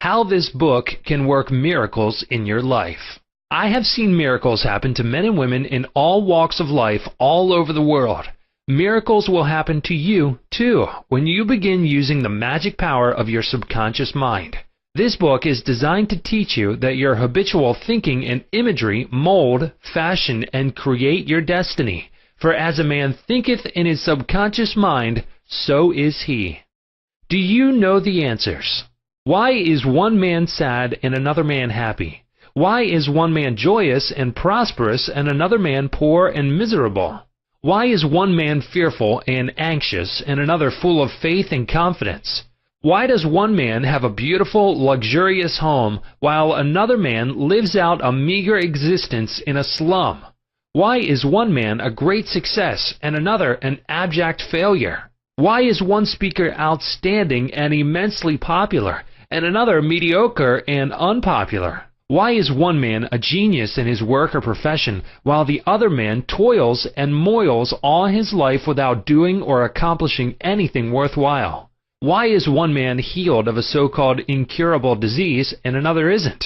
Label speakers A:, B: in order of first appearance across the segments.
A: How this book can work miracles in your life. I have seen miracles happen to men and women in all walks of life all over the world. Miracles will happen to you, too, when you begin using the magic power of your subconscious mind. This book is designed to teach you that your habitual thinking and imagery mold, fashion, and create your destiny. For as a man thinketh in his subconscious mind, so is he. Do you know the answers? Why is one man sad and another man happy? Why is one man joyous and prosperous and another man poor and miserable? Why is one man fearful and anxious and another full of faith and confidence? Why does one man have a beautiful, luxurious home while another man lives out a meager existence in a slum? Why is one man a great success and another an abject failure? Why is one speaker outstanding and immensely popular and another mediocre and unpopular? Why is one man a genius in his work or profession while the other man toils and moils all his life without doing or accomplishing anything worthwhile? Why is one man healed of a so-called incurable disease and another isn't?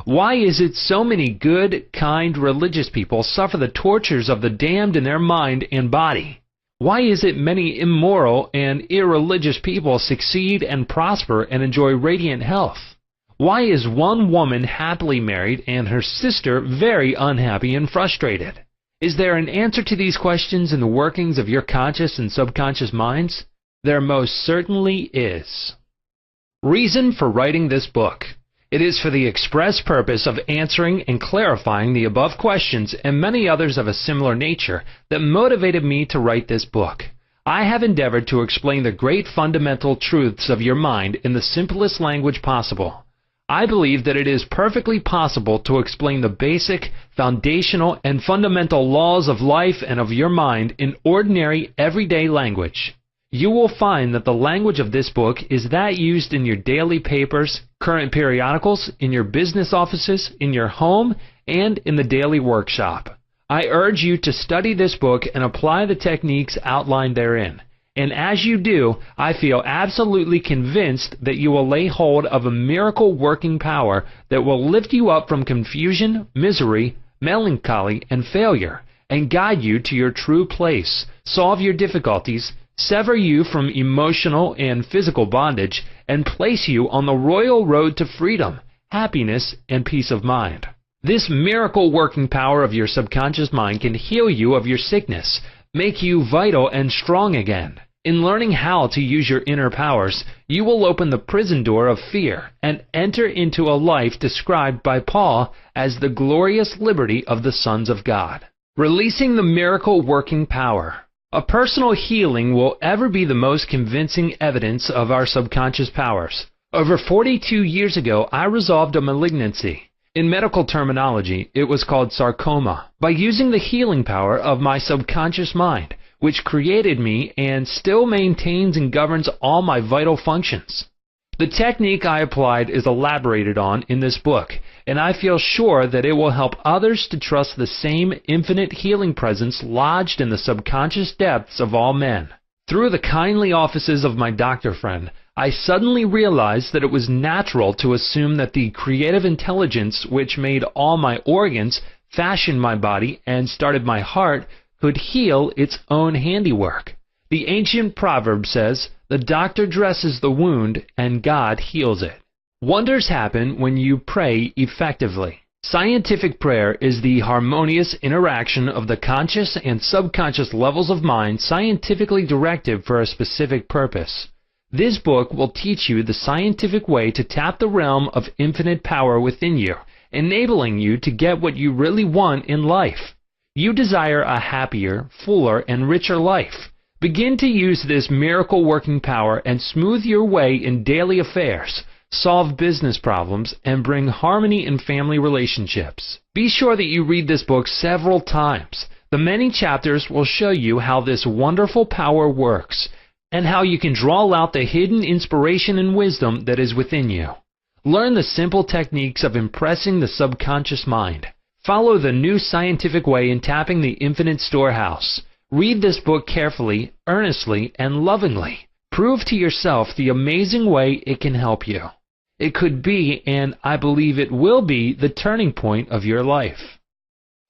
A: Why is it so many good, kind, religious people suffer the tortures of the damned in their mind and body? Why is it many immoral and irreligious people succeed and prosper and enjoy radiant health? Why is one woman happily married and her sister very unhappy and frustrated? Is there an answer to these questions in the workings of your conscious and subconscious minds? There most certainly is. Reason for writing this book. It is for the express purpose of answering and clarifying the above questions and many others of a similar nature that motivated me to write this book. I have endeavored to explain the great fundamental truths of your mind in the simplest language possible. I believe that it is perfectly possible to explain the basic, foundational, and fundamental laws of life and of your mind in ordinary, everyday language. You will find that the language of this book is that used in your daily papers, current periodicals, in your business offices, in your home, and in the daily workshop. I urge you to study this book and apply the techniques outlined therein. And as you do, I feel absolutely convinced that you will lay hold of a miracle-working power that will lift you up from confusion, misery, melancholy, and failure, and guide you to your true place, solve your difficulties, sever you from emotional and physical bondage, and place you on the royal road to freedom, happiness, and peace of mind. This miracle-working power of your subconscious mind can heal you of your sickness, make you vital and strong again. In learning how to use your inner powers, you will open the prison door of fear and enter into a life described by Paul as the glorious liberty of the sons of God. Releasing the miracle-working power. A personal healing will ever be the most convincing evidence of our subconscious powers. Over 42 years ago, I resolved a malignancy. In medical terminology, it was called sarcoma, by using the healing power of my subconscious mind, which created me and still maintains and governs all my vital functions. The technique I applied is elaborated on in this book, and I feel sure that it will help others to trust the same infinite healing presence lodged in the subconscious depths of all men. Through the kindly offices of my doctor friend, I suddenly realized that it was natural to assume that the creative intelligence which made all my organs, fashioned my body, and started my heart could heal its own handiwork. The ancient proverb says, "The doctor dresses the wound and God heals it." Wonders happen when you pray effectively. Scientific prayer is the harmonious interaction of the conscious and subconscious levels of mind scientifically directed for a specific purpose. This book will teach you the scientific way to tap the realm of infinite power within you, enabling you to get what you really want in life. You desire a happier, fuller, and richer life. Begin to use this miracle-working power and smooth your way in daily affairs, solve business problems, and bring harmony in family relationships. Be sure that you read this book several times. The many chapters will show you how this wonderful power works, and how you can draw out the hidden inspiration and wisdom that is within you. Learn the simple techniques of impressing the subconscious mind. Follow the new scientific way in tapping the infinite storehouse. Read this book carefully, earnestly, and lovingly. Prove to yourself the amazing way it can help you. It could be, and I believe it will be, the turning point of your life.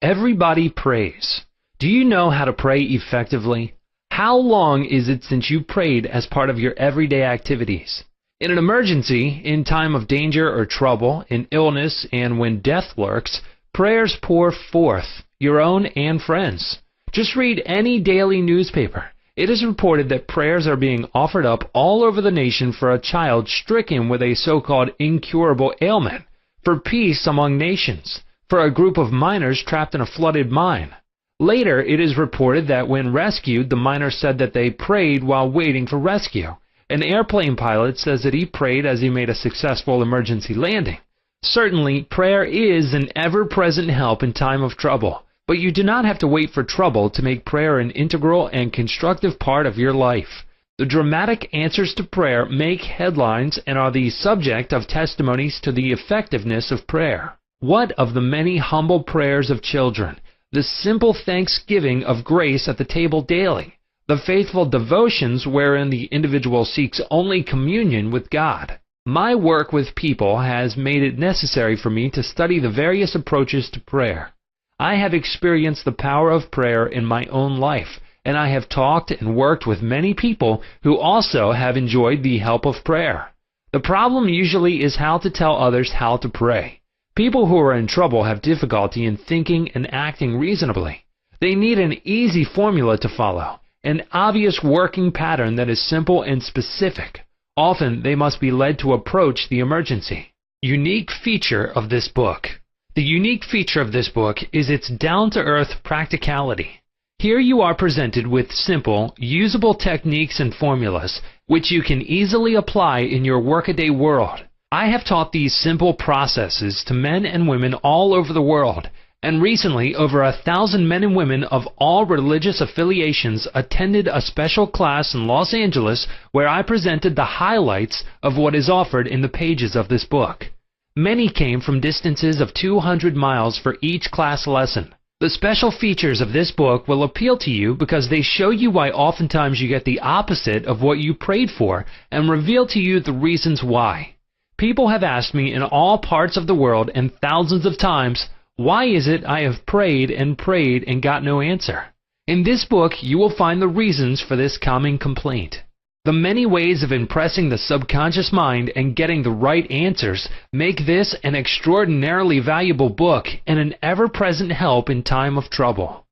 A: Everybody prays. Do you know how to pray effectively? How long is it since you prayed as part of your everyday activities? In an emergency, in time of danger or trouble, in illness, and when death lurks, prayers pour forth, your own and friends. Just read any daily newspaper. It is reported that prayers are being offered up all over the nation for a child stricken with a so-called incurable ailment, for peace among nations, for a group of miners trapped in a flooded mine. Later, it is reported that when rescued, the miners said that they prayed while waiting for rescue. An airplane pilot says that he prayed as he made a successful emergency landing. Certainly, prayer is an ever-present help in time of trouble. But you do not have to wait for trouble to make prayer an integral and constructive part of your life. The dramatic answers to prayer make headlines and are the subject of testimonies to the effectiveness of prayer. What of the many humble prayers of children, the simple thanksgiving of grace at the table daily, the faithful devotions wherein the individual seeks only communion with God? My work with people has made it necessary for me to study the various approaches to prayer. I have experienced the power of prayer in my own life, and I have talked and worked with many people who also have enjoyed the help of prayer. The problem usually is how to tell others how to pray. People who are in trouble have difficulty in thinking and acting reasonably. They need an easy formula to follow, an obvious working pattern that is simple and specific. Often they must be led to approach the emergency. Unique feature of this book. The unique feature of this book is its down-to-earth practicality. Here you are presented with simple, usable techniques and formulas which you can easily apply in your workaday world. I have taught these simple processes to men and women all over the world, and recently over 1,000 men and women of all religious affiliations attended a special class in Los Angeles where I presented the highlights of what is offered in the pages of this book. Many came from distances of 200 miles for each class lesson. The special features of this book will appeal to you because they show you why oftentimes you get the opposite of what you prayed for and reveal to you the reasons why. People have asked me in all parts of the world and thousands of times, why is it I have prayed and got no answer? In this book you will find the reasons for this common complaint. The many ways of impressing the subconscious mind and getting the right answers make this an extraordinarily valuable book and an ever-present help in time of trouble.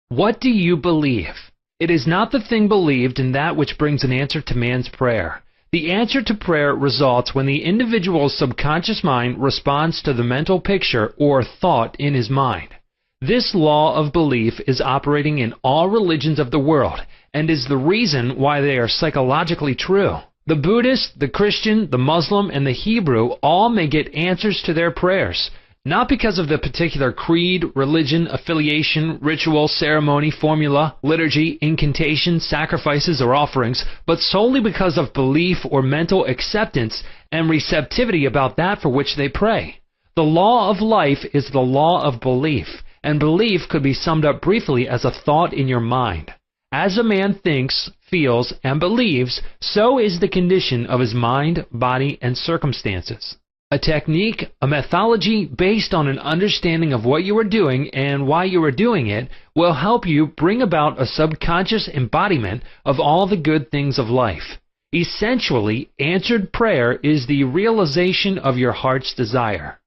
A: What do you believe? It is not the thing believed in that which brings an answer to man's prayer. The answer to prayer results when the individual's subconscious mind responds to the mental picture or thought in his mind. This law of belief is operating in all religions of the world and is the reason why they are psychologically true. The Buddhist, the Christian, the Muslim, and the Hebrew all may get answers to their prayers, not because of the particular creed, religion, affiliation, ritual, ceremony, formula, liturgy, incantation, sacrifices, or offerings, but solely because of belief or mental acceptance and receptivity about that for which they pray. The law of life is the law of belief, and belief could be summed up briefly as a thought in your mind. As a man thinks, feels, and believes, so is the condition of his mind, body, and circumstances. A technique, a methodology based on an understanding of what you are doing and why you are doing it will help you bring about a subconscious embodiment of all the good things of life. Essentially, answered prayer is the realization of your heart's desire.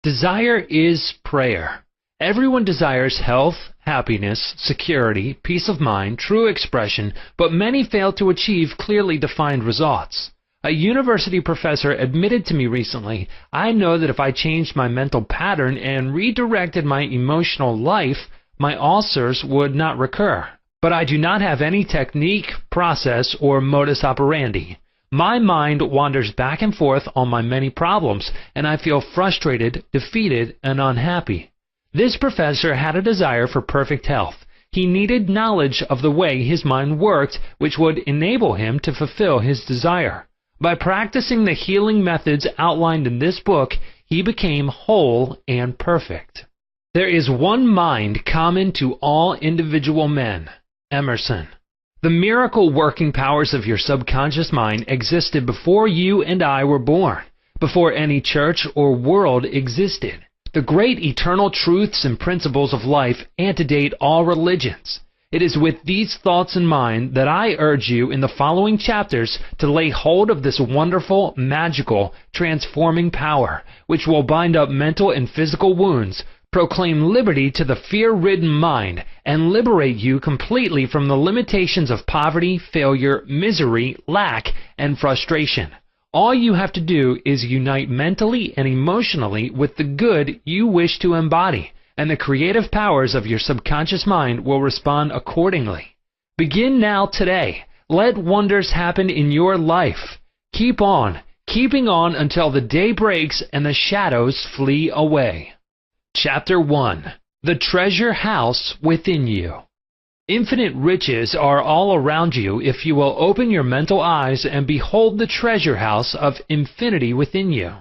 A: Desire is prayer. Everyone desires health, happiness, security, peace of mind, true expression, but many fail to achieve clearly defined results. A university professor admitted to me recently, I know that if I changed my mental pattern and redirected my emotional life, my ulcers would not recur. But I do not have any technique, process, or modus operandi. My mind wanders back and forth on my many problems, and I feel frustrated, defeated, and unhappy. This professor had a desire for perfect health. He needed knowledge of the way his mind worked, which would enable him to fulfill his desire. By practicing the healing methods outlined in this book, he became whole and perfect. There is one mind common to all individual men. Emerson. The miracle working powers of your subconscious mind existed before you and I were born. before any church or world existed. The great eternal truths and principles of life antedate all religions. It is with these thoughts in mind that I urge you in the following chapters to lay hold of this wonderful, magical, transforming power, which will bind up mental and physical wounds, proclaim liberty to the fear-ridden mind, and liberate you completely from the limitations of poverty, failure, misery, lack, and frustration. All you have to do is unite mentally and emotionally with the good you wish to embody, and the creative powers of your subconscious mind will respond accordingly. Begin now today. Let wonders happen in your life. Keep on, keeping on until the day breaks and the shadows flee away. Chapter 1. The Treasure House Within You. Infinite riches are all around you if you will open your mental eyes and behold the treasure house of infinity within you.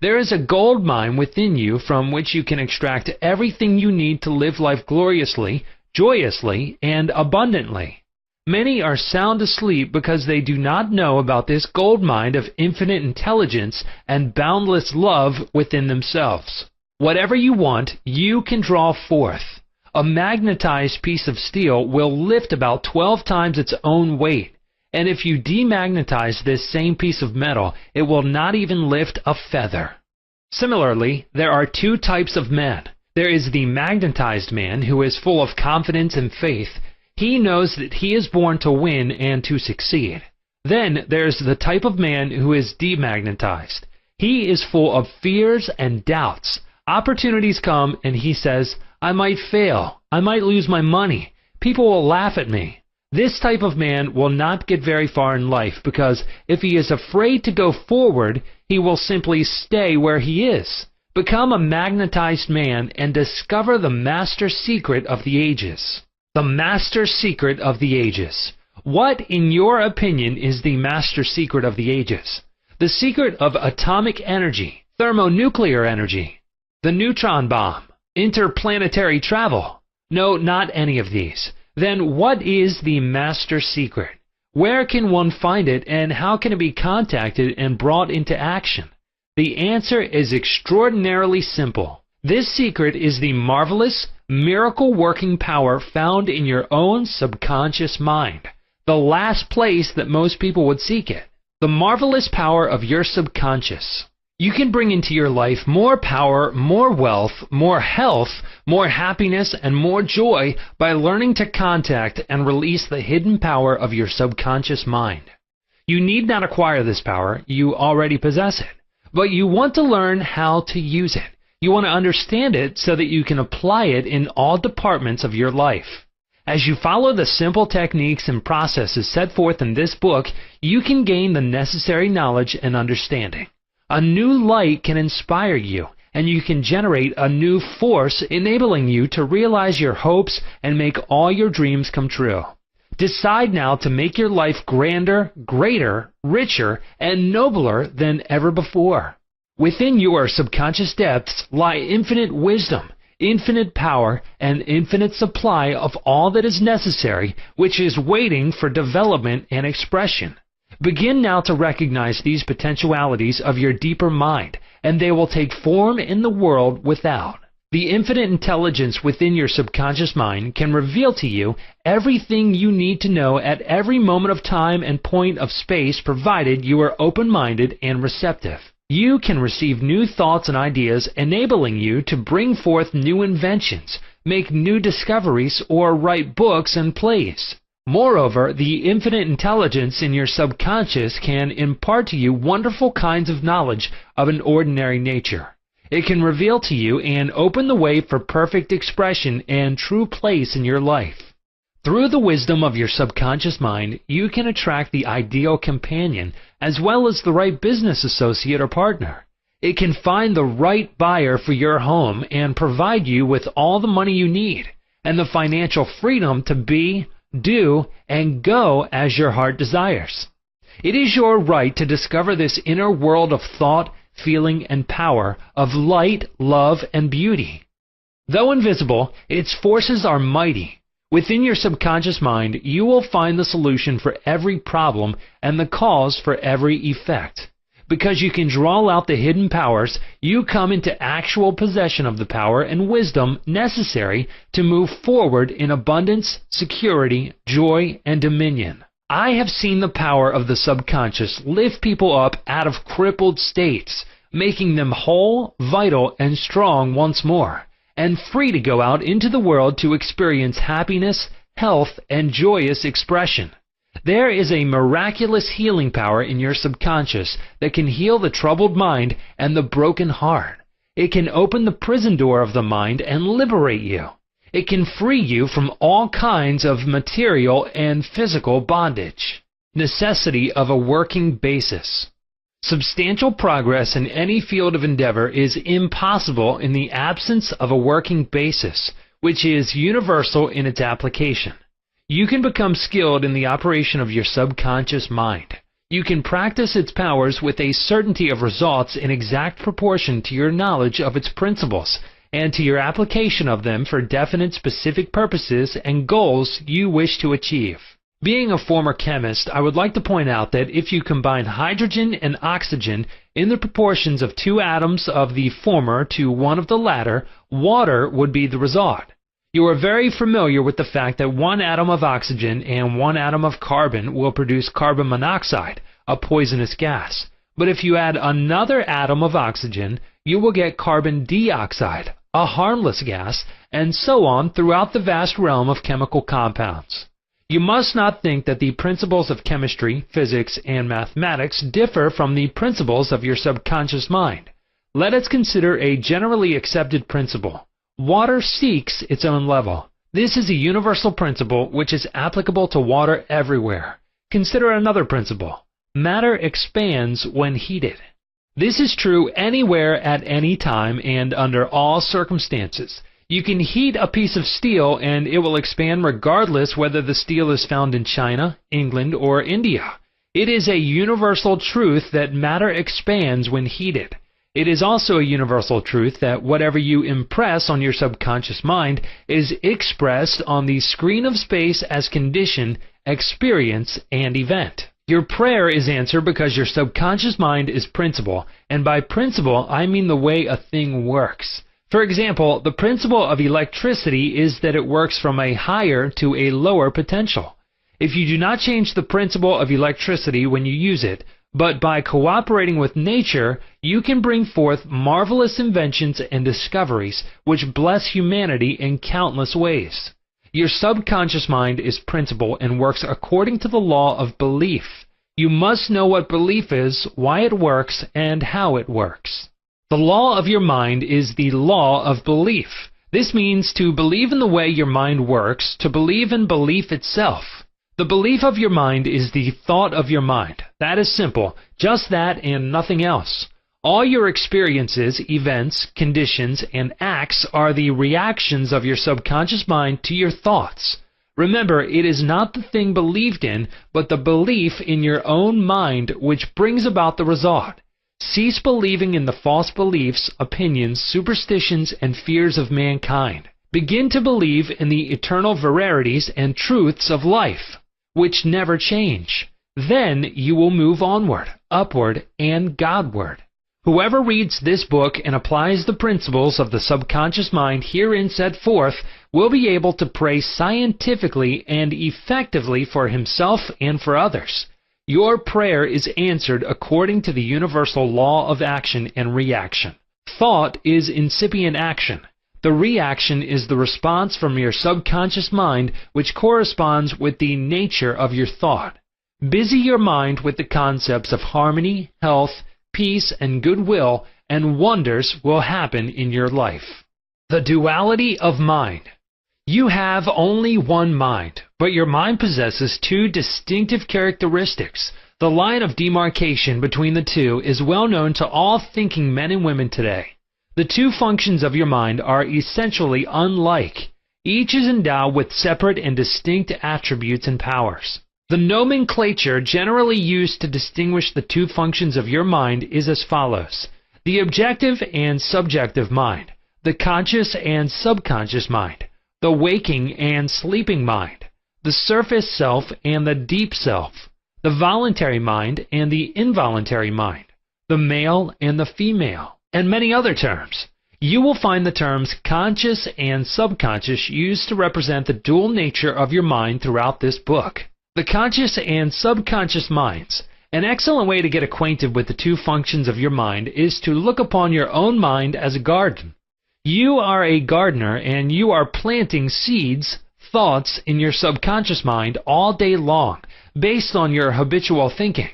A: There is a gold mine within you from which you can extract everything you need to live life gloriously, joyously, and abundantly. Many are sound asleep because they do not know about this gold mine of infinite intelligence and boundless love within themselves. Whatever you want, you can draw forth. A magnetized piece of steel will lift about 12 times its own weight, and if you demagnetize this same piece of metal, it will not even lift a feather. Similarly, there are two types of men. There is the magnetized man who is full of confidence and faith. He knows that he is born to win and to succeed. Then there's the type of man who is demagnetized. He is full of fears and doubts. Opportunities come and he says, I might fail. I might lose my money. People will laugh at me. This type of man will not get very far in life because if he is afraid to go forward, he will simply stay where he is. Become a magnetized man and discover the master secret of the ages. The master secret of the ages. What, in your opinion, is the master secret of the ages? The secret of atomic energy, thermonuclear energy, the neutron bomb, interplanetary travel? No, not any of these. Then what is the master secret? Where can one find it and how can it be contacted and brought into action? The answer is extraordinarily simple. This secret is the marvelous, miracle-working power found in your own subconscious mind, the last place that most people would seek it. The marvelous power of your subconscious. You can bring into your life more power, more wealth, more health, more happiness, and more joy by learning to contact and release the hidden power of your subconscious mind. You need not acquire this power, you already possess it. But you want to learn how to use it. You want to understand it so that you can apply it in all departments of your life. As you follow the simple techniques and processes set forth in this book, you can gain the necessary knowledge and understanding. A new light can inspire you, and you can generate a new force enabling you to realize your hopes and make all your dreams come true. Decide now to make your life grander, greater, richer, and nobler than ever before. Within your subconscious depths lie infinite wisdom, infinite power, and infinite supply of all that is necessary, which is waiting for development and expression. Begin now to recognize these potentialities of your deeper mind, and they will take form in the world without. The infinite intelligence within your subconscious mind can reveal to you everything you need to know at every moment of time and point of space, provided you are open-minded and receptive. You can receive new thoughts and ideas, enabling you to bring forth new inventions, make new discoveries, or write books and plays. Moreover, the infinite intelligence in your subconscious can impart to you wonderful kinds of knowledge of an ordinary nature. It can reveal to you and open the way for perfect expression and true place in your life. Through the wisdom of your subconscious mind, you can attract the ideal companion as well as the right business associate or partner. It can find the right buyer for your home and provide you with all the money you need and the financial freedom to be, do, and go as your heart desires. It is your right to discover this inner world of thought, feeling, and power, of light, love, and beauty. Though invisible, its forces are mighty. Within your subconscious mind, you will find the solution for every problem and the cause for every effect. Because you can draw out the hidden powers, you come into actual possession of the power and wisdom necessary to move forward in abundance, security, joy, and dominion. I have seen the power of the subconscious lift people up out of crippled states, making them whole, vital, and strong once more, and free to go out into the world to experience happiness, health, and joyous expression. There is a miraculous healing power in your subconscious that can heal the troubled mind and the broken heart. It can open the prison door of the mind and liberate you. It can free you from all kinds of material and physical bondage. Necessity of a working basis. Substantial progress in any field of endeavor is impossible in the absence of a working basis, which is universal in its application. You can become skilled in the operation of your subconscious mind. You can practice its powers with a certainty of results in exact proportion to your knowledge of its principles and to your application of them for definite specific purposes and goals you wish to achieve. Being a former chemist, I would like to point out that if you combine hydrogen and oxygen in the proportions of 2 atoms of the former to 1 of the latter, water would be the result. You are very familiar with the fact that 1 atom of oxygen and 1 atom of carbon will produce carbon monoxide, a poisonous gas. But if you add another atom of oxygen, you will get carbon dioxide, a harmless gas, and so on throughout the vast realm of chemical compounds. You must not think that the principles of chemistry, physics, and mathematics differ from the principles of your subconscious mind. Let us consider a generally accepted principle. Water seeks its own level. This is a universal principle which is applicable to water everywhere. Consider another principle. Matter expands when heated. This is true anywhere at any time and under all circumstances. You can heat a piece of steel and it will expand regardless whether the steel is found in China, England, or India. It is a universal truth that matter expands when heated. It is also a universal truth that whatever you impress on your subconscious mind is expressed on the screen of space as condition, experience, and event. Your prayer is answered because your subconscious mind is principle, and by principle I mean the way a thing works. For example, the principle of electricity is that it works from a higher to a lower potential. If you do not change the principle of electricity when you use it, but by cooperating with nature, you can bring forth marvelous inventions and discoveries which bless humanity in countless ways. Your subconscious mind is principle and works according to the law of belief. You must know what belief is, why it works, and how it works. The law of your mind is the law of belief. This means to believe in the way your mind works, to believe in belief itself. The belief of your mind is the thought of your mind. That is simple, just that and nothing else. All your experiences, events, conditions, and acts are the reactions of your subconscious mind to your thoughts. Remember, it is not the thing believed in, but the belief in your own mind which brings about the result. Cease believing in the false beliefs, opinions, superstitions, and fears of mankind. Begin to believe in the eternal verities and truths of life, which never change. Then you will move onward, upward, and Godward. Whoever reads this book and applies the principles of the subconscious mind herein set forth will be able to pray scientifically and effectively for himself and for others. Your prayer is answered according to the universal law of action and reaction. Thought is incipient action. The reaction is the response from your subconscious mind which corresponds with the nature of your thought. Busy your mind with the concepts of harmony, health, peace, and goodwill, and wonders will happen in your life. The duality of mind. You have only one mind, but your mind possesses 2 distinctive characteristics. The line of demarcation between the two is well known to all thinking men and women today. The 2 functions of your mind are essentially unlike. Each is endowed with separate and distinct attributes and powers. The nomenclature generally used to distinguish the 2 functions of your mind is as follows: the objective and subjective mind, the conscious and subconscious mind, the waking and sleeping mind, the surface self and the deep self, the voluntary mind and the involuntary mind, the male and the female, and many other terms. You will find the terms conscious and subconscious used to represent the dual nature of your mind throughout this book. The conscious and subconscious minds. An excellent way to get acquainted with the two functions of your mind is to look upon your own mind as a garden. You are a gardener and you are planting seeds, thoughts in your subconscious mind all day long, based on your habitual thinking.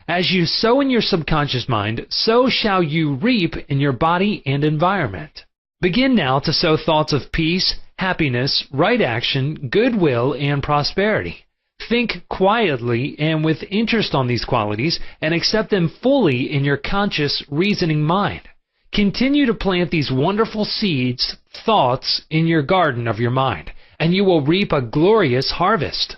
A: As you sow in your subconscious mind, so shall you reap in your body and environment. Begin now to sow thoughts of peace, happiness, right action, goodwill, and prosperity. Think quietly and with interest on these qualities and accept them fully in your conscious, reasoning mind. Continue to plant these wonderful seeds, thoughts, in your garden of your mind, and you will reap a glorious harvest.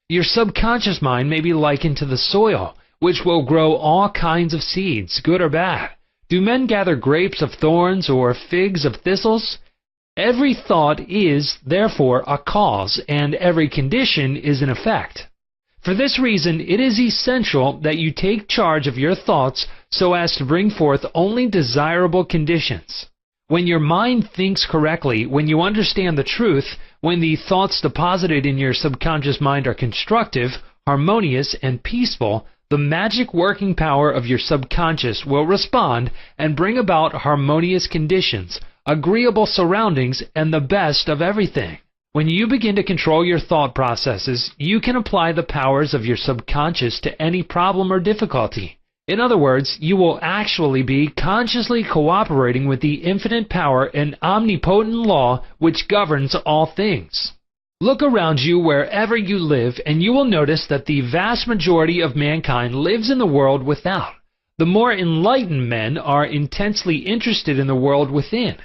A: Your subconscious mind may be likened to the soil, which will grow all kinds of seeds, good or bad. Do men gather grapes of thorns or figs of thistles? Every thought is, therefore, a cause, and every condition is an effect. For this reason, it is essential that you take charge of your thoughts so as to bring forth only desirable conditions. When your mind thinks correctly, when you understand the truth, when the thoughts deposited in your subconscious mind are constructive, harmonious, and peaceful, the magic working power of your subconscious will respond and bring about harmonious conditions, agreeable surroundings, and the best of everything. When you begin to control your thought processes, you can apply the powers of your subconscious to any problem or difficulty. In other words, you will actually be consciously cooperating with the infinite power and omnipotent law which governs all things. Look around you wherever you live, and you will notice that the vast majority of mankind lives in the world without. The more enlightened men are intensely interested in the world within.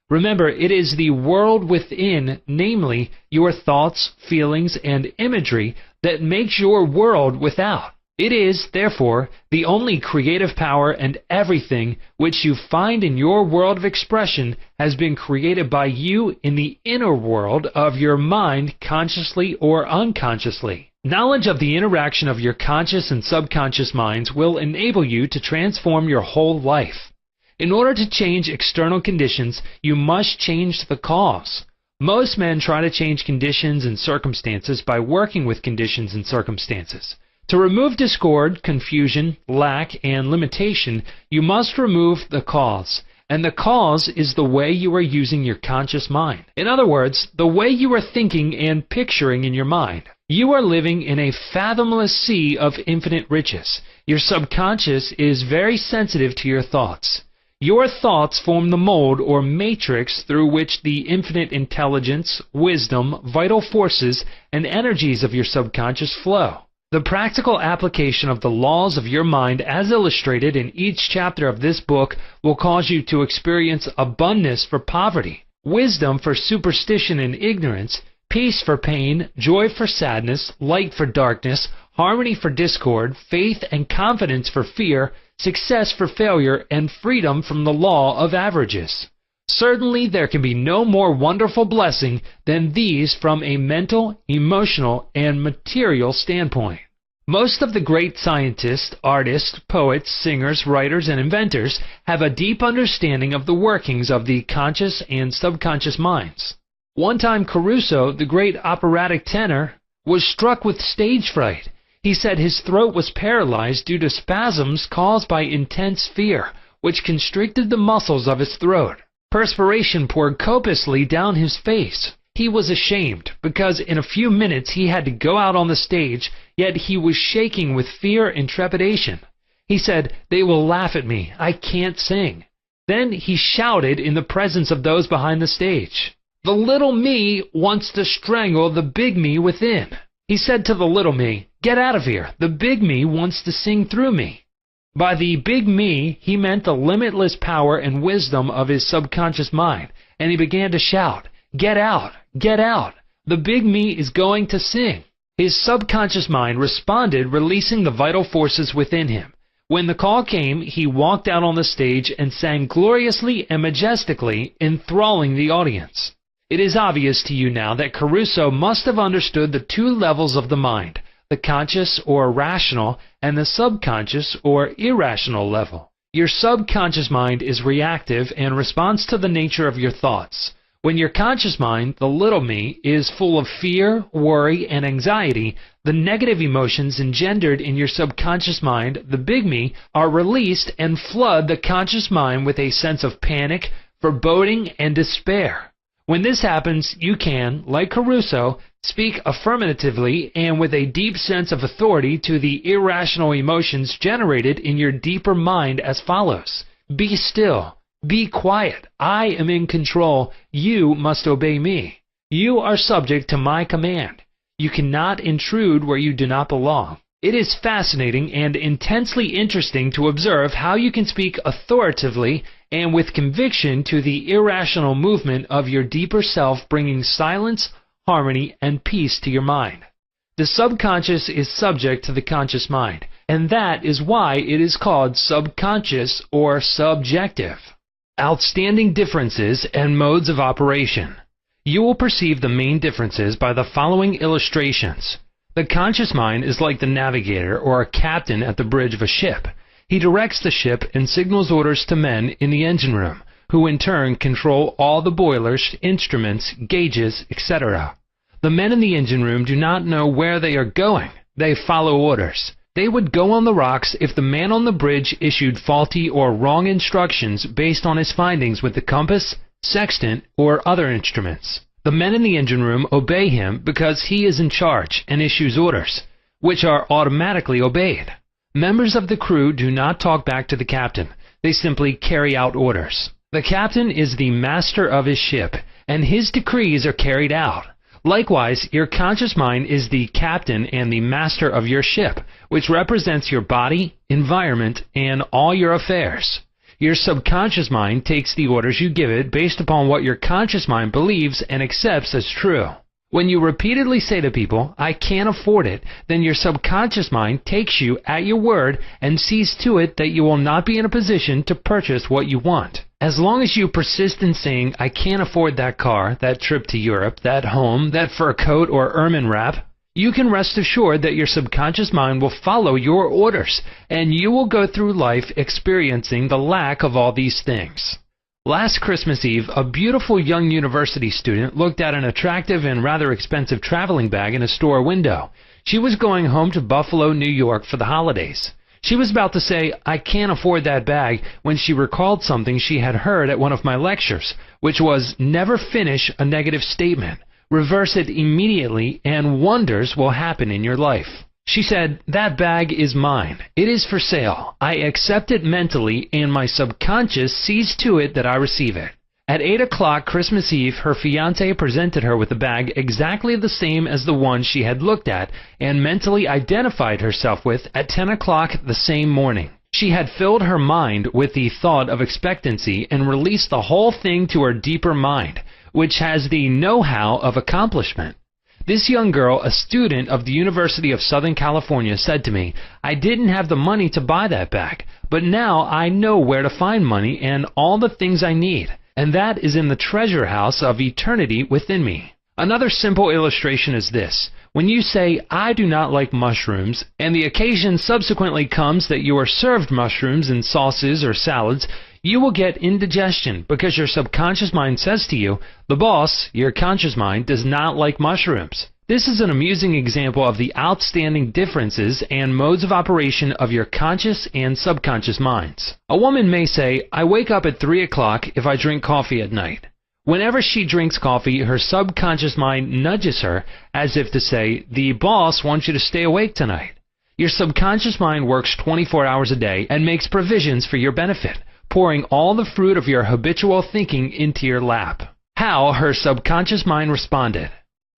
A: Remember, it is the world within, namely your thoughts, feelings, and imagery, that makes your world without. It is, therefore, the only creative power, and everything which you find in your world of expression has been created by you in the inner world of your mind, consciously or unconsciously. Knowledge of the interaction of your conscious and subconscious minds will enable you to transform your whole life. In order to change external conditions, you must change the cause. Most men try to change conditions and circumstances by working with conditions and circumstances. To remove discord, confusion, lack, and limitation, you must remove the cause. And the cause is the way you are using your conscious mind. In other words, the way you are thinking and picturing in your mind. You are living in a fathomless sea of infinite riches. Your subconscious is very sensitive to your thoughts. Your thoughts form the mold or matrix through which the infinite intelligence, wisdom, vital forces, and energies of your subconscious flow. The practical application of the laws of your mind as illustrated in each chapter of this book will cause you to experience abundance for poverty, wisdom for superstition and ignorance, peace for pain, joy for sadness, light for darkness, harmony for discord, faith and confidence for fear, success for failure, and freedom from the law of averages. Certainly there can be no more wonderful blessing than these from a mental, emotional, and material standpoint. Most of the great scientists, artists, poets, singers, writers, and inventors have a deep understanding of the workings of the conscious and subconscious minds. One time Caruso, the great operatic tenor, was struck with stage fright. He said his throat was paralyzed due to spasms caused by intense fear, which constricted the muscles of his throat. Perspiration poured copiously down his face. He was ashamed, because in a few minutes he had to go out on the stage, yet he was shaking with fear and trepidation. He said, "They will laugh at me. I can't sing." Then he shouted in the presence of those behind the stage, "The little me wants to strangle the big me within." He said to the little me, "Get out of here. The big me wants to sing through me." By the big me, he meant the limitless power and wisdom of his subconscious mind, and he began to shout, "Get out, get out. The big me is going to sing." His subconscious mind responded, releasing the vital forces within him. When the call came, he walked out on the stage and sang gloriously and majestically, enthralling the audience. It is obvious to you now that Caruso must have understood the two levels of the mind, the conscious or rational and the subconscious or irrational level. Your subconscious mind is reactive and responds to the nature of your thoughts. When your conscious mind, the little me, is full of fear, worry, and anxiety, the negative emotions engendered in your subconscious mind, the big me, are released and flood the conscious mind with a sense of panic, foreboding, and despair. When this happens, you can, like Caruso, speak affirmatively and with a deep sense of authority to the irrational emotions generated in your deeper mind as follows. Be still. Be quiet. I am in control. You must obey me. You are subject to my command. You cannot intrude where you do not belong. It is fascinating and intensely interesting to observe how you can speak authoritatively and with conviction to the irrational movement of your deeper self, bringing silence, harmony, and peace to your mind. The subconscious is subject to the conscious mind, and that is why it is called subconscious or subjective. Outstanding differences and modes of operation. You will perceive the main differences by the following illustrations. The conscious mind is like the navigator or a captain at the bridge of a ship. He directs the ship and signals orders to men in the engine room, who in turn control all the boilers, instruments, gauges, etc. The men in the engine room do not know where they are going. They follow orders. They would go on the rocks if the man on the bridge issued faulty or wrong instructions based on his findings with the compass, sextant, or other instruments. The men in the engine room obey him because he is in charge and issues orders, which are automatically obeyed. Members of the crew do not talk back to the captain. They simply carry out orders. The captain is the master of his ship, and his decrees are carried out. Likewise, your conscious mind is the captain and the master of your ship, which represents your body, environment, and all your affairs. Your subconscious mind takes the orders you give it based upon what your conscious mind believes and accepts as true. When you repeatedly say to people, "I can't afford it," then your subconscious mind takes you at your word and sees to it that you will not be in a position to purchase what you want. As long as you persist in saying, "I can't afford that car, that trip to Europe, that home, that fur coat or ermine wrap," you can rest assured that your subconscious mind will follow your orders, and you will go through life experiencing the lack of all these things. Last Christmas Eve, a beautiful young university student looked at an attractive and rather expensive traveling bag in a store window. She was going home to Buffalo, New York for the holidays. She was about to say, "I can't afford that bag," when she recalled something she had heard at one of my lectures, which was, never finish a negative statement. Reverse it immediately, and wonders will happen in your life. She said, "That bag is mine. It is for sale. I accept it mentally, and my subconscious sees to it that I receive it." At 8 o'clock Christmas Eve, her fiancé presented her with a bag exactly the same as the one she had looked at and mentally identified herself with at 10 o'clock the same morning. She had filled her mind with the thought of expectancy and released the whole thing to her deeper mind, which has the know-how of accomplishment. This young girl, a student of the University of Southern California, said to me, "I didn't have the money to buy that bag, but now I know where to find money and all the things I need, and that is in the treasure house of eternity within me." Another simple illustration is this. When you say, "I do not like mushrooms," and the occasion subsequently comes that you are served mushrooms in sauces or salads, you will get indigestion because your subconscious mind says to you, the boss, your conscious mind, does not like mushrooms. This is an amusing example of the outstanding differences and modes of operation of your conscious and subconscious minds. A woman may say, "I wake up at 3 o'clock if I drink coffee at night." Whenever she drinks coffee, her subconscious mind nudges her as if to say, "The boss wants you to stay awake tonight." Your subconscious mind works 24 hours a day and makes provisions for your benefit, pouring all the fruit of your habitual thinking into your lap. How her subconscious mind responded.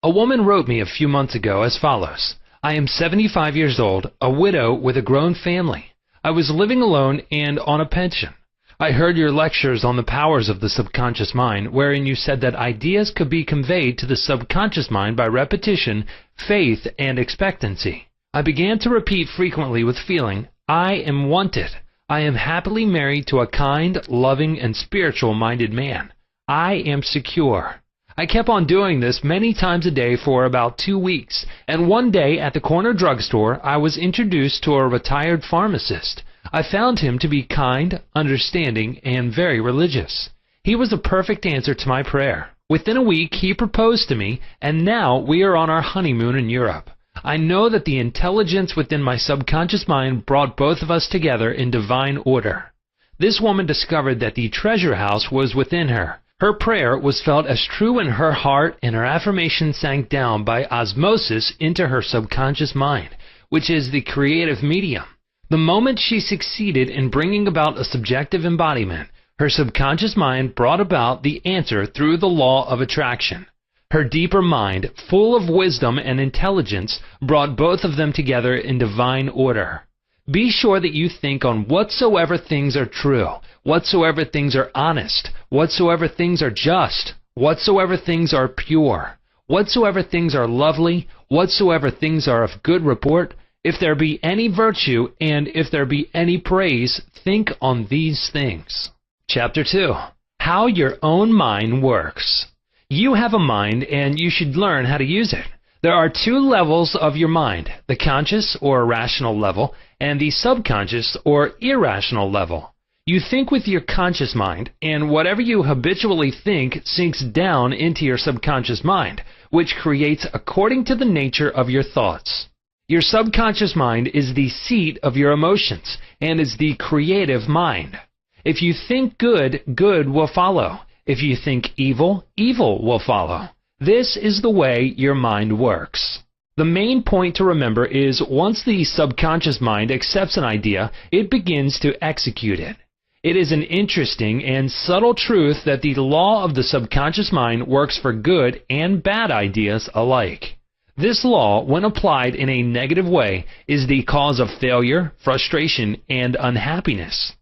A: A woman wrote me a few months ago as follows. "I am 75 years old, a widow with a grown family. I was living alone and on a pension. I heard your lectures on the powers of the subconscious mind, wherein you said that ideas could be conveyed to the subconscious mind by repetition, faith, and expectancy. I began to repeat frequently with feeling, 'I am wanted. I am happily married to a kind, loving, and spiritual-minded man. I am secure.' I kept on doing this many times a day for about 2 weeks, and one day at the corner drugstore I was introduced to a retired pharmacist. I found him to be kind, understanding, and very religious. He was a perfect answer to my prayer. Within a week, he proposed to me, and now we are on our honeymoon in Europe. I know that the intelligence within my subconscious mind brought both of us together in divine order. This woman discovered that the treasure house was within her. Her prayer was felt as true in her heart, and her affirmation sank down by osmosis into her subconscious mind, which is the creative medium. The moment she succeeded in bringing about a subjective embodiment, her subconscious mind brought about the answer through the law of attraction. Her deeper mind, full of wisdom and intelligence, brought both of them together in divine order. Be sure that you think on whatsoever things are true, whatsoever things are honest, whatsoever things are just, whatsoever things are pure, whatsoever things are lovely, whatsoever things are of good report. If there be any virtue, and if there be any praise, think on these things. Chapter 2. How your own mind works. You have a mind, and you should learn how to use it. There are two levels of your mind, the conscious or rational level, and the subconscious or irrational level. You think with your conscious mind, and whatever you habitually think sinks down into your subconscious mind, which creates according to the nature of your thoughts. Your subconscious mind is the seat of your emotions, and is the creative mind. If you think good, good will follow. If you think evil, evil will follow. This is the way your mind works. The main point to remember is once the subconscious mind accepts an idea, it begins to execute it. It is an interesting and subtle truth that the law of the subconscious mind works for good and bad ideas alike. This law, when applied in a negative way, is the cause of failure, frustration, and unhappiness.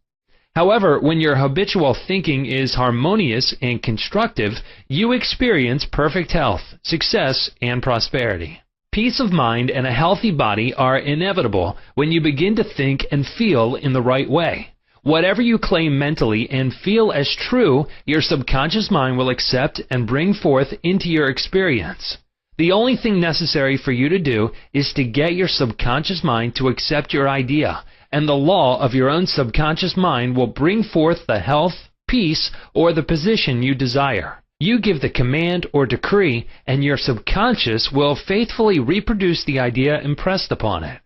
A: However, when your habitual thinking is harmonious and constructive, you experience perfect health, success, and prosperity. Peace of mind and a healthy body are inevitable when you begin to think and feel in the right way. Whatever you claim mentally and feel as true, your subconscious mind will accept and bring forth into your experience. The only thing necessary for you to do is to get your subconscious mind to accept your idea, and the law of your own subconscious mind will bring forth the health, peace, or the position you desire. You give the command or decree, and your subconscious will faithfully reproduce the idea impressed upon it.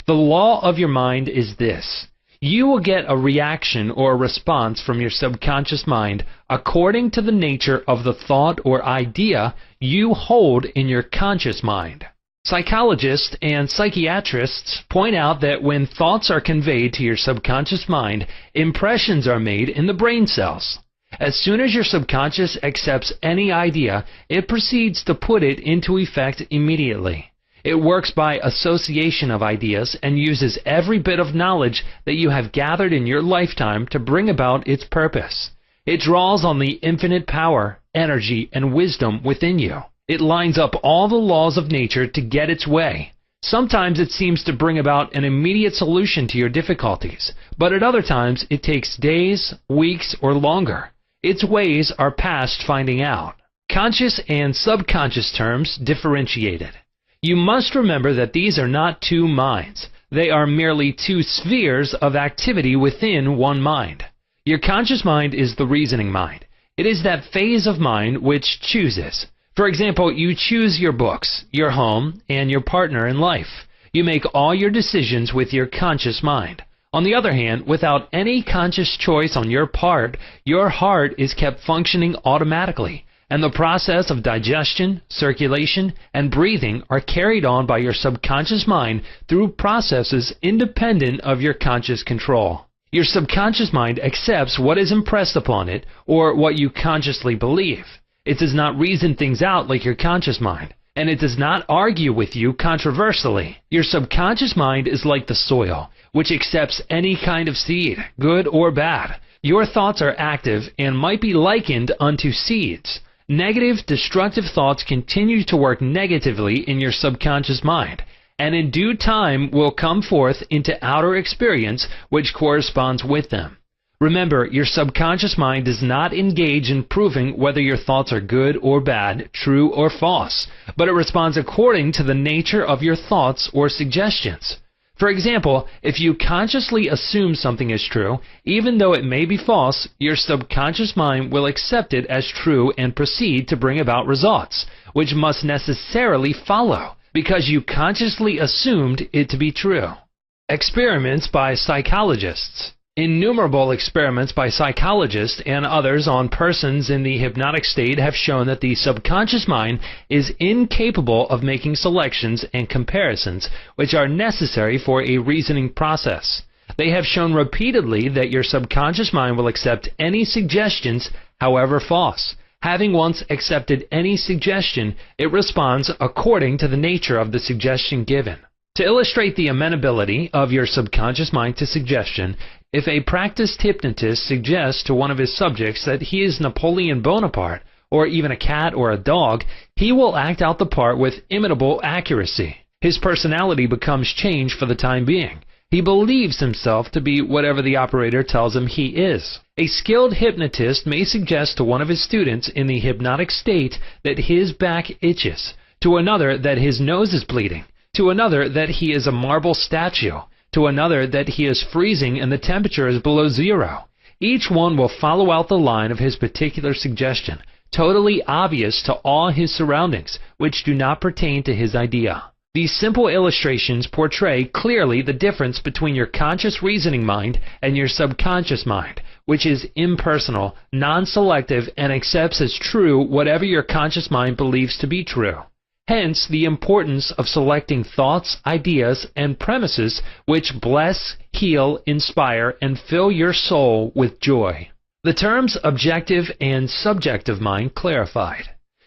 A: The law of your mind is this. You will get a reaction or response from your subconscious mind according to the nature of the thought or idea you hold in your conscious mind. Psychologists and psychiatrists point out that when thoughts are conveyed to your subconscious mind, impressions are made in the brain cells. As soon as your subconscious accepts any idea, it proceeds to put it into effect immediately. It works by association of ideas and uses every bit of knowledge that you have gathered in your lifetime to bring about its purpose. It draws on the infinite power, energy, and wisdom within you. It lines up all the laws of nature to get its way. Sometimes it seems to bring about an immediate solution to your difficulties, but at other times it takes days, weeks, or longer. Its ways are past finding out. Conscious and subconscious terms differentiated. You must remember that these are not two minds. They are merely two spheres of activity within one mind. Your conscious mind is the reasoning mind. It is that phase of mind which chooses. For example, you choose your books, your home, and your partner in life. You make all your decisions with your conscious mind. On the other hand, without any conscious choice on your part, your heart is kept functioning automatically, and the process of digestion, circulation, and breathing are carried on by your subconscious mind through processes independent of your conscious control. Your subconscious mind accepts what is impressed upon it, or what you consciously believe. It does not reason things out like your conscious mind, and it does not argue with you controversially. Your subconscious mind is like the soil, which accepts any kind of seed, good or bad. Your thoughts are active and might be likened unto seeds. Negative, destructive thoughts continue to work negatively in your subconscious mind, and in due time will come forth into outer experience which corresponds with them. Remember, your subconscious mind does not engage in proving whether your thoughts are good or bad, true or false, but it responds according to the nature of your thoughts or suggestions. For example, if you consciously assume something is true, even though it may be false, your subconscious mind will accept it as true and proceed to bring about results, which must necessarily follow, because you consciously assumed it to be true. Experiments by psychologists. Innumerable experiments by psychologists and others on persons in the hypnotic state have shown that the subconscious mind is incapable of making selections and comparisons which are necessary for a reasoning process. They have shown repeatedly that your subconscious mind will accept any suggestions, however false. Having once accepted any suggestion, it responds according to the nature of the suggestion given. To illustrate the amenability of your subconscious mind to suggestion, if a practiced hypnotist suggests to one of his subjects that he is Napoleon Bonaparte, or even a cat or a dog, he will act out the part with imitable accuracy. His personality becomes changed for the time being. He believes himself to be whatever the operator tells him he is. A skilled hypnotist may suggest to one of his students in the hypnotic state that his back itches, to another that his nose is bleeding, to another that he is a marble statue, to another that he is freezing and the temperature is below zero. Each one will follow out the line of his particular suggestion, totally obvious to all his surroundings, which do not pertain to his idea. These simple illustrations portray clearly the difference between your conscious reasoning mind and your subconscious mind, which is impersonal, non-selective, and accepts as true whatever your conscious mind believes to be true. Hence, the importance of selecting thoughts, ideas, and premises which bless, heal, inspire, and fill your soul with joy. The terms objective and subjective mind clarified.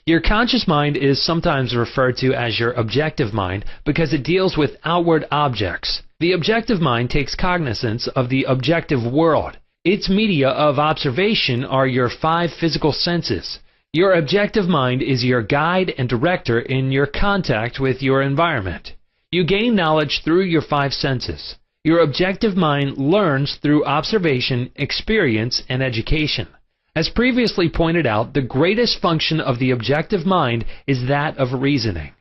A: Your conscious mind is sometimes referred to as your objective mind because it deals with outward objects. The objective mind takes cognizance of the objective world. Its media of observation are your 5 physical senses. Your objective mind is your guide and director in your contact with your environment. You gain knowledge through your 5 senses. Your objective mind learns through observation, experience, and education. As previously pointed out, the greatest function of the objective mind is that of reasoning.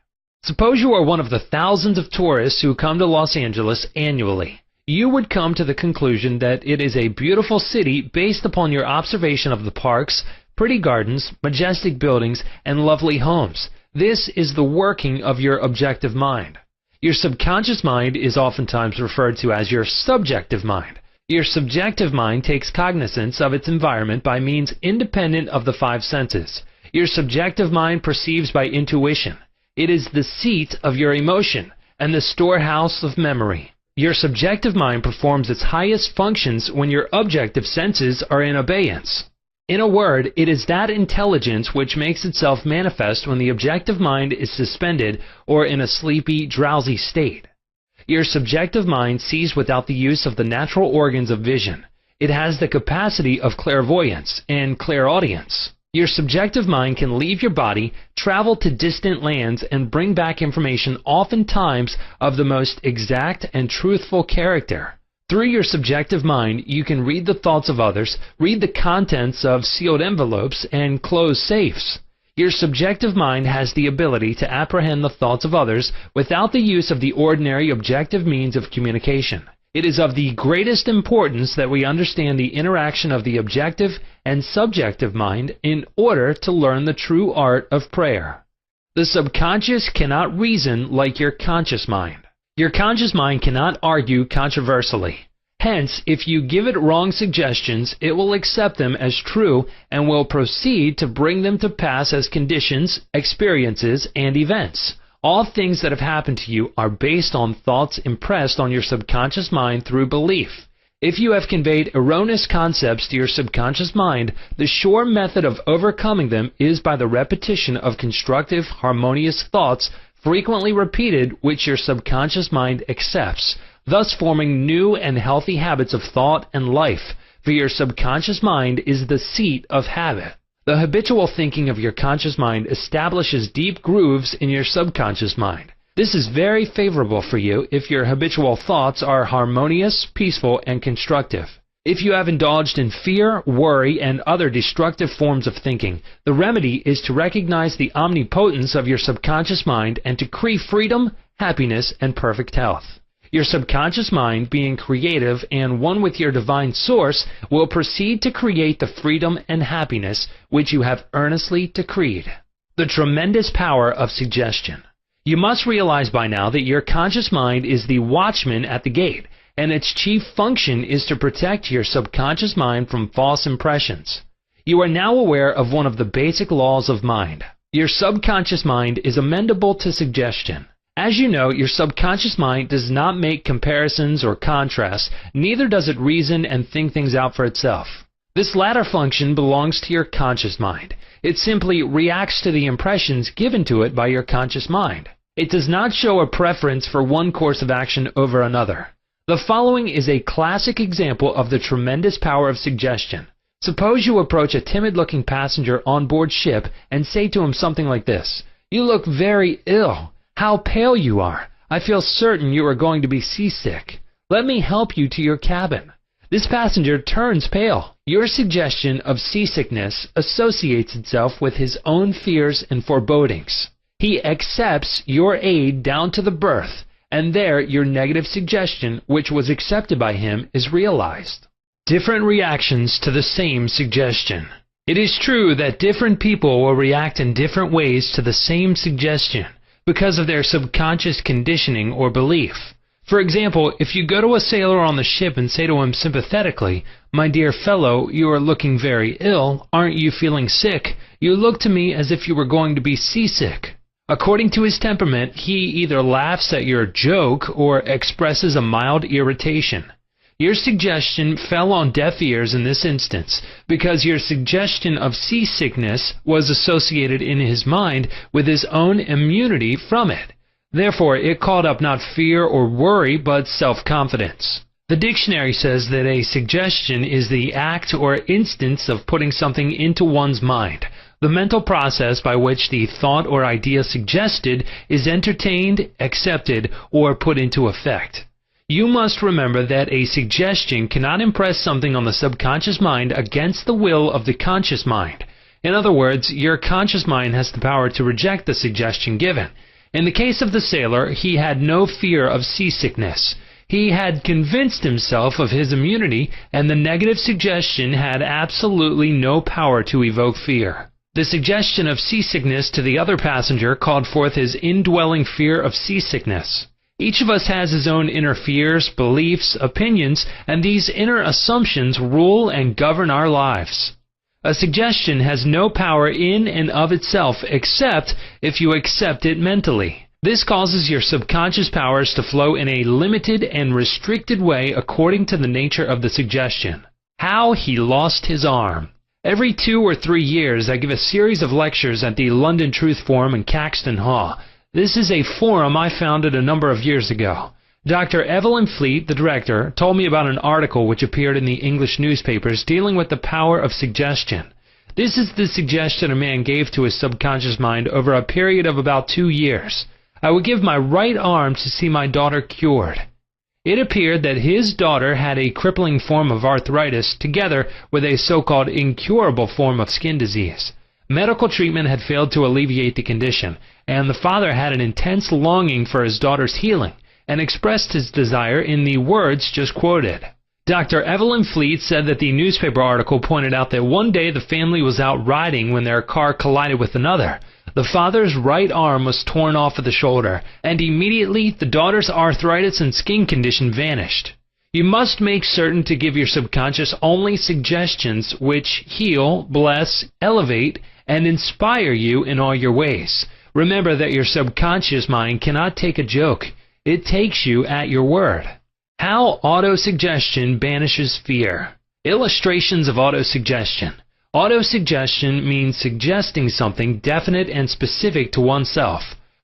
A: Suppose you are one of the thousands of tourists who come to Los Angeles annually. You would come to the conclusion that it is a beautiful city based upon your observation of the parks, pretty gardens, majestic buildings, and lovely homes. This is the working of your objective mind. Your subconscious mind is oftentimes referred to as your subjective mind. Your subjective mind takes cognizance of its environment by means independent of the 5 senses. Your subjective mind perceives by intuition. It is the seat of your emotion and the storehouse of memory. Your subjective mind performs its highest functions when your objective senses are in abeyance. In a word, it is that intelligence which makes itself manifest when the objective mind is suspended or in a sleepy, drowsy state. Your subjective mind sees without the use of the natural organs of vision. It has the capacity of clairvoyance and clairaudience. Your subjective mind can leave your body, travel to distant lands, and bring back information oftentimes of the most exact and truthful character. Through your subjective mind, you can read the thoughts of others, read the contents of sealed envelopes, and close safes. Your subjective mind has the ability to apprehend the thoughts of others without the use of the ordinary objective means of communication. It is of the greatest importance that we understand the interaction of the objective and subjective mind in order to learn the true art of prayer. The subconscious cannot reason like your conscious mind. Your conscious mind cannot argue controversially. Hence, if you give it wrong suggestions, it will accept them as true and will proceed to bring them to pass as conditions, experiences, and events. All things that have happened to you are based on thoughts impressed on your subconscious mind through belief. If you have conveyed erroneous concepts to your subconscious mind, the sure method of overcoming them is by the repetition of constructive, harmonious thoughts frequently repeated which your subconscious mind accepts, thus forming new and healthy habits of thought and life, for your subconscious mind is the seat of habit. The habitual thinking of your conscious mind establishes deep grooves in your subconscious mind. This is very favorable for you if your habitual thoughts are harmonious, peaceful, and constructive. If you have indulged in fear, worry, and other destructive forms of thinking, the remedy is to recognize the omnipotence of your subconscious mind and to decree freedom, happiness, and perfect health. Your subconscious mind, being creative and one with your divine source, will proceed to create the freedom and happiness which you have earnestly decreed. The tremendous power of suggestion. You must realize by now that your conscious mind is the watchman at the gate, and its chief function is to protect your subconscious mind from false impressions. You are now aware of one of the basic laws of mind. Your subconscious mind is amenable to suggestion. As you know, your subconscious mind does not make comparisons or contrasts, neither does it reason and think things out for itself. This latter function belongs to your conscious mind. It simply reacts to the impressions given to it by your conscious mind. It does not show a preference for one course of action over another. The following is a classic example of the tremendous power of suggestion. Suppose you approach a timid-looking passenger on board ship and say to him something like this: "You look very ill. How pale you are. I feel certain you are going to be seasick. Let me help you to your cabin." This passenger turns pale. Your suggestion of seasickness associates itself with his own fears and forebodings. He accepts your aid down to the berth, and there your negative suggestion, which was accepted by him, is realized. Different reactions to the same suggestion. It is true that different people will react in different ways to the same suggestion because of their subconscious conditioning or belief. For example, if you go to a sailor on the ship and say to him sympathetically, "My dear fellow, you are looking very ill. Aren't you feeling sick? You look to me as if you were going to be seasick." According to his temperament, he either laughs at your joke or expresses a mild irritation. Your suggestion fell on deaf ears in this instance, because your suggestion of seasickness was associated in his mind with his own immunity from it. Therefore, it called up not fear or worry, but self-confidence. The dictionary says that a suggestion is the act or instance of putting something into one's mind, the mental process by which the thought or idea suggested is entertained, accepted, or put into effect. You must remember that a suggestion cannot impress something on the subconscious mind against the will of the conscious mind. In other words, your conscious mind has the power to reject the suggestion given. In the case of the sailor, he had no fear of seasickness. He had convinced himself of his immunity, and the negative suggestion had absolutely no power to evoke fear. The suggestion of seasickness to the other passenger called forth his indwelling fear of seasickness. Each of us has his own inner fears, beliefs, opinions, and these inner assumptions rule and govern our lives. A suggestion has no power in and of itself except if you accept it mentally. This causes your subconscious powers to flow in a limited and restricted way according to the nature of the suggestion. How he lost his arm. Every 2 or 3 years I give a series of lectures at the London Truth Forum in Caxton Hall. This is a forum I founded a number of years ago. Dr. Evelyn Fleet, the director, told me about an article which appeared in the English newspapers dealing with the power of suggestion. This is the suggestion a man gave to his subconscious mind over a period of about 2 years. I would give my right arm to see my daughter cured. It appeared that his daughter had a crippling form of arthritis together with a so-called incurable form of skin disease. Medical treatment had failed to alleviate the condition, and the father had an intense longing for his daughter's healing and expressed his desire in the words just quoted. Dr. Evelyn Fleet said that the newspaper article pointed out that one day the family was out riding when their car collided with another. The father's right arm was torn off at the shoulder, and immediately the daughter's arthritis and skin condition vanished. You must make certain to give your subconscious only suggestions which heal, bless, elevate, and inspire you in all your ways. Remember that your subconscious mind cannot take a joke. It takes you at your word. How autosuggestion banishes fear. Illustrations of autosuggestion. Autosuggestion means suggesting something definite and specific to oneself.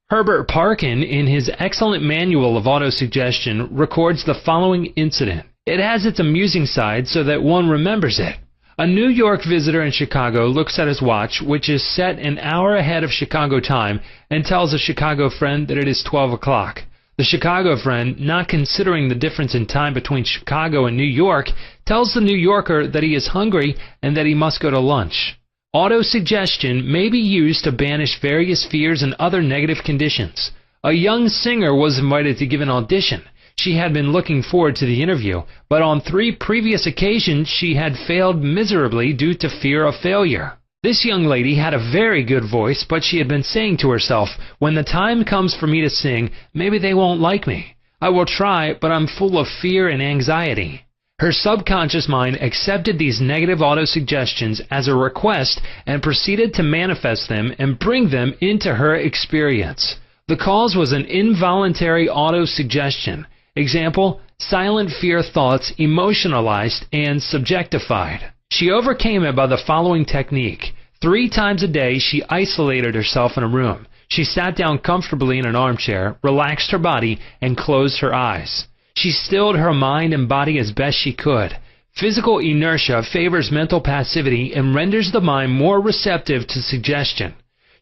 A: Herbert Parkin, in his excellent manual of autosuggestion, records the following incident. It has its amusing side so that one remembers it. A New York visitor in Chicago looks at his watch, which is set an hour ahead of Chicago time, and tells a Chicago friend that it is 12 o'clock. The Chicago friend, not considering the difference in time between Chicago and New York, tells the New Yorker that he is hungry and that he must go to lunch. Autosuggestion may be used to banish various fears and other negative conditions. A young singer was invited to give an audition. She had been looking forward to the interview, but on 3 previous occasions she had failed miserably due to fear of failure. This young lady had a very good voice, but she had been saying to herself, when the time comes for me to sing, maybe they won't like me. I will try, but I'm full of fear and anxiety. Her subconscious mind accepted these negative autosuggestions as a request and proceeded to manifest them and bring them into her experience. The cause was an involuntary autosuggestion. Example, silent fear thoughts emotionalized and subjectified. She overcame it by the following technique. 3 times a day, she isolated herself in a room. She sat down comfortably in an armchair, relaxed her body, and closed her eyes. She stilled her mind and body as best she could. Physical inertia favors mental passivity and renders the mind more receptive to suggestion.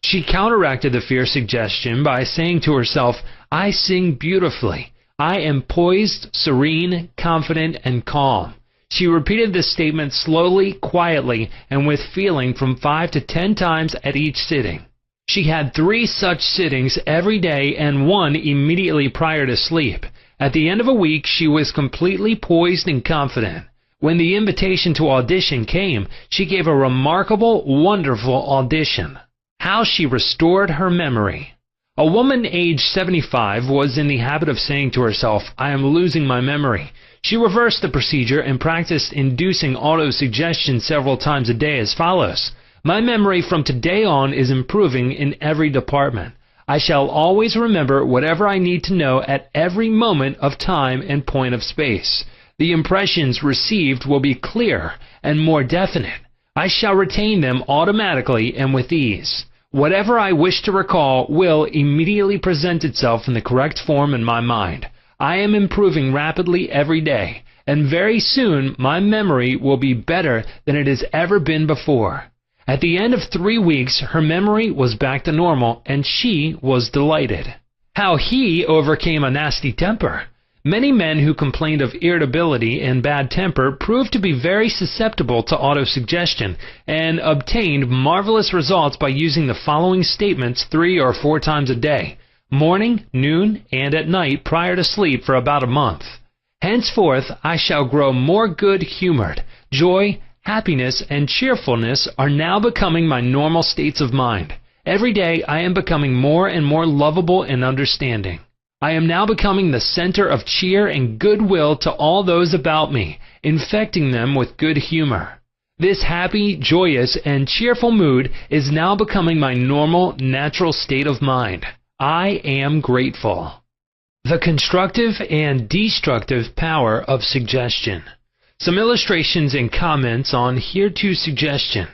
A: She counteracted the fear suggestion by saying to herself, I sing beautifully. I am poised, serene, confident, and calm. She repeated this statement slowly, quietly, and with feeling from 5 to 10 times at each sitting. She had 3 such sittings every day and 1 immediately prior to sleep. At the end of a week, she was completely poised and confident. When the invitation to audition came, she gave a remarkable, wonderful audition. How she restored her memory. A woman aged 75 was in the habit of saying to herself, I am losing my memory. She reversed the procedure and practiced inducing autosuggestion several times a day as follows. My memory from today on is improving in every department. I shall always remember whatever I need to know at every moment of time and point of space. The impressions received will be clearer and more definite. I shall retain them automatically and with ease. Whatever I wish to recall will immediately present itself in the correct form in my mind. I am improving rapidly every day, and very soon my memory will be better than it has ever been before. At the end of 3 weeks, her memory was back to normal, and she was delighted. How he overcame a nasty temper. Many men who complained of irritability and bad temper proved to be very susceptible to autosuggestion and obtained marvelous results by using the following statements 3 or 4 times a day, morning, noon, and at night prior to sleep for about a month. Henceforth I shall grow more good-humored. Joy, happiness, and cheerfulness are now becoming my normal states of mind. Every day I am becoming more and more lovable and understanding. I am now becoming the center of cheer and goodwill to all those about me, infecting them with good humor. This happy, joyous, and cheerful mood is now becoming my normal, natural state of mind. I am grateful. The constructive and destructive power of suggestion. Some illustrations and comments on hereto suggestion.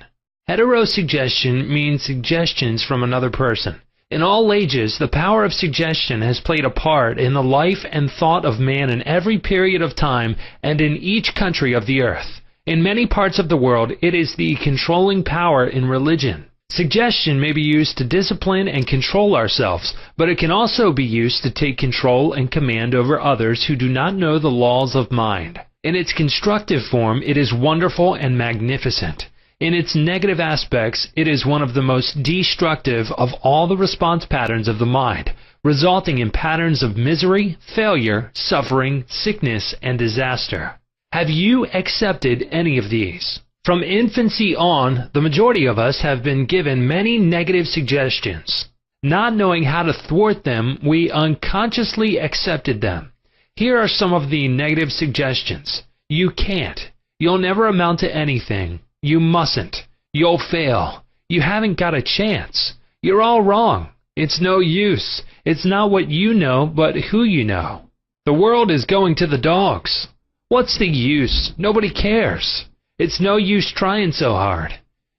A: Heterosuggestion means suggestions from another person. In all ages, the power of suggestion has played a part in the life and thought of man in every period of time and in each country of the earth. In many parts of the world, it is the controlling power in religion. Suggestion may be used to discipline and control ourselves, but it can also be used to take control and command over others who do not know the laws of mind. In its constructive form, it is wonderful and magnificent. In its negative aspects, it is one of the most destructive of all the response patterns of the mind, resulting in patterns of misery, failure, suffering, sickness, and disaster. Have you accepted any of these? From infancy on, the majority of us have been given many negative suggestions. Not knowing how to thwart them, we unconsciously accepted them. Here are some of the negative suggestions. You can't. You'll never amount to anything. You mustn't. You'll fail. You haven't got a chance. You're all wrong. It's no use. It's not what you know, but who you know. The world is going to the dogs. What's the use? Nobody cares. It's no use trying so hard.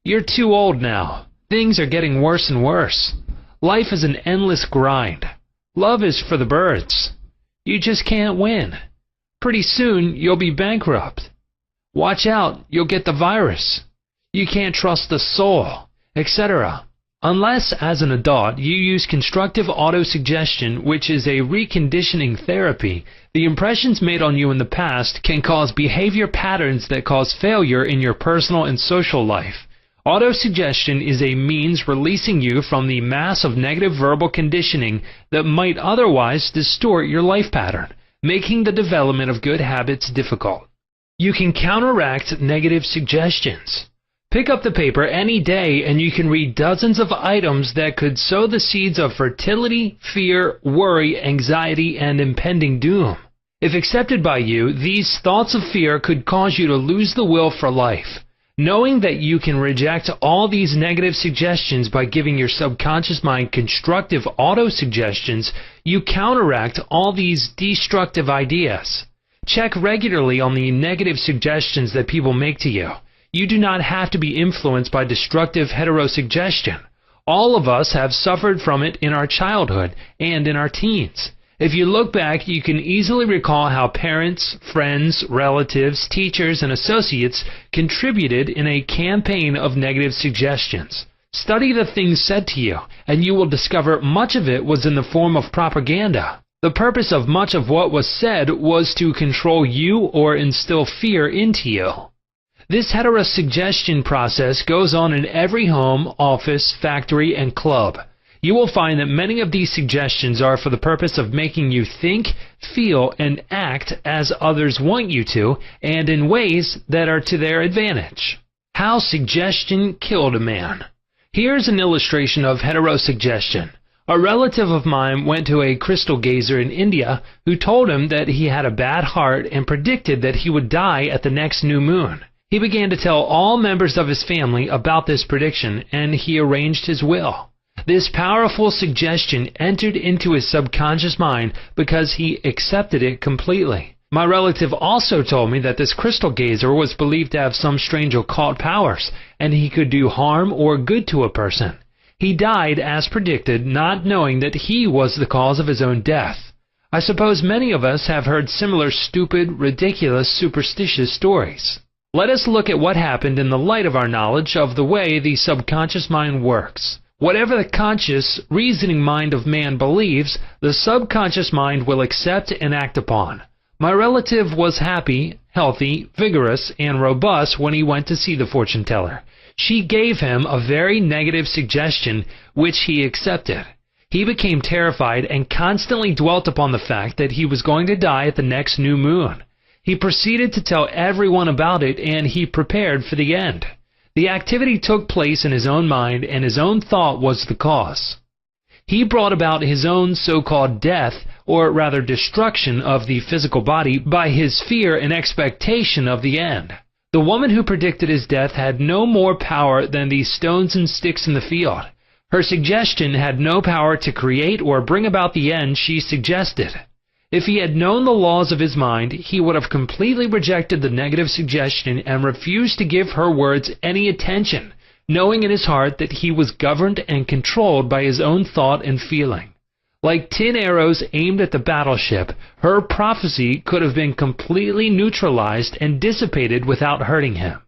A: You're too old now. Things are getting worse and worse. Life is an endless grind. Love is for the birds. You just can't win. Pretty soon, you'll be bankrupt. Watch out, you'll get the virus. You can't trust the soul, etc. Unless, as an adult, you use constructive autosuggestion, which is a reconditioning therapy, the impressions made on you in the past can cause behavior patterns that cause failure in your personal and social life. Autosuggestion is a means releasing you from the mass of negative verbal conditioning that might otherwise distort your life pattern. making the development of good habits difficult. You can counteract negative suggestions. Pick up the paper any day and you can read dozens of items that could sow the seeds of fertility, fear, worry, anxiety, and impending doom. If accepted by you, these thoughts of fear could cause you to lose the will for life. Knowing that you can reject all these negative suggestions by giving your subconscious mind constructive auto-suggestions, you counteract all these destructive ideas. Check regularly on the negative suggestions that people make to you. You do not have to be influenced by destructive heterosuggestion. All of us have suffered from it in our childhood and in our teens. If you look back, you can easily recall how parents, friends, relatives, teachers, and associates contributed in a campaign of negative suggestions. Study the things said to you, and you will discover much of it was in the form of propaganda. The purpose of much of what was said was to control you or instill fear into you. This heterosuggestion process goes on in every home, office, factory, and club. You will find that many of these suggestions are for the purpose of making you think, feel, and act as others want you to, and in ways that are to their advantage. How suggestion killed a man. Here's an illustration of heterosuggestion. A relative of mine went to a crystal gazer in India who told him that he had a bad heart and predicted that he would die at the next new moon. He began to tell all members of his family about this prediction, and he arranged his will. This powerful suggestion entered into his subconscious mind because he accepted it completely. My relative also told me that this crystal gazer was believed to have some strange occult powers, and he could do harm or good to a person. He died as predicted, not knowing that he was the cause of his own death. I suppose many of us have heard similar stupid, ridiculous, superstitious stories. Let us look at what happened in the light of our knowledge of the way the subconscious mind works. Whatever the conscious, reasoning mind of man believes, the subconscious mind will accept and act upon. My relative was happy, healthy, vigorous, and robust when he went to see the fortune teller. She gave him a very negative suggestion, which he accepted. He became terrified and constantly dwelt upon the fact that he was going to die at the next new moon. He proceeded to tell everyone about it, and he prepared for the end. The activity took place in his own mind, and his own thought was the cause. He brought about his own so-called death, or rather destruction of the physical body, by his fear and expectation of the end. The woman who predicted his death had no more power than the stones and sticks in the field. Her suggestion had no power to create or bring about the end she suggested. If he had known the laws of his mind, he would have completely rejected the negative suggestion and refused to give her words any attention, knowing in his heart that he was governed and controlled by his own thought and feeling. Like tin arrows aimed at the battleship, her prophecy could have been completely neutralized and dissipated without hurting him.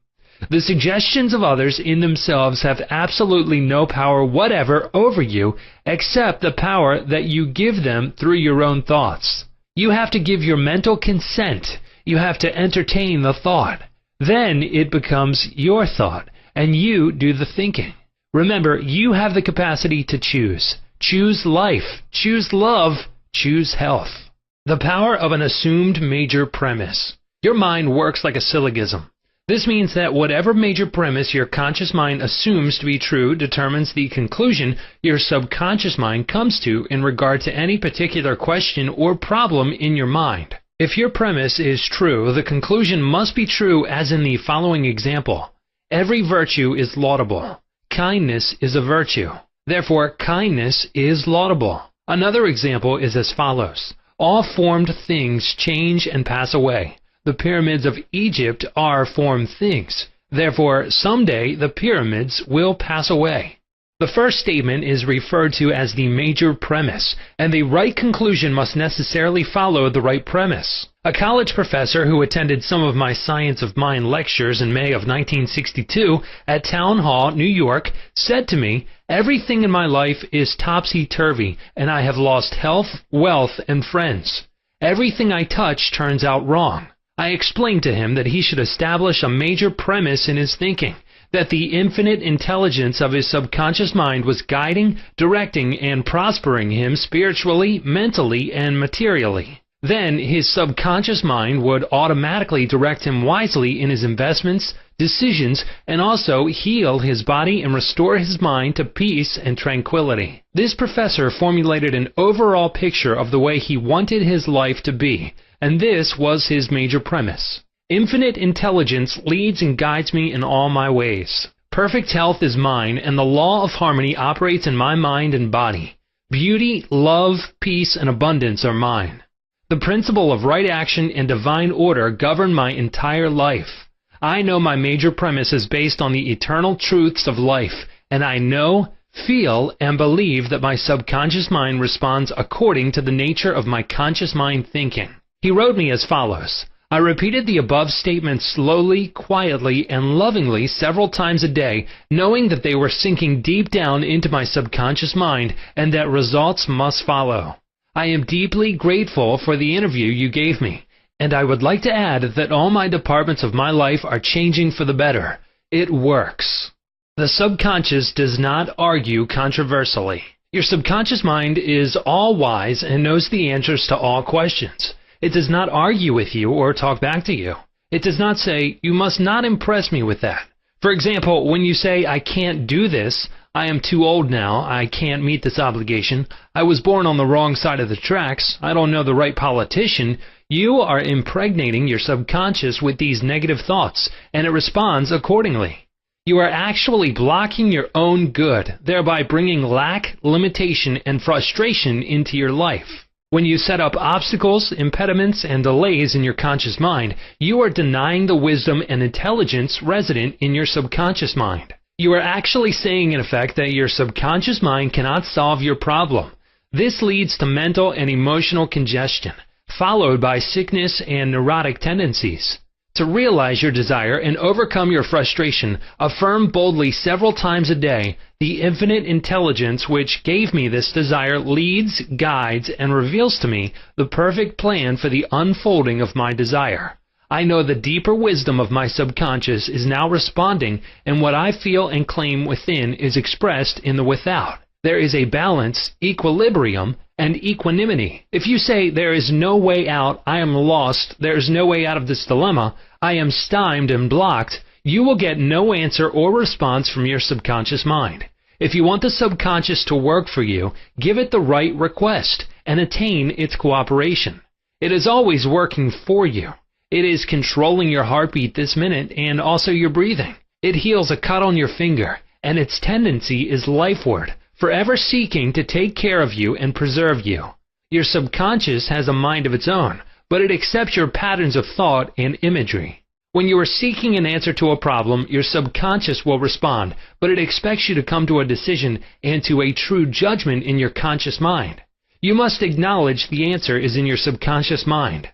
A: The suggestions of others in themselves have absolutely no power whatever over you except the power that you give them through your own thoughts. You have to give your mental consent. You have to entertain the thought. Then it becomes your thought, and you do the thinking. Remember, you have the capacity to choose. Choose life. Choose love. Choose health. The power of an assumed major premise. Your mind works like a syllogism. This means that whatever major premise your conscious mind assumes to be true determines the conclusion your subconscious mind comes to in regard to any particular question or problem in your mind. If your premise is true, the conclusion must be true, as in the following example. Every virtue is laudable. Kindness is a virtue. Therefore, kindness is laudable. Another example is as follows. All formed things change and pass away. The pyramids of Egypt are formed things. Therefore, someday the pyramids will pass away. The first statement is referred to as the major premise, and the right conclusion must necessarily follow the right premise. A college professor who attended some of my Science of Mind lectures in May of 1962 at Town Hall, New York, said to me, "Everything in my life is topsy-turvy, and I have lost health, wealth, and friends. Everything I touch turns out wrong." I explained to him that he should establish a major premise in his thinking, that the infinite intelligence of his subconscious mind was guiding, directing, and prospering him spiritually, mentally, and materially. Then his subconscious mind would automatically direct him wisely in his investments, decisions, and also heal his body and restore his mind to peace and tranquility. This professor formulated an overall picture of the way he wanted his life to be, and this was his major premise. Infinite intelligence leads and guides me in all my ways. Perfect health is mine, and the law of harmony operates in my mind and body. Beauty, love, peace, and abundance are mine. The principle of right action and divine order govern my entire life. I know my major premise is based on the eternal truths of life, and I know, feel, and believe that my subconscious mind responds according to the nature of my conscious mind thinking. He wrote me as follows. I repeated the above statements slowly, quietly, and lovingly several times a day, knowing that they were sinking deep down into my subconscious mind and that results must follow. I am deeply grateful for the interview you gave me, and I would like to add that all my departments of my life are changing for the better. It works. The subconscious does not argue controversially. Your subconscious mind is all-wise and knows the answers to all questions. It does not argue with you or talk back to you. It does not say, you must not impress me with that. For example, when you say, I can't do this, I am too old now, I can't meet this obligation, I was born on the wrong side of the tracks, I don't know the right politician, you are impregnating your subconscious with these negative thoughts, and it responds accordingly. You are actually blocking your own good, thereby bringing lack, limitation, and frustration into your life. When you set up obstacles, impediments, and delays in your conscious mind, you are denying the wisdom and intelligence resident in your subconscious mind. You are actually saying, in effect, that your subconscious mind cannot solve your problem. This leads to mental and emotional congestion, followed by sickness and neurotic tendencies. To realize your desire and overcome your frustration, affirm boldly several times a day, the infinite intelligence which gave me this desire leads, guides, and reveals to me the perfect plan for the unfolding of my desire. I know the deeper wisdom of my subconscious is now responding, and what I feel and claim within is expressed in the without. There is a balance, equilibrium, and equanimity. If you say, there is no way out, I am lost, there is no way out of this dilemma, I am stymied and blocked, you will get no answer or response from your subconscious mind. If you want the subconscious to work for you, give it the right request and attain its cooperation. It is always working for you. It is controlling your heartbeat this minute and also your breathing. It heals a cut on your finger, and its tendency is lifeward, forever seeking to take care of you and preserve you. Your subconscious has a mind of its own, but it accepts your patterns of thought and imagery. When you are seeking an answer to a problem, your subconscious will respond, but it expects you to come to a decision and to a true judgment in your conscious mind. You must acknowledge the answer is in your subconscious mind.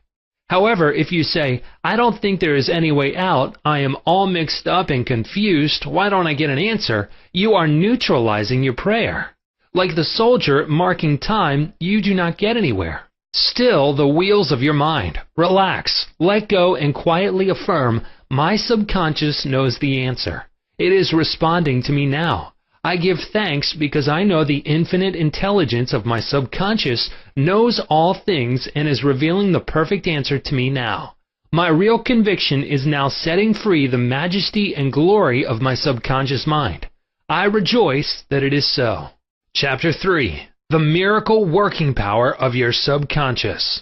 A: However, if you say, I don't think there is any way out, I am all mixed up and confused, why don't I get an answer? You are neutralizing your prayer. Like the soldier marking time, you do not get anywhere. Still the wheels of your mind. Relax, let go, and quietly affirm, my subconscious knows the answer. It is responding to me now. I give thanks because I know the infinite intelligence of my subconscious knows all things and is revealing the perfect answer to me now. My real conviction is now setting free the majesty and glory of my subconscious mind. I rejoice that it is so. Chapter 3. The Miracle Working Power of Your Subconscious.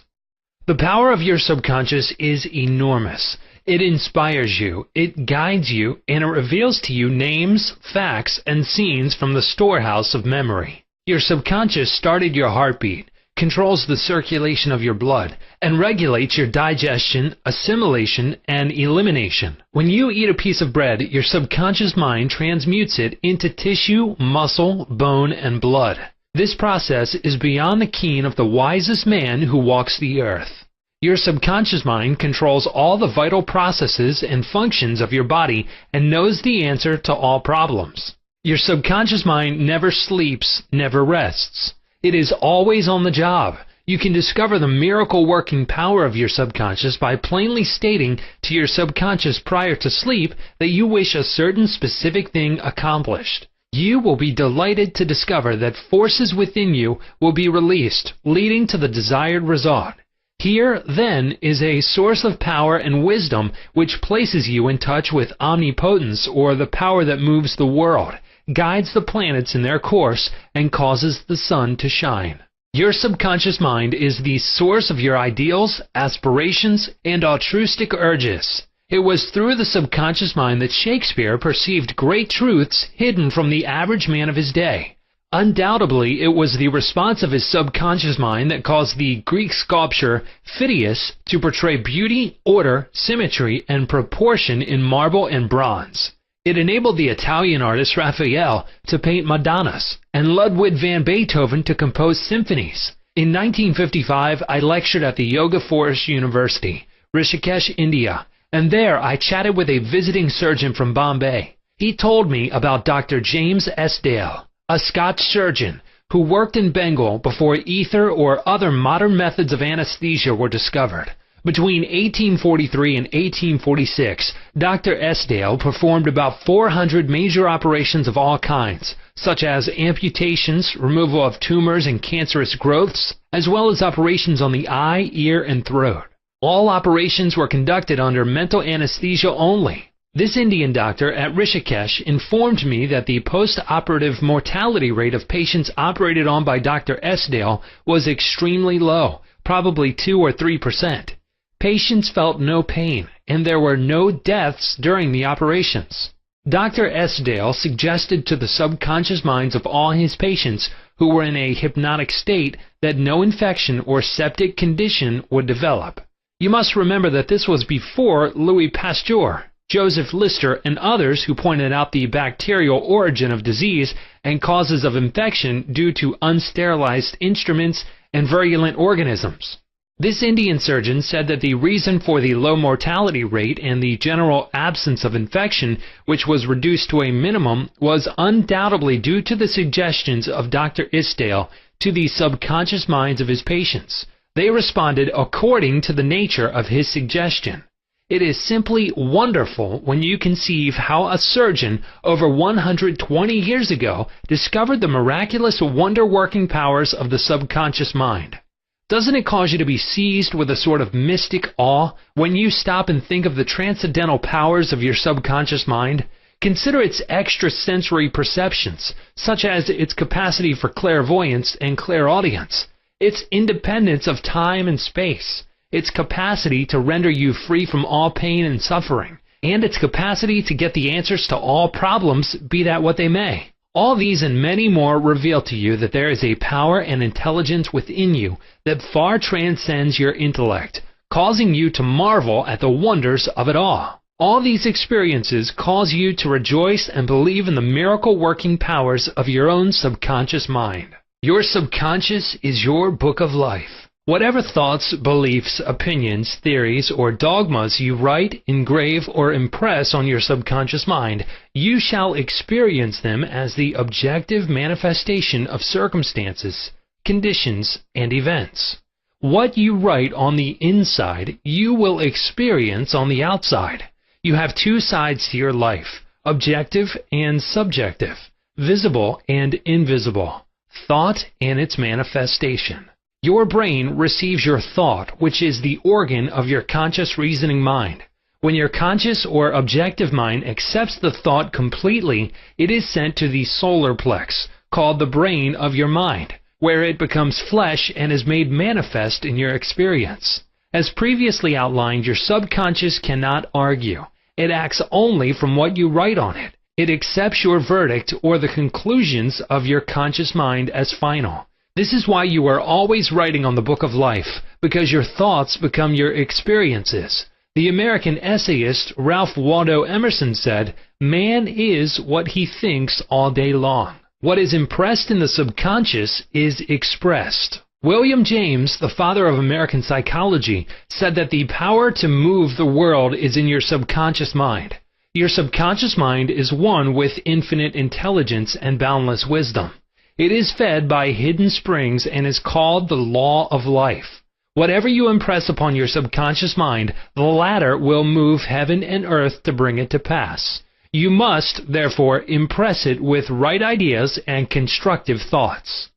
A: The power of your subconscious is enormous. It inspires you, it guides you, and it reveals to you names, facts, and scenes from the storehouse of memory. Your subconscious started your heartbeat, controls the circulation of your blood, and regulates your digestion, assimilation, and elimination. When you eat a piece of bread, your subconscious mind transmutes it into tissue, muscle, bone, and blood. This process is beyond the ken of the wisest man who walks the earth. Your subconscious mind controls all the vital processes and functions of your body and knows the answer to all problems. Your subconscious mind never sleeps, never rests. It is always on the job. You can discover the miracle-working power of your subconscious by plainly stating to your subconscious prior to sleep that you wish a certain specific thing accomplished. You will be delighted to discover that forces within you will be released, leading to the desired result. Here, then, is a source of power and wisdom which places you in touch with omnipotence, or the power that moves the world, guides the planets in their course, and causes the sun to shine. Your subconscious mind is the source of your ideals, aspirations, and altruistic urges. It was through the subconscious mind that Shakespeare perceived great truths hidden from the average man of his day. Undoubtedly, it was the response of his subconscious mind that caused the Greek sculptor Phidias to portray beauty, order, symmetry, and proportion in marble and bronze. It enabled the Italian artist Raphael to paint Madonnas, and Ludwig van Beethoven to compose symphonies. In 1955, I lectured at the Yoga Forest University, Rishikesh, India, and there I chatted with a visiting surgeon from Bombay. He told me about Dr. James S. Dale, a Scotch surgeon who worked in Bengal before ether or other modern methods of anesthesia were discovered. Between 1843 and 1846, Dr. S. Dale performed about 400 major operations of all kinds, such as amputations, removal of tumors and cancerous growths, as well as operations on the eye, ear, and throat. All operations were conducted under mental anesthesia only. This Indian doctor at Rishikesh informed me that the post-operative mortality rate of patients operated on by Dr. S. Dale was extremely low, probably 2 or 3%. Patients felt no pain, and there were no deaths during the operations. Dr. S. Dale suggested to the subconscious minds of all his patients who were in a hypnotic state that no infection or septic condition would develop. You must remember that this was before Louis Pasteur, Joseph Lister, and others who pointed out the bacterial origin of disease and causes of infection due to unsterilized instruments and virulent organisms. This Indian surgeon said that the reason for the low mortality rate and the general absence of infection, which was reduced to a minimum, was undoubtedly due to the suggestions of Dr. Isdale to the subconscious minds of his patients. They responded according to the nature of his suggestion. It is simply wonderful when you conceive how a surgeon over 120 years ago discovered the miraculous wonder-working powers of the subconscious mind. Doesn't it cause you to be seized with a sort of mystic awe when you stop and think of the transcendental powers of your subconscious mind? Consider its extrasensory perceptions, such as its capacity for clairvoyance and clairaudience, its independence of time and space, its capacity to render you free from all pain and suffering, and its capacity to get the answers to all problems, be that what they may. All these and many more reveal to you that there is a power and intelligence within you that far transcends your intellect, causing you to marvel at the wonders of it all. All these experiences cause you to rejoice and believe in the miracle-working powers of your own subconscious mind. Your subconscious is your book of life. Whatever thoughts, beliefs, opinions, theories, or dogmas you write, engrave, or impress on your subconscious mind, you shall experience them as the objective manifestation of circumstances, conditions, and events. What you write on the inside, you will experience on the outside. You have two sides to your life, objective and subjective, visible and invisible, thought and its manifestation. Your brain receives your thought, which is the organ of your conscious reasoning mind. When your conscious or objective mind accepts the thought completely, it is sent to the solar plex, called the brain of your mind, where it becomes flesh and is made manifest in your experience. As previously outlined, your subconscious cannot argue. It acts only from what you write on it. It accepts your verdict or the conclusions of your conscious mind as final. This is why you are always writing on the book of life, because your thoughts become your experiences. The American essayist Ralph Waldo Emerson said, "Man is what he thinks all day long." What is impressed in the subconscious is expressed. William James, the father of American psychology, said that the power to move the world is in your subconscious mind. Your subconscious mind is one with infinite intelligence and boundless wisdom. It is fed by hidden springs and is called the law of life. Whatever you impress upon your subconscious mind, the latter will move heaven and earth to bring it to pass. You must, therefore, impress it with right ideas and constructive thoughts.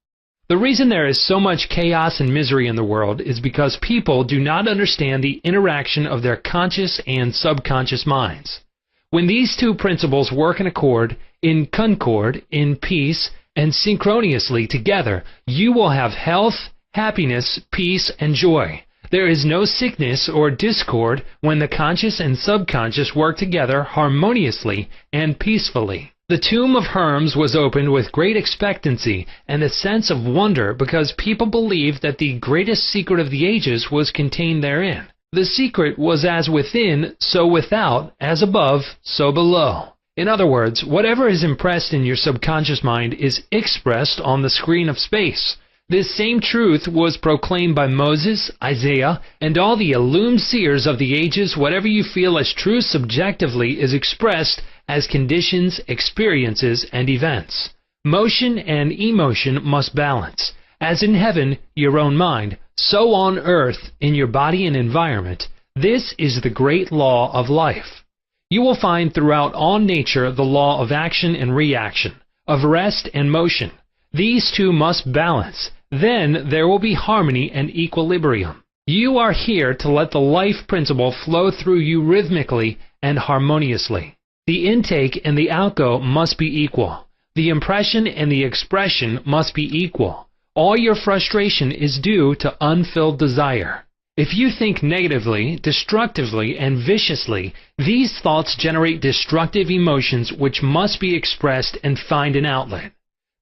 A: The reason there is so much chaos and misery in the world is because people do not understand the interaction of their conscious and subconscious minds. When these two principles work in accord, in concord, in peace, and synchronously together, you will have health, happiness, peace, and joy. There is no sickness or discord when the conscious and subconscious work together harmoniously and peacefully. The tomb of Hermes was opened with great expectancy and a sense of wonder because people believed that the greatest secret of the ages was contained therein. The secret was as within, so without, as above, so below. In other words, whatever is impressed in your subconscious mind is expressed on the screen of space. This same truth was proclaimed by Moses, Isaiah, and all the illumined seers of the ages. Whatever you feel as true subjectively is expressed as conditions, experiences, and events. Motion and emotion must balance. As in heaven, your own mind, so on earth, in your body and environment. This is the great law of life. You will find throughout all nature the law of action and reaction, of rest and motion. These two must balance. Then there will be harmony and equilibrium. You are here to let the life principle flow through you rhythmically and harmoniously. The intake and the outgo must be equal. The impression and the expression must be equal. All your frustration is due to unfilled desire. If you think negatively, destructively, and viciously, these thoughts generate destructive emotions which must be expressed and find an outlet.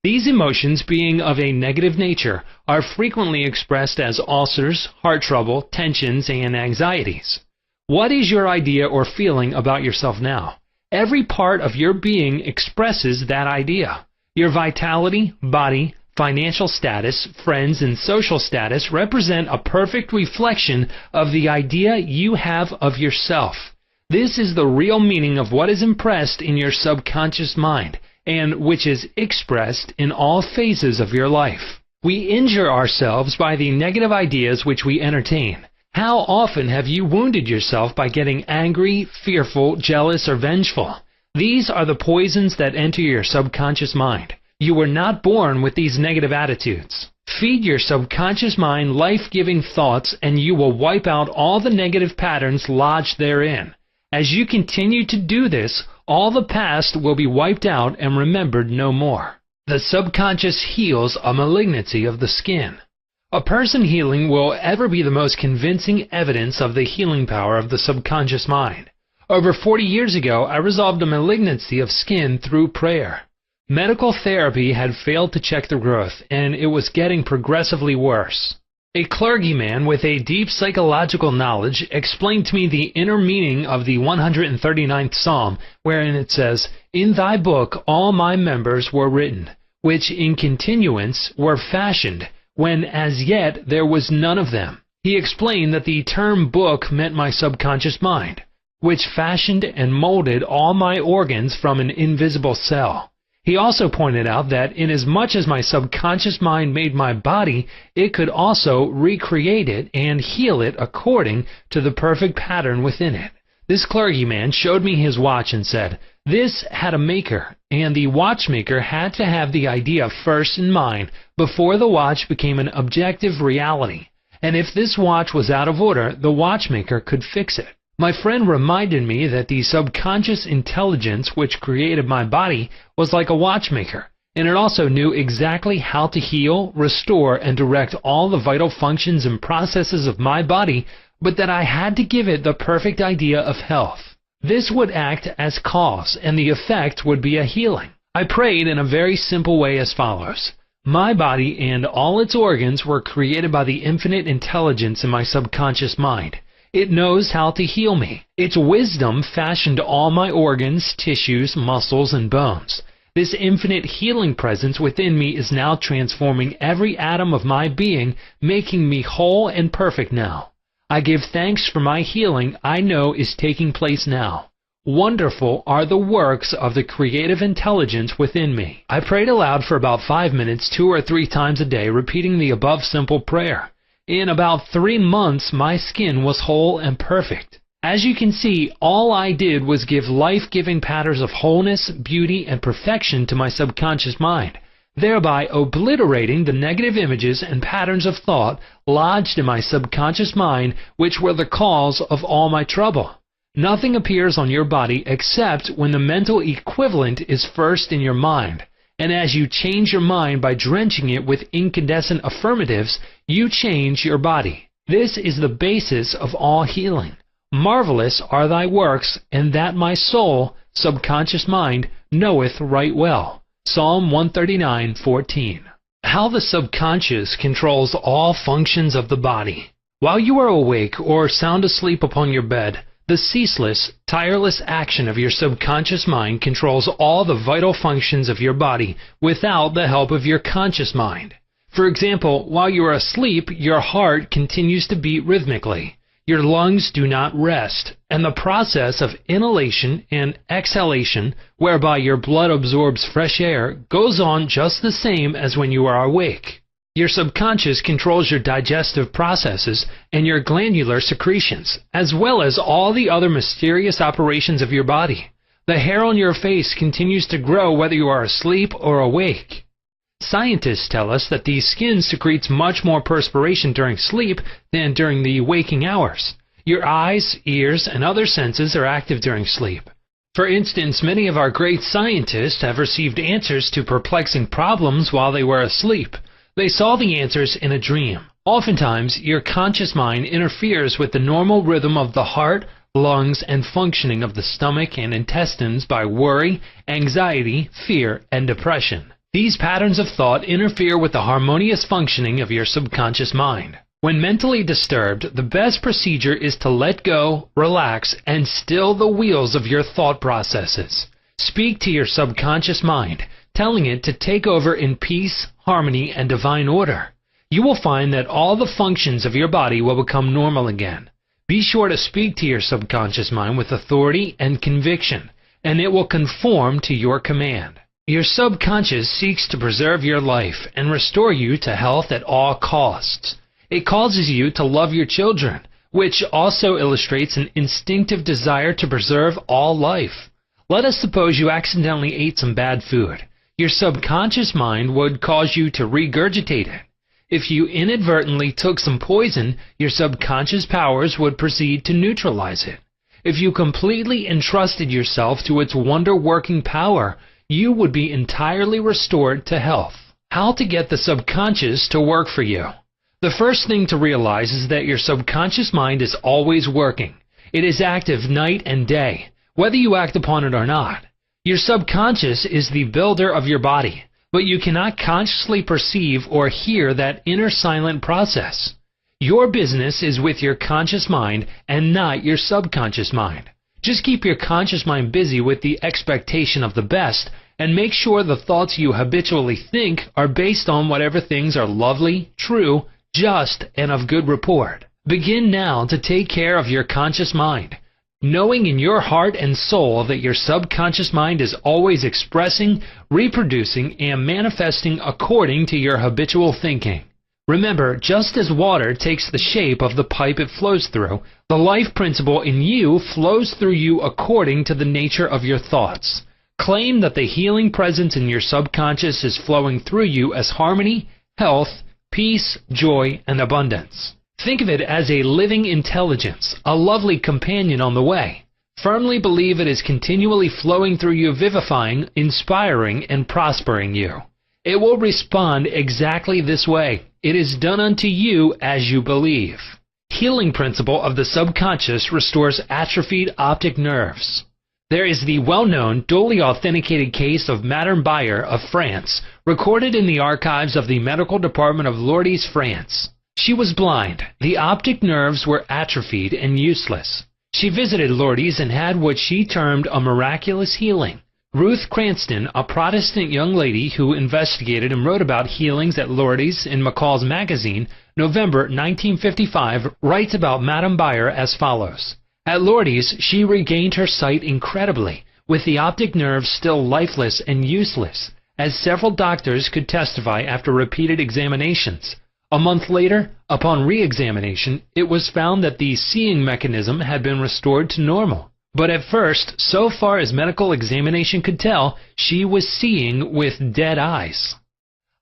A: These emotions, being of a negative nature, are frequently expressed as ulcers, heart trouble, tensions, and anxieties. What is your idea or feeling about yourself now? Every part of your being expresses that idea. Your vitality, body, financial status, friends, and social status represent a perfect reflection of the idea you have of yourself. This is the real meaning of what is impressed in your subconscious mind, and which is expressed in all phases of your life. We injure ourselves by the negative ideas which we entertain. How often have you wounded yourself by getting angry, fearful, jealous, or vengeful? These are the poisons that enter your subconscious mind. You were not born with these negative attitudes. Feed your subconscious mind life-giving thoughts and you will wipe out all the negative patterns lodged therein. As you continue to do this, all the past will be wiped out and remembered no more. The subconscious heals a malignancy of the skin. A person healing will ever be the most convincing evidence of the healing power of the subconscious mind. Over 40 years ago, I resolved a malignancy of skin through prayer. Medical therapy had failed to check the growth, and it was getting progressively worse. A clergyman with a deep psychological knowledge explained to me the inner meaning of the 139th Psalm, wherein it says, "In thy book all my members were written, which in continuance were fashioned, when as yet there was none of them." He explained that the term book meant my subconscious mind, which fashioned and molded all my organs from an invisible cell. He also pointed out that inasmuch as my subconscious mind made my body, it could also recreate it and heal it according to the perfect pattern within it. This clergyman showed me his watch and said, "This had a maker, and the watchmaker had to have the idea first in mind before the watch became an objective reality. And if this watch was out of order, the watchmaker could fix it." My friend reminded me that the subconscious intelligence which created my body was like a watchmaker, and it also knew exactly how to heal, restore, and direct all the vital functions and processes of my body, but that I had to give it the perfect idea of health. This would act as cause, and the effect would be a healing. I prayed in a very simple way as follows. My body and all its organs were created by the infinite intelligence in my subconscious mind. It knows how to heal me. Its wisdom fashioned all my organs, tissues, muscles, and bones. This infinite healing presence within me is now transforming every atom of my being, making me whole and perfect now. I give thanks for my healing I know is taking place now. Wonderful are the works of the creative intelligence within me. I prayed aloud for about 5 minutes 2 or 3 times a day, repeating the above simple prayer. In about 3 months, my skin was whole and perfect. As you can see, all I did was give life-giving patterns of wholeness, beauty, and perfection to my subconscious mind. thereby obliterating the negative images and patterns of thought lodged in my subconscious mind, which were the cause of all my trouble. Nothing appears on your body except when the mental equivalent is first in your mind, and as you change your mind by drenching it with incandescent affirmatives, you change your body. This is the basis of all healing. Marvelous are thy works, and that my soul, subconscious mind, knoweth right well. Psalm 139:14. How the subconscious controls all functions of the body. While you are awake or sound asleep upon your bed, the ceaseless, tireless action of your subconscious mind controls all the vital functions of your body without the help of your conscious mind. For example, while you are asleep, your heart continues to beat rhythmically. Your lungs do not rest, and the process of inhalation and exhalation, whereby your blood absorbs fresh air, goes on just the same as when you are awake. Your subconscious controls your digestive processes and your glandular secretions, as well as all the other mysterious operations of your body. The hair on your face continues to grow whether you are asleep or awake. Scientists tell us that the skin secretes much more perspiration during sleep than during the waking hours. Your eyes, ears, and other senses are active during sleep. For instance, many of our great scientists have received answers to perplexing problems while they were asleep. They saw the answers in a dream. Oftentimes, your conscious mind interferes with the normal rhythm of the heart, lungs, and functioning of the stomach and intestines by worry, anxiety, fear, and depression. These patterns of thought interfere with the harmonious functioning of your subconscious mind. When mentally disturbed, the best procedure is to let go, relax, and still the wheels of your thought processes. Speak to your subconscious mind, telling it to take over in peace, harmony, and divine order. You will find that all the functions of your body will become normal again. Be sure to speak to your subconscious mind with authority and conviction, and it will conform to your command. Your subconscious seeks to preserve your life and restore you to health at all costs. It causes you to love your children, which also illustrates an instinctive desire to preserve all life. Let us suppose you accidentally ate some bad food. Your subconscious mind would cause you to regurgitate it. If you inadvertently took some poison, your subconscious powers would proceed to neutralize it. If you completely entrusted yourself to its wonder-working power, you would be entirely restored to health. How to get the subconscious to work for you? The first thing to realize is that your subconscious mind is always working. It is active night and day, whether you act upon it or not. Your subconscious is the builder of your body, but you cannot consciously perceive or hear that inner silent process. Your business is with your conscious mind and not your subconscious mind. Just keep your conscious mind busy with the expectation of the best, and make sure the thoughts you habitually think are based on whatever things are lovely, true, just, and of good report. Begin now to take care of your conscious mind, knowing in your heart and soul that your subconscious mind is always expressing, reproducing, and manifesting according to your habitual thinking. Remember, just as water takes the shape of the pipe it flows through, the life principle in you flows through you according to the nature of your thoughts. Claim that the healing presence in your subconscious is flowing through you as harmony, health, peace, joy, and abundance. Think of it as a living intelligence, a lovely companion on the way. Firmly believe it is continually flowing through you, vivifying, inspiring, and prospering you. It will respond exactly this way. It is done unto you as you believe. Healing principle of the subconscious restores atrophied optic nerves. There is the well-known, duly authenticated case of Madame Bayer of France, recorded in the archives of the Medical Department of Lourdes, France. She was blind. The optic nerves were atrophied and useless. She visited Lourdes and had what she termed a miraculous healing. Ruth Cranston, a Protestant young lady who investigated and wrote about healings at Lourdes in McCall's magazine, November 1955, writes about Madame Bayer as follows. At Lourdes, she regained her sight incredibly, with the optic nerves still lifeless and useless, as several doctors could testify after repeated examinations. A month later, upon re-examination, it was found that the seeing mechanism had been restored to normal. But at first, so far as medical examination could tell, she was seeing with dead eyes.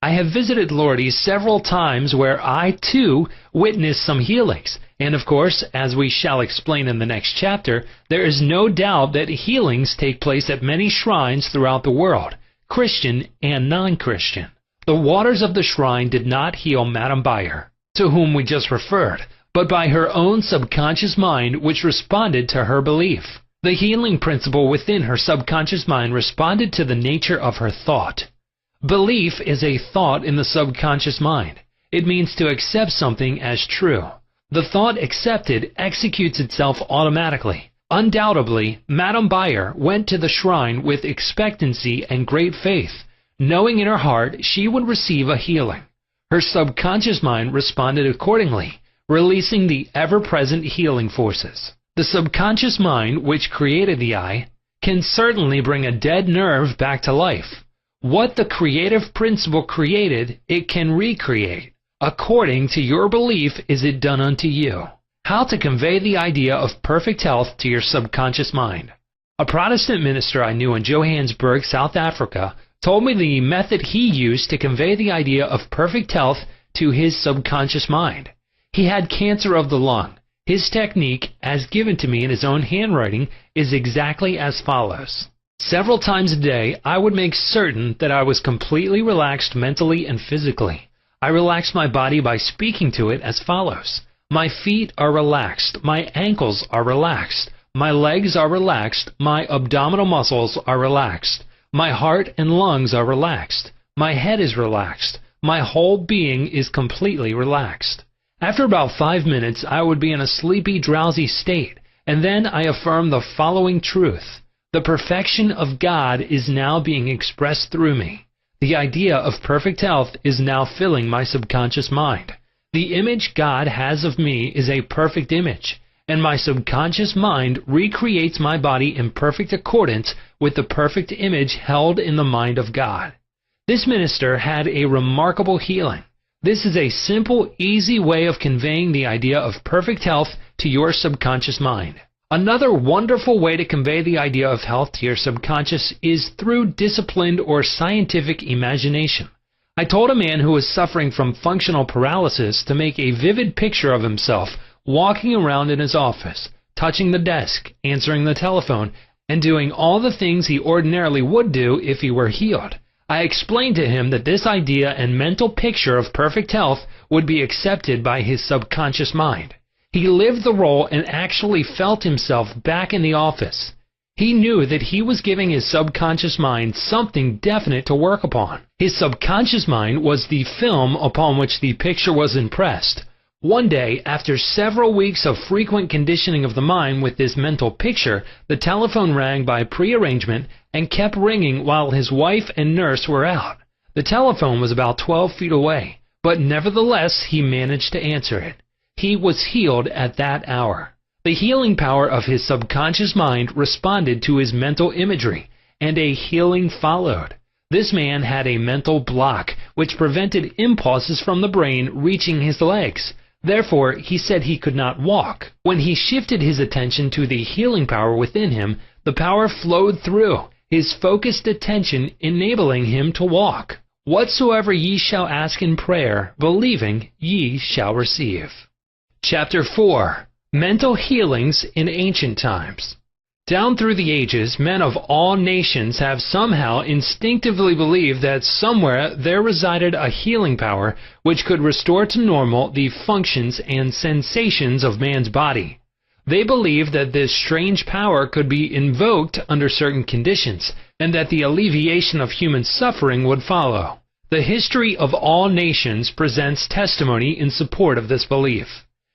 A: I have visited Lourdes several times where I, too, witnessed some healings. And of course, as we shall explain in the next chapter, there is no doubt that healings take place at many shrines throughout the world, Christian and non-Christian. The waters of the shrine did not heal Madame Bayer, to whom we just referred, but by her own subconscious mind which responded to her belief. The healing principle within her subconscious mind responded to the nature of her thought. Belief is a thought in the subconscious mind. It means to accept something as true. The thought accepted executes itself automatically. Undoubtedly, Madame Bayer went to the shrine with expectancy and great faith, knowing in her heart she would receive a healing. Her subconscious mind responded accordingly, releasing the ever-present healing forces. The subconscious mind, which created the eye, can certainly bring a dead nerve back to life. What the creative principle created, it can recreate. According to your belief is it done unto you. How to convey the idea of perfect health to your subconscious mind. A Protestant minister I knew in Johannesburg, South Africa, told me the method he used to convey the idea of perfect health to his subconscious mind. He had cancer of the lung. His technique, as given to me in his own handwriting, is exactly as follows. Several times a day, I would make certain that I was completely relaxed mentally and physically. I relaxed my body by speaking to it as follows. My feet are relaxed. My ankles are relaxed. My legs are relaxed. My abdominal muscles are relaxed. My heart and lungs are relaxed. My head is relaxed. My whole being is completely relaxed. After about 5 minutes, I would be in a sleepy, drowsy state, and then I affirm the following truth. The perfection of God is now being expressed through me. The idea of perfect health is now filling my subconscious mind. The image God has of me is a perfect image, and my subconscious mind recreates my body in perfect accordance with the perfect image held in the mind of God. This minister had a remarkable healing. This is a simple, easy way of conveying the idea of perfect health to your subconscious mind. Another wonderful way to convey the idea of health to your subconscious is through disciplined or scientific imagination. I told a man who was suffering from functional paralysis to make a vivid picture of himself walking around in his office, touching the desk, answering the telephone, and doing all the things he ordinarily would do if he were healed. I explained to him that this idea and mental picture of perfect health would be accepted by his subconscious mind. He lived the role and actually felt himself back in the office. He knew that he was giving his subconscious mind something definite to work upon. His subconscious mind was the film upon which the picture was impressed. One day, after several weeks of frequent conditioning of the mind with this mental picture, the telephone rang by prearrangement and kept ringing while his wife and nurse were out. The telephone was about 12 feet away, but nevertheless he managed to answer it. He was healed at that hour. The healing power of his subconscious mind responded to his mental imagery, and a healing followed. This man had a mental block, which prevented impulses from the brain reaching his legs. Therefore, he said he could not walk. When he shifted his attention to the healing power within him, the power flowed through, his focused attention enabling him to walk. Whatsoever ye shall ask in prayer, believing, ye shall receive. Chapter 4. Mental Healings in Ancient Times. Down through the ages, men of all nations have somehow instinctively believed that somewhere there resided a healing power which could restore to normal the functions and sensations of man's body. They believed that this strange power could be invoked under certain conditions, and that the alleviation of human suffering would follow. The history of all nations presents testimony in support of this belief.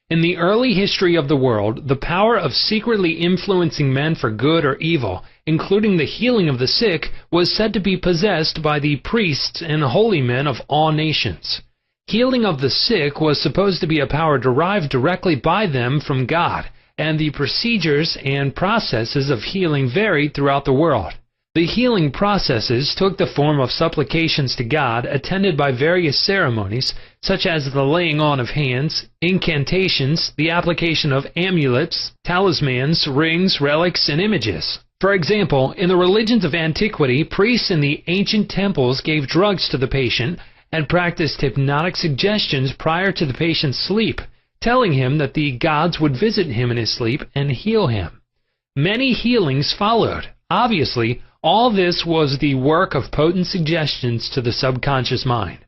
A: In the early history of the world, the power of secretly influencing men for good or evil, including the healing of the sick, was said to be possessed by the priests and holy men of all nations. Healing of the sick was supposed to be a power derived directly by them from God, and the procedures and processes of healing varied throughout the world. The healing processes took the form of supplications to God, attended by various ceremonies, such as the laying on of hands, incantations, the application of amulets, talismans, rings, relics, and images. For example, in the religions of antiquity, priests in the ancient temples gave drugs to the patient, and practiced hypnotic suggestions prior to the patient's sleep, telling him that the gods would visit him in his sleep and heal him. Many healings followed. Obviously, all this was the work of potent suggestions to the subconscious mind.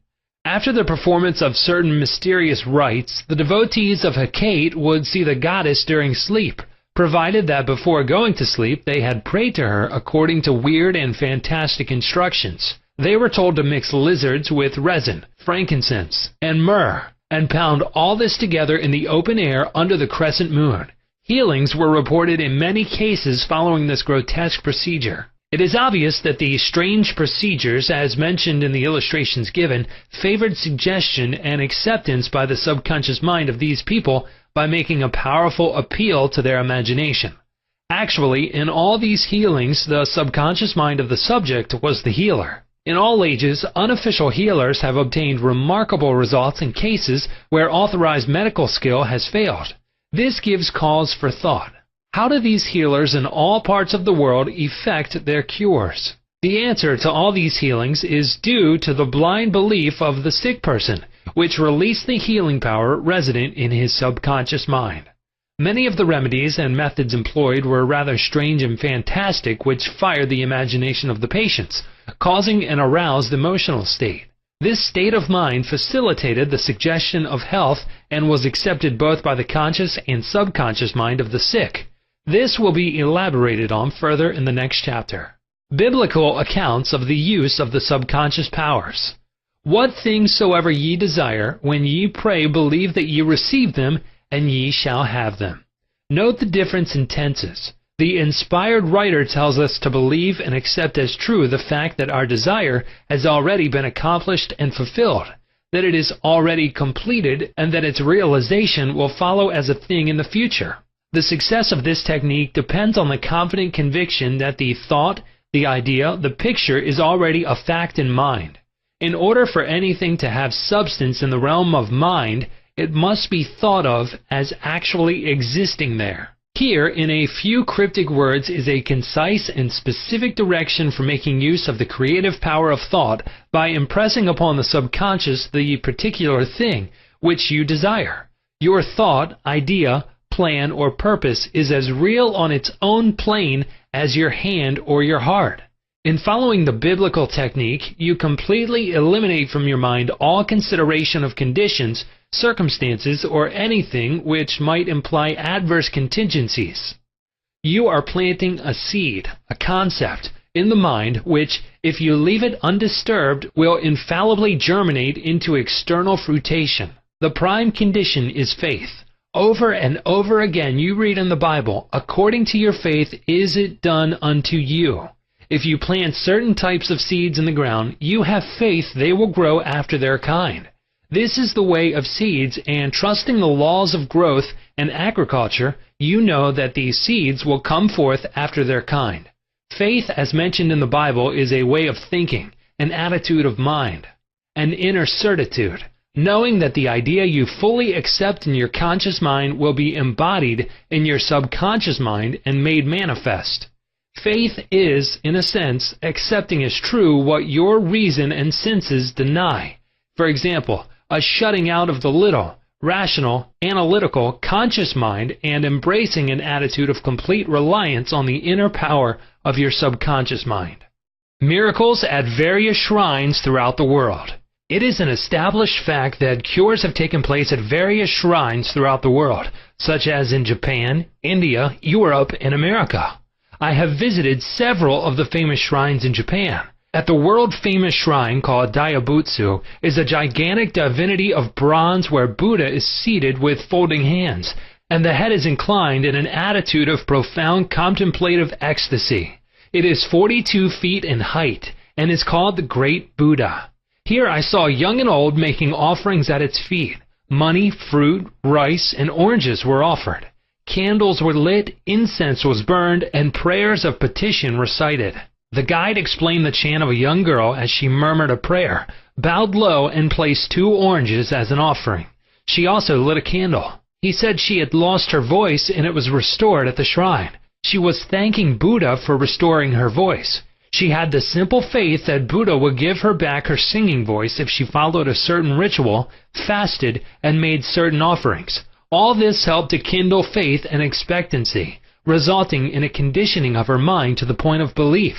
A: After the performance of certain mysterious rites, the devotees of Hecate would see the goddess during sleep, provided that before going to sleep they had prayed to her according to weird and fantastic instructions. They were told to mix lizards with resin, frankincense, and myrrh, and pound all this together in the open air under the crescent moon. Healings were reported in many cases following this grotesque procedure. It is obvious that the strange procedures, as mentioned in the illustrations given, favored suggestion and acceptance by the subconscious mind of these people by making a powerful appeal to their imagination. Actually, in all these healings, the subconscious mind of the subject was the healer. In all ages, unofficial healers have obtained remarkable results in cases where authorized medical skill has failed. This gives cause for thought. How do these healers in all parts of the world effect their cures? The answer to all these healings is due to the blind belief of the sick person, which released the healing power resident in his subconscious mind. Many of the remedies and methods employed were rather strange and fantastic, which fired the imagination of the patients, causing an aroused emotional state. This state of mind facilitated the suggestion of health and was accepted both by the conscious and subconscious mind of the sick. This will be elaborated on further in the next chapter. Biblical accounts of the use of the subconscious powers. What things soever ye desire, when ye pray, believe that ye receive them, and ye shall have them. Note the difference in tenses. The inspired writer tells us to believe and accept as true the fact that our desire has already been accomplished and fulfilled, that it is already completed, and that its realization will follow as a thing in the future. The success of this technique depends on the confident conviction that the thought, the idea, the picture is already a fact in mind. In order for anything to have substance in the realm of mind, it must be thought of as actually existing there. Here, in a few cryptic words, is a concise and specific direction for making use of the creative power of thought by impressing upon the subconscious the particular thing which you desire. Your thought, idea, plan, or purpose is as real on its own plane as your hand or your heart. In following the biblical technique, you completely eliminate from your mind all consideration of conditions, circumstances, or anything which might imply adverse contingencies. You are planting a seed, a concept, in the mind which, if you leave it undisturbed, will infallibly germinate into external fruition. The prime condition is faith. Over and over again you read in the Bible, according to your faith is it done unto you. If you plant certain types of seeds in the ground, you have faith they will grow after their kind. This is the way of seeds, and trusting the laws of growth and agriculture, you know that these seeds will come forth after their kind. Faith, as mentioned in the Bible, is a way of thinking, an attitude of mind, an inner certitude, knowing that the idea you fully accept in your conscious mind will be embodied in your subconscious mind and made manifest. Faith is, in a sense, accepting as true what your reason and senses deny. For example, a shutting out of the little, rational, analytical, conscious mind and embracing an attitude of complete reliance on the inner power of your subconscious mind. Miracles at various shrines throughout the world. It is an established fact that cures have taken place at various shrines throughout the world, such as in Japan, India, Europe, and America. I have visited several of the famous shrines in Japan. At the world-famous shrine called Daibutsu is a gigantic divinity of bronze where Buddha is seated with folding hands, and the head is inclined in an attitude of profound contemplative ecstasy. It is 42 feet in height, and is called the Great Buddha. Here I saw young and old making offerings at its feet. Money, fruit, rice, and oranges were offered. Candles were lit, incense was burned, and prayers of petition recited. The guide explained the chant of a young girl as she murmured a prayer, bowed low, and placed 2 oranges as an offering. She also lit a candle. He said she had lost her voice and it was restored at the shrine. She was thanking Buddha for restoring her voice. She had the simple faith that Buddha would give her back her singing voice if she followed a certain ritual, fasted, and made certain offerings. All this helped to kindle faith and expectancy, resulting in a conditioning of her mind to the point of belief.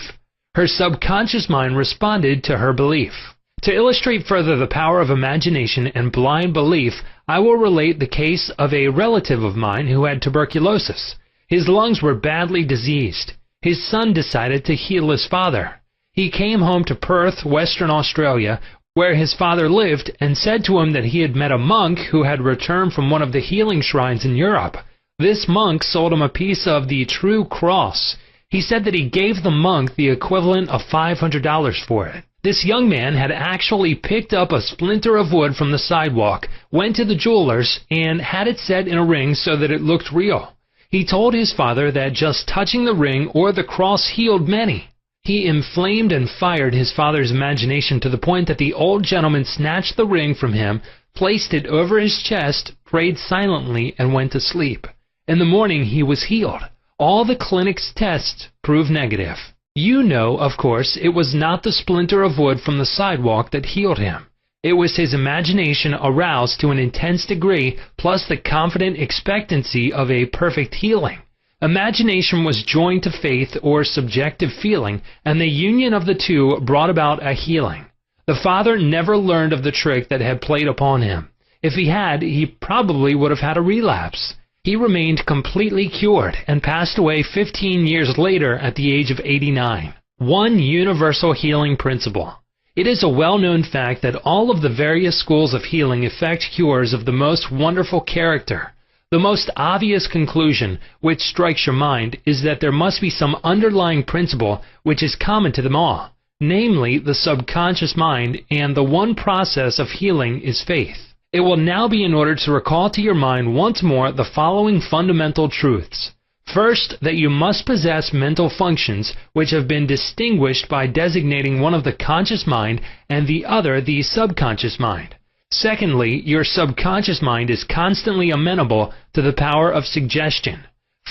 A: Her subconscious mind responded to her belief. To illustrate further the power of imagination and blind belief, I will relate the case of a relative of mine who had tuberculosis. His lungs were badly diseased. His son decided to heal his father. He came home to Perth, Western Australia, where his father lived, and said to him that he had met a monk who had returned from one of the healing shrines in Europe. This monk sold him a piece of the true cross. He said that he gave the monk the equivalent of $500 for it. This young man had actually picked up a splinter of wood from the sidewalk, went to the jeweler's, and had it set in a ring so that it looked real. He told his father that just touching the ring or the cross healed many. He inflamed and fired his father's imagination to the point that the old gentleman snatched the ring from him, placed it over his chest, prayed silently, and went to sleep. In the morning he was healed. All the clinic's tests proved negative. You know, of course, it was not the splinter of wood from the sidewalk that healed him. It was his imagination aroused to an intense degree, plus the confident expectancy of a perfect healing. Imagination was joined to faith or subjective feeling, and the union of the two brought about a healing. The father never learned of the trick that had played upon him. If he had, he probably would have had a relapse. He remained completely cured and passed away 15 years later at the age of 89. One universal healing principle. It is a well-known fact that all of the various schools of healing effect cures of the most wonderful character. The most obvious conclusion, which strikes your mind, is that there must be some underlying principle which is common to them all, namely the subconscious mind, and the one process of healing is faith. It will now be in order to recall to your mind once more the following fundamental truths. First, that you must possess mental functions which have been distinguished by designating one of the conscious mind and the other the subconscious mind. Secondly, your subconscious mind is constantly amenable to the power of suggestion.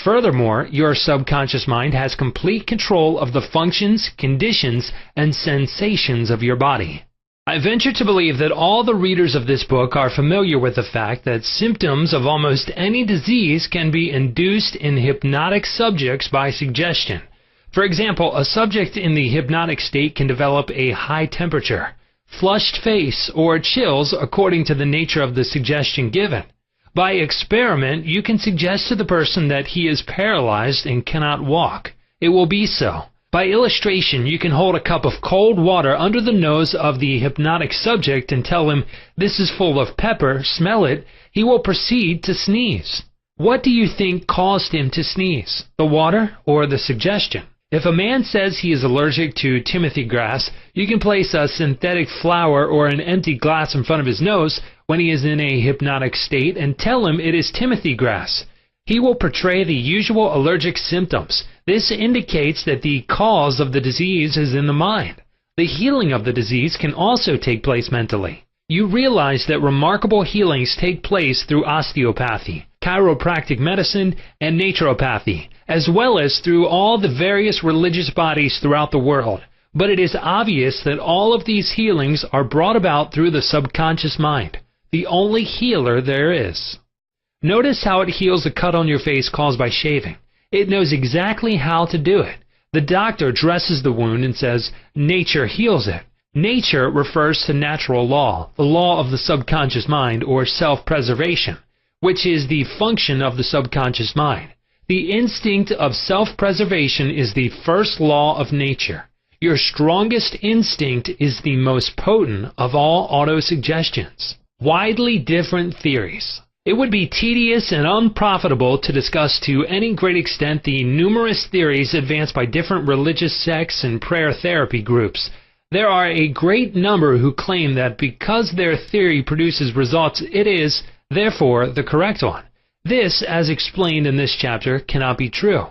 A: Furthermore, your subconscious mind has complete control of the functions, conditions, and sensations of your body. I venture to believe that all the readers of this book are familiar with the fact that symptoms of almost any disease can be induced in hypnotic subjects by suggestion. For example, a subject in the hypnotic state can develop a high temperature, flushed face, or chills according to the nature of the suggestion given. By experiment, you can suggest to the person that he is paralyzed and cannot walk. It will be so. By illustration, you can hold a cup of cold water under the nose of the hypnotic subject and tell him, "This is full of pepper, smell it." He will proceed to sneeze. What do you think caused him to sneeze? The water or the suggestion? If a man says he is allergic to Timothy grass, you can place a synthetic flower or an empty glass in front of his nose when he is in a hypnotic state and tell him it is Timothy grass. He will portray the usual allergic symptoms. This indicates that the cause of the disease is in the mind. The healing of the disease can also take place mentally. You realize that remarkable healings take place through osteopathy, chiropractic medicine, and naturopathy, as well as through all the various religious bodies throughout the world. But it is obvious that all of these healings are brought about through the subconscious mind, the only healer there is. Notice how it heals a cut on your face caused by shaving. It knows exactly how to do it. The doctor dresses the wound and says, "Nature heals it." Nature refers to natural law, the law of the subconscious mind, or self-preservation, which is the function of the subconscious mind. The instinct of self-preservation is the first law of nature. Your strongest instinct is the most potent of all autosuggestions. Widely different theories. It would be tedious and unprofitable to discuss to any great extent the numerous theories advanced by different religious sects and prayer therapy groups. There are a great number who claim that because their theory produces results, it is, therefore, the correct one. This, as explained in this chapter, cannot be true.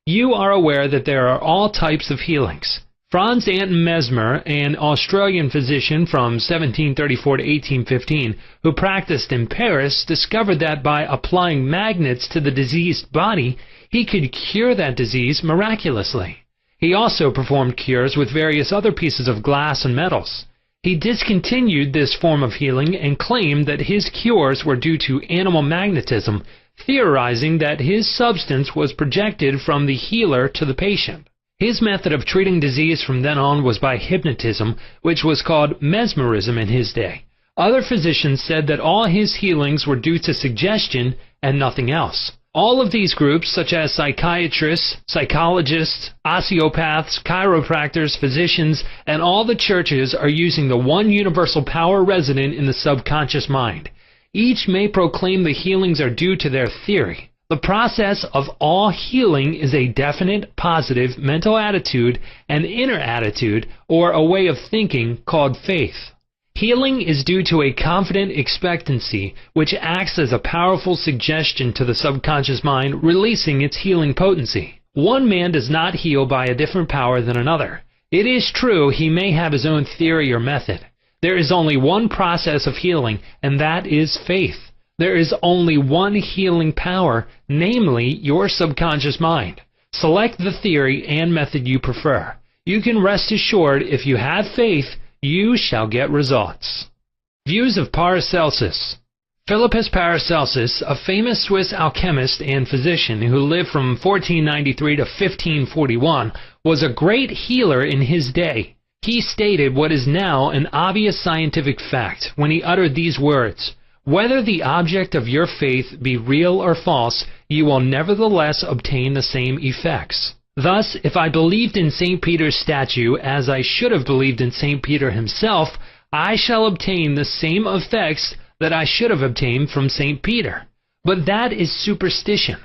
A: You are aware that there are all types of healings. Franz Anton Mesmer, an Australian physician from 1734 to 1815, who practiced in Paris, discovered that by applying magnets to the diseased body, he could cure that disease miraculously. He also performed cures with various other pieces of glass and metals. He discontinued this form of healing and claimed that his cures were due to animal magnetism, theorizing that his substance was projected from the healer to the patient. His method of treating disease from then on was by hypnotism, which was called mesmerism in his day. Other physicians said that all his healings were due to suggestion and nothing else. All of these groups, such as psychiatrists, psychologists, osteopaths, chiropractors, physicians, and all the churches are using the one universal power resident in the subconscious mind. Each may proclaim the healings are due to their theory. The process of all healing is a definite, positive mental attitude, an inner attitude, or a way of thinking called faith. Healing is due to a confident expectancy, which acts as a powerful suggestion to the subconscious mind, releasing its healing potency. One man does not heal by a different power than another. It is true he may have his own theory or method. There is only one process of healing, and that is faith. There is only one healing power, namely your subconscious mind. Select the theory and method you prefer. You can rest assured if you have faith, you shall get results. Views of Paracelsus. Philippus Paracelsus, a famous Swiss alchemist and physician who lived from 1493 to 1541, was a great healer in his day. He stated what is now an obvious scientific fact when he uttered these words: "Whether the object of your faith be real or false, you will nevertheless obtain the same effects." Thus, if I believed in St. Peter's statue as I should have believed in St. Peter himself, I shall obtain the same effects that I should have obtained from St. Peter. But that is superstition.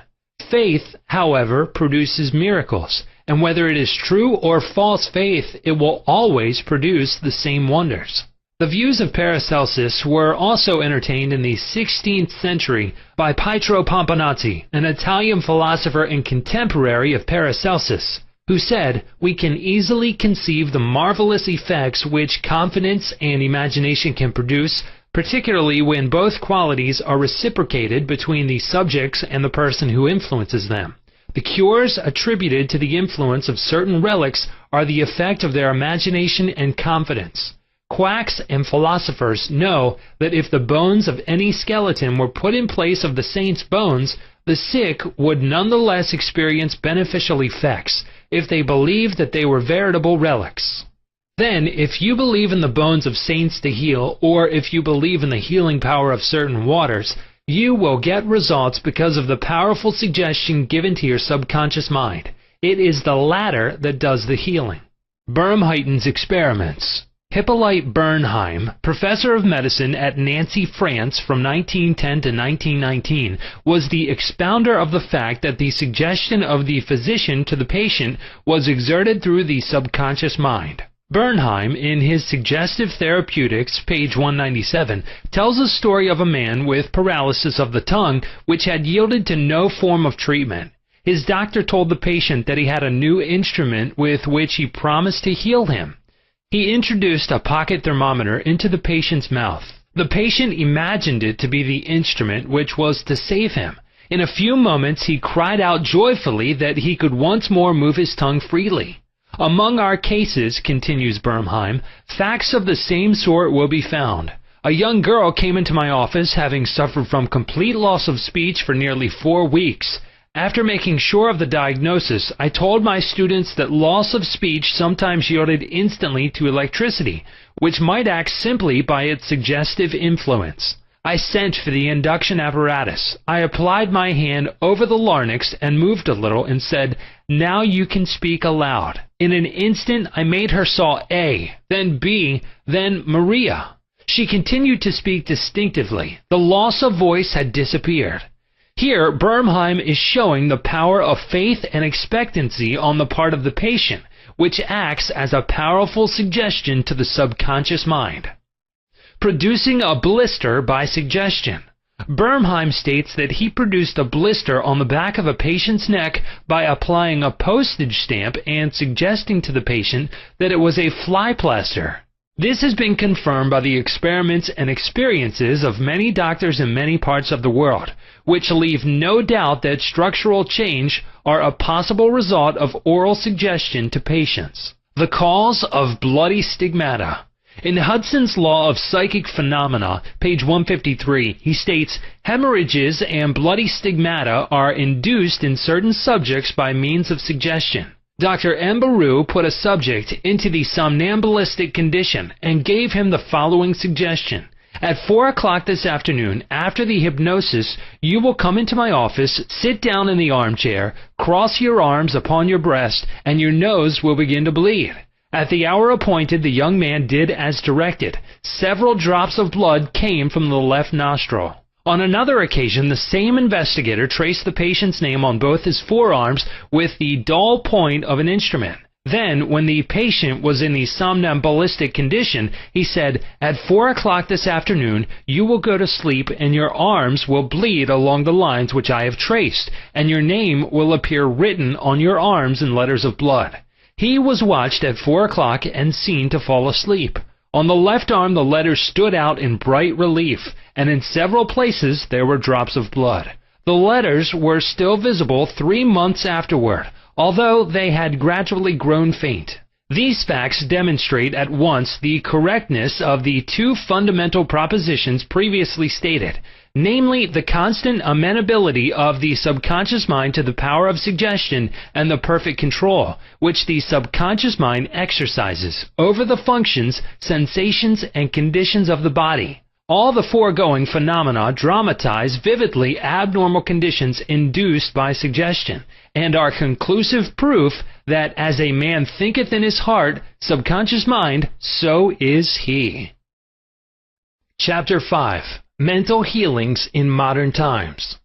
A: Faith, however, produces miracles, and whether it is true or false faith, it will always produce the same wonders. The views of Paracelsus were also entertained in the 16th century by Pietro Pomponazzi, an Italian philosopher and contemporary of Paracelsus, who said, "We can easily conceive the marvelous effects which confidence and imagination can produce, particularly when both qualities are reciprocated between the subjects and the person who influences them. The cures attributed to the influence of certain relics are the effect of their imagination and confidence. Quacks and philosophers know that if the bones of any skeleton were put in place of the saint's bones, the sick would nonetheless experience beneficial effects if they believed that they were veritable relics. Then, if you believe in the bones of saints to heal, or if you believe in the healing power of certain waters, you will get results because of the powerful suggestion given to your subconscious mind. It is the latter that does the healing." Bernheim's experiments. Hippolyte Bernheim, professor of medicine at Nancy, France from 1910 to 1919, was the expounder of the fact that the suggestion of the physician to the patient was exerted through the subconscious mind. Bernheim, in his Suggestive Therapeutics, page 197, tells a story of a man with paralysis of the tongue which had yielded to no form of treatment. His doctor told the patient that he had a new instrument with which he promised to heal him. He introduced a pocket thermometer into the patient's mouth. The patient imagined it to be the instrument which was to save him. In a few moments he cried out joyfully that he could once more move his tongue freely. "Among our cases," continues Bernheim, "facts of the same sort will be found. A young girl came into my office having suffered from complete loss of speech for nearly 4 weeks. After making sure of the diagnosis, I told my students that loss of speech sometimes yielded instantly to electricity, which might act simply by its suggestive influence. I sent for the induction apparatus. I applied my hand over the larynx and moved a little and said, 'Now you can speak aloud.' In an instant I made her saw A, then B, then Maria. She continued to speak distinctively. The loss of voice had disappeared." Here, Bernheim is showing the power of faith and expectancy on the part of the patient, which acts as a powerful suggestion to the subconscious mind. Producing a blister by suggestion. Bernheim states that he produced a blister on the back of a patient's neck by applying a postage stamp and suggesting to the patient that it was a fly plaster. This has been confirmed by the experiments and experiences of many doctors in many parts of the world, which leave no doubt that structural change are a possible result of oral suggestion to patients. The cause of bloody stigmata. In Hudson's Law of Psychic Phenomena, page 153, he states, hemorrhages and bloody stigmata are induced in certain subjects by means of suggestion. Dr. Mbaru put a subject into the somnambulistic condition and gave him the following suggestion. At 4 o'clock this afternoon, after the hypnosis, you will come into my office, sit down in the armchair, cross your arms upon your breast, and your nose will begin to bleed. At the hour appointed, the young man did as directed. Several drops of blood came from the left nostril. On another occasion, the same investigator traced the patient's name on both his forearms with the dull point of an instrument. Then, when the patient was in the somnambulistic condition, he said, at 4 o'clock this afternoon, you will go to sleep and your arms will bleed along the lines which I have traced, and your name will appear written on your arms in letters of blood. He was watched at 4 o'clock and seen to fall asleep. On the left arm the letters stood out in bright relief, and in several places there were drops of blood. The letters were still visible 3 months afterward, although they had gradually grown faint. These facts demonstrate at once the correctness of the two fundamental propositions previously stated, namely the constant amenability of the subconscious mind to the power of suggestion and the perfect control which the subconscious mind exercises over the functions, sensations, and conditions of the body. All the foregoing phenomena dramatize vividly abnormal conditions induced by suggestion, and are conclusive proof that as a man thinketh in his heart, subconscious mind, so is he. Chapter 5. Mental Healings in Modern Times.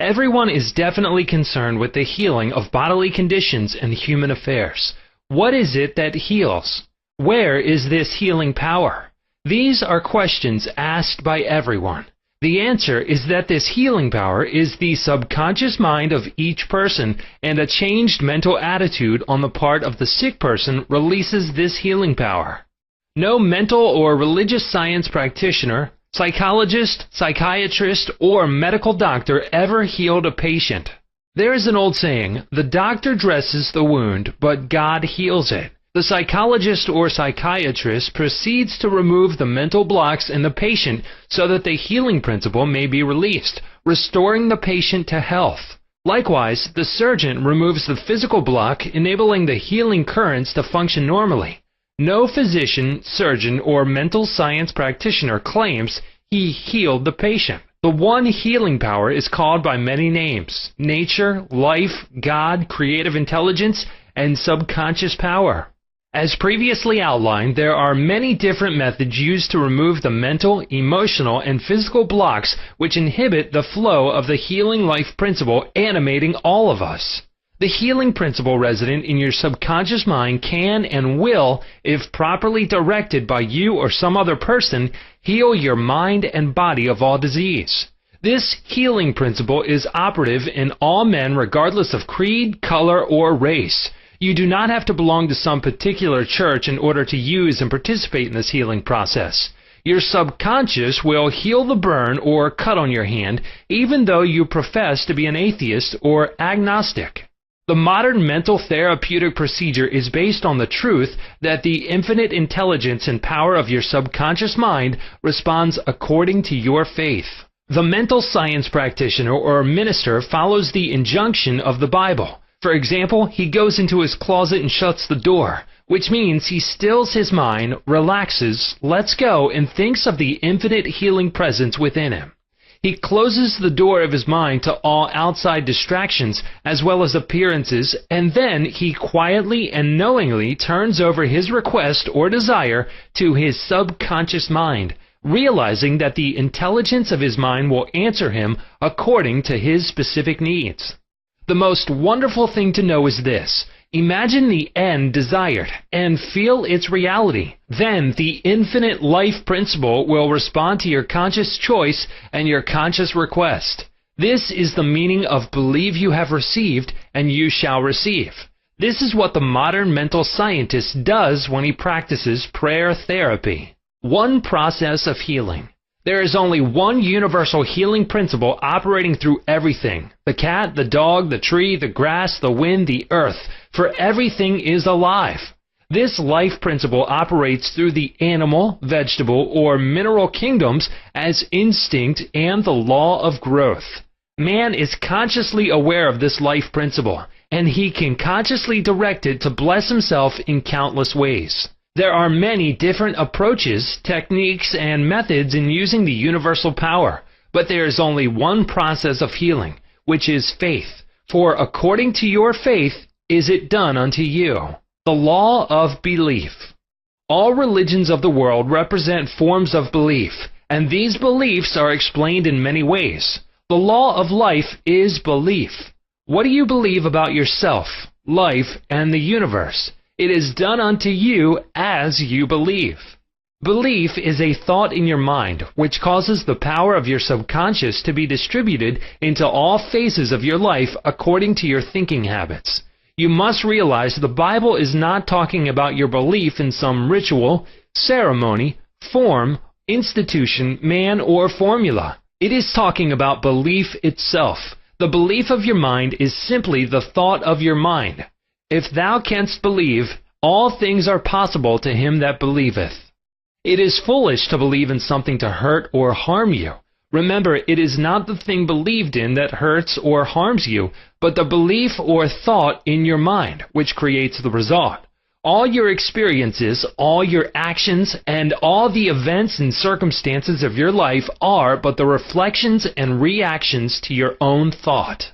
A: Everyone is definitely concerned with the healing of bodily conditions and human affairs. What is it that heals? Where is this healing power? These are questions asked by everyone. The answer is that this healing power is the subconscious mind of each person, and a changed mental attitude on the part of the sick person releases this healing power. No mental or religious science practitioner, psychologist, psychiatrist, or medical doctor ever healed a patient. There is an old saying, the doctor dresses the wound, but God heals it. The psychologist or psychiatrist proceeds to remove the mental blocks in the patient so that the healing principle may be released, restoring the patient to health. Likewise, the surgeon removes the physical block, enabling the healing currents to function normally. No physician, surgeon, or mental science practitioner claims he healed the patient. The one healing power is called by many names: nature, life, God, creative intelligence, and subconscious power. As previously outlined, there are many different methods used to remove the mental, emotional, and physical blocks which inhibit the flow of the healing life principle animating all of us. The healing principle resident in your subconscious mind can and will, if properly directed by you or some other person, heal your mind and body of all disease. This healing principle is operative in all men regardless of creed, color, or race. You do not have to belong to some particular church in order to use and participate in this healing process. Your subconscious will heal the burn or cut on your hand, even though you profess to be an atheist or agnostic. The modern mental therapeutic procedure is based on the truth that the infinite intelligence and power of your subconscious mind responds according to your faith. The mental science practitioner or minister follows the injunction of the Bible. For example, he goes into his closet and shuts the door, which means he stills his mind, relaxes, lets go, and thinks of the infinite healing presence within him. He closes the door of his mind to all outside distractions as well as appearances, and then he quietly and knowingly turns over his request or desire to his subconscious mind, realizing that the intelligence of his mind will answer him according to his specific needs. The most wonderful thing to know is this: imagine the end desired and feel its reality. Then the infinite life principle will respond to your conscious choice and your conscious request. This is the meaning of believe you have received and you shall receive. This is what the modern mental scientist does when he practices prayer therapy. One process of healing. There is only one universal healing principle operating through everything. The cat, the dog, the tree, the grass, the wind, the earth. For everything is alive. This life principle operates through the animal, vegetable, or mineral kingdoms as instinct and the law of growth. Man is consciously aware of this life principle, and he can consciously direct it to bless himself in countless ways. There are many different approaches, techniques, and methods in using the universal power, but there is only one process of healing, which is faith. For according to your faith is it done unto you. The law of belief. All religions of the world represent forms of belief, and these beliefs are explained in many ways. The law of life is belief. What do you believe about yourself, life, and the universe? It is done unto you as you believe. Belief is a thought in your mind which causes the power of your subconscious to be distributed into all phases of your life according to your thinking habits. You must realize the Bible is not talking about your belief in some ritual, ceremony, form, institution, man, or formula. It is talking about belief itself. The belief of your mind is simply the thought of your mind. If thou canst believe, all things are possible to him that believeth. It is foolish to believe in something to hurt or harm you. Remember, it is not the thing believed in that hurts or harms you, but the belief or thought in your mind, which creates the result. All your experiences, all your actions, and all the events and circumstances of your life are but the reflections and reactions to your own thought.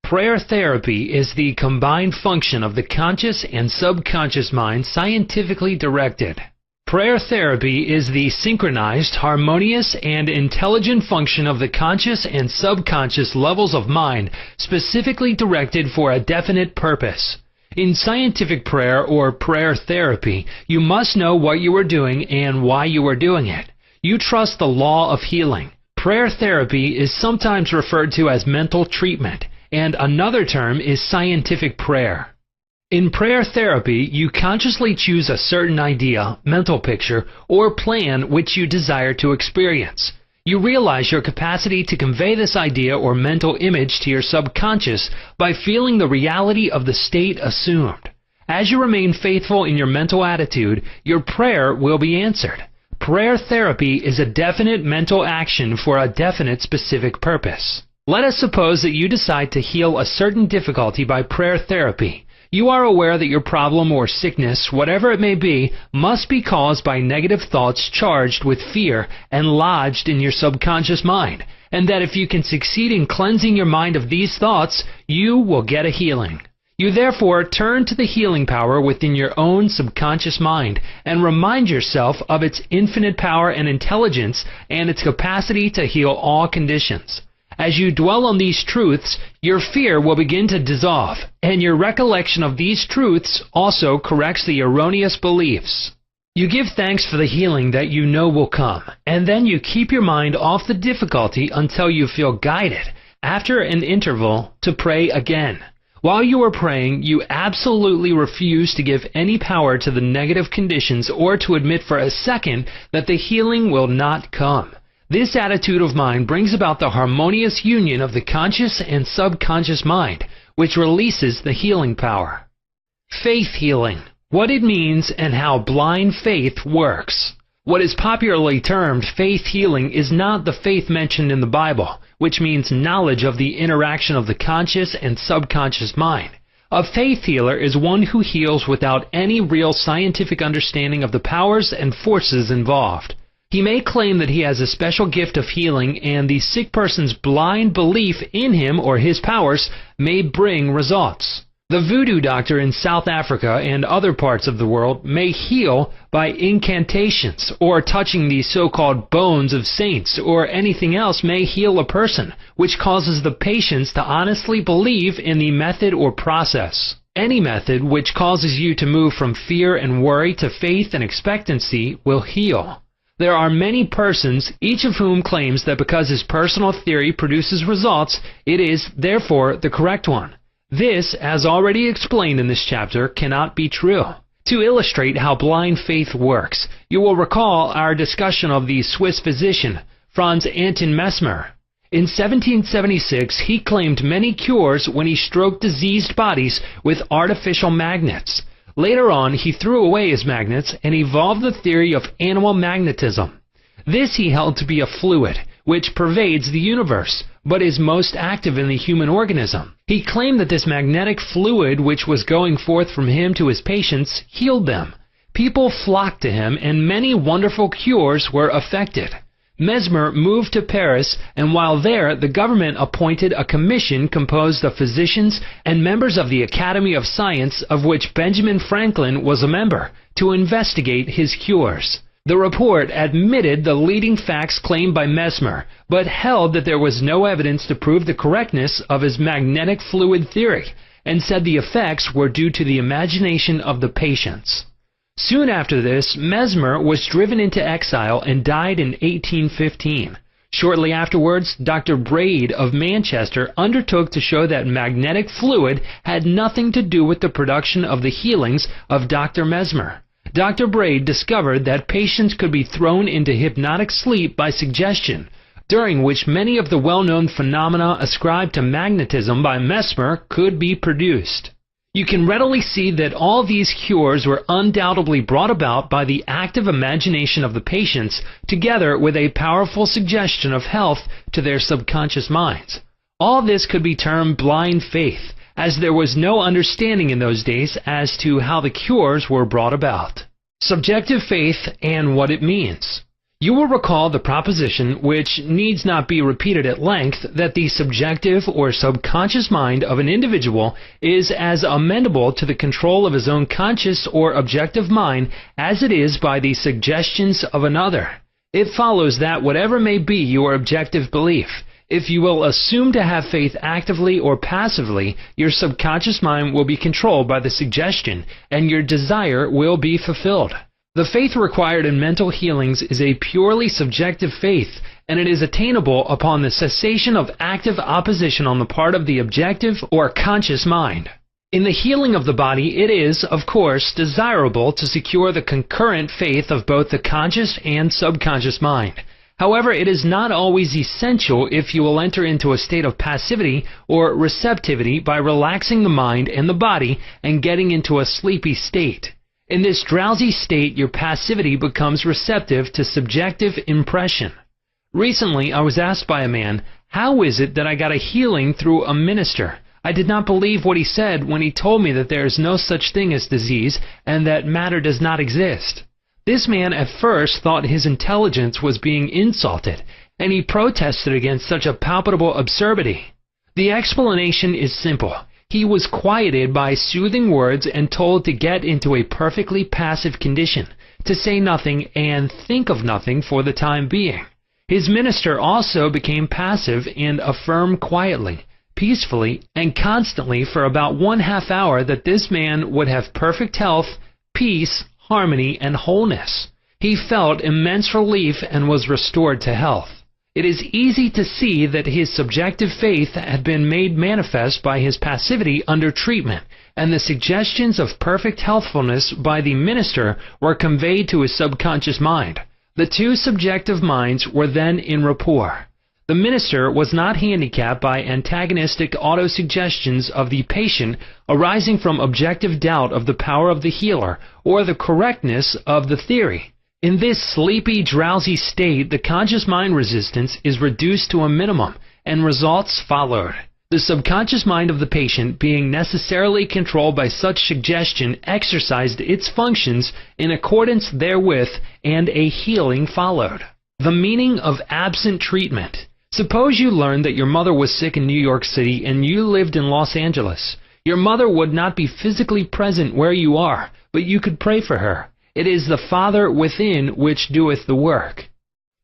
A: Prayer therapy is the combined function of the conscious and subconscious mind scientifically directed. Prayer therapy is the synchronized, harmonious, and intelligent function of the conscious and subconscious levels of mind specifically directed for a definite purpose. In scientific prayer or prayer therapy, you must know what you are doing and why you are doing it. You trust the law of healing. Prayer therapy is sometimes referred to as mental treatment, and another term is scientific prayer. In prayer therapy, you consciously choose a certain idea, mental picture, or plan which you desire to experience. You realize your capacity to convey this idea or mental image to your subconscious by feeling the reality of the state assumed. As you remain faithful in your mental attitude, your prayer will be answered. Prayer therapy is a definite mental action for a definite specific purpose. Let us suppose that you decide to heal a certain difficulty by prayer therapy. You are aware that your problem or sickness, whatever it may be, must be caused by negative thoughts charged with fear and lodged in your subconscious mind, and that if you can succeed in cleansing your mind of these thoughts, you will get a healing. You therefore turn to the healing power within your own subconscious mind and remind yourself of its infinite power and intelligence and its capacity to heal all conditions. As you dwell on these truths, your fear will begin to dissolve, and your recollection of these truths also corrects the erroneous beliefs. You give thanks for the healing that you know will come, and then you keep your mind off the difficulty until you feel guided, after an interval, to pray again. While you are praying, you absolutely refuse to give any power to the negative conditions or to admit for a second that the healing will not come. This attitude of mind brings about the harmonious union of the conscious and subconscious mind, which releases the healing power. Faith healing. What it means and how blind faith works. What is popularly termed faith healing is not the faith mentioned in the Bible, which means knowledge of the interaction of the conscious and subconscious mind. A faith healer is one who heals without any real scientific understanding of the powers and forces involved. He may claim that he has a special gift of healing, and the sick person's blind belief in him or his powers may bring results. The voodoo doctor in South Africa and other parts of the world may heal by incantations, or touching the so-called bones of saints, or anything else may heal a person, which causes the patients to honestly believe in the method or process. Any method which causes you to move from fear and worry to faith and expectancy will heal. There are many persons, each of whom claims that because his personal theory produces results, it is, therefore, the correct one. This, as already explained in this chapter, cannot be true. To illustrate how blind faith works, you will recall our discussion of the Swiss physician, Franz Anton Mesmer. In 1776, he claimed many cures when he stroked diseased bodies with artificial magnets. Later on, he threw away his magnets and evolved the theory of animal magnetism. This he held to be a fluid, which pervades the universe, but is most active in the human organism. He claimed that this magnetic fluid which was going forth from him to his patients healed them. People flocked to him, and many wonderful cures were effected. Mesmer moved to Paris, and while there, the government appointed a commission composed of physicians and members of the Academy of Science, of which Benjamin Franklin was a member, to investigate his cures. The report admitted the leading facts claimed by Mesmer, but held that there was no evidence to prove the correctness of his magnetic fluid theory, and said the effects were due to the imagination of the patients. Soon after this, Mesmer was driven into exile and died in 1815. Shortly afterwards, Dr. Braid of Manchester undertook to show that magnetic fluid had nothing to do with the production of the healings of Dr. Mesmer. Dr. Braid discovered that patients could be thrown into hypnotic sleep by suggestion, during which many of the well-known phenomena ascribed to magnetism by Mesmer could be produced. You can readily see that all these cures were undoubtedly brought about by the active imagination of the patients, together with a powerful suggestion of health to their subconscious minds. All this could be termed blind faith, as there was no understanding in those days as to how the cures were brought about. Subjective faith and what it means. You will recall the proposition, which needs not be repeated at length, that the subjective or subconscious mind of an individual is as amenable to the control of his own conscious or objective mind as it is by the suggestions of another. It follows that whatever may be your objective belief, if you will assume to have faith actively or passively, your subconscious mind will be controlled by the suggestion, and your desire will be fulfilled. The faith required in mental healings is a purely subjective faith, and it is attainable upon the cessation of active opposition on the part of the objective or conscious mind. In the healing of the body, it is, of course, desirable to secure the concurrent faith of both the conscious and subconscious mind. However, it is not always essential if you will enter into a state of passivity or receptivity by relaxing the mind and the body and getting into a sleepy state. In this drowsy state, your passivity becomes receptive to subjective impression. Recently, I was asked by a man, "How is it that I got a healing through a minister? I did not believe what he said when he told me that there is no such thing as disease and that matter does not exist." This man at first thought his intelligence was being insulted, and he protested against such a palpable absurdity. The explanation is simple. He was quieted by soothing words and told to get into a perfectly passive condition, to say nothing and think of nothing for the time being. His minister also became passive and affirmed quietly, peacefully, and constantly for about 1/2 hour that this man would have perfect health, peace, harmony, and wholeness. He felt immense relief and was restored to health. It is easy to see that his subjective faith had been made manifest by his passivity under treatment, and the suggestions of perfect healthfulness by the minister were conveyed to his subconscious mind. The two subjective minds were then in rapport. The minister was not handicapped by antagonistic autosuggestions of the patient arising from objective doubt of the power of the healer or the correctness of the theory. In this sleepy, drowsy state, the conscious mind resistance is reduced to a minimum, and results followed. The subconscious mind of the patient, being necessarily controlled by such suggestion, exercised its functions in accordance therewith, and a healing followed. The meaning of absent treatment. Suppose you learned that your mother was sick in New York City and you lived in Los Angeles. Your mother would not be physically present where you are, but you could pray for her. It is the Father within which doeth the work.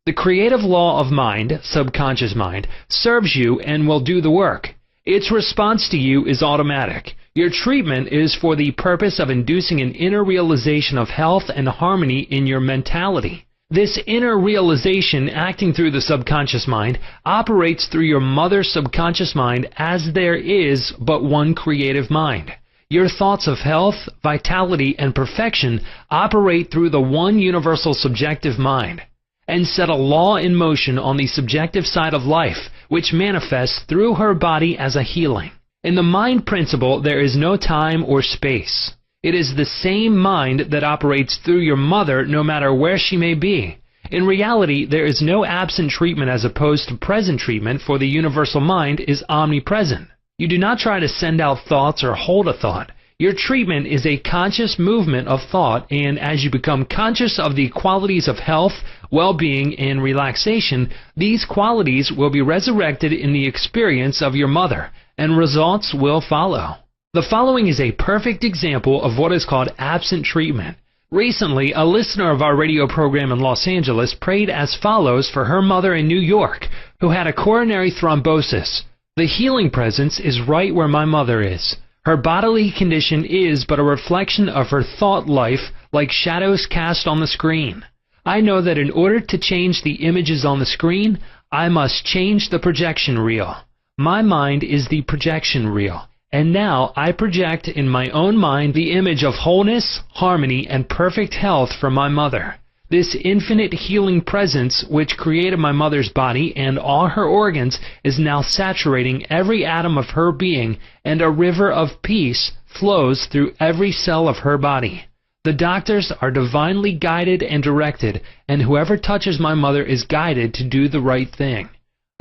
A: The creative law of mind, subconscious mind, serves you and will do the work. Its response to you is automatic. Your treatment is for the purpose of inducing an inner realization of health and harmony in your mentality. This inner realization acting through the subconscious mind operates through your mother's subconscious mind, as there is but one creative mind. Your thoughts of health, vitality, and perfection operate through the one universal subjective mind, and set a law in motion on the subjective side of life, which manifests through her body as a healing. In the mind principle, there is no time or space. It is the same mind that operates through your mother no matter where she may be. In reality, there is no absent treatment as opposed to present treatment, for the universal mind is omnipresent. You do not try to send out thoughts or hold a thought. Your treatment is a conscious movement of thought, and as you become conscious of the qualities of health, well-being, and relaxation, these qualities will be resurrected in the experience of your mother, and results will follow. The following is a perfect example of what is called absent treatment. Recently, a listener of our radio program in Los Angeles prayed as follows for her mother in New York, who had a coronary thrombosis. The healing presence is right where my mother is. Her bodily condition is but a reflection of her thought life, like shadows cast on the screen. I know that in order to change the images on the screen, I must change the projection reel. My mind is the projection reel. And now I project in my own mind the image of wholeness, harmony, and perfect health for my mother. This infinite healing presence which created my mother's body and all her organs is now saturating every atom of her being, and a river of peace flows through every cell of her body. The doctors are divinely guided and directed, and whoever touches my mother is guided to do the right thing.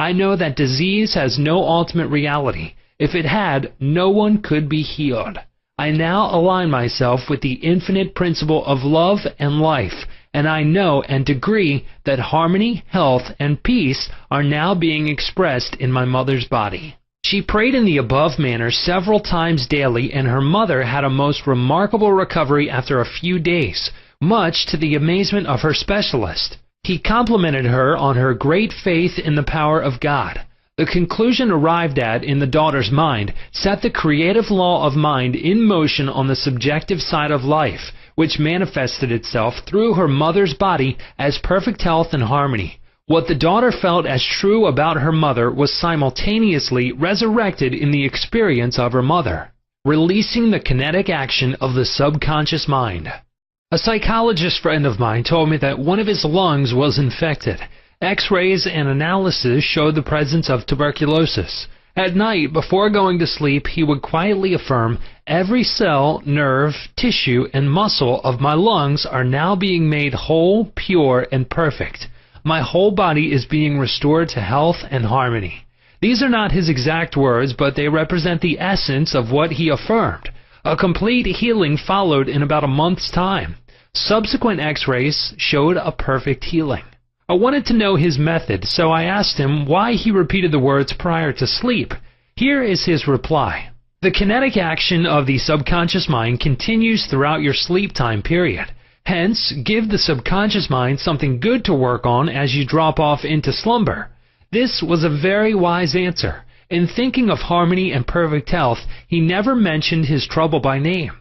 A: I know that disease has no ultimate reality. If it had, no one could be healed. I now align myself with the infinite principle of love and life, and I know and agree that harmony, health, and peace are now being expressed in my mother's body. She prayed in the above manner several times daily, and her mother had a most remarkable recovery after a few days, much to the amazement of her specialist. He complimented her on her great faith in the power of God. The conclusion arrived at in the daughter's mind set the creative law of mind in motion on the subjective side of life, which manifested itself through her mother's body as perfect health and harmony. What the daughter felt as true about her mother was simultaneously resurrected in the experience of her mother, releasing the kinetic action of the subconscious mind. A psychologist friend of mine told me that one of his lungs was infected. X-rays and analysis showed the presence of tuberculosis. At night, before going to sleep, he would quietly affirm, "Every cell, nerve, tissue, and muscle of my lungs are now being made whole, pure, and perfect. My whole body is being restored to health and harmony." These are not his exact words, but they represent the essence of what he affirmed. A complete healing followed in about a month's time. Subsequent X-rays showed a perfect healing. I wanted to know his method, so I asked him why he repeated the words prior to sleep. Here is his reply. The kinetic action of the subconscious mind continues throughout your sleep time period. Hence, give the subconscious mind something good to work on as you drop off into slumber. This was a very wise answer. In thinking of harmony and perfect health, he never mentioned his trouble by name.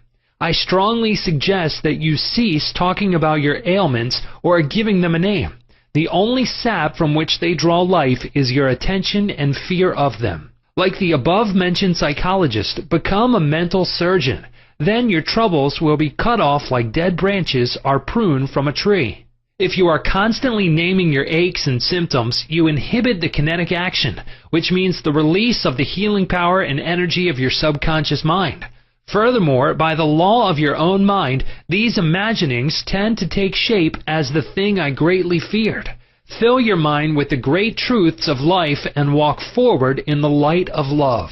A: I strongly suggest that you cease talking about your ailments or giving them a name. The only sap from which they draw life is your attention and fear of them. Like the above-mentioned psychologist, become a mental surgeon. Then your troubles will be cut off like dead branches are pruned from a tree. If you are constantly naming your aches and symptoms, you inhibit the kinetic action, which means the release of the healing power and energy of your subconscious mind. Furthermore, by the law of your own mind, these imaginings tend to take shape as the thing I greatly feared. Fill your mind with the great truths of life and walk forward in the light of love.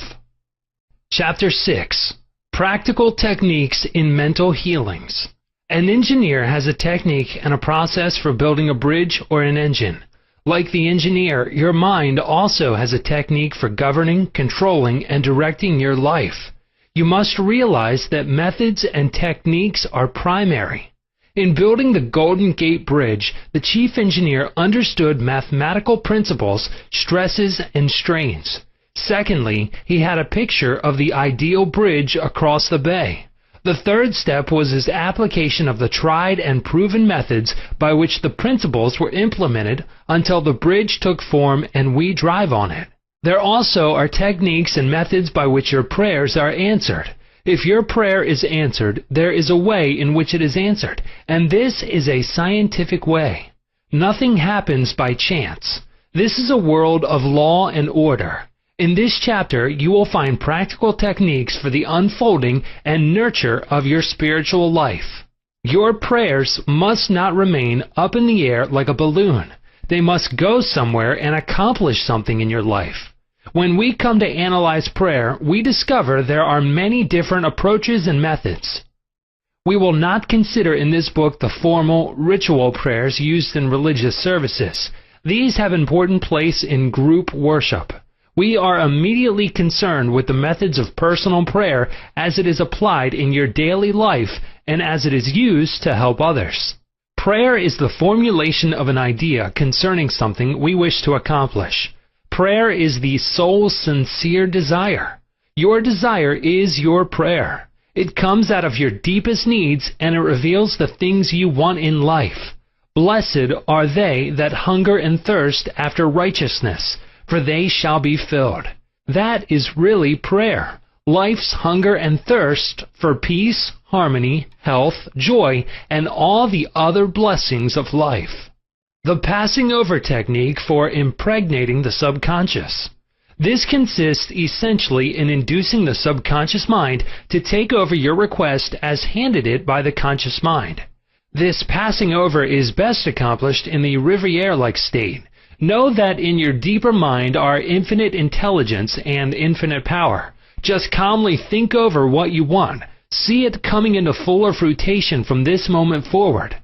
A: Chapter 6. Practical Techniques in Mental Healings. An engineer has a technique and a process for building a bridge or an engine. Like the engineer, your mind also has a technique for governing, controlling, and directing your life. You must realize that methods and techniques are primary. In building the Golden Gate Bridge, the chief engineer understood mathematical principles, stresses, and strains. Secondly, he had a picture of the ideal bridge across the bay. The third step was his application of the tried and proven methods by which the principles were implemented until the bridge took form and we drive on it. There also are techniques and methods by which your prayers are answered. If your prayer is answered, there is a way in which it is answered, and this is a scientific way. Nothing happens by chance. This is a world of law and order. In this chapter, you will find practical techniques for the unfolding and nurture of your spiritual life. Your prayers must not remain up in the air like a balloon. They must go somewhere and accomplish something in your life. When we come to analyze prayer, we discover there are many different approaches and methods. We will not consider in this book the formal, ritual prayers used in religious services. These have important place in group worship. We are immediately concerned with the methods of personal prayer as it is applied in your daily life and as it is used to help others. Prayer is the formulation of an idea concerning something we wish to accomplish. Prayer is the soul's sincere desire. Your desire is your prayer. It comes out of your deepest needs and it reveals the things you want in life. Blessed are they that hunger and thirst after righteousness, for they shall be filled. That is really prayer. Life's hunger and thirst for peace, harmony, health, joy, and all the other blessings of life. The passing over technique for impregnating the subconscious. This consists essentially in inducing the subconscious mind to take over your request as handed it by the conscious mind. This passing over is best accomplished in the Riviere-like state. Know that in your deeper mind are infinite intelligence and infinite power. Just calmly think over what you want. See it coming into fuller fruition from this moment forward.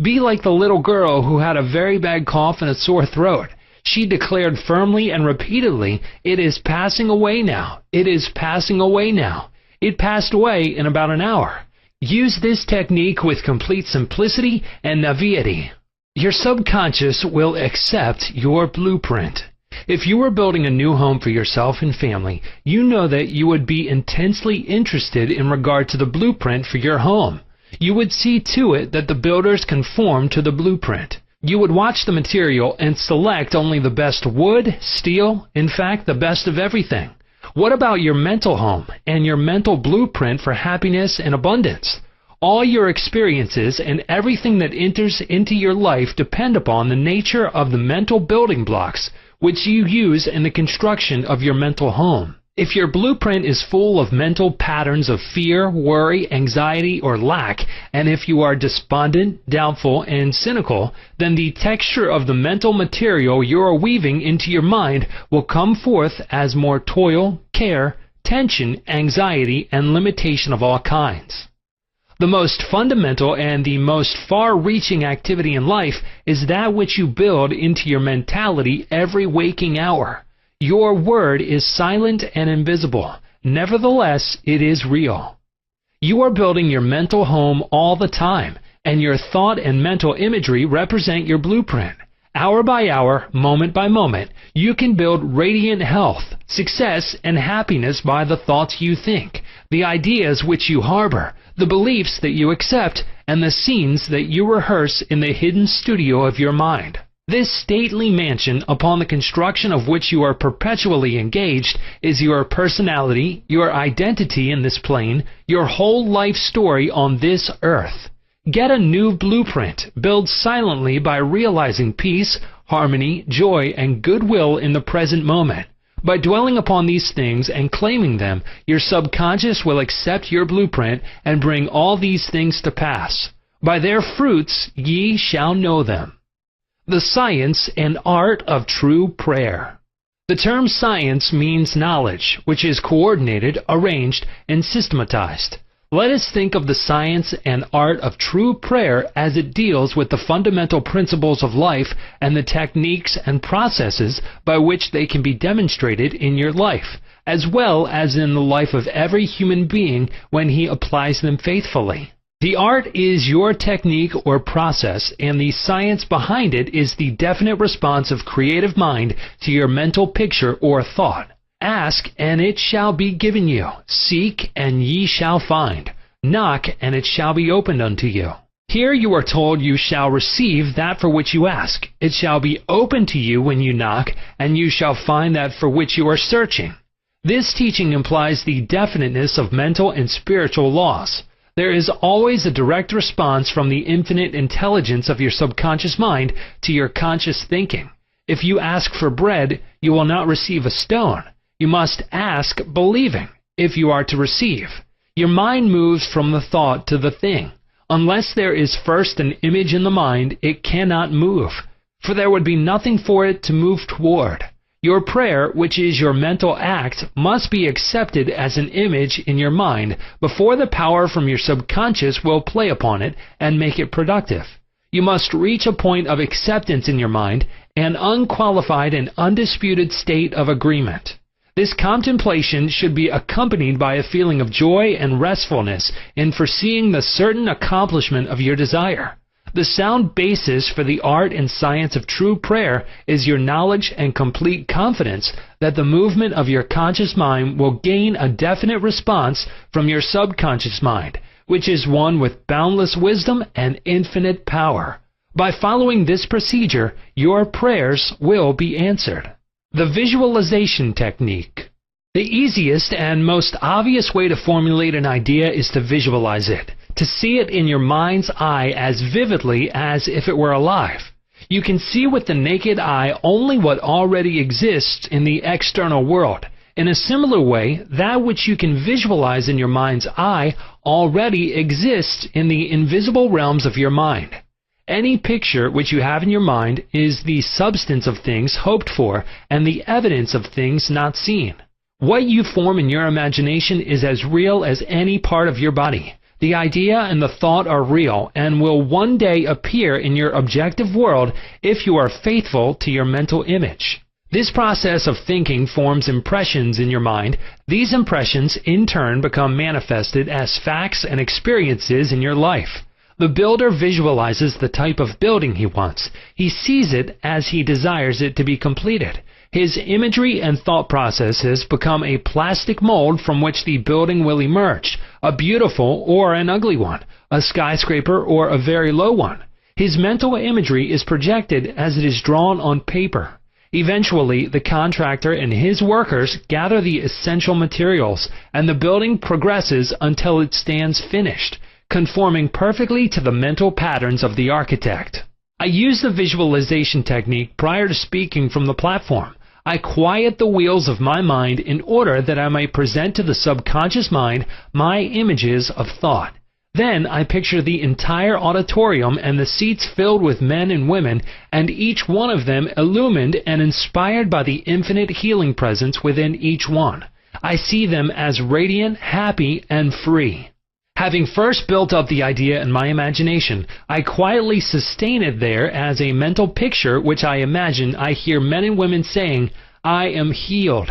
A: Be like the little girl who had a very bad cough and a sore throat. She declared firmly and repeatedly, "It is passing away now. It is passing away now." It passed away in about an hour. Use this technique with complete simplicity and naivety. Your subconscious will accept your blueprint. If you were building a new home for yourself and family, you know that you would be intensely interested in regard to the blueprint for your home. You would see to it that the builders conform to the blueprint. You would watch the material and select only the best wood, steel, in fact, the best of everything. What about your mental home and your mental blueprint for happiness and abundance? All your experiences and everything that enters into your life depend upon the nature of the mental building blocks which you use in the construction of your mental home. If your blueprint is full of mental patterns of fear, worry, anxiety, or lack, and if you are despondent, doubtful, and cynical, then the texture of the mental material you are weaving into your mind will come forth as more toil, care, tension, anxiety, and limitation of all kinds. The most fundamental and the most far-reaching activity in life is that which you build into your mentality every waking hour. Your word is silent and invisible. Nevertheless, it is real. You are building your mental home all the time, and your thought and mental imagery represent your blueprint. Hour by hour, moment by moment, you can build radiant health, success, and happiness by the thoughts you think, the ideas which you harbor, the beliefs that you accept, and the scenes that you rehearse in the hidden studio of your mind. This stately mansion, upon the construction of which you are perpetually engaged, is your personality, your identity in this plane, your whole life story on this earth. Get a new blueprint, build silently by realizing peace, harmony, joy, and goodwill in the present moment. By dwelling upon these things and claiming them, your subconscious will accept your blueprint and bring all these things to pass. By their fruits ye shall know them. The science and art of true prayer. The term science means knowledge, which is coordinated, arranged, and systematized. Let us think of the science and art of true prayer as it deals with the fundamental principles of life and the techniques and processes by which they can be demonstrated in your life, as well as in the life of every human being when he applies them faithfully. The art is your technique or process, and the science behind it is the definite response of creative mind to your mental picture or thought. Ask, and it shall be given you. Seek, and ye shall find. Knock, and it shall be opened unto you. Here you are told you shall receive that for which you ask. It shall be opened to you when you knock, and you shall find that for which you are searching. This teaching implies the definiteness of mental and spiritual laws. There is always a direct response from the infinite intelligence of your subconscious mind to your conscious thinking. If you ask for bread, you will not receive a stone. You must ask believing, if you are to receive. Your mind moves from the thought to the thing. Unless there is first an image in the mind, it cannot move, for there would be nothing for it to move toward. Your prayer, which is your mental act, must be accepted as an image in your mind before the power from your subconscious will play upon it and make it productive. You must reach a point of acceptance in your mind, an unqualified and undisputed state of agreement. This contemplation should be accompanied by a feeling of joy and restfulness in foreseeing the certain accomplishment of your desire. The sound basis for the art and science of true prayer is your knowledge and complete confidence that the movement of your conscious mind will gain a definite response from your subconscious mind, which is one with boundless wisdom and infinite power. By following this procedure, your prayers will be answered. The visualization technique. The easiest and most obvious way to formulate an idea is to visualize it, to see it in your mind's eye as vividly as if it were alive. You can see with the naked eye only what already exists in the external world. In a similar way, that which you can visualize in your mind's eye already exists in the invisible realms of your mind. Any picture which you have in your mind is the substance of things hoped for and the evidence of things not seen. What you form in your imagination is as real as any part of your body. The idea and the thought are real and will one day appear in your objective world if you are faithful to your mental image. This process of thinking forms impressions in your mind. These impressions in turn become manifested as facts and experiences in your life. The builder visualizes the type of building he wants. He sees it as he desires it to be completed. His imagery and thought processes become a plastic mold from which the building will emerge, a beautiful or an ugly one, a skyscraper or a very low one. His mental imagery is projected as it is drawn on paper. Eventually, the contractor and his workers gather the essential materials, and the building progresses until it stands finished, conforming perfectly to the mental patterns of the architect. I use the visualization technique prior to speaking from the platform. I quiet the wheels of my mind in order that I may present to the subconscious mind my images of thought. Then I picture the entire auditorium and the seats filled with men and women, and each one of them illumined and inspired by the infinite healing presence within each one. I see them as radiant, happy, and free. Having first built up the idea in my imagination, I quietly sustain it there as a mental picture which I imagine I hear men and women saying, "I am healed.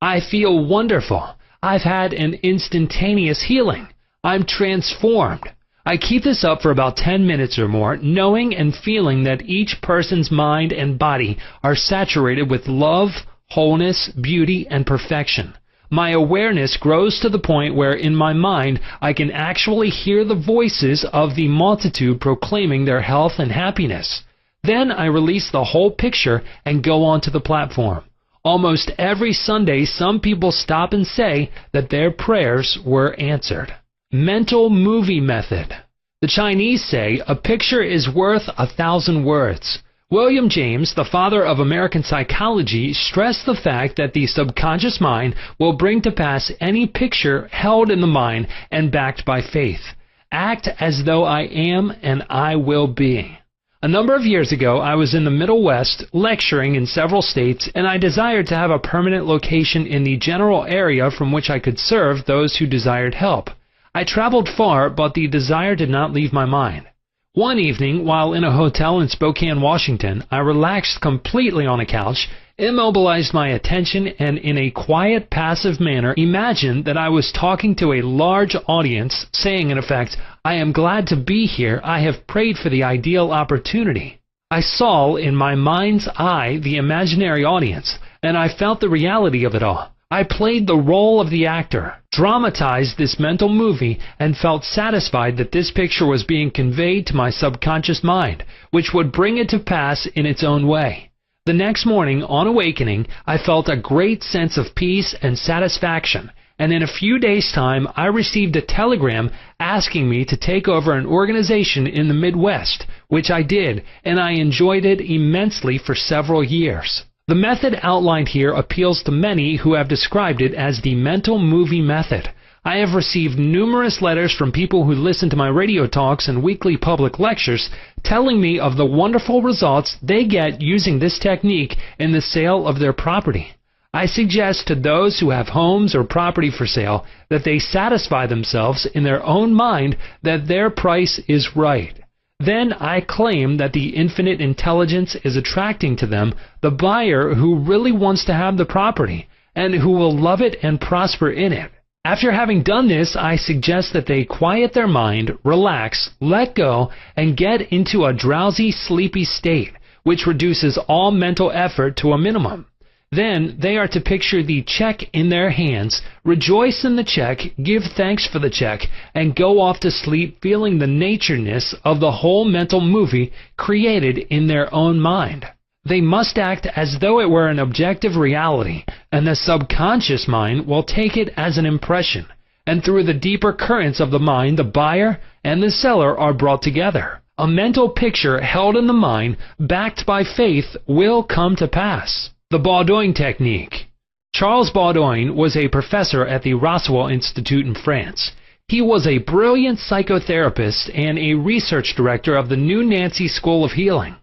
A: I feel wonderful. I've had an instantaneous healing. I'm transformed." I keep this up for about 10 minutes or more, knowing and feeling that each person's mind and body are saturated with love, wholeness, beauty, and perfection. My awareness grows to the point where in my mind I can actually hear the voices of the multitude proclaiming their health and happiness. Then I release the whole picture and go on to the platform. Almost every Sunday some people stop and say that their prayers were answered. Mental movie method. The Chinese say a picture is worth 1,000 words. William James, the father of American psychology, stressed the fact that the subconscious mind will bring to pass any picture held in the mind and backed by faith. Act as though I am and I will be. A number of years ago, I was in the Middle West lecturing in several states, and I desired to have a permanent location in the general area from which I could serve those who desired help. I traveled far, but the desire did not leave my mind. One evening, while in a hotel in Spokane, Washington, I relaxed completely on a couch, immobilized my attention, and in a quiet, passive manner imagined that I was talking to a large audience, saying in effect, "I am glad to be here. I have prayed for the ideal opportunity." I saw in my mind's eye the imaginary audience, and I felt the reality of it all. I played the role of the actor, dramatized this mental movie, and felt satisfied that this picture was being conveyed to my subconscious mind, which would bring it to pass in its own way. The next morning, on awakening, I felt a great sense of peace and satisfaction, and in a few days' time I received a telegram asking me to take over an organization in the Midwest, which I did, and I enjoyed it immensely for several years. The method outlined here appeals to many who have described it as the mental movie method. I have received numerous letters from people who listen to my radio talks and weekly public lectures telling me of the wonderful results they get using this technique in the sale of their property. I suggest to those who have homes or property for sale that they satisfy themselves in their own mind that their price is right. Then I claim that the infinite intelligence is attracting to them the buyer who really wants to have the property and who will love it and prosper in it. After having done this, I suggest that they quiet their mind, relax, let go, and get into a drowsy, sleepy state, which reduces all mental effort to a minimum. Then they are to picture the check in their hands, rejoice in the check, give thanks for the check, and go off to sleep feeling the natureness of the whole mental movie created in their own mind. They must act as though it were an objective reality, and the subconscious mind will take it as an impression, and through the deeper currents of the mind, the buyer and the seller are brought together. A mental picture held in the mind, backed by faith, will come to pass. The Baudouin Technique. Charles Baudouin was a professor at the Roswell Institute in France. He was a brilliant psychotherapist and a research director of the New Nancy School of Healing,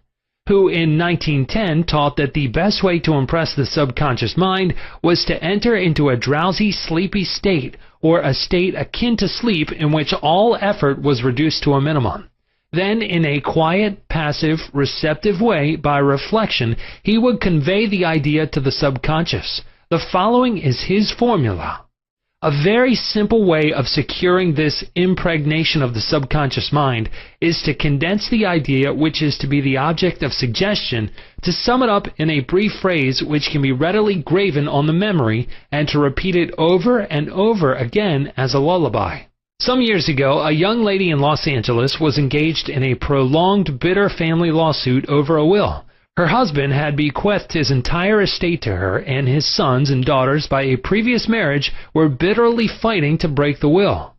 A: who in 1910 taught that the best way to impress the subconscious mind was to enter into a drowsy, sleepy state, or a state akin to sleep in which all effort was reduced to a minimum. Then, in a quiet, passive, receptive way, by reflection, he would convey the idea to the subconscious. The following is his formula. A very simple way of securing this impregnation of the subconscious mind is to condense the idea which is to be the object of suggestion, to sum it up in a brief phrase which can be readily graven on the memory, and to repeat it over and over again as a lullaby. Some years ago, a young lady in Los Angeles was engaged in a prolonged, bitter family lawsuit over a will. Her husband had bequeathed his entire estate to her, and his sons and daughters by a previous marriage were bitterly fighting to break the will.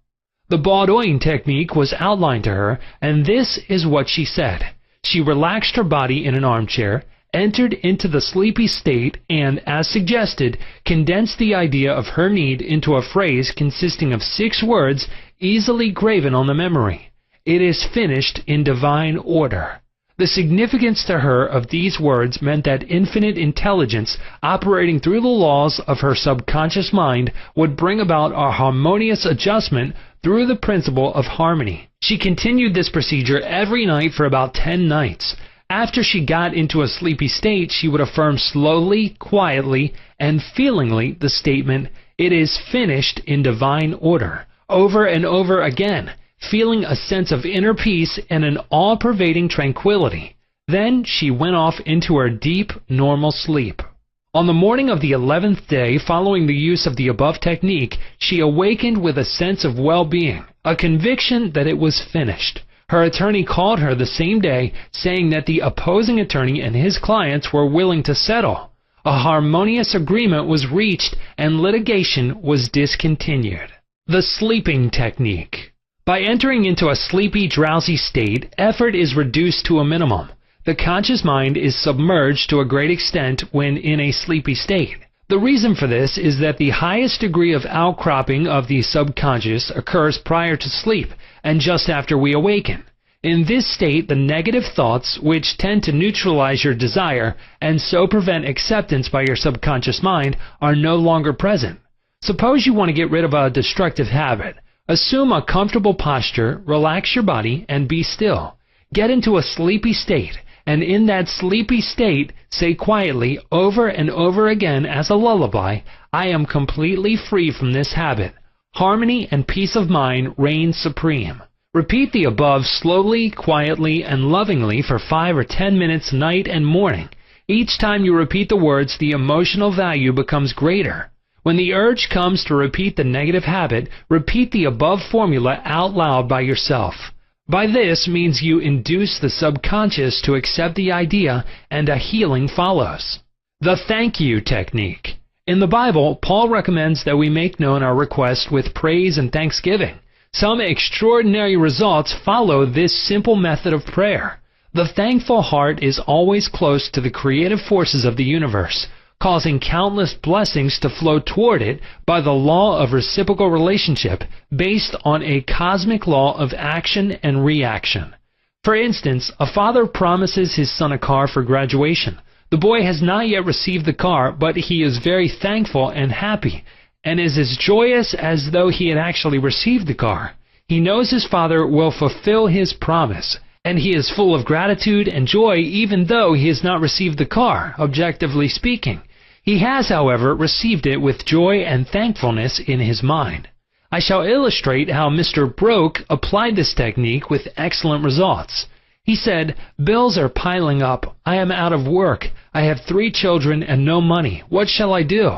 A: The Baudouin technique was outlined to her, and this is what she said. She relaxed her body in an armchair, entered into the sleepy state, and, as suggested, condensed the idea of her need into a phrase consisting of 6 words easily graven on the memory. It is finished in divine order. The significance to her of these words meant that infinite intelligence, operating through the laws of her subconscious mind, would bring about a harmonious adjustment through the principle of harmony. She continued this procedure every night for about 10 nights. After she got into a sleepy state, she would affirm slowly, quietly, and feelingly the statement, "It is finished in divine order," over and over again, feeling a sense of inner peace and an all-pervading tranquility. Then she went off into her deep, normal sleep. On the morning of the 11th day following the use of the above technique, she awakened with a sense of well-being, a conviction that it was finished. Her attorney called her the same day, saying that the opposing attorney and his clients were willing to settle. A harmonious agreement was reached and litigation was discontinued. The sleeping technique. By entering into a sleepy, drowsy state, effort is reduced to a minimum. The conscious mind is submerged to a great extent when in a sleepy state. The reason for this is that the highest degree of outcropping of the subconscious occurs prior to sleep and just after we awaken. In this state, the negative thoughts, which tend to neutralize your desire and so prevent acceptance by your subconscious mind, are no longer present. Suppose you want to get rid of a destructive habit. Assume a comfortable posture, relax your body, and be still. Get into a sleepy state, and in that sleepy state, say quietly over and over again as a lullaby, "I am completely free from this habit. Harmony and peace of mind reign supreme." Repeat the above slowly, quietly, and lovingly for 5 or 10 minutes night and morning. Each time you repeat the words, the emotional value becomes greater. When the urge comes to repeat the negative habit, repeat the above formula out loud by yourself. By this means you induce the subconscious to accept the idea, and a healing follows. The thank you technique. In the Bible, Paul recommends that we make known our request with praise and thanksgiving. Some extraordinary results follow this simple method of prayer. The thankful heart is always close to the creative forces of the universe, causing countless blessings to flow toward it by the law of reciprocal relationship based on a cosmic law of action and reaction. For instance, a father promises his son a car for graduation. The boy has not yet received the car, but he is very thankful and happy, and is as joyous as though he had actually received the car. He knows his father will fulfill his promise, and he is full of gratitude and joy even though he has not received the car, objectively speaking. He has, however, received it with joy and thankfulness in his mind. I shall illustrate how Mr. Broke applied this technique with excellent results. He said, "Bills are piling up. I am out of work. I have 3 children and no money. What shall I do?"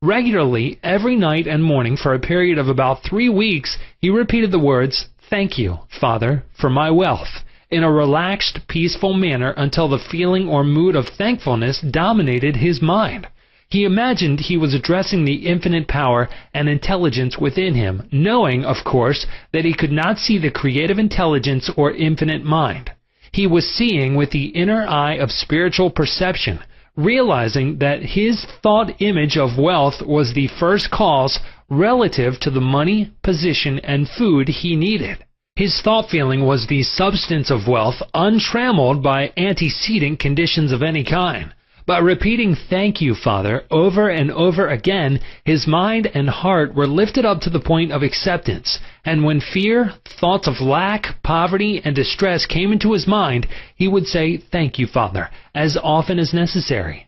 A: Regularly, every night and morning for a period of about 3 weeks, he repeated the words, "Thank you, Father, for my wealth," in a relaxed, peaceful manner until the feeling or mood of thankfulness dominated his mind. He imagined he was addressing the infinite power and intelligence within him, knowing, of course, that he could not see the creative intelligence or infinite mind. He was seeing with the inner eye of spiritual perception, realizing that his thought image of wealth was the first cause relative to the money, position, and food he needed. His thought feeling was the substance of wealth, untrammeled by antecedent conditions of any kind. By repeating "Thank you, Father," over and over again, his mind and heart were lifted up to the point of acceptance, and when fear, thoughts of lack, poverty, and distress came into his mind, he would say, "Thank you, Father," as often as necessary.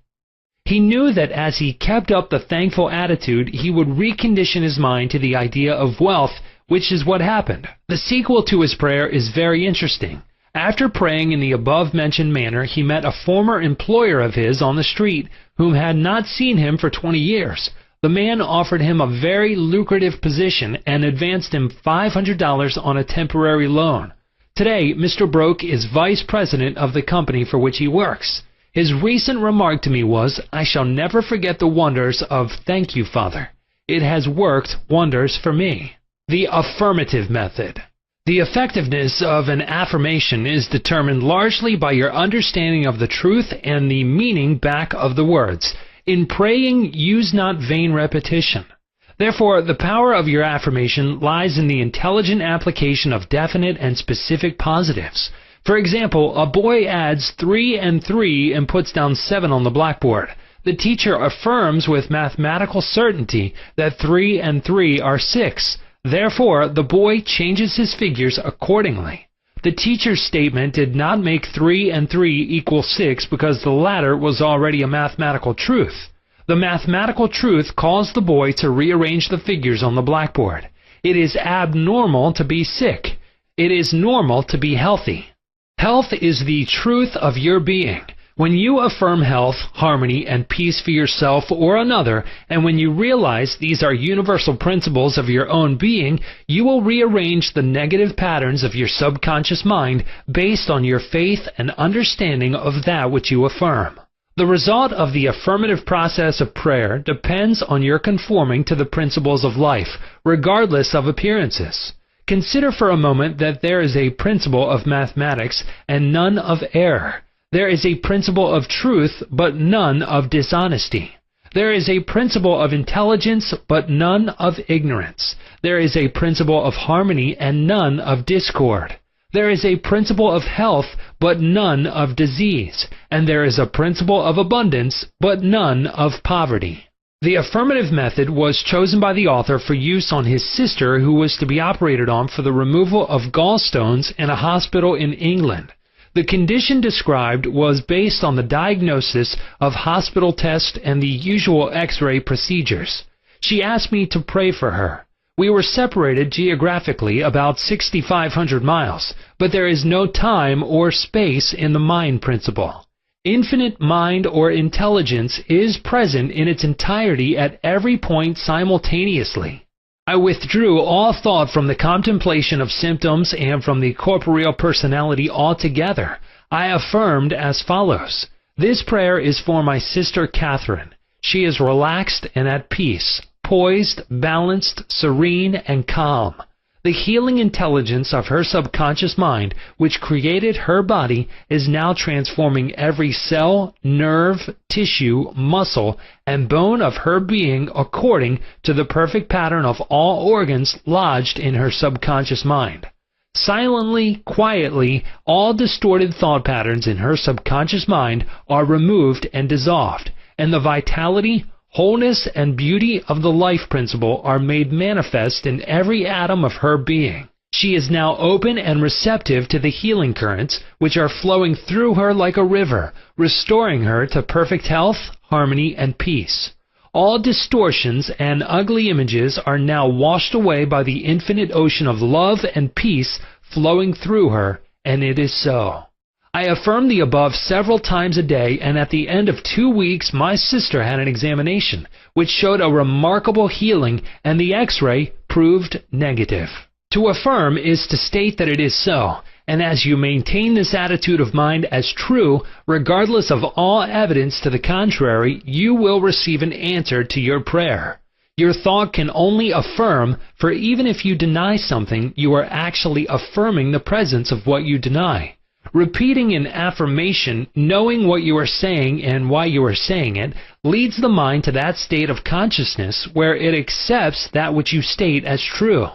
A: He knew that as he kept up the thankful attitude, he would recondition his mind to the idea of wealth, which is what happened. The sequel to his prayer is very interesting. After praying in the above-mentioned manner, he met a former employer of his on the street whom had not seen him for 20 years. The man offered him a very lucrative position and advanced him $500 on a temporary loan. Today, Mr. Broke is vice president of the company for which he works. His recent remark to me was, "I shall never forget the wonders of 'Thank you, Father.' It has worked wonders for me." The affirmative method. The effectiveness of an affirmation is determined largely by your understanding of the truth and the meaning back of the words. In praying, use not vain repetition. Therefore, the power of your affirmation lies in the intelligent application of definite and specific positives. For example, a boy adds 3 and 3 and puts down 7 on the blackboard. The teacher affirms with mathematical certainty that 3 and 3 are 6. Therefore, the boy changes his figures accordingly. The teacher's statement did not make 3 and 3 equal 6 because the latter was already a mathematical truth. The mathematical truth caused the boy to rearrange the figures on the blackboard. It is abnormal to be sick. It is normal to be healthy. Health is the truth of your being. When you affirm health, harmony, and peace for yourself or another, and when you realize these are universal principles of your own being, you will rearrange the negative patterns of your subconscious mind based on your faith and understanding of that which you affirm. The result of the affirmative process of prayer depends on your conforming to the principles of life, regardless of appearances. Consider for a moment that there is a principle of mathematics and none of error. There is a principle of truth, but none of dishonesty. There is a principle of intelligence, but none of ignorance. There is a principle of harmony and none of discord. There is a principle of health, but none of disease. And there is a principle of abundance, but none of poverty. The affirmative method was chosen by the author for use on his sister who was to be operated on for the removal of gallstones in a hospital in England. The condition described was based on the diagnosis of hospital tests and the usual X-ray procedures. She asked me to pray for her. We were separated geographically about 6,500 miles, but there is no time or space in the mind principle. Infinite mind or intelligence is present in its entirety at every point simultaneously. I withdrew all thought from the contemplation of symptoms and from the corporeal personality altogether. I affirmed as follows: this prayer is for my sister Catherine. She is relaxed and at peace, poised, balanced, serene, and calm. The healing intelligence of her subconscious mind, which created her body, is now transforming every cell, nerve, tissue, muscle, and bone of her being according to the perfect pattern of all organs lodged in her subconscious mind. Silently, quietly, all distorted thought patterns in her subconscious mind are removed and dissolved, and the vitality, wholeness, and beauty of the life principle are made manifest in every atom of her being. She is now open and receptive to the healing currents which are flowing through her like a river, restoring her to perfect health, harmony, and peace. All distortions and ugly images are now washed away by the infinite ocean of love and peace flowing through her, and it is so. I affirm the above several times a day, and at the end of 2 weeks my sister had an examination, which showed a remarkable healing, and the X-ray proved negative. To affirm is to state that it is so, and as you maintain this attitude of mind as true, regardless of all evidence to the contrary, you will receive an answer to your prayer. Your thought can only affirm, for even if you deny something, you are actually affirming the presence of what you deny. Repeating an affirmation, knowing what you are saying and why you are saying it, leads the mind to that state of consciousness where it accepts that which you state as true.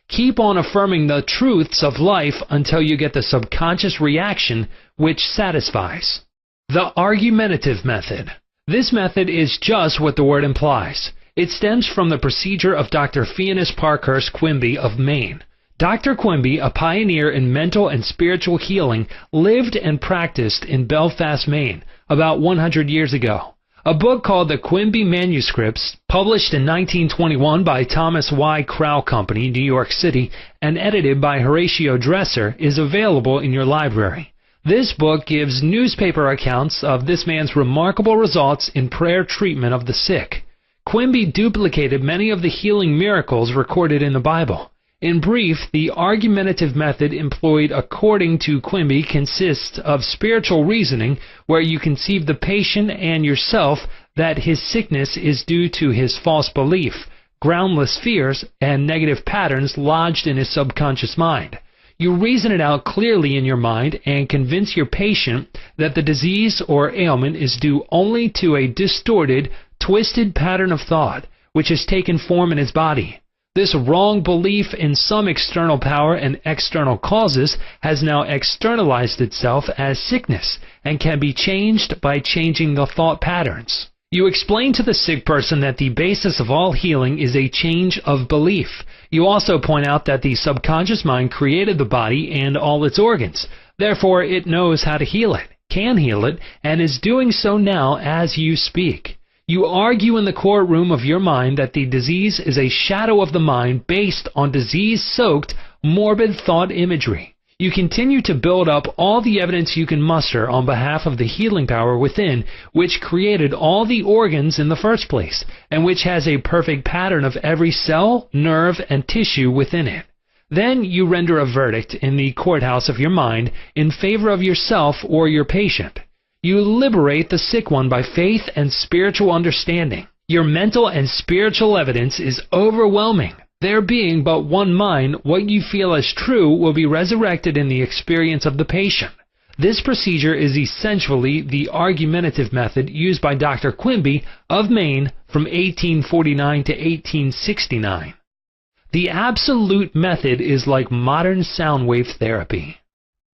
A: Keep on affirming the truths of life until you get the subconscious reaction which satisfies. The argumentative method. This method is just what the word implies. It stems from the procedure of Dr. Phineas Parkhurst Quimby of Maine. Dr. Quimby, a pioneer in mental and spiritual healing, lived and practiced in Belfast, Maine, about 100 years ago. A book called The Quimby Manuscripts, published in 1921 by Thomas Y. Crow Company, New York City, and edited by Horatio Dresser, is available in your library. This book gives newspaper accounts of this man's remarkable results in prayer treatment of the sick. Quimby duplicated many of the healing miracles recorded in the Bible. In brief, the argumentative method employed according to Quimby consists of spiritual reasoning where you conceive the patient and yourself that his sickness is due to his false belief, groundless fears, and negative patterns lodged in his subconscious mind. You reason it out clearly in your mind and convince your patient that the disease or ailment is due only to a distorted, twisted pattern of thought which has taken form in his body. This wrong belief in some external power and external causes has now externalized itself as sickness and can be changed by changing the thought patterns. You explain to the sick person that the basis of all healing is a change of belief. You also point out that the subconscious mind created the body and all its organs. Therefore, it knows how to heal it, can heal it, and is doing so now as you speak. You argue in the courtroom of your mind that the disease is a shadow of the mind based on disease-soaked, morbid thought imagery. You continue to build up all the evidence you can muster on behalf of the healing power within, which created all the organs in the first place, and which has a perfect pattern of every cell, nerve, and tissue within it. Then you render a verdict in the courthouse of your mind in favor of yourself or your patient. You liberate the sick one by faith and spiritual understanding. Your mental and spiritual evidence is overwhelming. There being but one mind, what you feel as true will be resurrected in the experience of the patient. This procedure is essentially the argumentative method used by Dr. Quimby of Maine from 1849 to 1869. The absolute method is like modern sound wave therapy.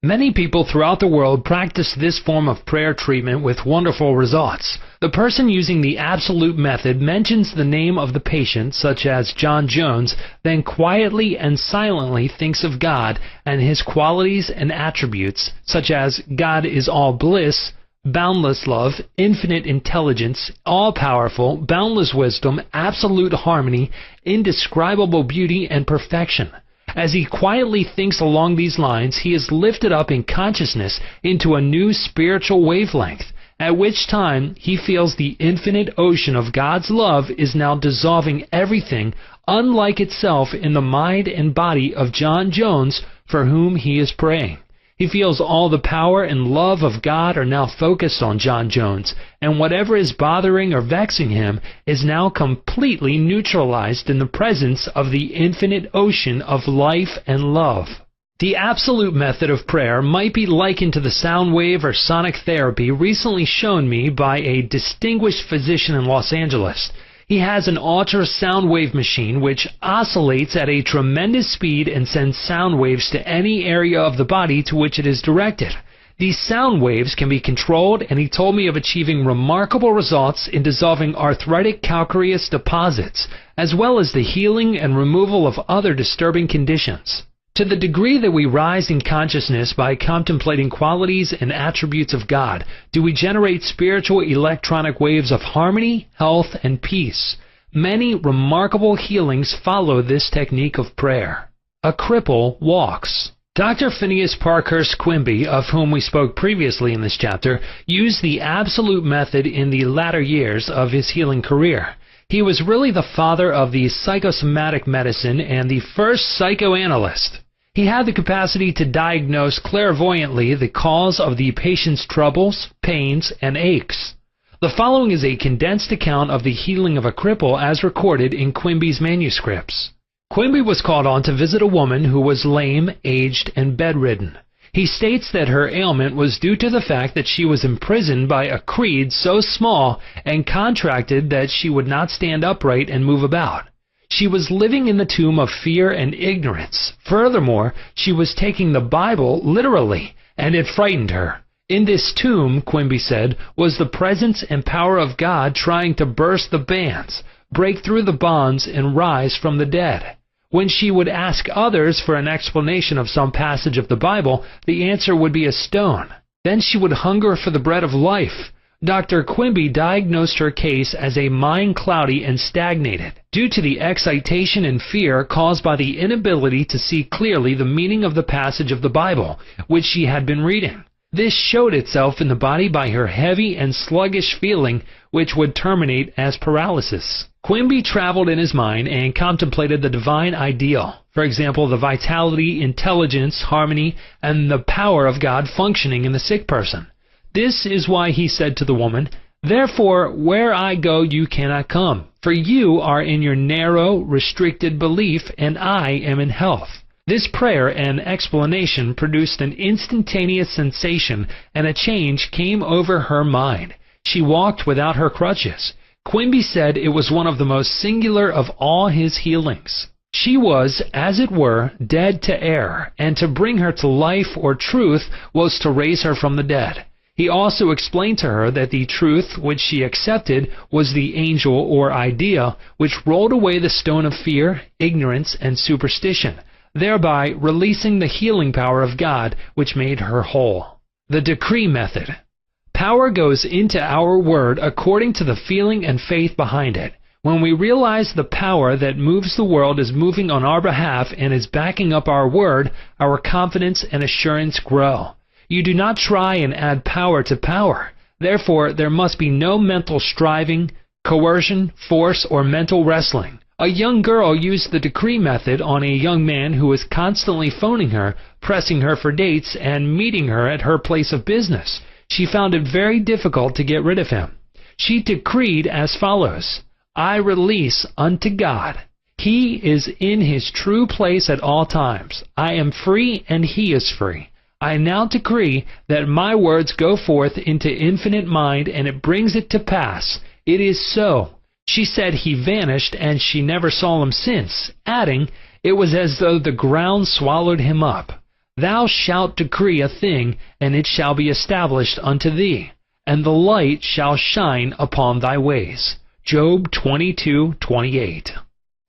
A: Many people throughout the world practice this form of prayer treatment with wonderful results. The person using the absolute method mentions the name of the patient, such as John Jones, then quietly and silently thinks of God and his qualities and attributes, such as God is all bliss, boundless love, infinite intelligence, all-powerful, boundless wisdom, absolute harmony, indescribable beauty, and perfection. As he quietly thinks along these lines, he is lifted up in consciousness into a new spiritual wavelength, at which time he feels the infinite ocean of God's love is now dissolving everything unlike itself in the mind and body of John Jones, for whom he is praying. He feels all the power and love of God are now focused on John Jones, and whatever is bothering or vexing him is now completely neutralized in the presence of the infinite ocean of life and love. The absolute method of prayer might be likened to the sound wave or sonic therapy recently shown me by a distinguished physician in Los Angeles. He has an ultrasound wave machine which oscillates at a tremendous speed and sends sound waves to any area of the body to which it is directed. These sound waves can be controlled, and he told me of achieving remarkable results in dissolving arthritic calcareous deposits, as well as the healing and removal of other disturbing conditions. To the degree that we rise in consciousness by contemplating qualities and attributes of God, do we generate spiritual electronic waves of harmony, health, and peace. Many remarkable healings follow this technique of prayer. A cripple walks. Dr. Phineas Parkhurst Quimby, of whom we spoke previously in this chapter, used the absolute method in the latter years of his healing career. He was really the father of the psychosomatic medicine and the first psychoanalyst. He had the capacity to diagnose clairvoyantly the cause of the patient's troubles, pains, and aches. The following is a condensed account of the healing of a cripple as recorded in Quimby's manuscripts. Quimby was called on to visit a woman who was lame, aged, and bedridden. He states that her ailment was due to the fact that she was imprisoned by a creed so small and contracted that she would not stand upright and move about. She was living in the tomb of fear and ignorance. Furthermore, she was taking the Bible literally, and it frightened her. In this tomb, Quimby said, was the presence and power of God trying to burst the bands, break through the bonds, and rise from the dead. When she would ask others for an explanation of some passage of the Bible, the answer would be a stone. Then she would hunger for the bread of life. Dr. Quimby diagnosed her case as a mind cloudy and stagnated, due to the excitation and fear caused by the inability to see clearly the meaning of the passage of the Bible, which she had been reading. This showed itself in the body by her heavy and sluggish feeling, which would terminate as paralysis. Quimby traveled in his mind and contemplated the divine ideal, for example, the vitality, intelligence, harmony, and the power of God functioning in the sick person. This is why he said to the woman, "Therefore, where I go you cannot come, for you are in your narrow, restricted belief, and I am in health." This prayer and explanation produced an instantaneous sensation, and a change came over her mind. She walked without her crutches. Quimby said it was one of the most singular of all his healings. She was, as it were, dead to error, and to bring her to life or truth was to raise her from the dead. He also explained to her that the truth which she accepted was the angel or idea which rolled away the stone of fear, ignorance, and superstition, thereby releasing the healing power of God which made her whole. The decree method. Power goes into our word according to the feeling and faith behind it. When we realize the power that moves the world is moving on our behalf and is backing up our word, our confidence and assurance grow. You do not try and add power to power. Therefore, there must be no mental striving, coercion, force, or mental wrestling. A young girl used the decree method on a young man who was constantly phoning her, pressing her for dates, and meeting her at her place of business. She found it very difficult to get rid of him. She decreed as follows, "I release unto God. He is in his true place at all times. I am free and he is free. I now decree that my words go forth into infinite mind, and it brings it to pass. It is so." She said he vanished, and she never saw him since, adding, "It was as though the ground swallowed him up. Thou shalt decree a thing, and it shall be established unto thee, and the light shall shine upon thy ways." Job 22:28.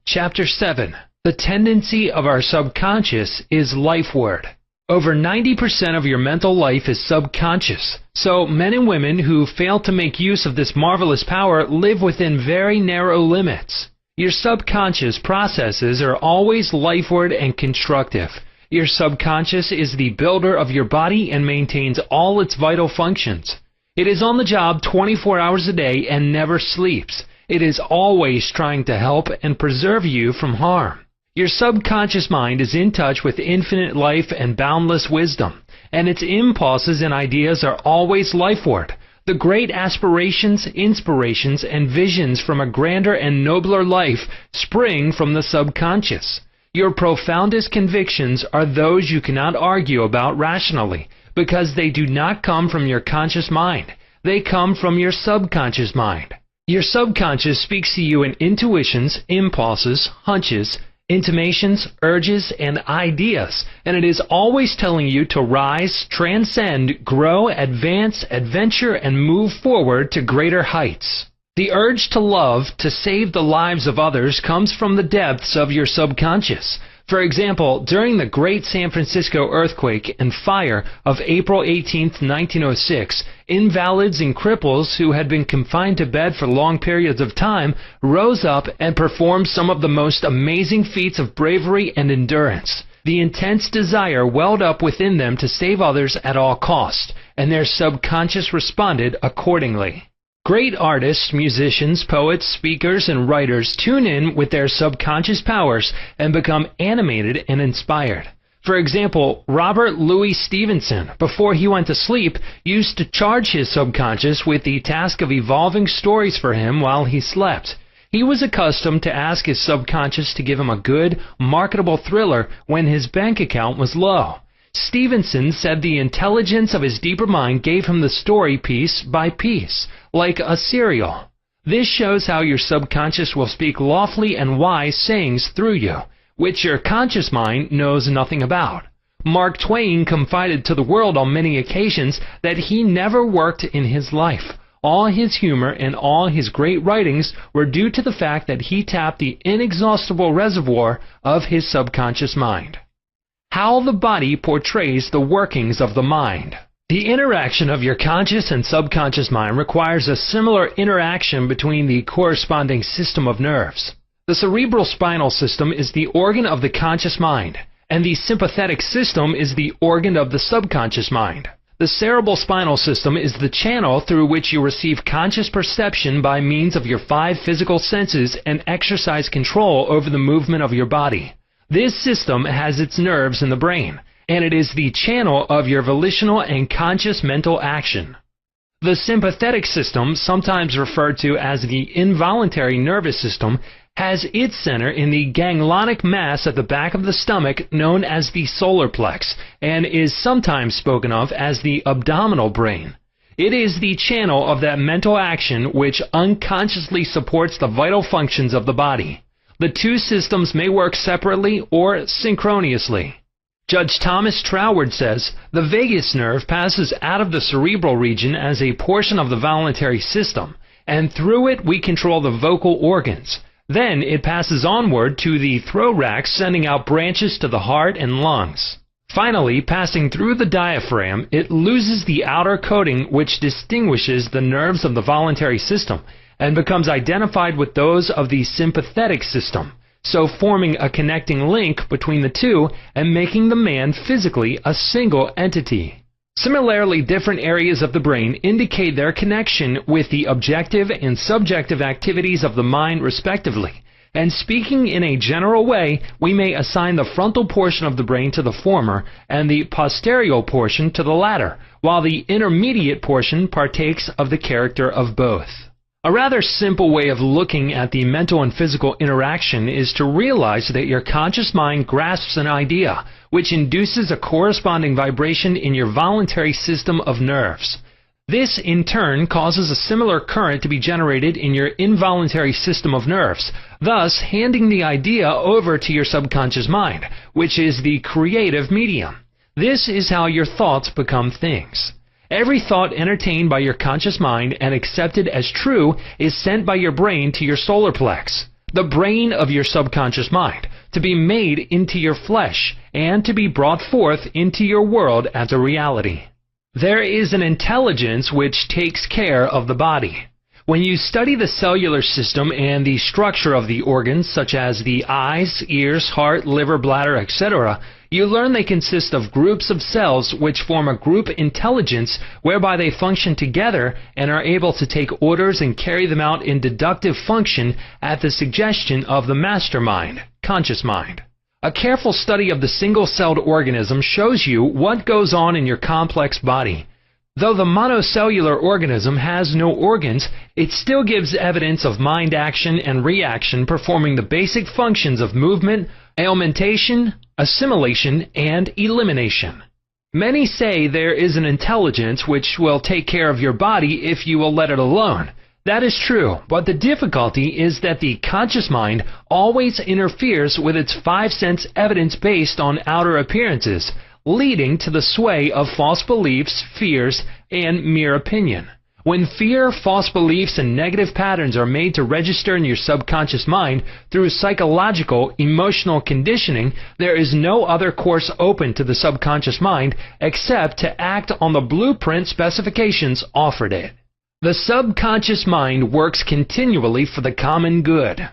A: Chapter 7. The tendency of our subconscious is life word. Over 90% of your mental life is subconscious. So men and women who fail to make use of this marvelous power live within very narrow limits. Your subconscious processes are always lifeward and constructive. Your subconscious is the builder of your body and maintains all its vital functions. It is on the job 24 hours a day and never sleeps. It is always trying to help and preserve you from harm. Your subconscious mind is in touch with infinite life and boundless wisdom, and its impulses and ideas are always lifeward. The great aspirations, inspirations, and visions from a grander and nobler life spring from the subconscious. Your profoundest convictions are those you cannot argue about rationally, because they do not come from your conscious mind. They come from your subconscious mind. Your subconscious speaks to you in intuitions, impulses, hunches, intimations, urges, and ideas, and it is always telling you to rise, transcend, grow, advance, adventure, and move forward to greater heights. The urge to love, to save the lives of others, comes from the depths of your subconscious. For example, during the Great San Francisco earthquake and fire of April 18, 1906, invalids and cripples who had been confined to bed for long periods of time rose up and performed some of the most amazing feats of bravery and endurance. The intense desire welled up within them to save others at all cost, and their subconscious responded accordingly. Great artists, musicians, poets, speakers, and writers tune in with their subconscious powers and become animated and inspired. For example, Robert Louis Stevenson, before he went to sleep, used to charge his subconscious with the task of evolving stories for him while he slept. He was accustomed to ask his subconscious to give him a good, marketable thriller when his bank account was low. Stevenson said the intelligence of his deeper mind gave him the story piece by piece, like a serial. This shows how your subconscious will speak lofty and wise sayings through you, which your conscious mind knows nothing about. Mark Twain confided to the world on many occasions that he never worked in his life. All his humor and all his great writings were due to the fact that he tapped the inexhaustible reservoir of his subconscious mind. How the body portrays the workings of the mind. The interaction of your conscious and subconscious mind requires a similar interaction between the corresponding system of nerves. The cerebral spinal system is the organ of the conscious mind, and the sympathetic system is the organ of the subconscious mind. The cerebral spinal system is the channel through which you receive conscious perception by means of your 5 physical senses and exercise control over the movement of your body. This system has its nerves in the brain, and it is the channel of your volitional and conscious mental action. The sympathetic system, sometimes referred to as the involuntary nervous system, has its center in the ganglionic mass at the back of the stomach known as the solar plex, and is sometimes spoken of as the abdominal brain. It is the channel of that mental action which unconsciously supports the vital functions of the body. The two systems may work separately or synchronously. Judge Thomas Troward says, the vagus nerve passes out of the cerebral region as a portion of the voluntary system, and through it we control the vocal organs. Then it passes onward to the thorax, sending out branches to the heart and lungs. Finally, passing through the diaphragm, it loses the outer coating which distinguishes the nerves of the voluntary system, and becomes identified with those of the sympathetic system, so forming a connecting link between the two and making the man physically a single entity. Similarly, different areas of the brain indicate their connection with the objective and subjective activities of the mind respectively, and speaking in a general way, we may assign the frontal portion of the brain to the former and the posterior portion to the latter, while the intermediate portion partakes of the character of both. A rather simple way of looking at the mental and physical interaction is to realize that your conscious mind grasps an idea, which induces a corresponding vibration in your voluntary system of nerves. This, in turn, causes a similar current to be generated in your involuntary system of nerves, thus handing the idea over to your subconscious mind, which is the creative medium. This is how your thoughts become things. Every thought entertained by your conscious mind and accepted as true is sent by your brain to your solar plex, the brain of your subconscious mind, to be made into your flesh and to be brought forth into your world as a reality. There is an intelligence which takes care of the body. When you study the cellular system and the structure of the organs, such as the eyes, ears, heart, liver, bladder, etc., You learn they consist of groups of cells which form a group intelligence whereby they function together and are able to take orders and carry them out in deductive function at the suggestion of the mastermind, conscious mind. A careful study of the single-celled organism shows you what goes on in your complex body. Though the monocellular organism has no organs, it still gives evidence of mind action and reaction performing the basic functions of movement, alimentation, assimilation, and elimination. Many say there is an intelligence which will take care of your body if you will let it alone. That is true, but the difficulty is that the conscious mind always interferes with its five-sense evidence based on outer appearances, leading to the sway of false beliefs, fears, and mere opinion. When fear, false beliefs, and negative patterns are made to register in your subconscious mind through psychological, emotional conditioning, there is no other course open to the subconscious mind except to act on the blueprint specifications offered it. The subconscious mind works continually for the common good.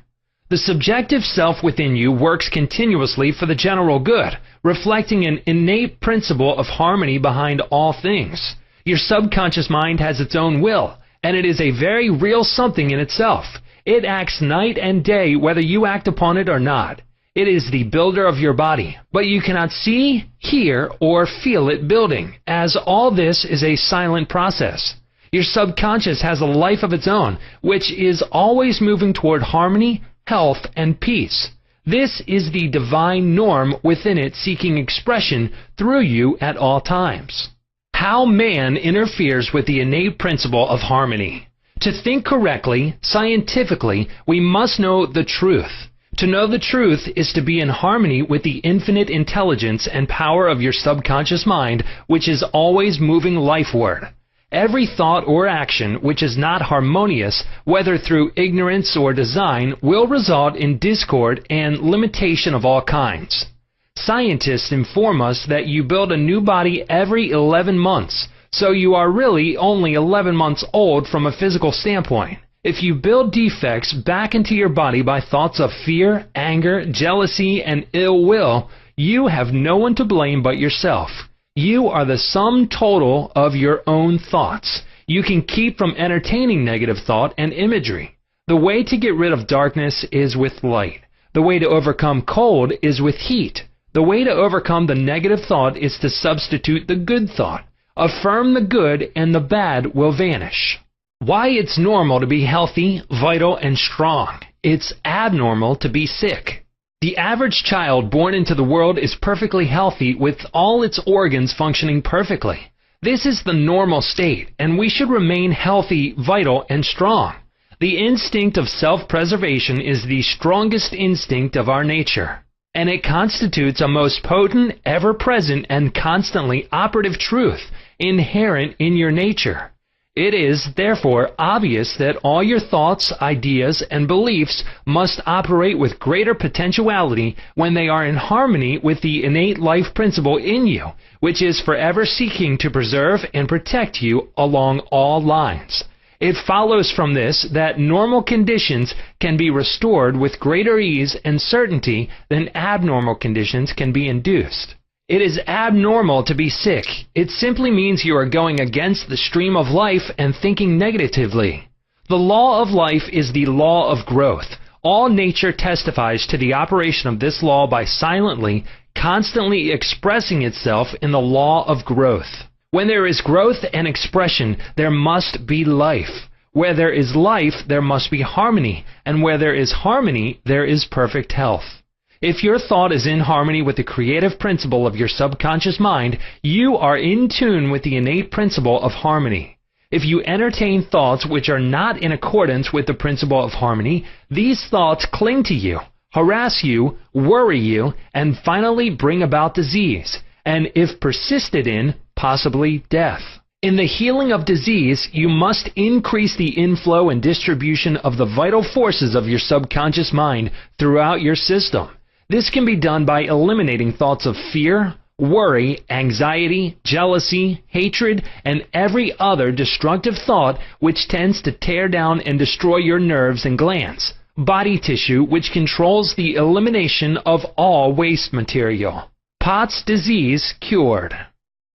A: The subjective self within you works continuously for the general good, reflecting an innate principle of harmony behind all things. Your subconscious mind has its own will, and it is a very real something in itself. It acts night and day whether you act upon it or not. It is the builder of your body, but you cannot see, hear, or feel it building, as all this is a silent process. Your subconscious has a life of its own, which is always moving toward harmony, health, and peace. This is the divine norm within it seeking expression through you at all times. How man interferes with the innate principle of harmony. To think correctly, scientifically, we must know the truth. To know the truth is to be in harmony with the infinite intelligence and power of your subconscious mind, which is always moving lifeward. Every thought or action which is not harmonious, whether through ignorance or design, will result in discord and limitation of all kinds. Scientists inform us that you build a new body every 11 months, so you are really only 11 months old from a physical standpoint. If you build defects back into your body by thoughts of fear, anger, jealousy, and ill will, you have no one to blame but yourself. You are the sum total of your own thoughts. You can keep from entertaining negative thought and imagery. The way to get rid of darkness is with light. The way to overcome cold is with heat. The way to overcome the negative thought is to substitute the good thought. Affirm the good and the bad will vanish. Why it's normal to be healthy, vital, and strong. It's abnormal to be sick. The average child born into the world is perfectly healthy with all its organs functioning perfectly. This is the normal state, and we should remain healthy, vital, and strong. The instinct of self-preservation is the strongest instinct of our nature, and it constitutes a most potent, ever-present, and constantly operative truth inherent in your nature. It is, therefore, obvious that all your thoughts, ideas, and beliefs must operate with greater potentiality when they are in harmony with the innate life principle in you, which is forever seeking to preserve and protect you along all lines. It follows from this that normal conditions can be restored with greater ease and certainty than abnormal conditions can be induced. It is abnormal to be sick. It simply means you are going against the stream of life and thinking negatively. The law of life is the law of growth. All nature testifies to the operation of this law by silently, constantly expressing itself in the law of growth. When there is growth and expression, there must be life. Where there is life, there must be harmony. And where there is harmony, there is perfect health. If your thought is in harmony with the creative principle of your subconscious mind, you are in tune with the innate principle of harmony. If you entertain thoughts which are not in accordance with the principle of harmony, these thoughts cling to you, harass you, worry you, and finally bring about disease, and if persisted in, possibly death. In the healing of disease, you must increase the inflow and distribution of the vital forces of your subconscious mind throughout your system. This can be done by eliminating thoughts of fear, worry, anxiety, jealousy, hatred, and every other destructive thought which tends to tear down and destroy your nerves and glands, body tissue which controls the elimination of all waste material. Pott's disease cured.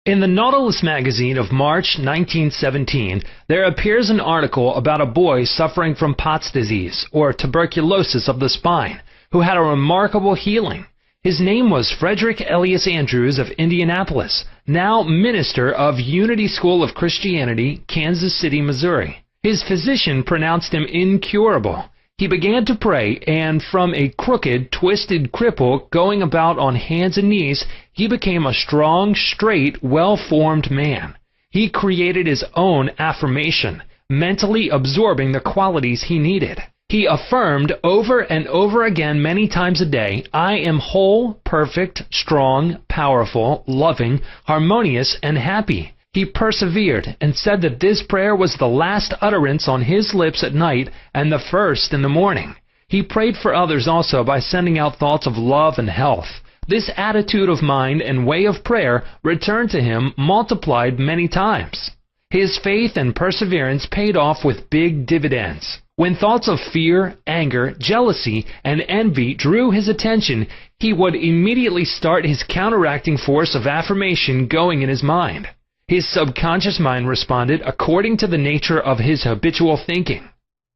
A: In the Nautilus magazine of March 1917, there appears an article about a boy suffering from Pott's disease, or tuberculosis of the spine, who had a remarkable healing. His name was Frederick Elias Andrews of Indianapolis, now minister of Unity School of Christianity, Kansas City, Missouri. His physician pronounced him incurable. He began to pray, and from a crooked, twisted cripple going about on hands and knees, he became a strong, straight, well-formed man. He created his own affirmation, mentally absorbing the qualities he needed. He affirmed over and over again many times a day, "I am whole, perfect, strong, powerful, loving, harmonious, and happy." He persevered and said that this prayer was the last utterance on his lips at night and the first in the morning. He prayed for others also by sending out thoughts of love and health. This attitude of mind and way of prayer returned to him multiplied many times. His faith and perseverance paid off with big dividends. When thoughts of fear, anger, jealousy, and envy drew his attention, he would immediately start his counteracting force of affirmation going in his mind. His subconscious mind responded according to the nature of his habitual thinking.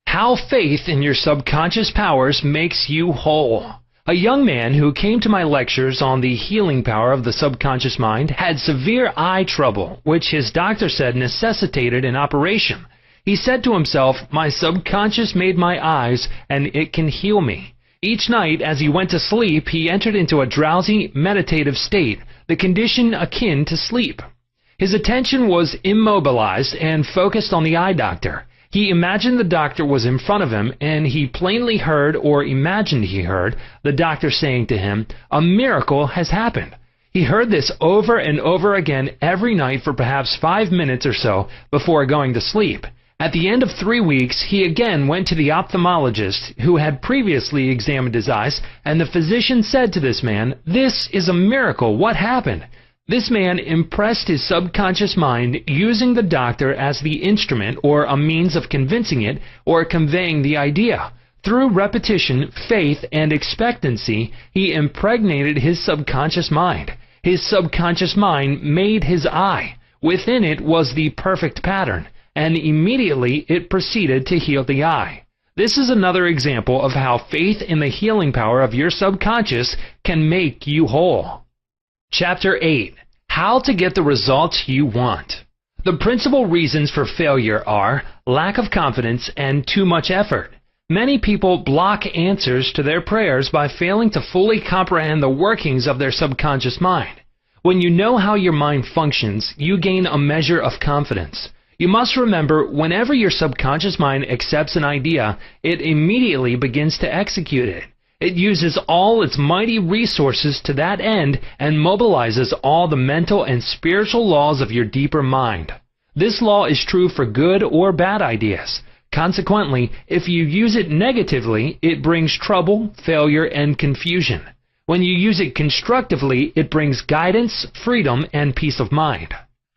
A: How faith in your subconscious powers makes you whole. A young man who came to my lectures on the healing power of the subconscious mind had severe eye trouble, which his doctor said necessitated an operation. He said to himself, "My subconscious made my eyes, and it can heal me." Each night as he went to sleep, he entered into a drowsy, meditative state, the condition akin to sleep. His attention was immobilized and focused on the eye doctor. He imagined the doctor was in front of him, and he plainly heard, or imagined he heard, the doctor saying to him, "A miracle has happened." He heard this over and over again every night for perhaps 5 minutes or so before going to sleep. At the end of 3 weeks, he again went to the ophthalmologist who had previously examined his eyes, and the physician said to this man, "This is a miracle. What happened?" This man impressed his subconscious mind using the doctor as the instrument or a means of convincing it or conveying the idea. Through repetition, faith, and expectancy, he impregnated his subconscious mind. His subconscious mind made his eye. Within it was the perfect pattern, and immediately it proceeded to heal the eye. This is another example of how faith in the healing power of your subconscious can make you whole. Chapter 8. How to get the results you want. The principal reasons for failure are lack of confidence and too much effort. Many people block answers to their prayers by failing to fully comprehend the workings of their subconscious mind. When you know how your mind functions, you gain a measure of confidence. You must remember, whenever your subconscious mind accepts an idea, it immediately begins to execute it. It uses all its mighty resources to that end and mobilizes all the mental and spiritual laws of your deeper mind. This law is true for good or bad ideas. Consequently, if you use it negatively, it brings trouble, failure, and confusion. When you use it constructively, it brings guidance, freedom, and peace of mind.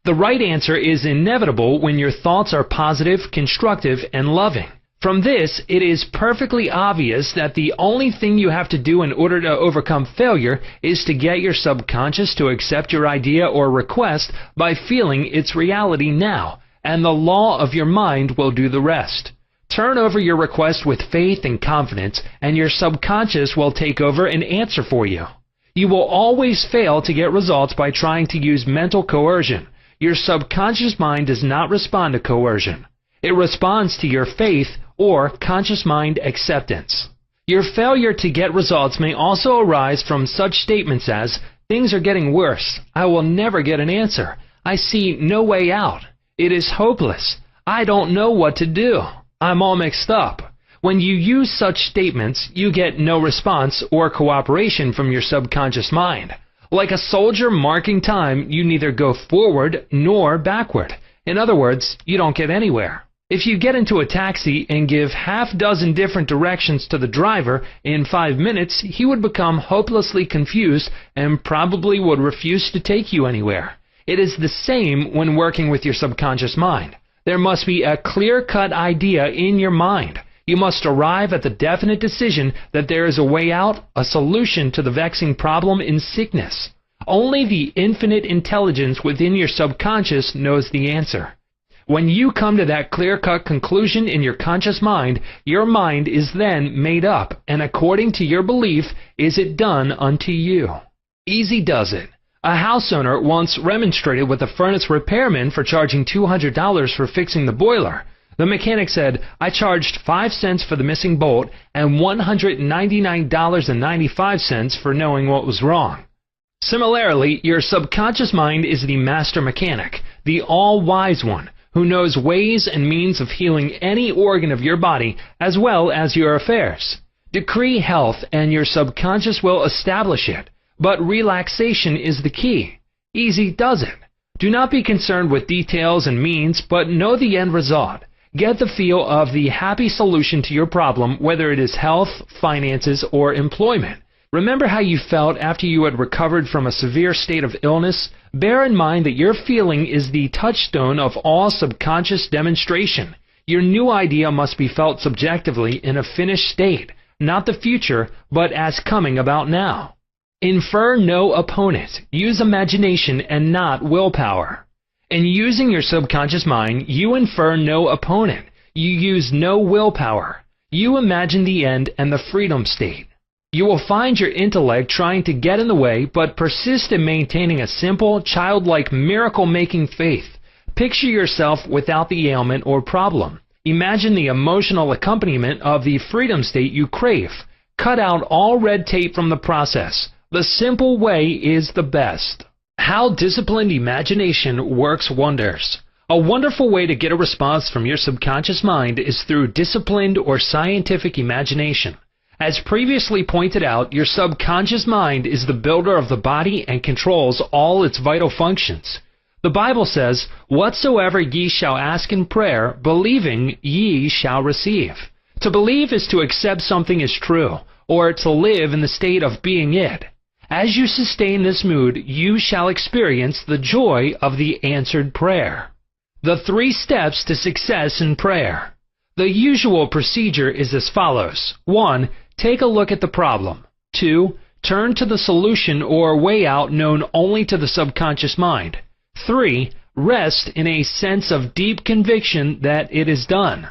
A: The right answer is inevitable when your thoughts are positive, constructive, and loving. From this, it is perfectly obvious that the only thing you have to do in order to overcome failure is to get your subconscious to accept your idea or request by feeling its reality now, and the law of your mind will do the rest. Turn over your request with faith and confidence, and your subconscious will take over and answer for you. You will always fail to get results by trying to use mental coercion. Your subconscious mind does not respond to coercion. It responds to your faith or conscious mind acceptance. Your failure to get results may also arise from such statements as, "Things are getting worse. I will never get an answer. I see no way out. It is hopeless. I don't know what to do. I'm all mixed up." When you use such statements, you get no response or cooperation from your subconscious mind. Like a soldier marking time, you neither go forward nor backward. In other words, you don't get anywhere. If you get into a taxi and give half-dozen different directions to the driver, in 5 minutes he would become hopelessly confused and probably would refuse to take you anywhere. It is the same when working with your subconscious mind. There must be a clear-cut idea in your mind. You must arrive at the definite decision that there is a way out, a solution to the vexing problem in sickness. Only the infinite intelligence within your subconscious knows the answer. When you come to that clear-cut conclusion in your conscious mind, your mind is then made up, and according to your belief is it done unto you. Easy does it. A house owner once remonstrated with a furnace repairman for charging $200 for fixing the boiler. The mechanic said, "I charged 5 cents for the missing bolt and $199.95 for knowing what was wrong." Similarly, your subconscious mind is the master mechanic, the all-wise one, who knows ways and means of healing any organ of your body as well as your affairs. Decree health and your subconscious will establish it, but relaxation is the key. Easy does it. Do not be concerned with details and means, but know the end result. Get the feel of the happy solution to your problem, whether it is health, finances, or employment. Remember how you felt after you had recovered from a severe state of illness? Bear in mind that your feeling is the touchstone of all subconscious demonstration. Your new idea must be felt subjectively in a finished state, not the future, but as coming about now. Infer no opponent. Use imagination and not willpower. In using your subconscious mind, you infer no opponent. You use no willpower. You imagine the end and the freedom state. You will find your intellect trying to get in the way, but persist in maintaining a simple, childlike, miracle-making faith. Picture yourself without the ailment or problem. Imagine the emotional accompaniment of the freedom state you crave. Cut out all red tape from the process. The simple way is the best. How disciplined imagination works wonders. A wonderful way to get a response from your subconscious mind is through disciplined or scientific imagination. As previously pointed out, your subconscious mind is the builder of the body and controls all its vital functions. The Bible says, "Whatsoever ye shall ask in prayer, believing ye shall receive." To believe is to accept something as true, or to live in the state of being it. As you sustain this mood, you shall experience the joy of the answered prayer. The 3 steps to success in prayer. The usual procedure is as follows. 1. Take a look at the problem. 2. Turn to the solution or way out known only to the subconscious mind. 3. Rest in a sense of deep conviction that it is done.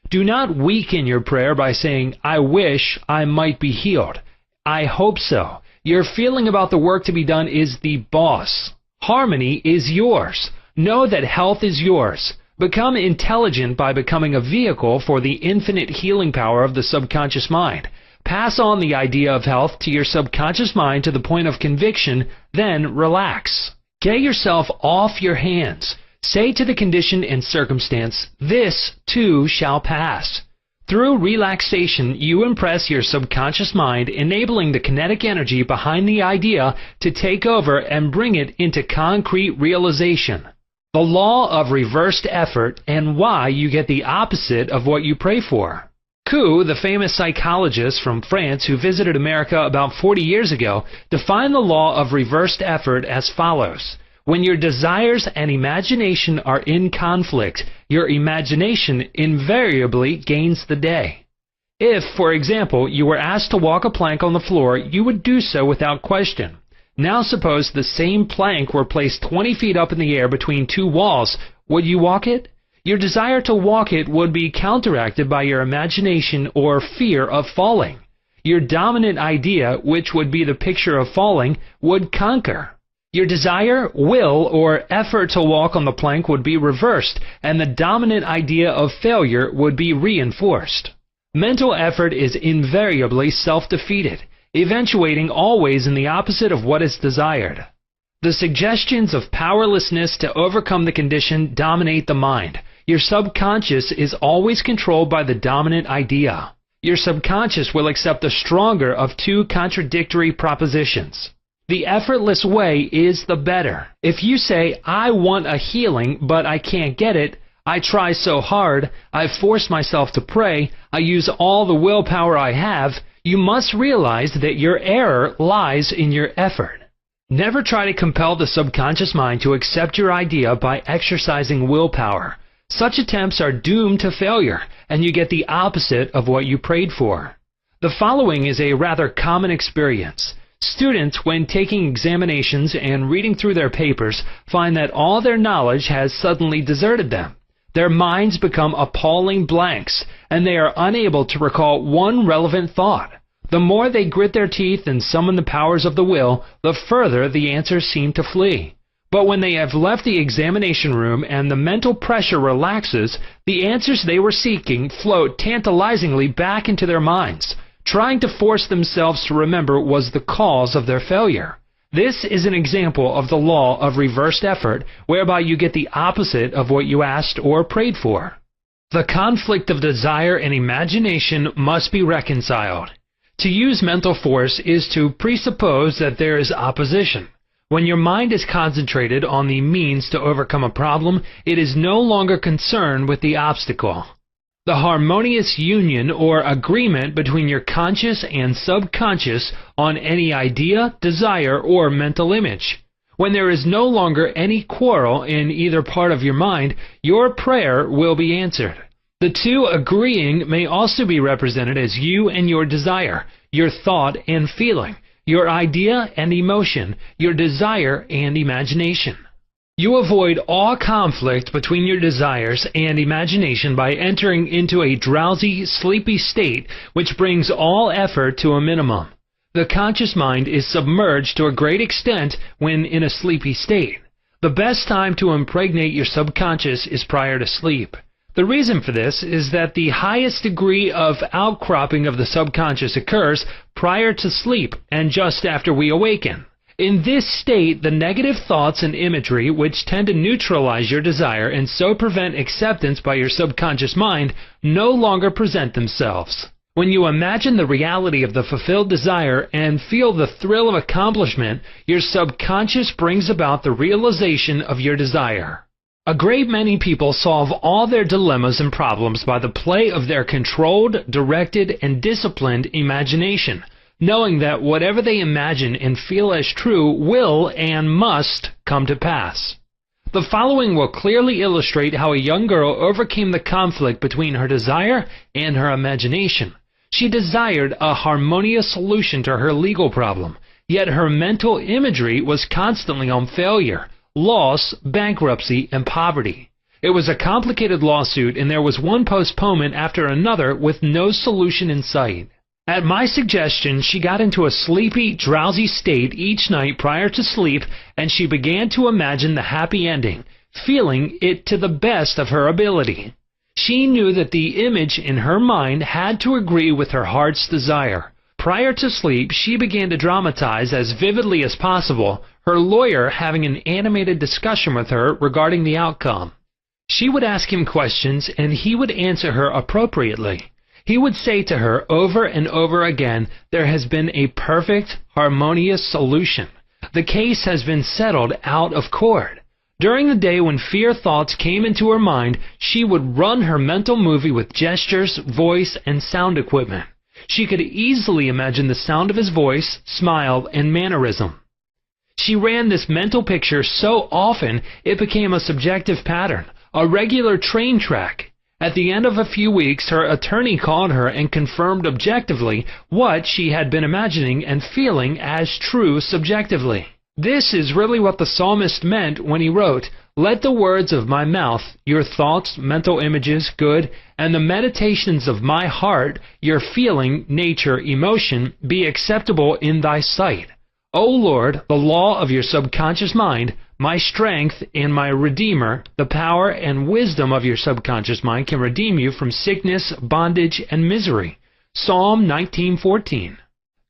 A: Do not weaken your prayer by saying, "I wish I might be healed. I hope so." Your feeling about the work to be done is the boss. Harmony is yours. Know that health is yours. Become intelligent by becoming a vehicle for the infinite healing power of the subconscious mind. Pass on the idea of health to your subconscious mind to the point of conviction, then relax. Get yourself off your hands. Say to the condition and circumstance, "This too shall pass." Through relaxation, you impress your subconscious mind, enabling the kinetic energy behind the idea to take over and bring it into concrete realization. The law of reversed effort and why you get the opposite of what you pray for. You.O.U, the famous psychologist from France who visited America about 40 years ago, defined the law of reversed effort as follows. When your desires and imagination are in conflict, your imagination invariably gains the day. If, for example, you were asked to walk a plank on the floor, you would do so without question. Now suppose the same plank were placed 20 feet up in the air between 2 walls. Would you walk it? Your desire to walk it would be counteracted by your imagination or fear of falling. Your dominant idea, which would be the picture of falling, would conquer. Your desire, will, or effort to walk on the plank would be reversed, and the dominant idea of failure would be reinforced. Mental effort is invariably self-defeated, eventuating always in the opposite of what is desired. The suggestions of powerlessness to overcome the condition dominate the mind. Your subconscious is always controlled by the dominant idea. Your subconscious will accept the stronger of 2 contradictory propositions. The effortless way is the better. If you say, "I want a healing, but I can't get it. I try so hard. I force myself to pray. I use all the willpower I have," you must realize that your error lies in your effort. Never try to compel the subconscious mind to accept your idea by exercising willpower. Such attempts are doomed to failure, and you get the opposite of what you prayed for. The following is a rather common experience. Students, when taking examinations and reading through their papers, find that all their knowledge has suddenly deserted them. Their minds become appalling blanks, and they are unable to recall one relevant thought. The more they grit their teeth and summon the powers of the will, the further the answers seem to flee. But when they have left the examination room and the mental pressure relaxes, the answers they were seeking float tantalizingly back into their minds. Trying to force themselves to remember was the cause of their failure. This is an example of the law of reversed effort, whereby you get the opposite of what you asked or prayed for. The conflict of desire and imagination must be reconciled. To use mental force is to presuppose that there is opposition. When your mind is concentrated on the means to overcome a problem, it is no longer concerned with the obstacle. The harmonious union or agreement between your conscious and subconscious on any idea, desire, or mental image. When there is no longer any quarrel in either part of your mind, your prayer will be answered. The two agreeing may also be represented as you and your desire, your thought and feeling, your idea and emotion, your desire and imagination. You avoid all conflict between your desires and imagination by entering into a drowsy, sleepy state which brings all effort to a minimum. The conscious mind is submerged to a great extent when in a sleepy state. The best time to impregnate your subconscious is prior to sleep. The reason for this is that the highest degree of outcropping of the subconscious occurs prior to sleep and just after we awaken. In this state, the negative thoughts and imagery which tend to neutralize your desire and so prevent acceptance by your subconscious mind no longer present themselves. When you imagine the reality of the fulfilled desire and feel the thrill of accomplishment, your subconscious brings about the realization of your desire. A great many people solve all their dilemmas and problems by the play of their controlled, directed, and disciplined imagination, knowing that whatever they imagine and feel as true will and must come to pass. The following will clearly illustrate how a young girl overcame the conflict between her desire and her imagination. She desired a harmonious solution to her legal problem, yet her mental imagery was constantly on failure, loss, bankruptcy, and poverty. It was a complicated lawsuit, and there was one postponement after another with no solution in sight. At my suggestion, she got into a sleepy, drowsy state each night prior to sleep, and she began to imagine the happy ending, feeling it to the best of her ability. She knew that the image in her mind had to agree with her heart's desire. Prior to sleep, she began to dramatize as vividly as possible, her lawyer having an animated discussion with her regarding the outcome. She would ask him questions, and he would answer her appropriately. He would say to her over and over again, "There has been a perfect, harmonious solution. The case has been settled out of court." During the day when fear thoughts came into her mind, she would run her mental movie with gestures, voice, and sound equipment. She could easily imagine the sound of his voice, smile, and mannerism. She ran this mental picture so often it became a subjective pattern, a regular train track. At the end of a few weeks, her attorney called her and confirmed objectively what she had been imagining and feeling as true subjectively. This is really what the psalmist meant when he wrote, "Let the words of my mouth, your thoughts, mental images, good, and the meditations of my heart, your feeling, nature, emotion, be acceptable in thy sight. O Lord, the law of your subconscious mind, my strength and my Redeemer, the power and wisdom of your subconscious mind can redeem you from sickness, bondage, and misery." Psalm 19:14.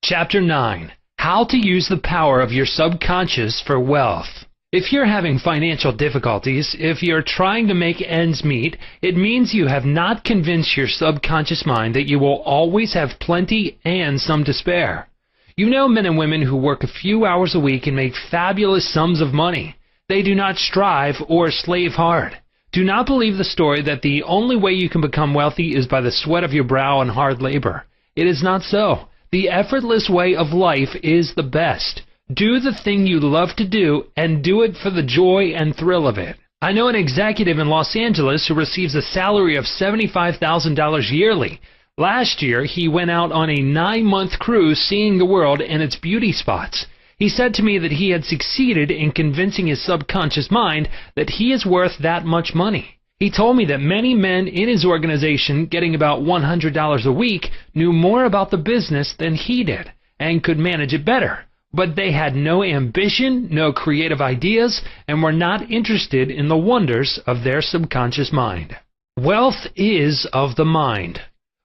A: Chapter 9. How to use the power of your subconscious for wealth. If you're having financial difficulties, if you're trying to make ends meet, it means you have not convinced your subconscious mind that you will always have plenty and some to spare. You know men and women who work a few hours a week and make fabulous sums of money. They do not strive or slave hard. Do not believe the story that the only way you can become wealthy is by the sweat of your brow and hard labor. It is not so. The effortless way of life is the best. Do the thing you love to do, and do it for the joy and thrill of it. I know an executive in Los Angeles who receives a salary of $75,000 yearly. Last year, he went out on a 9-month cruise seeing the world and its beauty spots. He said to me that he had succeeded in convincing his subconscious mind that he is worth that much money. He told me that many men in his organization, getting about $100 a week, knew more about the business than he did and could manage it better. But they had no ambition, no creative ideas, and were not interested in the wonders of their subconscious mind. Wealth is of the mind.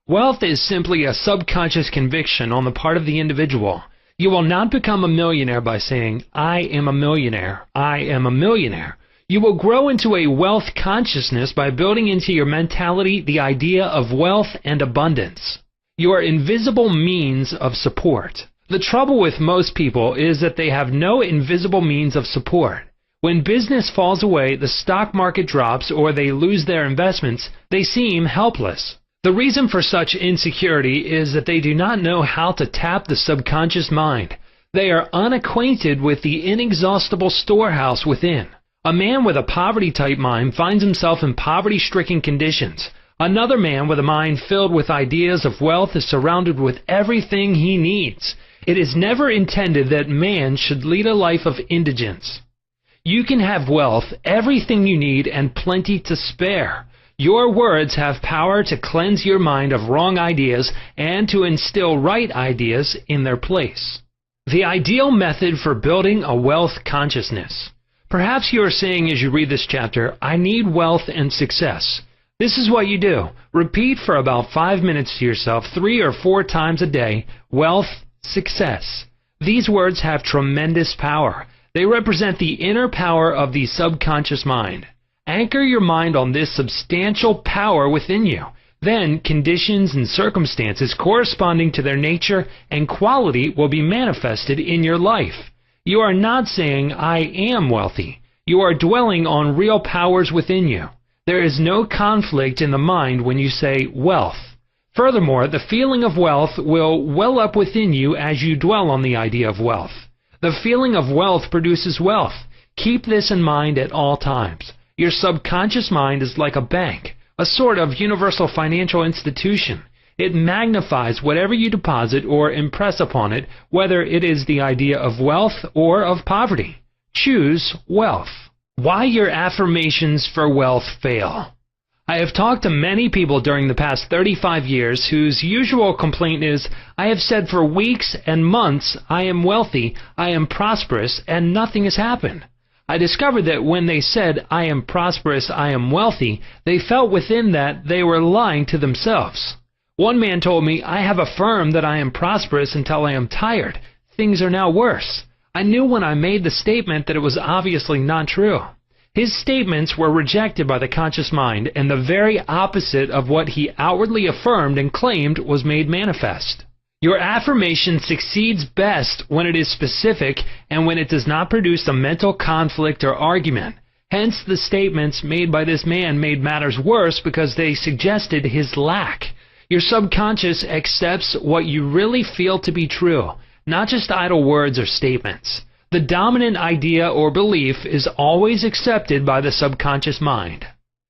A: Wealth is simply a subconscious conviction on the part of the individual. You will not become a millionaire by saying, "I am a millionaire, I am a millionaire." You will grow into a wealth consciousness by building into your mentality the idea of wealth and abundance. Your invisible means of support. The trouble with most people is that they have no invisible means of support. When business falls away, the stock market drops, or they lose their investments, they seem helpless. The reason for such insecurity is that they do not know how to tap the subconscious mind. They are unacquainted with the inexhaustible storehouse within. A man with a poverty-type mind finds himself in poverty-stricken conditions. Another man with a mind filled with ideas of wealth is surrounded with everything he needs. It is never intended that man should lead a life of indigence. You can have wealth, everything you need, and plenty to spare. Your words have power to cleanse your mind of wrong ideas and to instill right ideas in their place. The ideal method for building a wealth consciousness. Perhaps you are saying as you read this chapter, "I need wealth and success." This is what you do. Repeat for about 5 minutes to yourself 3 or 4 times a day, wealth, success. These words have tremendous power. They represent the inner power of the subconscious mind. Anchor your mind on this substantial power within you. Then conditions and circumstances corresponding to their nature and quality will be manifested in your life. You are not saying, "I am wealthy." You are dwelling on real powers within you. There is no conflict in the mind when you say wealth. Furthermore, the feeling of wealth will well up within you as you dwell on the idea of wealth. The feeling of wealth produces wealth. Keep this in mind at all times. Your subconscious mind is like a bank, a sort of universal financial institution. It magnifies whatever you deposit or impress upon it, whether it is the idea of wealth or of poverty. Choose wealth. Why your affirmations for wealth fail. I have talked to many people during the past 35 years whose usual complaint is, "I have said for weeks and months, I am wealthy, I am prosperous, and nothing has happened." I discovered that when they said, "I am prosperous, I am wealthy," they felt within that they were lying to themselves. One man told me, "I have affirmed that I am prosperous until I am tired. Things are now worse." I knew when I made the statement that it was obviously not true. His statements were rejected by the conscious mind, and the very opposite of what he outwardly affirmed and claimed was made manifest. Your affirmation succeeds best when it is specific and when it does not produce a mental conflict or argument. Hence, the statements made by this man made matters worse because they suggested his lack. Your subconscious accepts what you really feel to be true, not just idle words or statements. The dominant idea or belief is always accepted by the subconscious mind.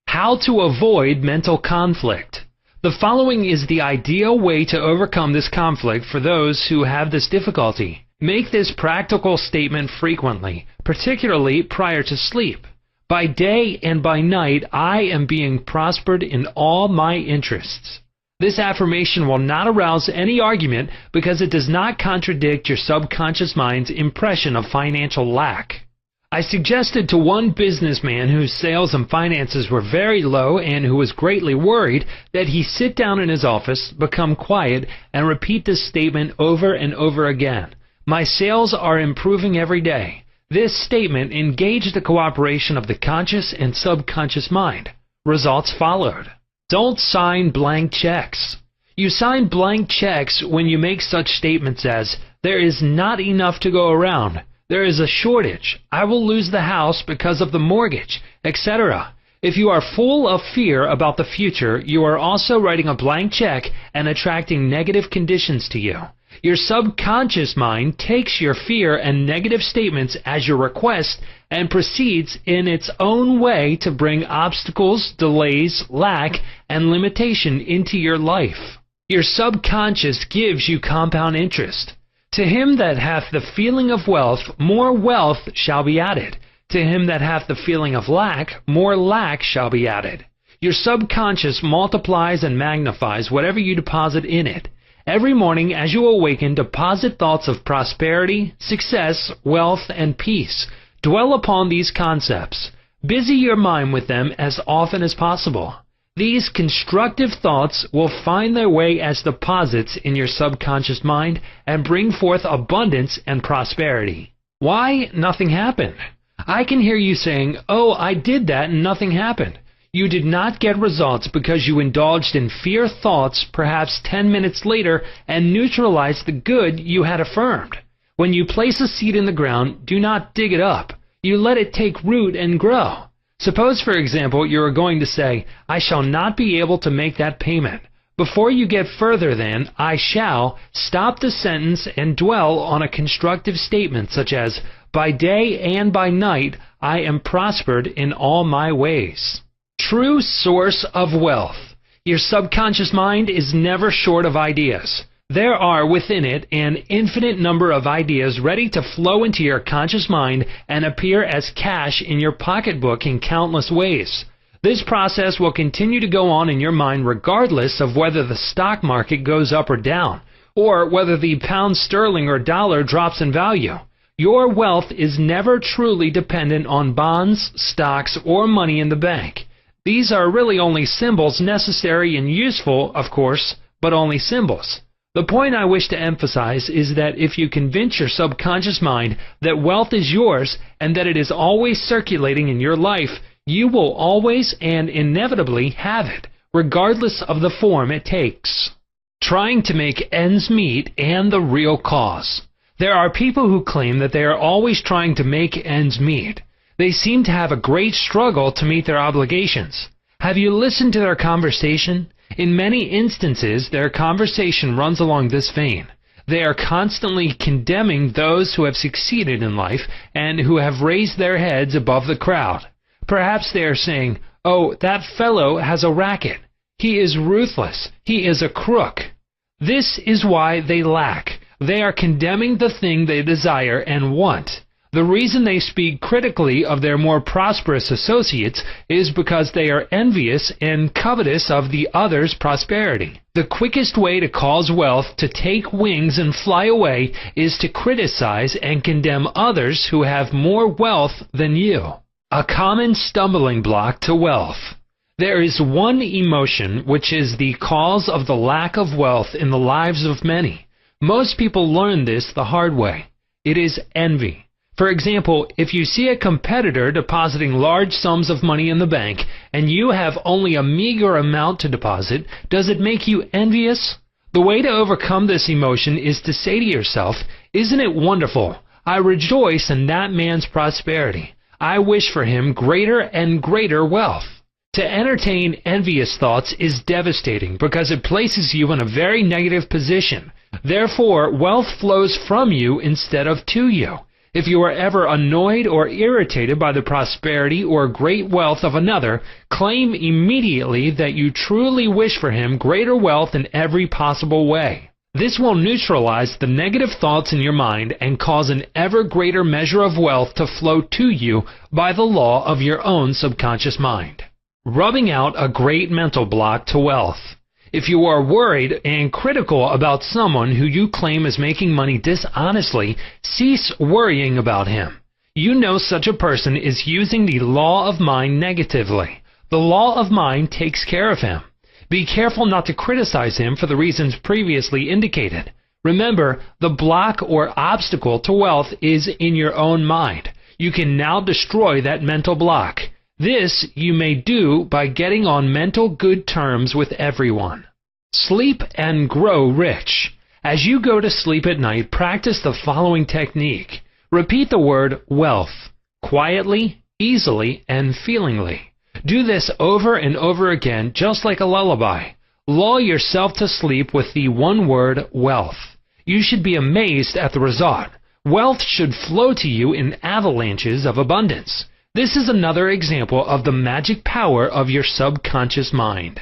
A: How to avoid mental conflict. The following is the ideal way to overcome this conflict for those who have this difficulty. Make this practical statement frequently, particularly prior to sleep. By day and by night, I am being prospered in all my interests. This affirmation will not arouse any argument because it does not contradict your subconscious mind's impression of financial lack. I suggested to one businessman whose sales and finances were very low and who was greatly worried that he sit down in his office, become quiet, and repeat this statement over and over again. My sales are improving every day. This statement engaged the cooperation of the conscious and subconscious mind. Results followed. Don't sign blank checks. You sign blank checks when you make such statements as, "There is not enough to go around. There is a shortage. I will lose the house because of the mortgage," etc. If you are full of fear about the future, you are also writing a blank check and attracting negative conditions to you. Your subconscious mind takes your fear and negative statements as your request and proceeds in its own way to bring obstacles, delays, lack, and limitation into your life. Your subconscious gives you compound interest. To him that hath the feeling of wealth, more wealth shall be added. To him that hath the feeling of lack, more lack shall be added. Your subconscious multiplies and magnifies whatever you deposit in it. Every morning as you awaken, deposit thoughts of prosperity, success, wealth, and peace. Dwell upon these concepts. Busy your mind with them as often as possible. These constructive thoughts will find their way as deposits in your subconscious mind and bring forth abundance and prosperity. Why nothing happened? I can hear you saying, "Oh, I did that and nothing happened." You did not get results because you indulged in fear thoughts perhaps 10 minutes later and neutralized the good you had affirmed. When you place a seed in the ground, do not dig it up. You let it take root and grow. Suppose, for example, you are going to say, "I shall not be able to make that payment." Before you get further than "I shall," stop the sentence and dwell on a constructive statement such as, "By day and by night I am prospered in all my ways." True source of wealth. Your subconscious mind is never short of ideas. There are within it an infinite number of ideas ready to flow into your conscious mind and appear as cash in your pocketbook in countless ways. This process will continue to go on in your mind regardless of whether the stock market goes up or down, or whether the pound sterling or dollar drops in value. Your wealth is never truly dependent on bonds, stocks, or money in the bank. These are really only symbols, necessary and useful, of course, but only symbols. The point I wish to emphasize is that if you convince your subconscious mind that wealth is yours and that it is always circulating in your life, you will always and inevitably have it, regardless of the form it takes. Trying to make ends meet and the real cause. There are people who claim that they are always trying to make ends meet. They seem to have a great struggle to meet their obligations. Have you listened to their conversation? In many instances, their conversation runs along this vein. They are constantly condemning those who have succeeded in life and who have raised their heads above the crowd. Perhaps they are saying, "Oh, that fellow has a racket. He is ruthless. He is a crook." This is why they lack. They are condemning the thing they desire and want. The reason they speak critically of their more prosperous associates is because they are envious and covetous of the other's prosperity. The quickest way to cause wealth to take wings and fly away is to criticize and condemn others who have more wealth than you. A common stumbling block to wealth. There is one emotion which is the cause of the lack of wealth in the lives of many. Most people learn this the hard way. It is envy. For example, if you see a competitor depositing large sums of money in the bank and you have only a meager amount to deposit, does it make you envious? The way to overcome this emotion is to say to yourself, "Isn't it wonderful? I rejoice in that man's prosperity. I wish for him greater and greater wealth." To entertain envious thoughts is devastating because it places you in a very negative position. Therefore, wealth flows from you instead of to you. If you are ever annoyed or irritated by the prosperity or great wealth of another, claim immediately that you truly wish for him greater wealth in every possible way. This will neutralize the negative thoughts in your mind and cause an ever greater measure of wealth to flow to you by the law of your own subconscious mind. Rubbing out a great mental block to wealth. If you are worried and critical about someone who you claim is making money dishonestly, cease worrying about him. You know such a person is using the law of mind negatively. The law of mind takes care of him. Be careful not to criticize him for the reasons previously indicated. Remember, the block or obstacle to wealth is in your own mind. You can now destroy that mental block. This you may do by getting on mental good terms with everyone. Sleep and grow rich. As you go to sleep at night, practice the following technique. Repeat the word wealth, quietly, easily, and feelingly. Do this over and over again, just like a lullaby. Lull yourself to sleep with the one word wealth. You should be amazed at the result. Wealth should flow to you in avalanches of abundance. This is another example of the magic power of your subconscious mind.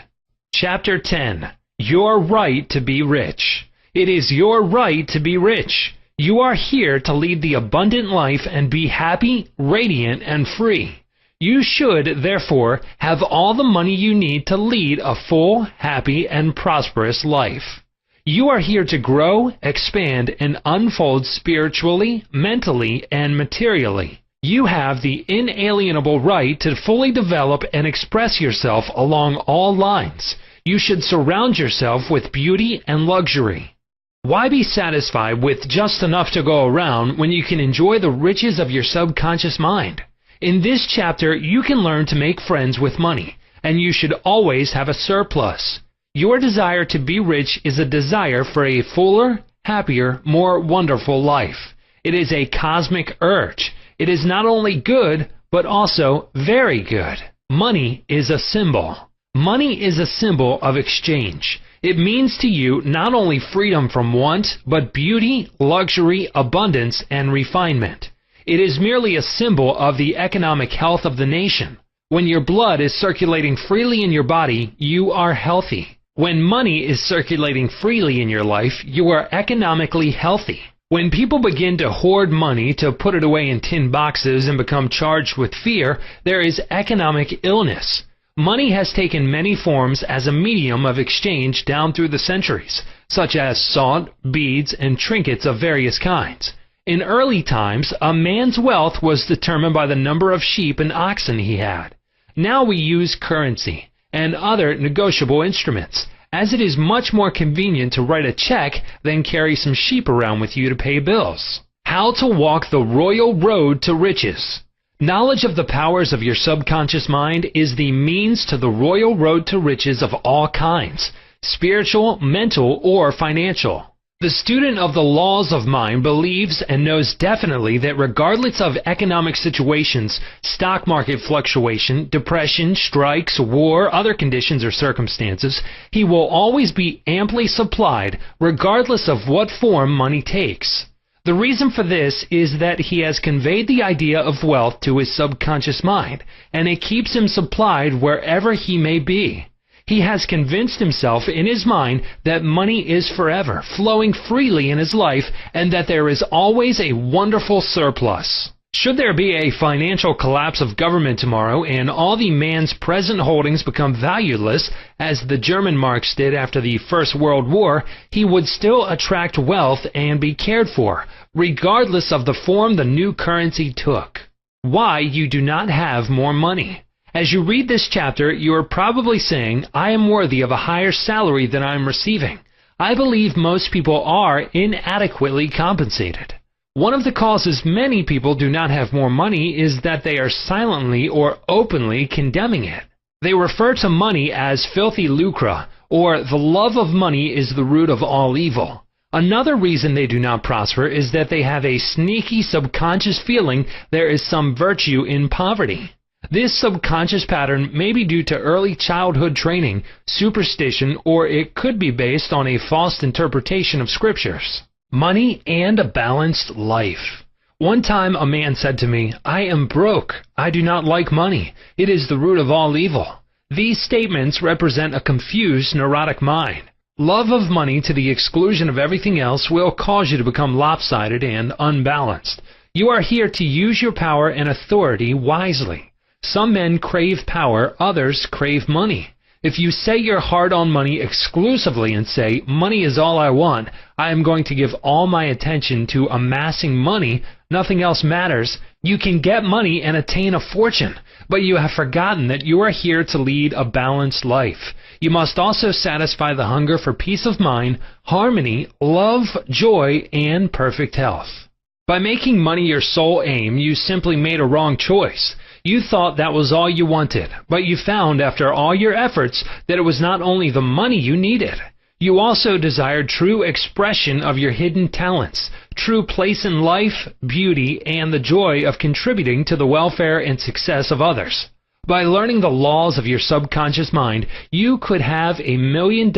A: Chapter 10. Your right to be rich. It is your right to be rich. You are here to lead the abundant life and be happy, radiant, and free. You should, therefore, have all the money you need to lead a full, happy, and prosperous life. You are here to grow, expand, and unfold spiritually, mentally, and materially. You have the inalienable right to fully develop and express yourself along all lines. You should surround yourself with beauty and luxury. Why be satisfied with just enough to go around when you can enjoy the riches of your subconscious mind? In this chapter, you can learn to make friends with money, and you should always have a surplus. Your desire to be rich is a desire for a fuller, happier, more wonderful life. It is a cosmic urge. It is not only good, but also very good. Money is a symbol. Money is a symbol of exchange. It means to you not only freedom from want, but beauty, luxury, abundance, and refinement. It is merely a symbol of the economic health of the nation. When your blood is circulating freely in your body, you are healthy. When money is circulating freely in your life, you are economically healthy. When people begin to hoard money to put it away in tin boxes and become charged with fear, there is economic illness. Money has taken many forms as a medium of exchange down through the centuries, such as salt, beads, and trinkets of various kinds. In early times, a man's wealth was determined by the number of sheep and oxen he had. Now we use currency and other negotiable instruments, as it is much more convenient to write a check than carry some sheep around with you to pay bills. How to walk the royal road to riches. Knowledge of the powers of your subconscious mind is the means to the royal road to riches of all kinds, spiritual, mental, or financial. The student of the laws of mind believes and knows definitely that regardless of economic situations, stock market fluctuation, depression, strikes, war, other conditions or circumstances, he will always be amply supplied regardless of what form money takes. The reason for this is that he has conveyed the idea of wealth to his subconscious mind, and it keeps him supplied wherever he may be. He has convinced himself in his mind that money is forever, flowing freely in his life, and that there is always a wonderful surplus. Should there be a financial collapse of government tomorrow and all the man's present holdings become valueless, as the German marks did after the First World War, he would still attract wealth and be cared for, regardless of the form the new currency took. Why you do not have more money. As you read this chapter, you are probably saying, I am worthy of a higher salary than I am receiving. I believe most people are inadequately compensated. One of the causes many people do not have more money is that they are silently or openly condemning it. They refer to money as filthy lucre, or the love of money is the root of all evil. Another reason they do not prosper is that they have a sneaky subconscious feeling there is some virtue in poverty. This subconscious pattern may be due to early childhood training, superstition, or it could be based on a false interpretation of scriptures. Money and a balanced life. One time a man said to me, I am broke. I do not like money. It is the root of all evil. These statements represent a confused, neurotic mind. Love of money to the exclusion of everything else will cause you to become lopsided and unbalanced. You are here to use your power and authority wisely. Some men crave power, others crave money. If you set your heart on money exclusively and say, money is all I want, I am going to give all my attention to amassing money, nothing else matters, you can get money and attain a fortune, but you have forgotten that you are here to lead a balanced life. You must also satisfy the hunger for peace of mind, harmony, love, joy, and perfect health. By making money your sole aim, you simply made a wrong choice. You thought that was all you wanted, but you found after all your efforts that it was not only the money you needed. You also desired true expression of your hidden talents, true place in life, beauty, and the joy of contributing to the welfare and success of others. By learning the laws of your subconscious mind, you could have $1 million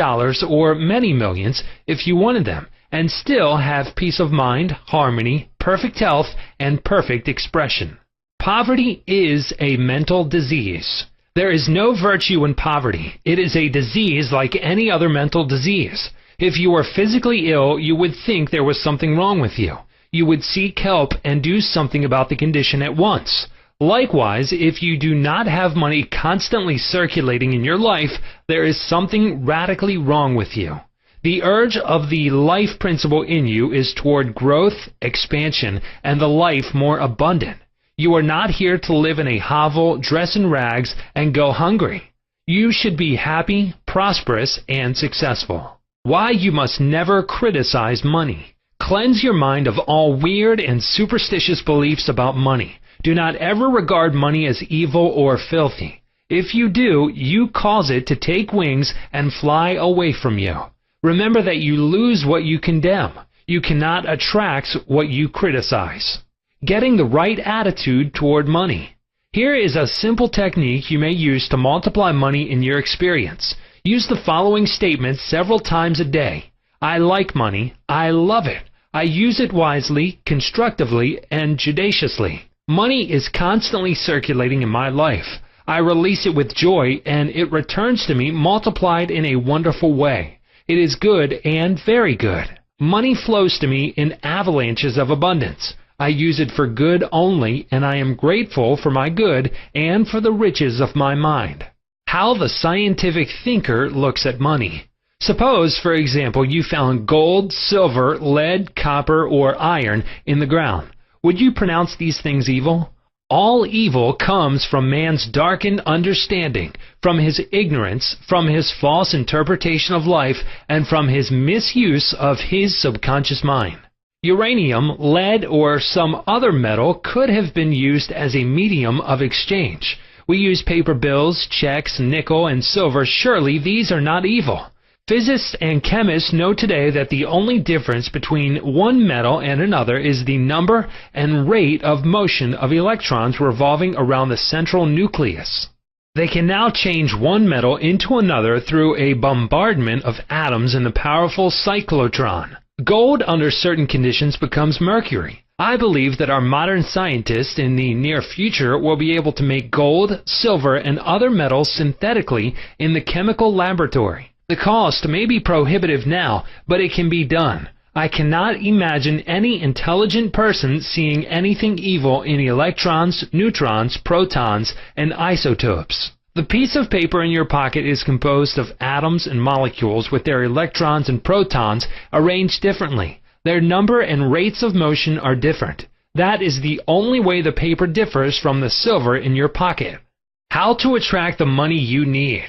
A: or many millions if you wanted them, and still have peace of mind, harmony, perfect health, and perfect expression. Poverty is a mental disease. There is no virtue in poverty. It is a disease like any other mental disease. If you were physically ill, you would think there was something wrong with you. You would seek help and do something about the condition at once. Likewise, if you do not have money constantly circulating in your life, there is something radically wrong with you. The urge of the life principle in you is toward growth, expansion, and the life more abundant. You are not here to live in a hovel, dress in rags, and go hungry. You should be happy, prosperous, and successful. Why you must never criticize money. Cleanse your mind of all weird and superstitious beliefs about money. Do not ever regard money as evil or filthy. If you do, you cause it to take wings and fly away from you. Remember that you lose what you condemn. You cannot attract what you criticize. Getting the right attitude toward money. Here is a simple technique you may use to multiply money in your experience. Use the following statements several times a day. I like money. I love it. I use it wisely, constructively, and judiciously. Money is constantly circulating in my life. I release it with joy, and it returns to me multiplied in a wonderful way. It is good and very good. Money flows to me in avalanches of abundance. I use it for good only, and I am grateful for my good and for the riches of my mind. How the scientific thinker looks at money. Suppose, for example, you found gold, silver, lead, copper, or iron in the ground. Would you pronounce these things evil? All evil comes from man's darkened understanding, from his ignorance, from his false interpretation of life, and from his misuse of his subconscious mind. Uranium, lead, or some other metal could have been used as a medium of exchange. We use paper bills, checks, nickel, and silver. Surely these are not evil. Physicists and chemists know today that the only difference between one metal and another is the number and rate of motion of electrons revolving around the central nucleus. They can now change one metal into another through a bombardment of atoms in the powerful cyclotron. Gold, under certain conditions, becomes mercury. I believe that our modern scientists in the near future will be able to make gold, silver, and other metals synthetically in the chemical laboratory. The cost may be prohibitive now, but it can be done. I cannot imagine any intelligent person seeing anything evil in electrons, neutrons, protons, and isotopes. The piece of paper in your pocket is composed of atoms and molecules with their electrons and protons arranged differently. Their number and rates of motion are different. That is the only way the paper differs from the silver in your pocket. How to attract the money you need.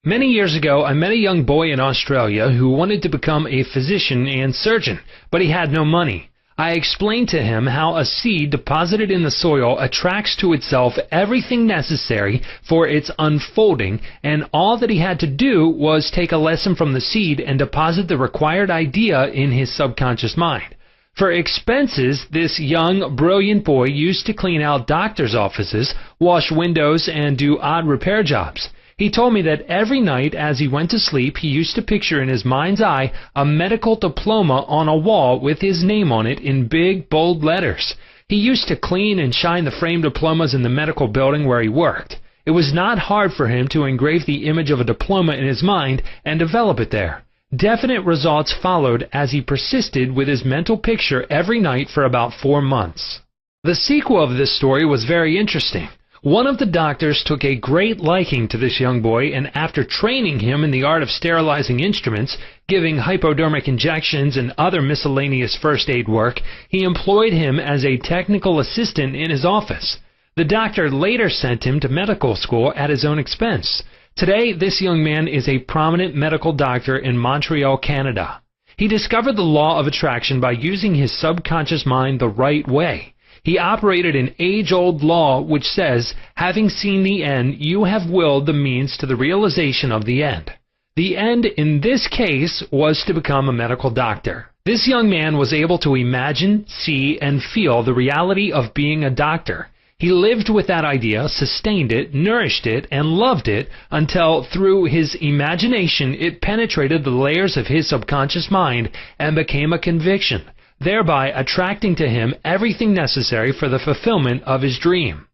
A: Many years ago, I met a young boy in Australia who wanted to become a physician and surgeon, but he had no money. I explained to him how a seed deposited in the soil attracts to itself everything necessary for its unfolding, and all that he had to do was take a lesson from the seed and deposit the required idea in his subconscious mind. For expenses, this young, brilliant boy used to clean out doctors' offices, wash windows, and do odd repair jobs. He told me that every night as he went to sleep, he used to picture in his mind's eye a medical diploma on a wall with his name on it in big, bold letters. He used to clean and shine the framed diplomas in the medical building where he worked. It was not hard for him to engrave the image of a diploma in his mind and develop it there. Definite results followed as he persisted with his mental picture every night for about 4 months. The sequel of this story was very interesting. One of the doctors took a great liking to this young boy, and after training him in the art of sterilizing instruments, giving hypodermic injections and other miscellaneous first aid work, he employed him as a technical assistant in his office. The doctor later sent him to medical school at his own expense. Today, this young man is a prominent medical doctor in Montreal, Canada. He discovered the law of attraction by using his subconscious mind the right way. He operated an age-old law which says, having seen the end, you have willed the means to the realization of the end. The end in this case was to become a medical doctor. This young man was able to imagine, see, and feel the reality of being a doctor. He lived with that idea, sustained it, nourished it, and loved it until, through his imagination, it penetrated the layers of his subconscious mind and became a conviction, thereby attracting to him everything necessary for the fulfillment of his dream.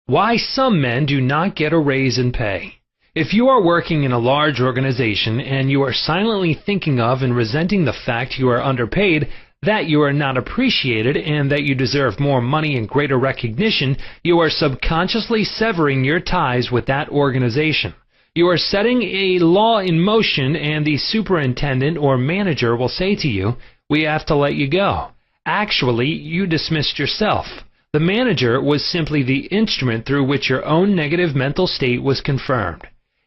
A: Why some men do not get a raise in pay. If you are working in a large organization and you are silently thinking of and resenting the fact you are underpaid, that you are not appreciated, and that you deserve more money and greater recognition, you are subconsciously severing your ties with that organization. You are setting a law in motion, and the superintendent or manager will say to you, "We have to let you go." Actually, you dismissed yourself. The manager was simply the instrument through which your own negative mental state was confirmed.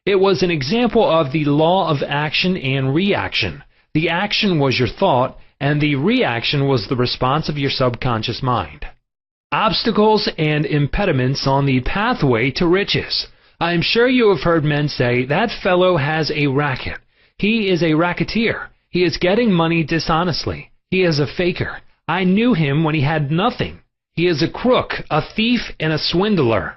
A: It was an example of the law of action and reaction. The action was your thought, and the reaction was the response of your subconscious mind. Obstacles and impediments on the pathway to riches. I am sure you have heard men say, "That fellow has a racket. He is a racketeer. He is getting money dishonestly. He is a faker. I knew him when he had nothing. He is a crook, a thief, and a swindler."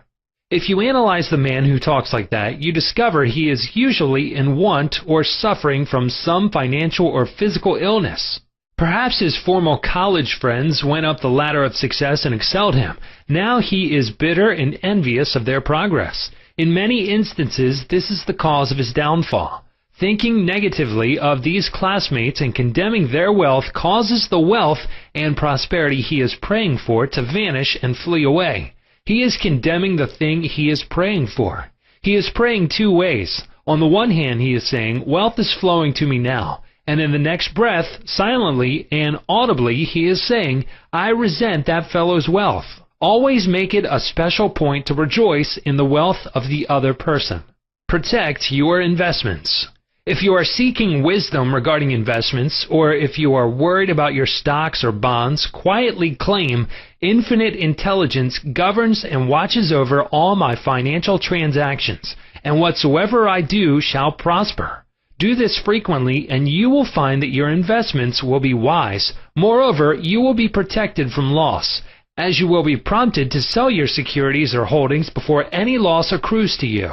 A: If you analyze the man who talks like that, you discover he is usually in want or suffering from some financial or physical illness. Perhaps his former college friends went up the ladder of success and excelled him. Now he is bitter and envious of their progress. In many instances, this is the cause of his downfall. Thinking negatively of these classmates and condemning their wealth causes the wealth and prosperity he is praying for to vanish and flee away. He is condemning the thing he is praying for. He is praying two ways. On the one hand, he is saying, "Wealth is flowing to me now." And in the next breath, silently and audibly, he is saying, "I resent that fellow's wealth." Always make it a special point to rejoice in the wealth of the other person. Protect your investments. If you are seeking wisdom regarding investments, or if you are worried about your stocks or bonds, quietly claim, "Infinite intelligence governs and watches over all my financial transactions, and whatsoever I do shall prosper." Do this frequently, and you will find that your investments will be wise. Moreover, you will be protected from loss, as you will be prompted to sell your securities or holdings before any loss accrues to you.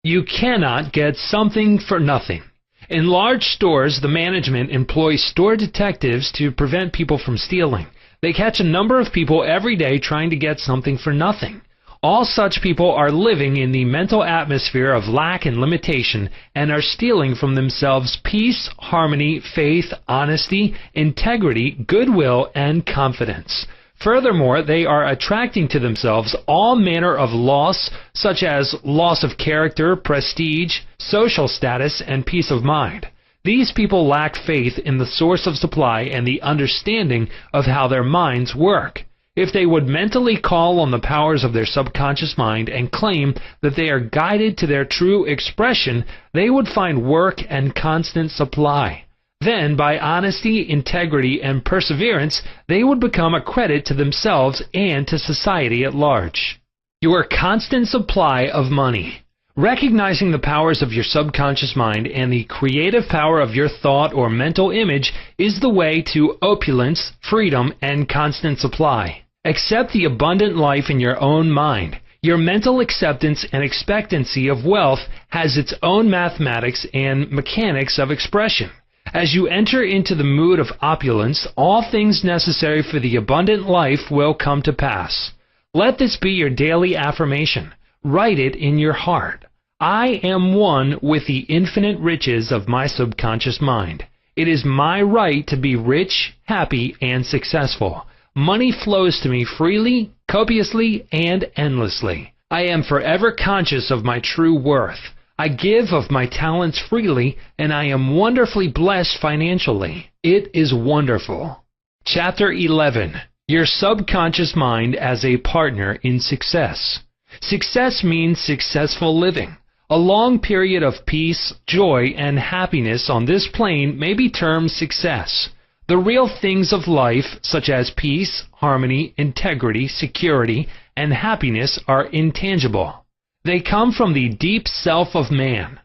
A: You cannot get something for nothing. In large stores, the management employs store detectives to prevent people from stealing. They catch a number of people every day trying to get something for nothing. All such people are living in the mental atmosphere of lack and limitation, and are stealing from themselves peace, harmony, faith, honesty, integrity, goodwill, and confidence. Furthermore, they are attracting to themselves all manner of loss, such as loss of character, prestige, social status, and peace of mind. These people lack faith in the source of supply and the understanding of how their minds work. If they would mentally call on the powers of their subconscious mind and claim that they are guided to their true expression, they would find work and constant supply. Then, by honesty, integrity, and perseverance, they would become a credit to themselves and to society at large. Your constant supply of money. Recognizing the powers of your subconscious mind and the creative power of your thought or mental image is the way to opulence, freedom, and constant supply. Accept the abundant life in your own mind. Your mental acceptance and expectancy of wealth has its own mathematics and mechanics of expression. As you enter into the mood of opulence, all things necessary for the abundant life will come to pass. Let this be your daily affirmation. Write it in your heart. I am one with the infinite riches of my subconscious mind. It is my right to be rich, happy, and successful. Money flows to me freely, copiously, and endlessly. I am forever conscious of my true worth. I give of my talents freely, and I am wonderfully blessed financially. It is wonderful. Chapter 11. Your subconscious mind as a partner in success. Success means successful living. A long period of peace, joy, and happiness on this plane may be termed success. The real things of life, such as peace, harmony, integrity, security, and happiness, are intangible. They come from the deep self of man.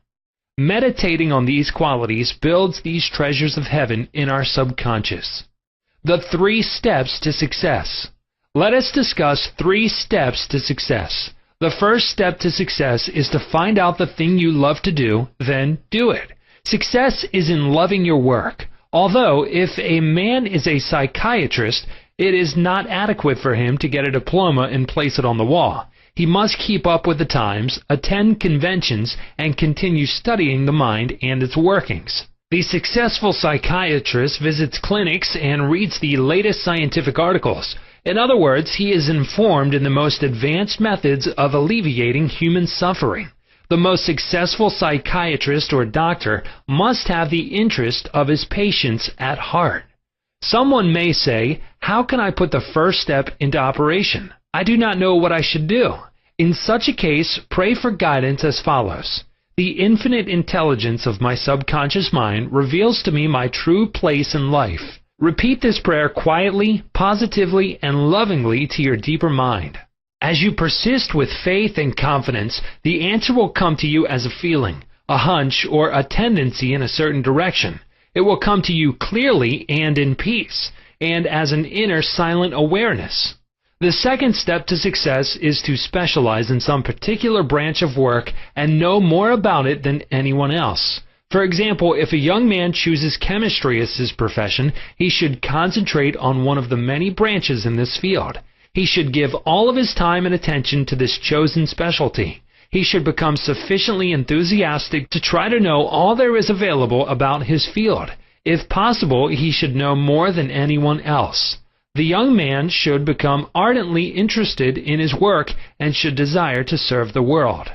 A: Meditating on these qualities builds these treasures of heaven in our subconscious. The 3 steps to success. Let us discuss 3 steps to success. The first step to success is to find out the thing you love to do, then do it. Success is in loving your work. Although, if a man is a psychiatrist, it is not adequate for him to get a diploma and place it on the wall. He must keep up with the times, attend conventions, and continue studying the mind and its workings. The successful psychiatrist visits clinics and reads the latest scientific articles. In other words, he is informed in the most advanced methods of alleviating human suffering. The most successful psychiatrist or doctor must have the interest of his patients at heart. Someone may say, "How can I put the first step into operation? I do not know what I should do." In such a case, pray for guidance as follows. The infinite intelligence of my subconscious mind reveals to me my true place in life. Repeat this prayer quietly, positively, and lovingly to your deeper mind. As you persist with faith and confidence, the answer will come to you as a feeling, a hunch, or a tendency in a certain direction. It will come to you clearly and in peace, and as an inner silent awareness. The second step to success is to specialize in some particular branch of work and know more about it than anyone else. For example, if a young man chooses chemistry as his profession, he should concentrate on one of the many branches in this field. He should give all of his time and attention to this chosen specialty. He should become sufficiently enthusiastic to try to know all there is available about his field. If possible, he should know more than anyone else. The young man should become ardently interested in his work and should desire to serve the world.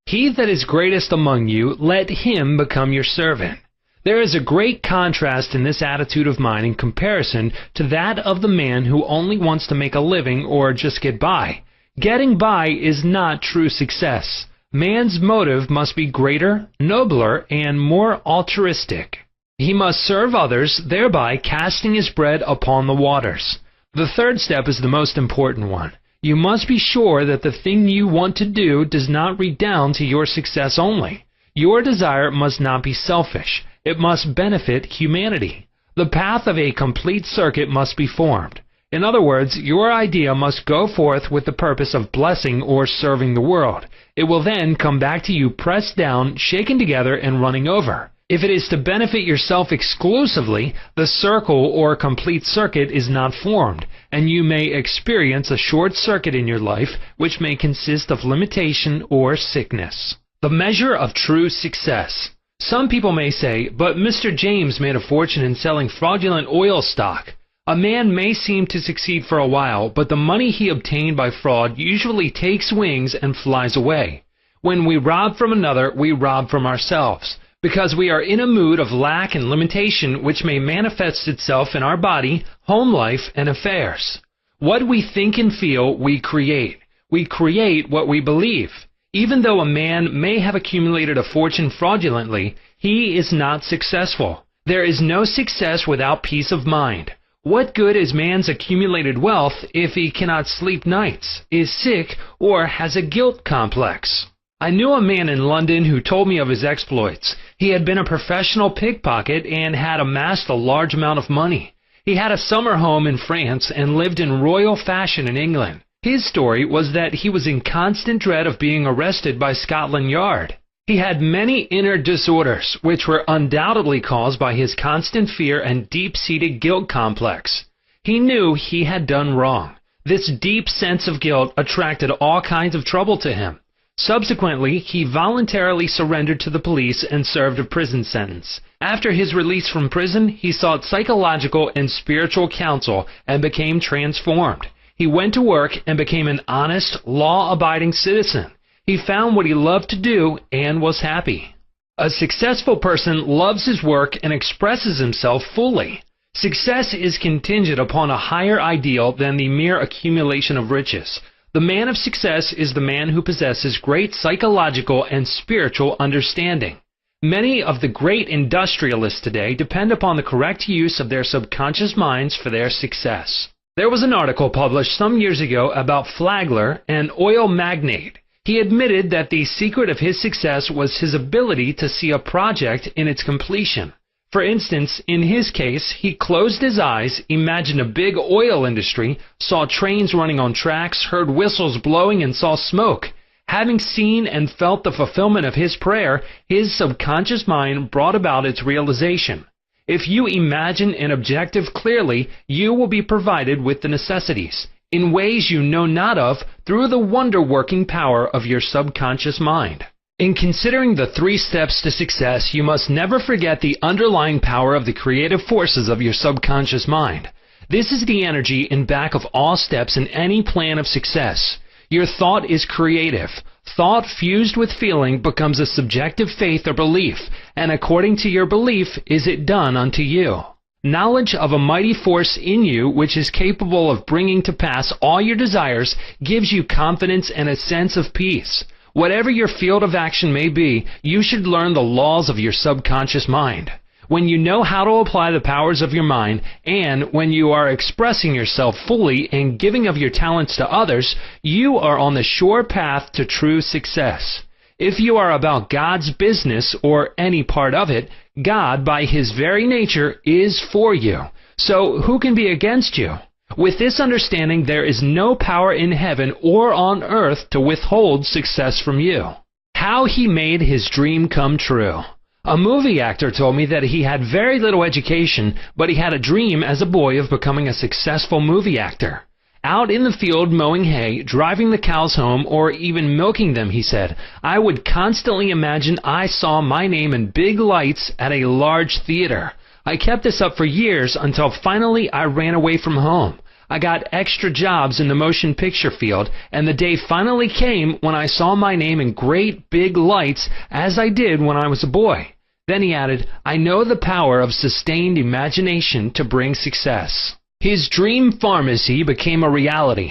A: He that is greatest among you, let him become your servant. There is a great contrast in this attitude of mind in comparison to that of the man who only wants to make a living or just get by. Getting by is not true success. Man's motive must be greater, nobler, and more altruistic. He must serve others, thereby casting his bread upon the waters. The third step is the most important one. You must be sure that the thing you want to do does not redound to your success only. Your desire must not be selfish. It must benefit humanity. The path of a complete circuit must be formed. In other words, your idea must go forth with the purpose of blessing or serving the world. It will then come back to you pressed down, shaken together, and running over. If it is to benefit yourself exclusively, the circle or complete circuit is not formed, and you may experience a short circuit in your life, which may consist of limitation or sickness. The measure of true success. Some people may say, "But Mr. James made a fortune in selling fraudulent oil stock." A man may seem to succeed for a while, but the money he obtained by fraud usually takes wings and flies away. When we rob from another, we rob from ourselves, because we are in a mood of lack and limitation which may manifest itself in our body, home life, and affairs. What we think and feel, we create. We create what we believe. Even though a man may have accumulated a fortune fraudulently, he is not successful. There is no success without peace of mind. What good is man's accumulated wealth if he cannot sleep nights, is sick, or has a guilt complex? I knew a man in London who told me of his exploits. He had been a professional pickpocket and had amassed a large amount of money. He had a summer home in France and lived in royal fashion in England. His story was that he was in constant dread of being arrested by Scotland Yard. He had many inner disorders, which were undoubtedly caused by his constant fear and deep-seated guilt complex. He knew he had done wrong. This deep sense of guilt attracted all kinds of trouble to him. Subsequently, he voluntarily surrendered to the police and served a prison sentence. After his release from prison, he sought psychological and spiritual counsel and became transformed. He went to work and became an honest, law-abiding citizen. He found what he loved to do and was happy. A successful person loves his work and expresses himself fully. Success is contingent upon a higher ideal than the mere accumulation of riches. The man of success is the man who possesses great psychological and spiritual understanding. Many of the great industrialists today depend upon the correct use of their subconscious minds for their success. There was an article published some years ago about Flagler, an oil magnate. He admitted that the secret of his success was his ability to see a project in its completion. For instance, in his case, he closed his eyes, imagined a big oil industry, saw trains running on tracks, heard whistles blowing, and saw smoke. Having seen and felt the fulfillment of his prayer, his subconscious mind brought about its realization. If you imagine an objective clearly, you will be provided with the necessities. in ways you know not of through the wonder-working power of your subconscious mind. In considering the 3 steps to success, you must never forget the underlying power of the creative forces of your subconscious mind. This is the energy in back of all steps in any plan of success. Your thought is creative. Thought fused with feeling becomes a subjective faith or belief, and according to your belief is it done unto you. Knowledge of a mighty force in you which is capable of bringing to pass all your desires gives you confidence and a sense of peace. Whatever your field of action may be, you should learn the laws of your subconscious mind. When you know how to apply the powers of your mind, and when you are expressing yourself fully and giving of your talents to others, you are on the sure path to true success. If you are about God's business or any part of it, God, by His very nature, is for you. So who can be against you? With this understanding, there is no power in heaven or on earth to withhold success from you. How he made his dream come true. A movie actor told me that he had very little education, but he had a dream as a boy of becoming a successful movie actor. Out in the field mowing hay, driving the cows home, or even milking them, he said, I would constantly imagine I saw my name in big lights at a large theater. I kept this up for years until finally I ran away from home. I got extra jobs in the motion picture field, and the day finally came when I saw my name in great big lights as I did when I was a boy. Then he added, I know the power of sustained imagination to bring success. His dream pharmacy became a reality.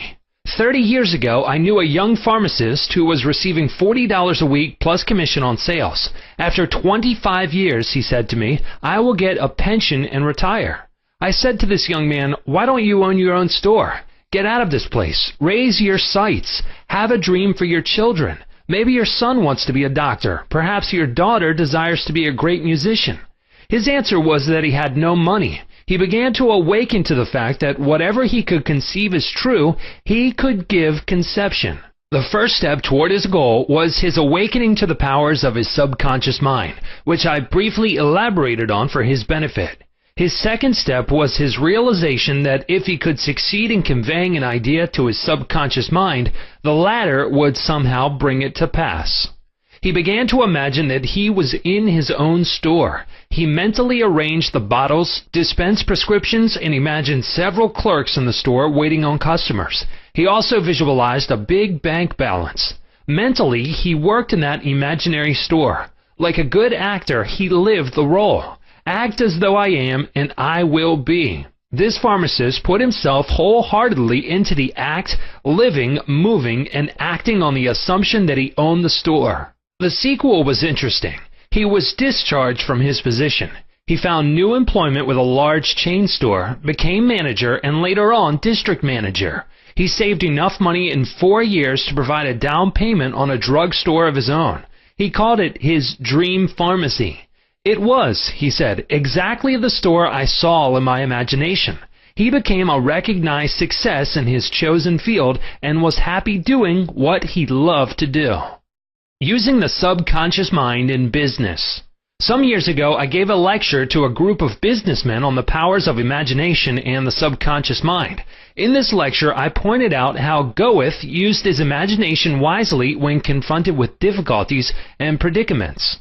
A: 30 years ago, I knew a young pharmacist who was receiving $40 a week plus commission on sales. After 25 years, he said to me, I will get a pension and retire. I said to this young man, why don't you own your own store? Get out of this place. Raise your sights. Have a dream for your children. Maybe your son wants to be a doctor. Perhaps your daughter desires to be a great musician. His answer was that he had no money. He began to awaken to the fact that whatever he could conceive as true, he could give conception. The first step toward his goal was his awakening to the powers of his subconscious mind, which I briefly elaborated on for his benefit. His second step was his realization that if he could succeed in conveying an idea to his subconscious mind, the latter would somehow bring it to pass. He began to imagine that he was in his own store. He mentally arranged the bottles, dispensed prescriptions, and imagined several clerks in the store waiting on customers. He also visualized a big bank balance. Mentally, he worked in that imaginary store. Like a good actor, he lived the role. Act as though I am, and I will be. This pharmacist put himself wholeheartedly into the act, living, moving, and acting on the assumption that he owned the store. The sequel was interesting. He was discharged from his position. He found new employment with a large chain store, became manager, and later on district manager. He saved enough money in 4 years to provide a down payment on a drug store of his own. He called it his dream pharmacy. It was, he said, exactly the store I saw in my imagination. He became a recognized success in his chosen field and was happy doing what he loved to do. Using the subconscious mind in business. Some years ago, I gave a lecture to a group of businessmen on the powers of imagination and the subconscious mind. In this lecture, I pointed out how Goethe used his imagination wisely when confronted with difficulties and predicaments.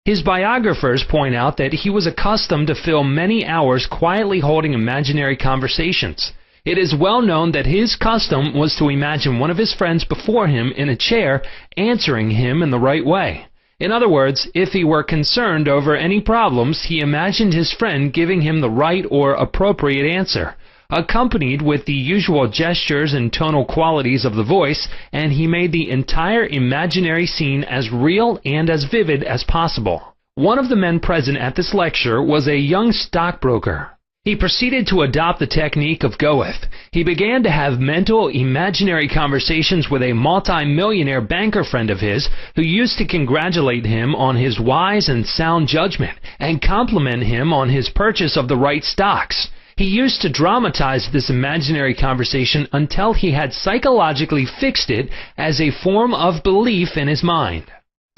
A: His biographers point out that he was accustomed to fill many hours quietly holding imaginary conversations. It is well known that his custom was to imagine one of his friends before him in a chair answering him in the right way. In other words, if he were concerned over any problems, he imagined his friend giving him the right or appropriate answer, accompanied with the usual gestures and tonal qualities of the voice, and he made the entire imaginary scene as real and as vivid as possible. One of the men present at this lecture was a young stockbroker. He proceeded to adopt the technique of Goethe. He began to have mental, imaginary conversations with a multi-millionaire banker friend of his who used to congratulate him on his wise and sound judgment and compliment him on his purchase of the right stocks. He used to dramatize this imaginary conversation until he had psychologically fixed it as a form of belief in his mind.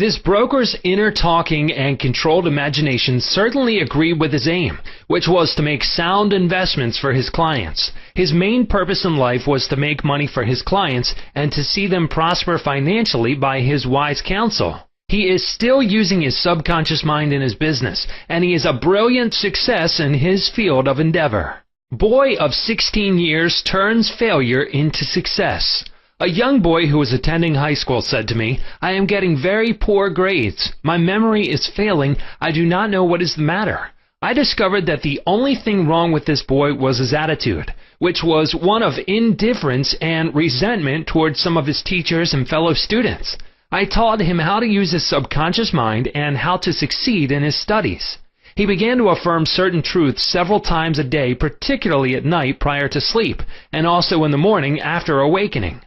A: This broker's inner talking and controlled imagination certainly agreed with his aim, which was to make sound investments for his clients. His main purpose in life was to make money for his clients and to see them prosper financially by his wise counsel. He is still using his subconscious mind in his business, and he is a brilliant success in his field of endeavor. Boy of 16 years turns failure into success. A young boy who was attending high school said to me, "I am getting very poor grades. My memory is failing. I do not know what is the matter." I discovered that the only thing wrong with this boy was his attitude, which was one of indifference and resentment towards some of his teachers and fellow students. I taught him how to use his subconscious mind and how to succeed in his studies. He began to affirm certain truths several times a day, particularly at night prior to sleep, and also in the morning after awakening.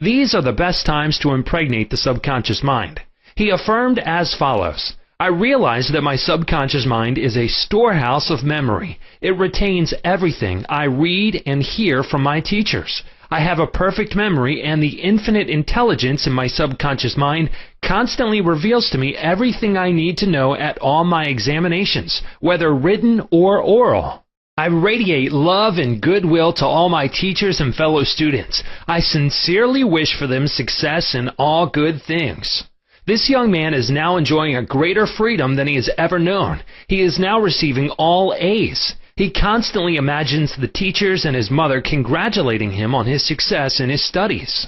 A: These are the best times to impregnate the subconscious mind. He affirmed as follows: "I realize that my subconscious mind is a storehouse of memory. It retains everything I read and hear from my teachers. I have a perfect memory, and the infinite intelligence in my subconscious mind constantly reveals to me everything I need to know at all my examinations, whether written or oral. I radiate love and goodwill to all my teachers and fellow students. I sincerely wish for them success in all good things." This young man is now enjoying a greater freedom than he has ever known. He is now receiving all A's. He constantly imagines the teachers and his mother congratulating him on his success in his studies.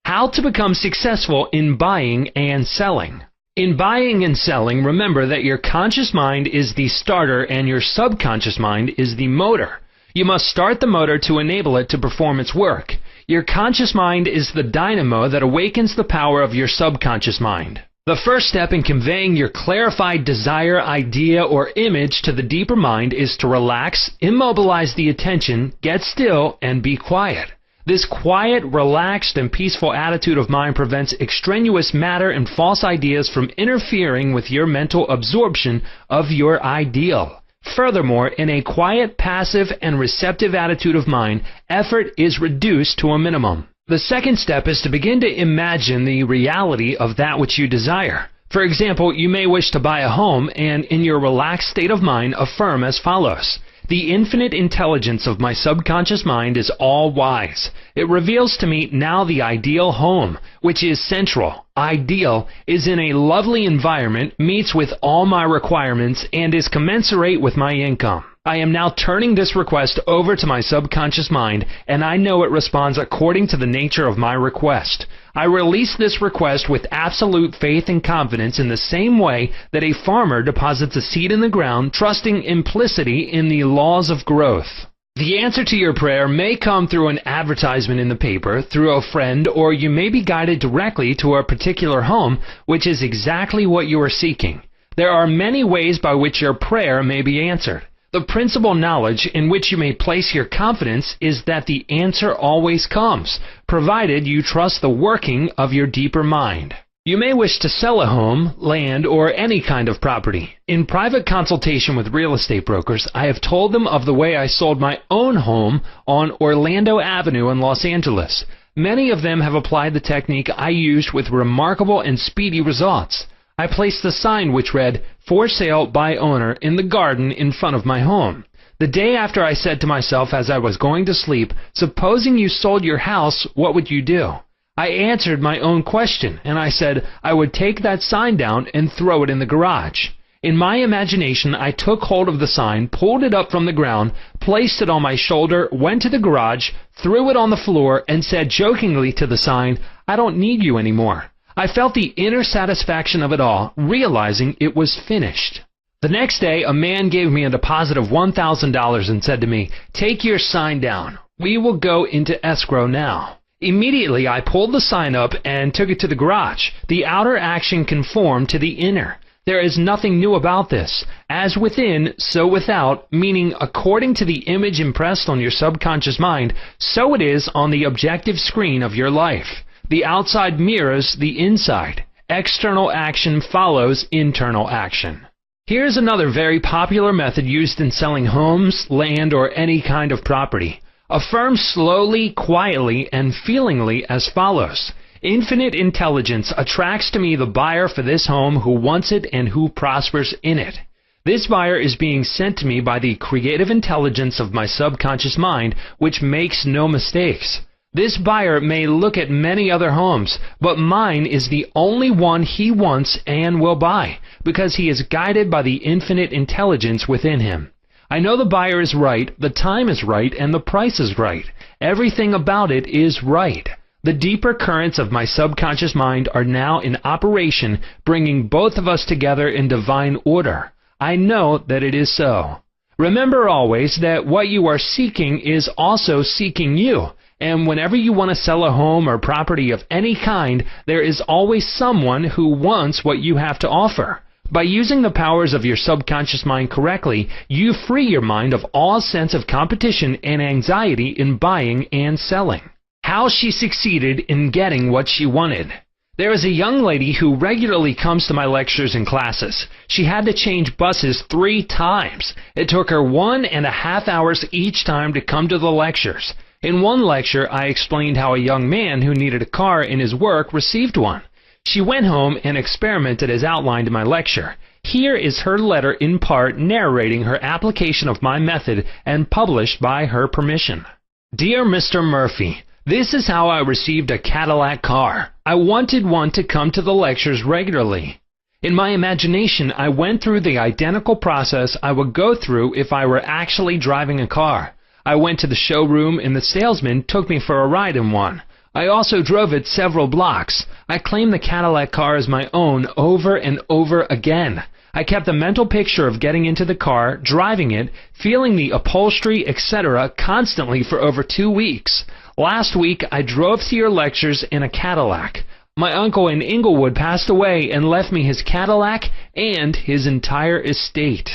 A: How to become successful in buying and selling. In buying and selling, remember that your conscious mind is the starter and your subconscious mind is the motor. You must start the motor to enable it to perform its work. Your conscious mind is the dynamo that awakens the power of your subconscious mind. The first step in conveying your clarified desire, idea, or image to the deeper mind is to relax, immobilize the attention, get still, and be quiet. This quiet, relaxed, and peaceful attitude of mind prevents extraneous matter and false ideas from interfering with your mental absorption of your ideal. Furthermore, in a quiet, passive, and receptive attitude of mind, effort is reduced to a minimum. The second step is to begin to imagine the reality of that which you desire. For example, you may wish to buy a home, and in your relaxed state of mind, affirm as follows: "The infinite intelligence of my subconscious mind is all-wise. It reveals to me now the ideal home, which is central, ideal, is in a lovely environment, meets with all my requirements, and is commensurate with my income. I am now turning this request over to my subconscious mind, and I know it responds according to the nature of my request. I release this request with absolute faith and confidence in the same way that a farmer deposits a seed in the ground, trusting implicitly in the laws of growth." The answer to your prayer may come through an advertisement in the paper, through a friend, or you may be guided directly to a particular home, which is exactly what you are seeking. There are many ways by which your prayer may be answered. The principal knowledge in which you may place your confidence is that the answer always comes, provided you trust the working of your deeper mind. You may wish to sell a home, land, or any kind of property. In private consultation with real estate brokers, I have told them of the way I sold my own home on Orlando Avenue in Los Angeles. Many of them have applied the technique I used with remarkable and speedy results. I placed a sign which read, "For sale by owner," in the garden in front of my home. The day after, I said to myself as I was going to sleep, "Supposing you sold your house, what would you do?" I answered my own question, and I said I would take that sign down and throw it in the garage. In my imagination, I took hold of the sign, pulled it up from the ground, placed it on my shoulder, went to the garage, threw it on the floor, and said jokingly to the sign, "I don't need you anymore." I felt the inner satisfaction of it all, realizing it was finished. The next day, a man gave me a deposit of $1,000 and said to me, "Take your sign down. We will go into escrow now." Immediately, I pulled the sign up and took it to the garage. The outer action conformed to the inner. There is nothing new about this. As within, so without, meaning according to the image impressed on your subconscious mind, so it is on the objective screen of your life. The outside mirrors the inside. External action follows internal action. Here's another very popular method used in selling homes, land, or any kind of property. Affirm slowly, quietly, and feelingly as follows: Infinite intelligence attracts to me the buyer for this home who wants it and who prospers in it. This buyer is being sent to me by the creative intelligence of my subconscious mind, which makes no mistakes. This buyer may look at many other homes, but mine is the only one he wants and will buy, because he is guided by the infinite intelligence within him. I know the buyer is right, the time is right, and the price is right. Everything about it is right. The deeper currents of my subconscious mind are now in operation, bringing both of us together in divine order. I know that it is so. Remember always that what you are seeking is also seeking you. And whenever you want to sell a home or property of any kind, there is always someone who wants what you have to offer. By using the powers of your subconscious mind correctly, you free your mind of all sense of competition and anxiety in buying and selling. How she succeeded in getting what she wanted. There is a young lady who regularly comes to my lectures and classes. She had to change buses 3 times. It took her 1.5 hours each time to come to the lectures. In one lecture, I explained how a young man who needed a car in his work received one. She went home and experimented as outlined in my lecture. Here is her letter in part narrating her application of my method and published by her permission. Dear Mr. Murphy, this is how I received a Cadillac car. I wanted one to come to the lectures regularly. In my imagination, I went through the identical process I would go through if I were actually driving a car. I went to the showroom and the salesman took me for a ride in one. I also drove it several blocks. I claimed the Cadillac car as my own over and over again. I kept a mental picture of getting into the car, driving it, feeling the upholstery, etc. constantly for over 2 weeks. Last week, I drove to your lectures in a Cadillac. My uncle in Inglewood passed away and left me his Cadillac and his entire estate.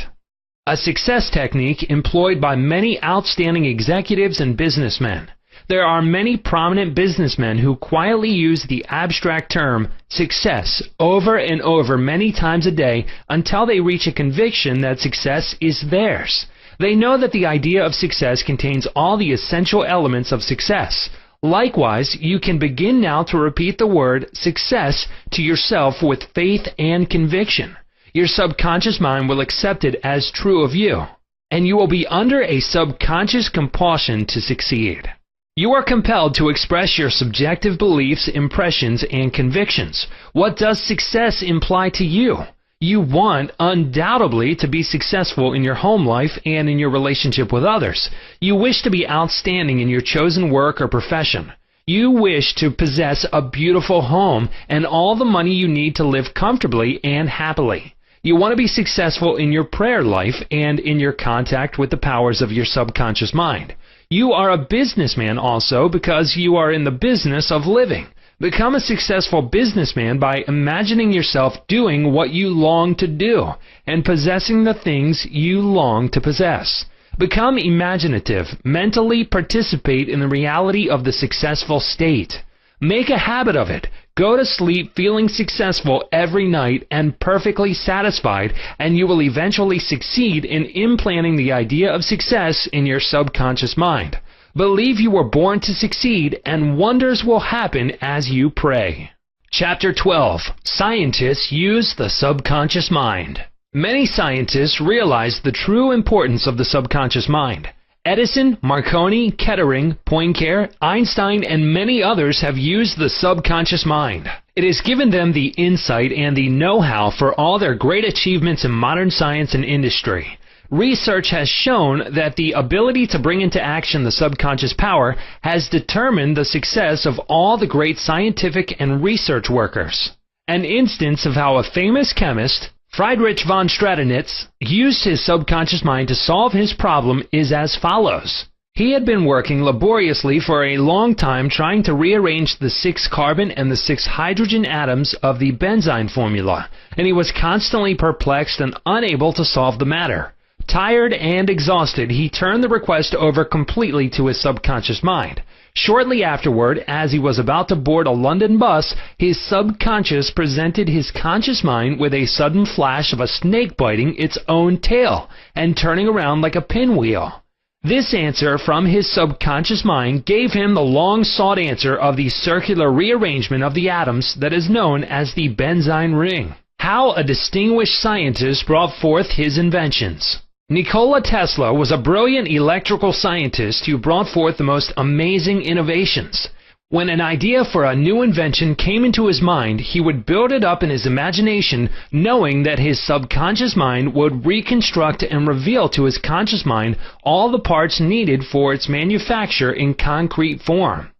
A: A success technique employed by many outstanding executives and businessmen. There are many prominent businessmen who quietly use the abstract term success over and over many times a day until they reach a conviction that success is theirs. They know that the idea of success contains all the essential elements of success. Likewise, you can begin now to repeat the word success to yourself with faith and conviction. Your subconscious mind will accept it as true of you, and you will be under a subconscious compulsion to succeed. You are compelled to express your subjective beliefs, impressions, and convictions. What does success imply to you? You want, undoubtedly, to be successful in your home life and in your relationship with others. You wish to be outstanding in your chosen work or profession. You wish to possess a beautiful home and all the money you need to live comfortably and happily. You want to be successful in your prayer life and in your contact with the powers of your subconscious mind. You are a businessman also because you are in the business of living. Become a successful businessman by imagining yourself doing what you long to do and possessing the things you long to possess. Become imaginative. Mentally participate in the reality of the successful state. Make a habit of it. Go to sleep feeling successful every night and perfectly satisfied, and you will eventually succeed in implanting the idea of success in your subconscious mind. Believe you were born to succeed, and wonders will happen as you pray. Chapter 12. Scientists use the subconscious mind. Many scientists realize the true importance of the subconscious mind. Edison, Marconi, Kettering, Poincare, Einstein, and many others have used the subconscious mind. It has given them the insight and the know-how for all their great achievements in modern science and industry. Research has shown that the ability to bring into action the subconscious power has determined the success of all the great scientific and research workers. An instance of how a famous chemist, Friedrich von Stradonitz, used his subconscious mind to solve his problem is as follows. He had been working laboriously for a long time trying to rearrange the 6 carbon and the 6 hydrogen atoms of the benzene formula, and he was constantly perplexed and unable to solve the matter. Tired and exhausted, he turned the request over completely to his subconscious mind. Shortly afterward, as he was about to board a London bus, his subconscious presented his conscious mind with a sudden flash of a snake biting its own tail and turning around like a pinwheel. This answer from his subconscious mind gave him the long-sought answer of the circular rearrangement of the atoms that is known as the benzene ring. How a distinguished scientist brought forth his inventions. Nikola Tesla was a brilliant electrical scientist who brought forth the most amazing innovations. When an idea for a new invention came into his mind, he would build it up in his imagination, knowing that his subconscious mind would reconstruct and reveal to his conscious mind all the parts needed for its manufacture in concrete form.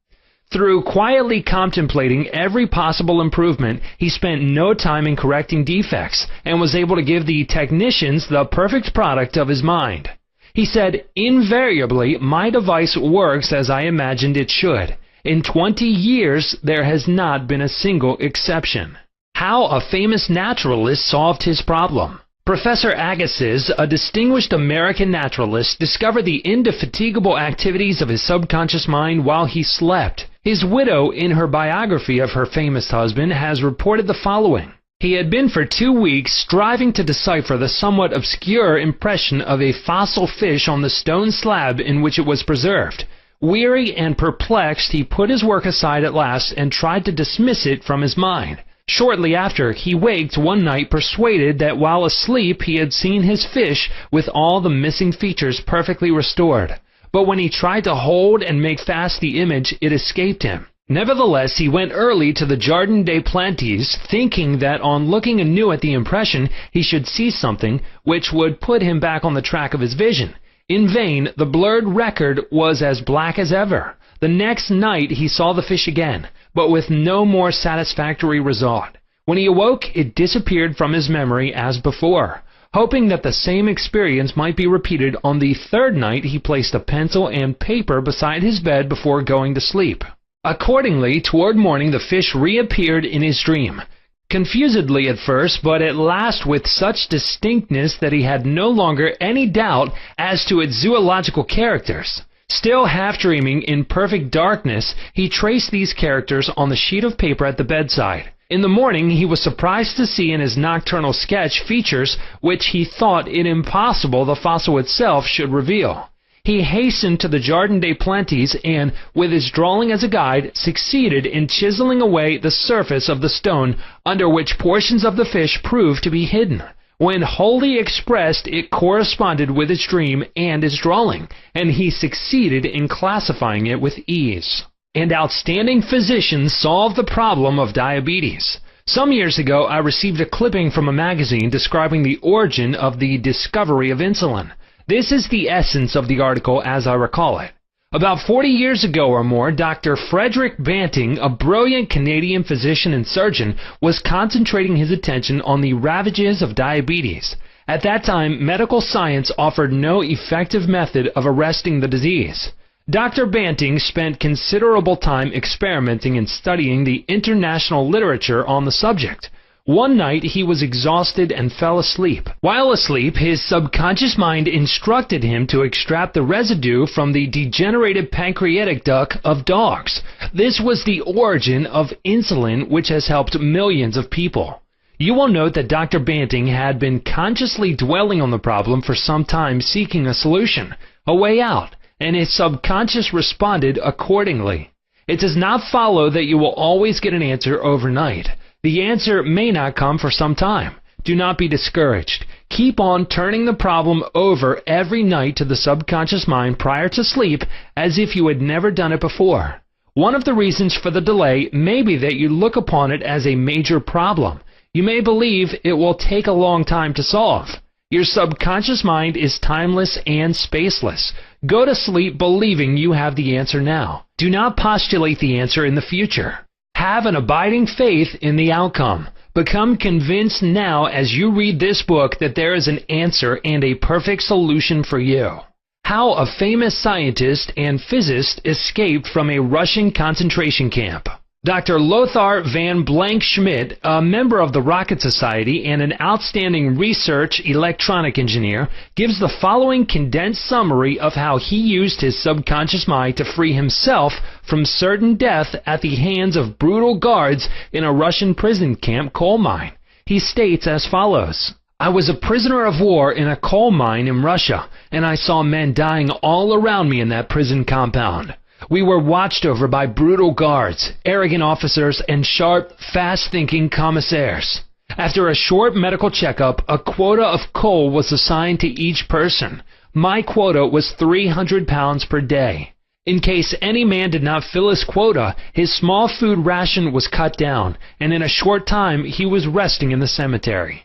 A: Through quietly contemplating every possible improvement, he spent no time in correcting defects, and was able to give the technicians the perfect product of his mind. He said, "Invariably, my device works as I imagined it should. In 20 years, there has not been a single exception." How a famous naturalist solved his problem. Professor Agassiz, a distinguished American naturalist, discovered the indefatigable activities of his subconscious mind while he slept. His widow, in her biography of her famous husband, has reported the following. He had been for 2 weeks striving to decipher the somewhat obscure impression of a fossil fish on the stone slab in which it was preserved. Weary and perplexed, he put his work aside at last and tried to dismiss it from his mind. Shortly after, he waked one night persuaded that while asleep he had seen his fish with all the missing features perfectly restored. But when he tried to hold and make fast the image, it escaped him. Nevertheless, he went early to the Jardin des Plantes, thinking that on looking anew at the impression, he should see something which would put him back on the track of his vision. In vain, the blurred record was as black as ever. The next night he saw the fish again, but with no more satisfactory result. When he awoke, it disappeared from his memory as before. Hoping that the same experience might be repeated on the third night, he placed a pencil and paper beside his bed before going to sleep. Accordingly, toward morning the fish reappeared in his dream. Confusedly at first, but at last with such distinctness that he had no longer any doubt as to its zoological characters. Still half dreaming, in perfect darkness, he traced these characters on the sheet of paper at the bedside. In the morning he was surprised to see in his nocturnal sketch features which he thought it impossible the fossil itself should reveal. He hastened to the Jardin des Plantes and, with his drawing as a guide, succeeded in chiseling away the surface of the stone under which portions of the fish proved to be hidden. When wholly expressed, it corresponded with his dream and his drawing, and he succeeded in classifying it with ease. An outstanding physician solved the problem of diabetes. Some years ago, I received a clipping from a magazine describing the origin of the discovery of insulin. This is the essence of the article as I recall it. About 40 years ago or more, Dr. Frederick Banting, a brilliant Canadian physician and surgeon, was concentrating his attention on the ravages of diabetes. At that time, medical science offered no effective method of arresting the disease. Dr. Banting spent considerable time experimenting and studying the international literature on the subject. One night he was exhausted and fell asleep. While asleep, his subconscious mind instructed him to extract the residue from the degenerated pancreatic duct of dogs. This was the origin of insulin, which has helped millions of people. You will note that Dr. Banting had been consciously dwelling on the problem for some time, seeking a solution, a way out, and his subconscious responded accordingly. It does not follow that you will always get an answer overnight. The answer may not come for some time. Do not be discouraged. Keep on turning the problem over every night to the subconscious mind prior to sleep as if you had never done it before. One of the reasons for the delay may be that you look upon it as a major problem. You may believe it will take a long time to solve. Your subconscious mind is timeless and spaceless. Go to sleep believing you have the answer now. Do not postulate the answer in the future. Have an abiding faith in the outcome. Become convinced now as you read this book that there is an answer and a perfect solution for you. How a famous scientist and physicist escaped from a Russian concentration camp. Dr. Lothar van Blank-Schmidt, a member of the Rocket Society and an outstanding research electronic engineer, gives the following condensed summary of how he used his subconscious mind to free himself from certain death at the hands of brutal guards in a Russian prison camp coal mine. He states as follows. I was a prisoner of war in a coal mine in Russia, and I saw men dying all around me in that prison compound. We were watched over by brutal guards, arrogant officers, and sharp, fast-thinking commissaires. After a short medical checkup, a quota of coal was assigned to each person. My quota was 300 pounds per day. In case any man did not fill his quota, his small food ration was cut down, and in a short time he was resting in the cemetery.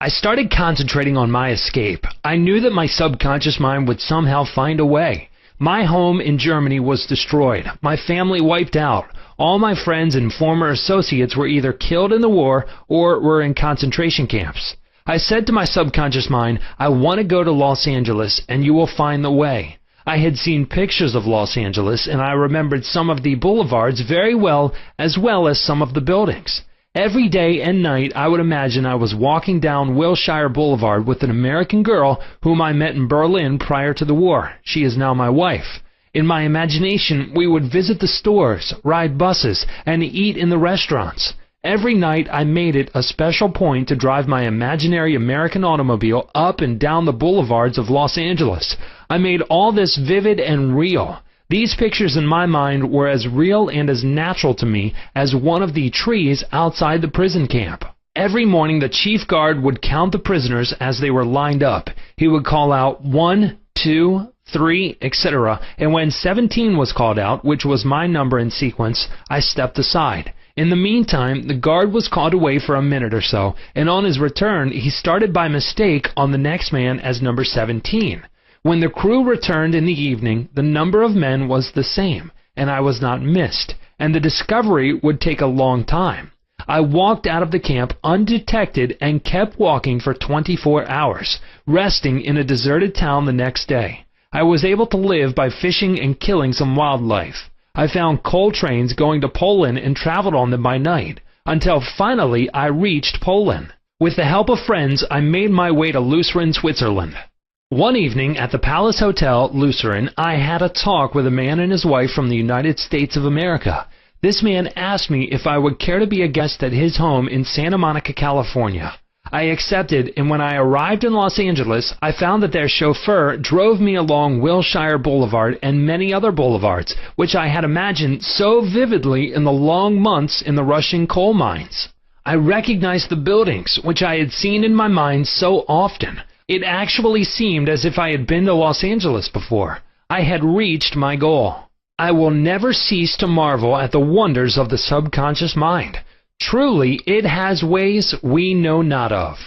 A: I started concentrating on my escape. I knew that my subconscious mind would somehow find a way. My home in Germany was destroyed, my family wiped out. All my friends and former associates were either killed in the war or were in concentration camps. I said to my subconscious mind, I want to go to Los Angeles and you will find the way. I had seen pictures of Los Angeles and I remembered some of the boulevards very well as some of the buildings. Every day and night I would imagine I was walking down Wilshire Boulevard with an American girl whom I met in Berlin prior to the war. She is now my wife. In my imagination, we would visit the stores, ride buses, and eat in the restaurants. Every night I made it a special point to drive my imaginary American automobile up and down the boulevards of Los Angeles. I made all this vivid and real. These pictures in my mind were as real and as natural to me as one of the trees outside the prison camp. Every morning the chief guard would count the prisoners as they were lined up. He would call out 1, 2, 3, etc. And when 17 was called out, which was my number in sequence, I stepped aside. In the meantime, the guard was called away for a minute or so, and on his return, he started by mistake on the next man as number 17. When the crew returned in the evening, the number of men was the same, and I was not missed, and the discovery would take a long time. I walked out of the camp undetected and kept walking for 24 hours, resting in a deserted town the next day. I was able to live by fishing and killing some wildlife. I found coal trains going to Poland and traveled on them by night, until finally I reached Poland. With the help of friends, I made my way to Lucerne, Switzerland. One evening at the Palace Hotel, Lucerne, I had a talk with a man and his wife from the United States of America. This man asked me if I would care to be a guest at his home in Santa Monica, California. I accepted, and when I arrived in Los Angeles, I found that their chauffeur drove me along Wilshire Boulevard and many other boulevards, which I had imagined so vividly in the long months in the Russian coal mines. I recognized the buildings, which I had seen in my mind so often. It actually seemed as if I had been to Los Angeles before. I had reached my goal. I will never cease to marvel at the wonders of the subconscious mind. Truly, it has ways we know not of.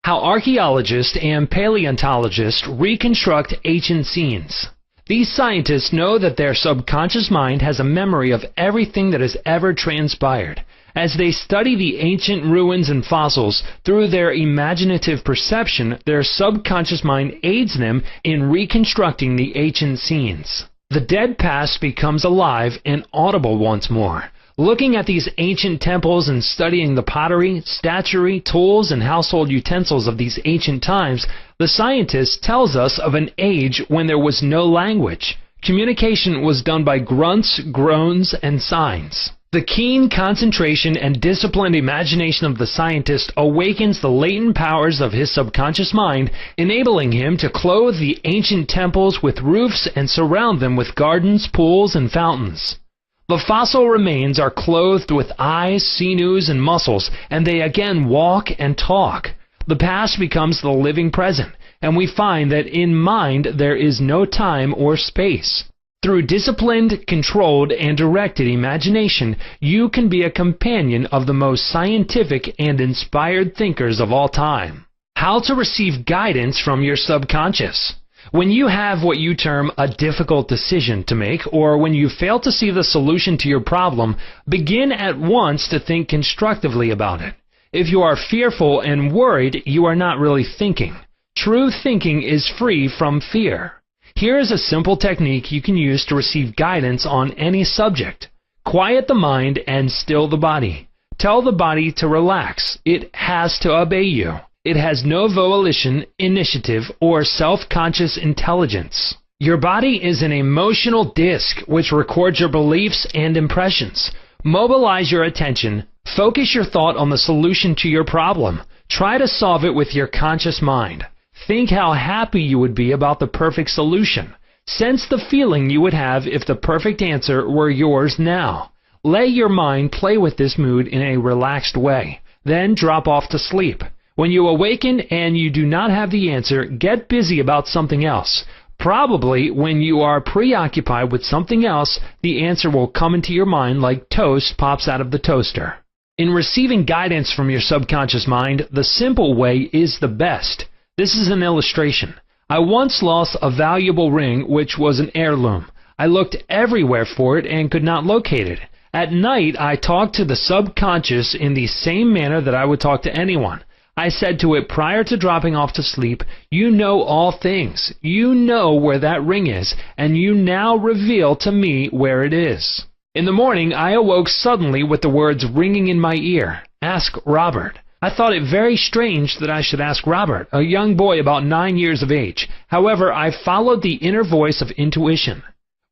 A: How archaeologists and paleontologists reconstruct ancient scenes. These scientists know that their subconscious mind has a memory of everything that has ever transpired. As they study the ancient ruins and fossils through their imaginative perception, their subconscious mind aids them in reconstructing the ancient scenes. The dead past becomes alive and audible once more. Looking at these ancient temples and studying the pottery, statuary, tools, and household utensils of these ancient times, the scientist tells us of an age when there was no language. Communication was done by grunts, groans, and signs. The keen concentration and disciplined imagination of the scientist awakens the latent powers of his subconscious mind, enabling him to clothe the ancient temples with roofs and surround them with gardens, pools, and fountains. The fossil remains are clothed with eyes, sinews, and muscles, and they again walk and talk. The past becomes the living present, and we find that in mind there is no time or space. Through disciplined, controlled, and directed imagination, you can be a companion of the most scientific and inspired thinkers of all time. How to receive guidance from your subconscious. When you have what you term a difficult decision to make, or when you fail to see the solution to your problem, begin at once to think constructively about it. If you are fearful and worried, you are not really thinking. True thinking is free from fear. Here is a simple technique you can use to receive guidance on any subject. Quiet the mind and still the body. Tell the body to relax. It has to obey you. It has no volition, initiative, or self-conscious intelligence. Your body is an emotional disk which records your beliefs and impressions. Mobilize your attention. Focus your thought on the solution to your problem. Try to solve it with your conscious mind. Think how happy you would be about the perfect solution. Sense the feeling you would have if the perfect answer were yours now. Let your mind play with this mood in a relaxed way. Then drop off to sleep. When you awaken and you do not have the answer, get busy about something else. Probably when you are preoccupied with something else, the answer will come into your mind like toast pops out of the toaster. In receiving guidance from your subconscious mind, the simple way is the best. This is an illustration. I once lost a valuable ring which was an heirloom. I looked everywhere for it and could not locate it. At night, I talked to the subconscious in the same manner that I would talk to anyone. I said to it prior to dropping off to sleep, "You know all things. You know where that ring is, and you now reveal to me where it is." In the morning, I awoke suddenly with the words ringing in my ear, "Ask Robert." I thought it very strange that I should ask Robert, a young boy about 9 years of age. However, I followed the inner voice of intuition.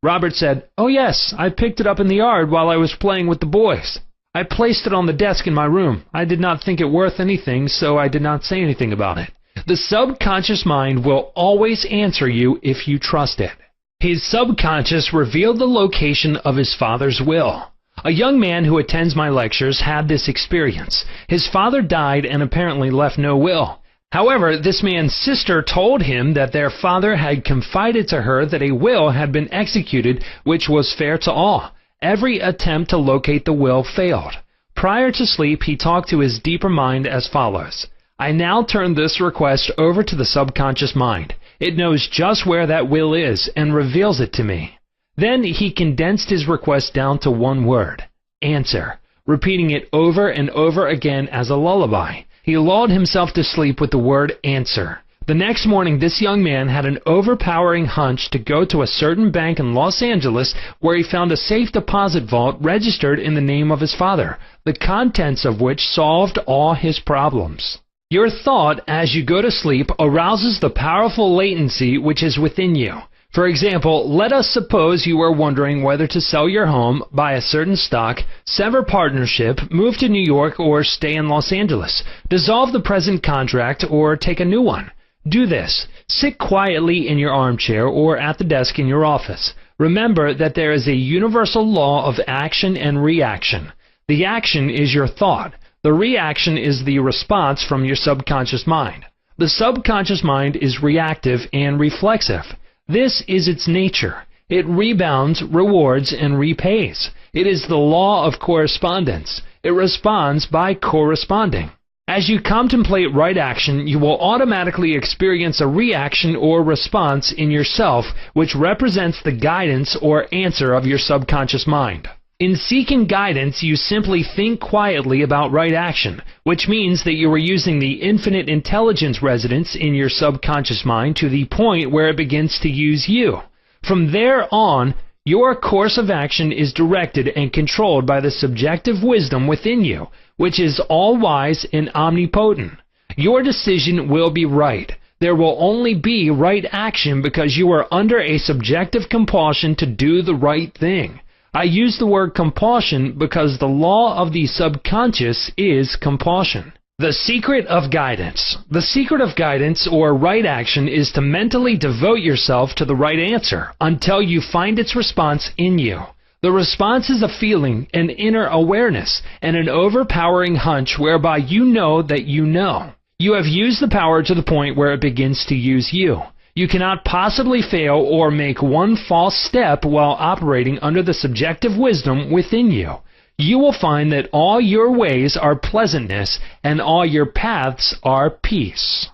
A: Robert said, "Oh yes, I picked it up in the yard while I was playing with the boys. I placed it on the desk in my room. I did not think it worth anything, so I did not say anything about it." The subconscious mind will always answer you if you trust it. His subconscious revealed the location of his father's will. A young man who attends my lectures had this experience. His father died and apparently left no will. However, this man's sister told him that their father had confided to her that a will had been executed which was fair to all. Every attempt to locate the will failed. Prior to sleep, he talked to his deeper mind as follows. "I now turn this request over to the subconscious mind. It knows just where that will is and reveals it to me." Then he condensed his request down to one word, "Answer," repeating it over and over again as a lullaby. He lulled himself to sleep with the word "answer." The next morning, this young man had an overpowering hunch to go to a certain bank in Los Angeles where he found a safe deposit vault registered in the name of his father, the contents of which solved all his problems. Your thought as you go to sleep arouses the powerful latency which is within you. For example, let us suppose you are wondering whether to sell your home, buy a certain stock, sever partnership, move to New York, or stay in Los Angeles, dissolve the present contract, or take a new one. Do this. Sit quietly in your armchair or at the desk in your office. Remember that there is a universal law of action and reaction. The action is your thought. The reaction is the response from your subconscious mind. The subconscious mind is reactive and reflexive. This is its nature. It rebounds, rewards, and repays. It is the law of correspondence. It responds by corresponding. As you contemplate right action, you will automatically experience a reaction or response in yourself, which represents the guidance or answer of your subconscious mind. In seeking guidance, you simply think quietly about right action, which means that you are using the infinite intelligence residence in your subconscious mind to the point where it begins to use you. From there on, your course of action is directed and controlled by the subjective wisdom within you, which is all-wise and omnipotent. Your decision will be right. There will only be right action because you are under a subjective compulsion to do the right thing. I use the word compulsion because the law of the subconscious is compulsion. The secret of guidance. The secret of guidance or right action is to mentally devote yourself to the right answer until you find its response in you. The response is a feeling, an inner awareness, and an overpowering hunch whereby you know that you know. You have used the power to the point where it begins to use you. You cannot possibly fail or make one false step while operating under the subjective wisdom within you. You will find that all your ways are pleasantness and all your paths are peace.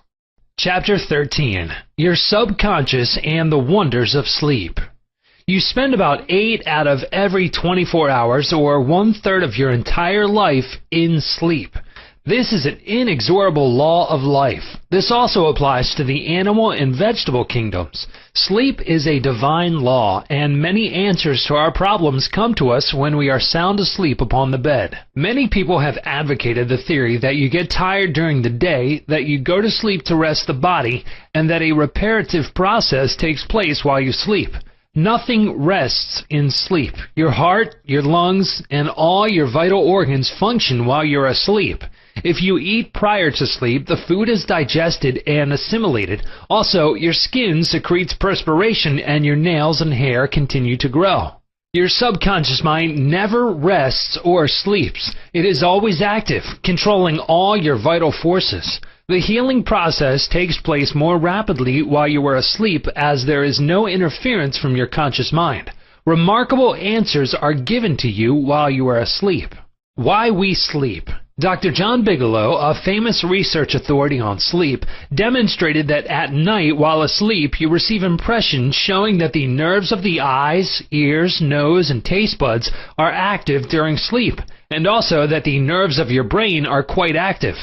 A: Chapter 13. Your Subconscious and the Wonders of Sleep. You spend about 8 out of every 24 hours, or 1/3 of your entire life, in sleep. This is an inexorable law of life. This also applies to the animal and vegetable kingdoms. Sleep is a divine law, and many answers to our problems come to us when we are sound asleep upon the bed. Many people have advocated the theory that you get tired during the day, that you go to sleep to rest the body, and that a reparative process takes place while you sleep. Nothing rests in sleep. Your heart, your lungs, and all your vital organs function while you're asleep. If you eat prior to sleep, the food is digested and assimilated. Also, your skin secretes perspiration and your nails and hair continue to grow. Your subconscious mind never rests or sleeps. It is always active, controlling all your vital forces. The healing process takes place more rapidly while you are asleep, as there is no interference from your conscious mind. Remarkable answers are given to you while you are asleep. Why we sleep. Dr. John Bigelow, a famous research authority on sleep, demonstrated that at night while asleep you receive impressions showing that the nerves of the eyes, ears, nose, and taste buds are active during sleep, and also that the nerves of your brain are quite active.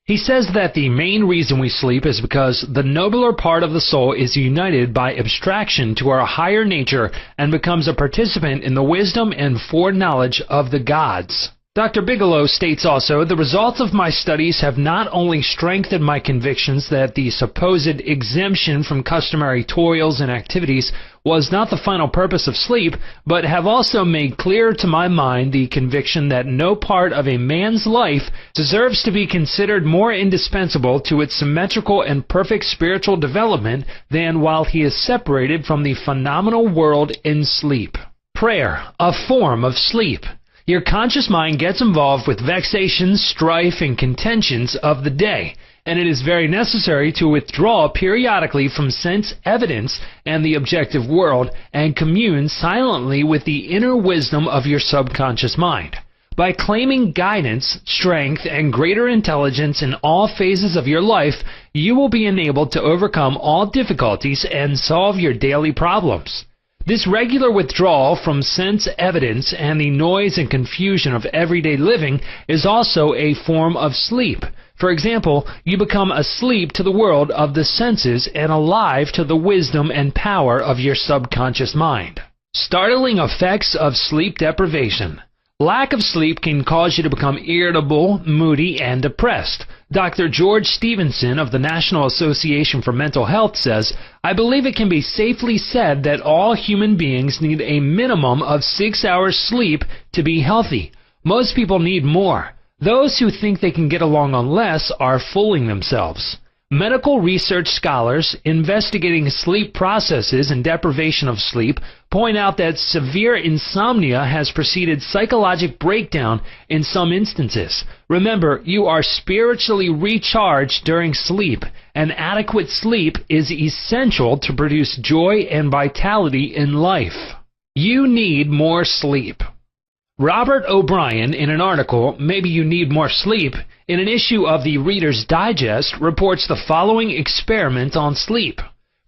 A: He says that the main reason we sleep is because the nobler part of the soul is united by abstraction to our higher nature and becomes a participant in the wisdom and foreknowledge of the gods. Dr. Bigelow states also, the results of my studies have not only strengthened my convictions that the supposed exemption from customary toils and activities was not the final purpose of sleep, but have also made clear to my mind the conviction that no part of a man's life deserves to be considered more indispensable to its symmetrical and perfect spiritual development than while he is separated from the phenomenal world in sleep. Prayer, a form of sleep. Your conscious mind gets involved with vexations, strife, and contentions of the day, and it is very necessary to withdraw periodically from sense evidence and the objective world and commune silently with the inner wisdom of your subconscious mind. By claiming guidance, strength, and greater intelligence in all phases of your life, you will be enabled to overcome all difficulties and solve your daily problems. This regular withdrawal from sense evidence and the noise and confusion of everyday living is also a form of sleep. For example, you become asleep to the world of the senses and alive to the wisdom and power of your subconscious mind. Startling effects of sleep deprivation. Lack of sleep can cause you to become irritable, moody, and depressed. Dr. George Stevenson of the National Association for Mental Health says, I believe it can be safely said that all human beings need a minimum of 6 hours sleep to be healthy. Most people need more. Those who think they can get along on less are fooling themselves. Medical research scholars investigating sleep processes and deprivation of sleep point out that severe insomnia has preceded psychologic breakdown in some instances. Remember, you are spiritually recharged during sleep, and adequate sleep is essential to produce joy and vitality in life. You need more sleep. Robert O'Brien, in an article, Maybe You Need More Sleep, in an issue of the Reader's Digest, reports the following experiment on sleep.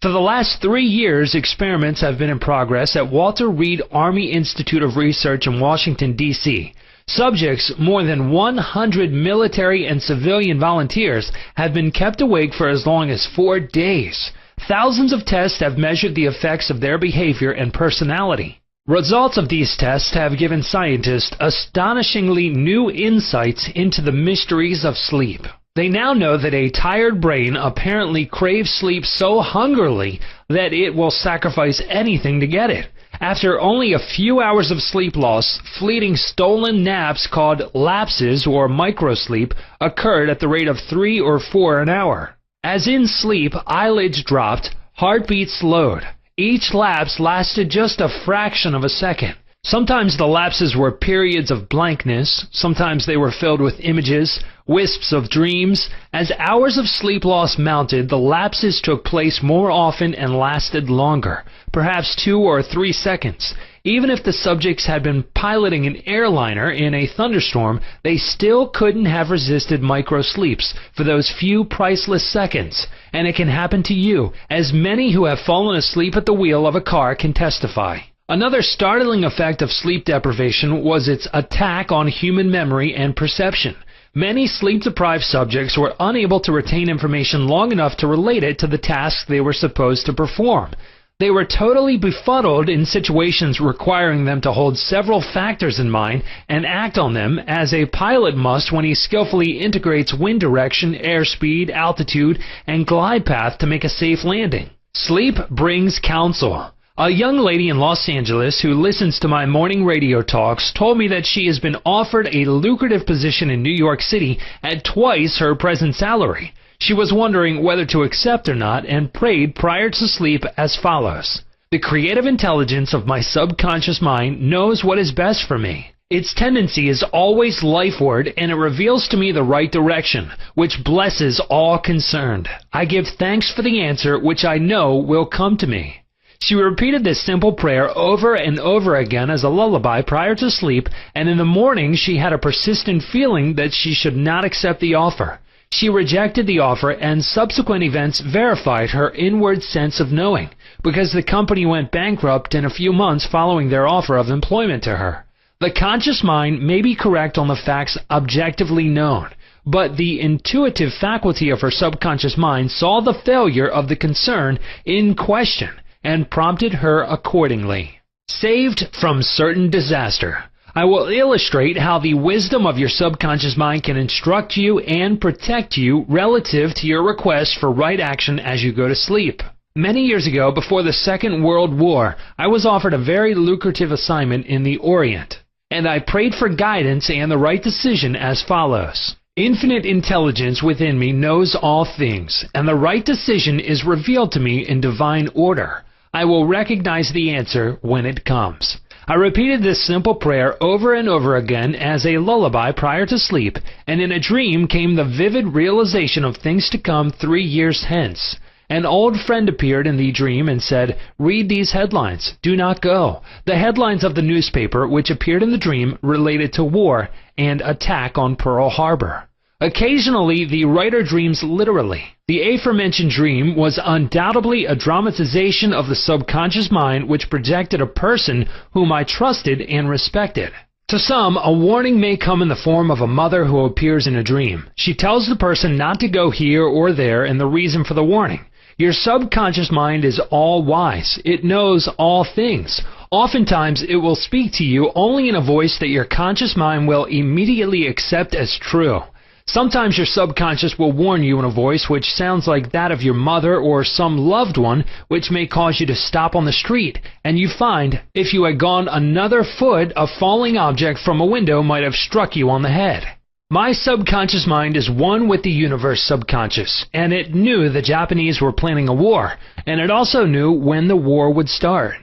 A: For the last 3 years, experiments have been in progress at Walter Reed Army Institute of Research in Washington, D.C. Subjects, more than 100 military and civilian volunteers, have been kept awake for as long as 4 days. Thousands of tests have measured the effects of their behavior and personality. Results of these tests have given scientists astonishingly new insights into the mysteries of sleep. They now know that a tired brain apparently craves sleep so hungrily that it will sacrifice anything to get it. After only a few hours of sleep loss, fleeting stolen naps called lapses or microsleep occurred at the rate of 3 or 4 an hour. As in sleep, eyelids dropped, heartbeat slowed. Each lapse lasted just a fraction of a second. Sometimes the lapses were periods of blankness, sometimes they were filled with images, wisps of dreams. As hours of sleep loss mounted, the lapses took place more often and lasted longer, perhaps 2 or 3 seconds. Even if the subjects had been piloting an airliner in a thunderstorm, they still couldn't have resisted microsleeps for those few priceless seconds. And it can happen to you, as many who have fallen asleep at the wheel of a car can testify. Another startling effect of sleep deprivation was its attack on human memory and perception. Many sleep-deprived subjects were unable to retain information long enough to relate it to the tasks they were supposed to perform. They were totally befuddled in situations requiring them to hold several factors in mind and act on them, as a pilot must when he skillfully integrates wind direction, airspeed, altitude, and glide path to make a safe landing. Sleep brings counsel. A young lady in Los Angeles who listens to my morning radio talks told me that she has been offered a lucrative position in New York City at twice her present salary. She was wondering whether to accept or not and prayed prior to sleep as follows. The creative intelligence of my subconscious mind knows what is best for me. Its tendency is always lifeward, and it reveals to me the right direction, which blesses all concerned. I give thanks for the answer which I know will come to me. She repeated this simple prayer over and over again as a lullaby prior to sleep, and in the morning she had a persistent feeling that she should not accept the offer. She rejected the offer, and subsequent events verified her inward sense of knowing, because the company went bankrupt in a few months following their offer of employment to her. The conscious mind may be correct on the facts objectively known, but the intuitive faculty of her subconscious mind saw the failure of the concern in question and prompted her accordingly. Saved from certain disaster. I will illustrate how the wisdom of your subconscious mind can instruct you and protect you relative to your request for right action as you go to sleep. Many years ago, before the Second World War, I was offered a very lucrative assignment in the Orient, and I prayed for guidance and the right decision as follows. Infinite intelligence within me knows all things, and the right decision is revealed to me in divine order. I will recognize the answer when it comes. I repeated this simple prayer over and over again as a lullaby prior to sleep, and in a dream came the vivid realization of things to come 3 years hence. An old friend appeared in the dream and said, "Read these headlines. Do not go." The headlines of the newspaper which appeared in the dream related to war and attack on Pearl Harbor. Occasionally, the writer dreams literally. The aforementioned dream was undoubtedly a dramatization of the subconscious mind which projected a person whom I trusted and respected. To some, a warning may come in the form of a mother who appears in a dream. She tells the person not to go here or there and the reason for the warning. Your subconscious mind is all-wise. It knows all things. Oftentimes, it will speak to you only in a voice that your conscious mind will immediately accept as true. Sometimes your subconscious will warn you in a voice which sounds like that of your mother or some loved one, which may cause you to stop on the street, and you find if you had gone another foot, a falling object from a window might have struck you on the head. My subconscious mind is one with the universe subconscious, and it knew the Japanese were planning a war, and it also knew when the war would start.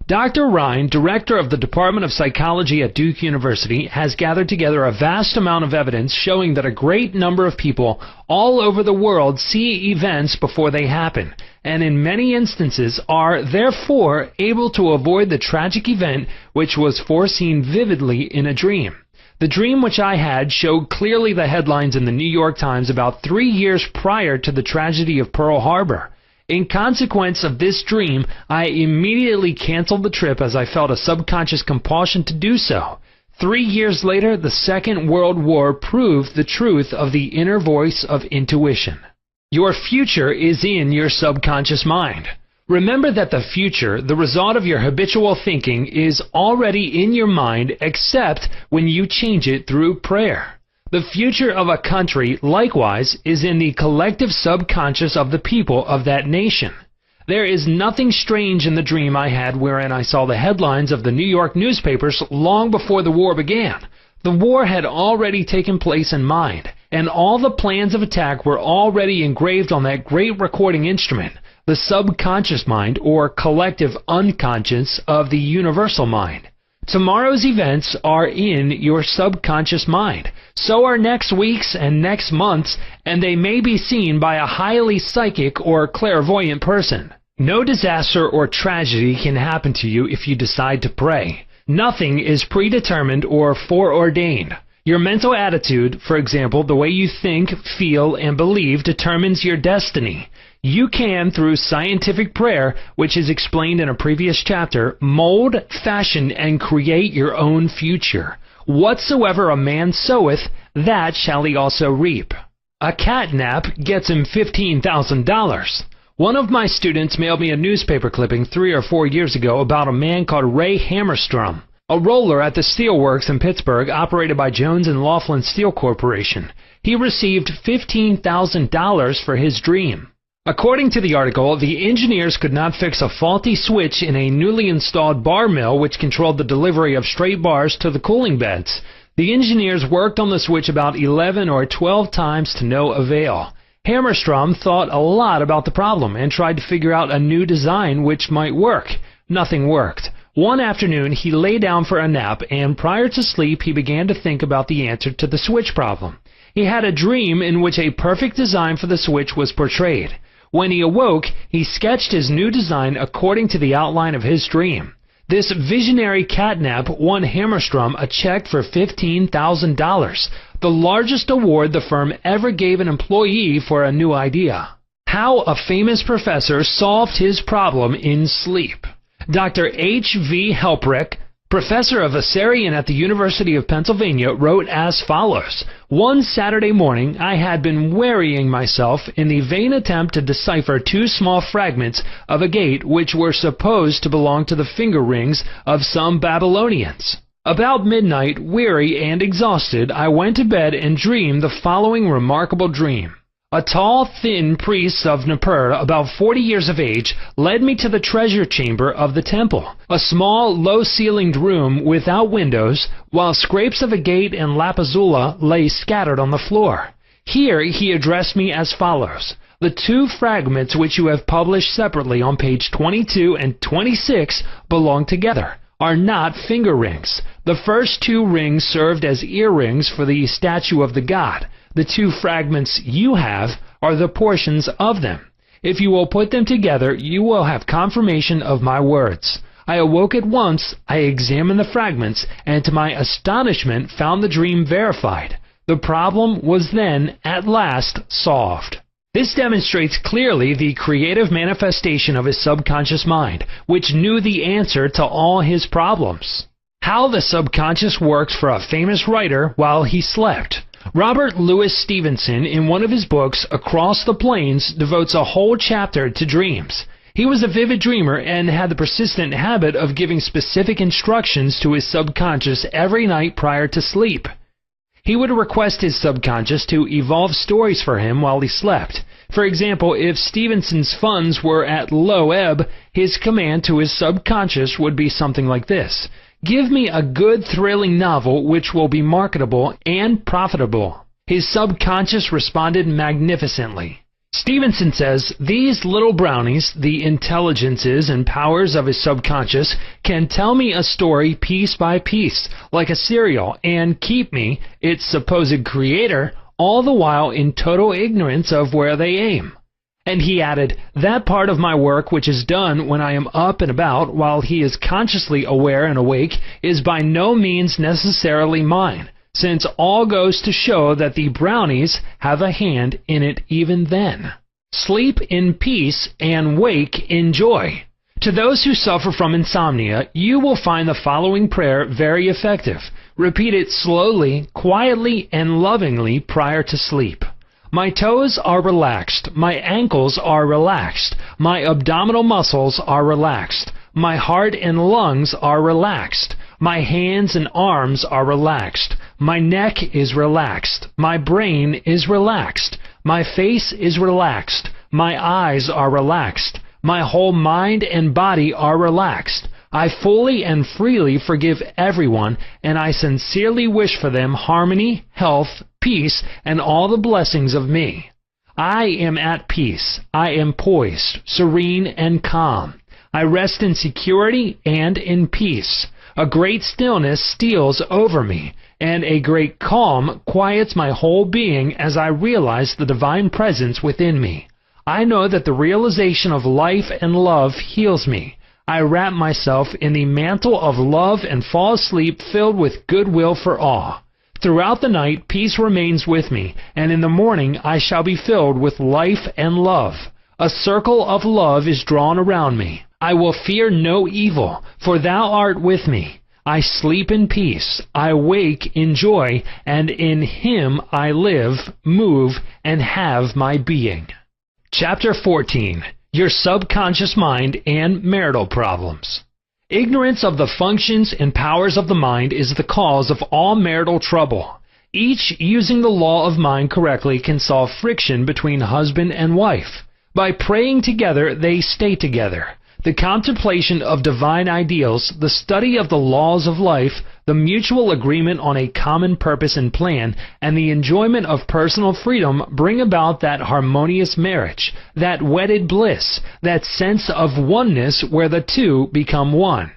A: Dr. Ryan, director of the Department of Psychology at Duke University, has gathered together a vast amount of evidence showing that a great number of people all over the world see events before they happen, and in many instances are, therefore, able to avoid the tragic event which was foreseen vividly in a dream. The dream which I had showed clearly the headlines in the New York Times about 3 years prior to the tragedy of Pearl Harbor. In consequence of this dream, I immediately canceled the trip as I felt a subconscious compulsion to do so. 3 years later, the Second World War proved the truth of the inner voice of intuition. Your future is in your subconscious mind. Remember that the future, the result of your habitual thinking, is already in your mind except when you change it through prayer. The future of a country, likewise, is in the collective subconscious of the people of that nation. There is nothing strange in the dream I had wherein I saw the headlines of the New York newspapers long before the war began. The war had already taken place in mind, and all the plans of attack were already engraved on that great recording instrument, the subconscious mind, or collective unconscious of the universal mind. Tomorrow's events are in your subconscious mind. So are next week's and next month's, and they may be seen by a highly psychic or clairvoyant person. No disaster or tragedy can happen to you if you decide to pray. Nothing is predetermined or foreordained. Your mental attitude, for example, the way you think, feel, and believe, determines your destiny. You can, through scientific prayer, which is explained in a previous chapter, mold, fashion, and create your own future. Whatsoever a man soweth, that shall he also reap. A catnap gets him $15,000. One of my students mailed me a newspaper clipping 3 or 4 years ago about a man called Ray Hammerstrom, a roller at the steelworks in Pittsburgh operated by Jones and Laughlin Steel Corporation. He received $15,000 for his dream. According to the article, the engineers could not fix a faulty switch in a newly installed bar mill which controlled the delivery of straight bars to the cooling beds. The engineers worked on the switch about 11 or 12 times to no avail. Hammerstrom thought a lot about the problem and tried to figure out a new design which might work. Nothing worked. One afternoon, he lay down for a nap, and prior to sleep, he began to think about the answer to the switch problem. He had a dream in which a perfect design for the switch was portrayed. When he awoke, he sketched his new design according to the outline of his dream. This visionary catnap won Hammerstrom a check for $15,000, the largest award the firm ever gave an employee for a new idea. How a famous professor solved his problem in sleep. Dr. H.V. Helprich, professor of Assyrian at the University of Pennsylvania, wrote as follows: "One Saturday morning I had been wearying myself in the vain attempt to decipher two small fragments of a gate which were supposed to belong to the finger rings of some Babylonians. About midnight, weary and exhausted, I went to bed and dreamed the following remarkable dream. A tall, thin priest of Nippur, about 40 years of age, led me to the treasure chamber of the temple, a small, low-ceilinged room without windows, while scrapes of a gate and lapazula lay scattered on the floor. Here he addressed me as follows: the two fragments which you have published separately on page 22 and 26 belong together, are not finger rings. The first two rings served as earrings for the statue of the god. The two fragments you have are the portions of them. If you will put them together, you will have confirmation of my words." I awoke at once, I examined the fragments, and to my astonishment found the dream verified. The problem was then, at last, solved. This demonstrates clearly the creative manifestation of his subconscious mind, which knew the answer to all his problems. How the subconscious works for a famous writer while he slept. Robert Louis Stevenson, in one of his books, Across the Plains, devotes a whole chapter to dreams. He was a vivid dreamer and had the persistent habit of giving specific instructions to his subconscious every night prior to sleep. He would request his subconscious to evolve stories for him while he slept. For example, if Stevenson's funds were at low ebb, his command to his subconscious would be something like this: "Give me a good, thrilling novel which will be marketable and profitable." His subconscious responded magnificently. Stevenson says, "These little brownies, the intelligences and powers of his subconscious, can tell me a story piece by piece, like a serial, and keep me, its supposed creator, all the while in total ignorance of where they aim." And he added, "That part of my work which is done when I am up and about while he is consciously aware and awake is by no means necessarily mine, since all goes to show that the brownies have a hand in it even then." Sleep in peace and wake in joy. To those who suffer from insomnia, you will find the following prayer very effective. Repeat it slowly, quietly, and lovingly prior to sleep. My toes are relaxed. My ankles are relaxed. My abdominal muscles are relaxed. My heart and lungs are relaxed. My hands and arms are relaxed. My neck is relaxed. My brain is relaxed. My face is relaxed. My eyes are relaxed. My whole mind and body are relaxed. I fully and freely forgive everyone, and I sincerely wish for them harmony, health, peace, and all the blessings of me. I am at peace. I am poised, serene, and calm. I rest in security and in peace. A great stillness steals over me, and a great calm quiets my whole being as I realize the divine presence within me. I know that the realization of life and love heals me. I wrap myself in the mantle of love and fall asleep filled with goodwill for all. Throughout the night, peace remains with me, and in the morning I shall be filled with life and love. A circle of love is drawn around me. I will fear no evil, for thou art with me. I sleep in peace. I wake in joy, and in him I live, move, and have my being. Chapter 14. Your subconscious mind and marital problems. Ignorance of the functions and powers of the mind is the cause of all marital trouble. Each using the law of mind correctly can solve friction between husband and wife. By praying together, they stay together. The contemplation of divine ideals, the study of the laws of life, the mutual agreement on a common purpose and plan, and the enjoyment of personal freedom bring about that harmonious marriage, that wedded bliss, that sense of oneness where the two become one.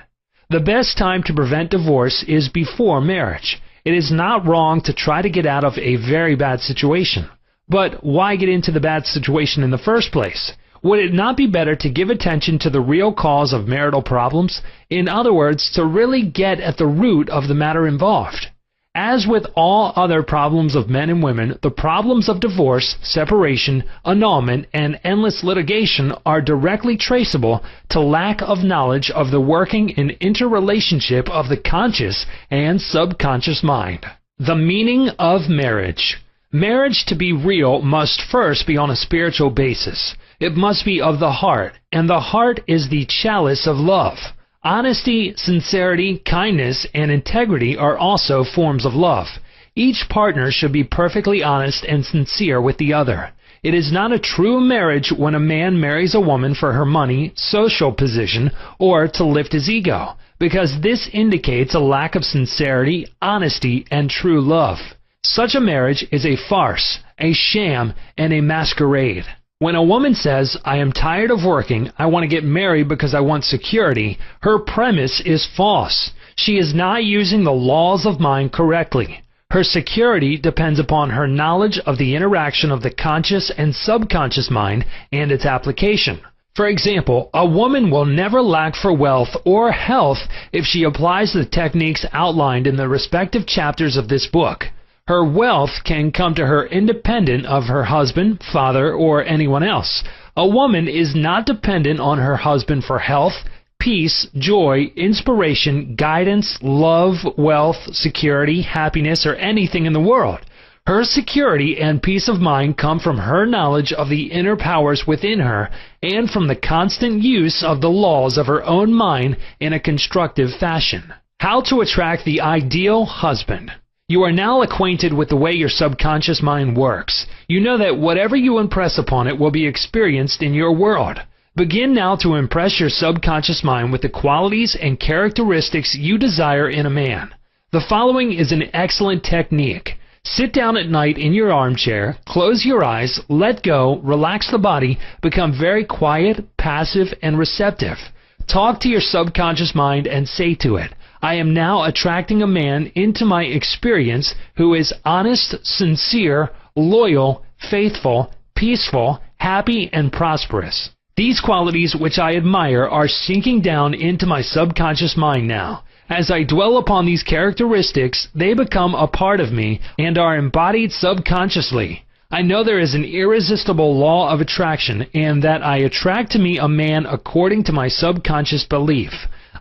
A: The best time to prevent divorce is before marriage. It is not wrong to try to get out of a very bad situation. But why get into the bad situation in the first place? Would it not be better to give attention to the real cause of marital problems? In other words, to really get at the root of the matter involved. As with all other problems of men and women, the problems of divorce, separation, annulment, and endless litigation are directly traceable to lack of knowledge of the working and interrelationship of the conscious and subconscious mind. The meaning of marriage. Marriage, to be real, must first be on a spiritual basis. It must be of the heart, and the heart is the chalice of love. Honesty, sincerity, kindness, and integrity are also forms of love. Each partner should be perfectly honest and sincere with the other. It is not a true marriage when a man marries a woman for her money, social position, or to lift his ego, because this indicates a lack of sincerity, honesty, and true love. Such a marriage is a farce, a sham, and a masquerade. When a woman says, "I am tired of working, I want to get married because I want security," her premise is false. She is not using the laws of mind correctly. Her security depends upon her knowledge of the interaction of the conscious and subconscious mind and its application. For example, a woman will never lack for wealth or health if she applies the techniques outlined in the respective chapters of this book. Her wealth can come to her independent of her husband, father, or anyone else. A woman is not dependent on her husband for health, peace, joy, inspiration, guidance, love, wealth, security, happiness, or anything in the world. Her security and peace of mind come from her knowledge of the inner powers within her and from the constant use of the laws of her own mind in a constructive fashion. How to attract the ideal husband. You are now acquainted with the way your subconscious mind works. You know that whatever you impress upon it will be experienced in your world. Begin now to impress your subconscious mind with the qualities and characteristics you desire in a man. The following is an excellent technique. Sit down at night in your armchair, close your eyes, let go, relax the body, become very quiet, passive, and receptive. Talk to your subconscious mind and say to it, "I am now attracting a man into my experience who is honest, sincere, loyal, faithful, peaceful, happy, and prosperous. These qualities which I admire are sinking down into my subconscious mind now. As I dwell upon these characteristics, they become a part of me and are embodied subconsciously. I know there is an irresistible law of attraction and that I attract to me a man according to my subconscious belief.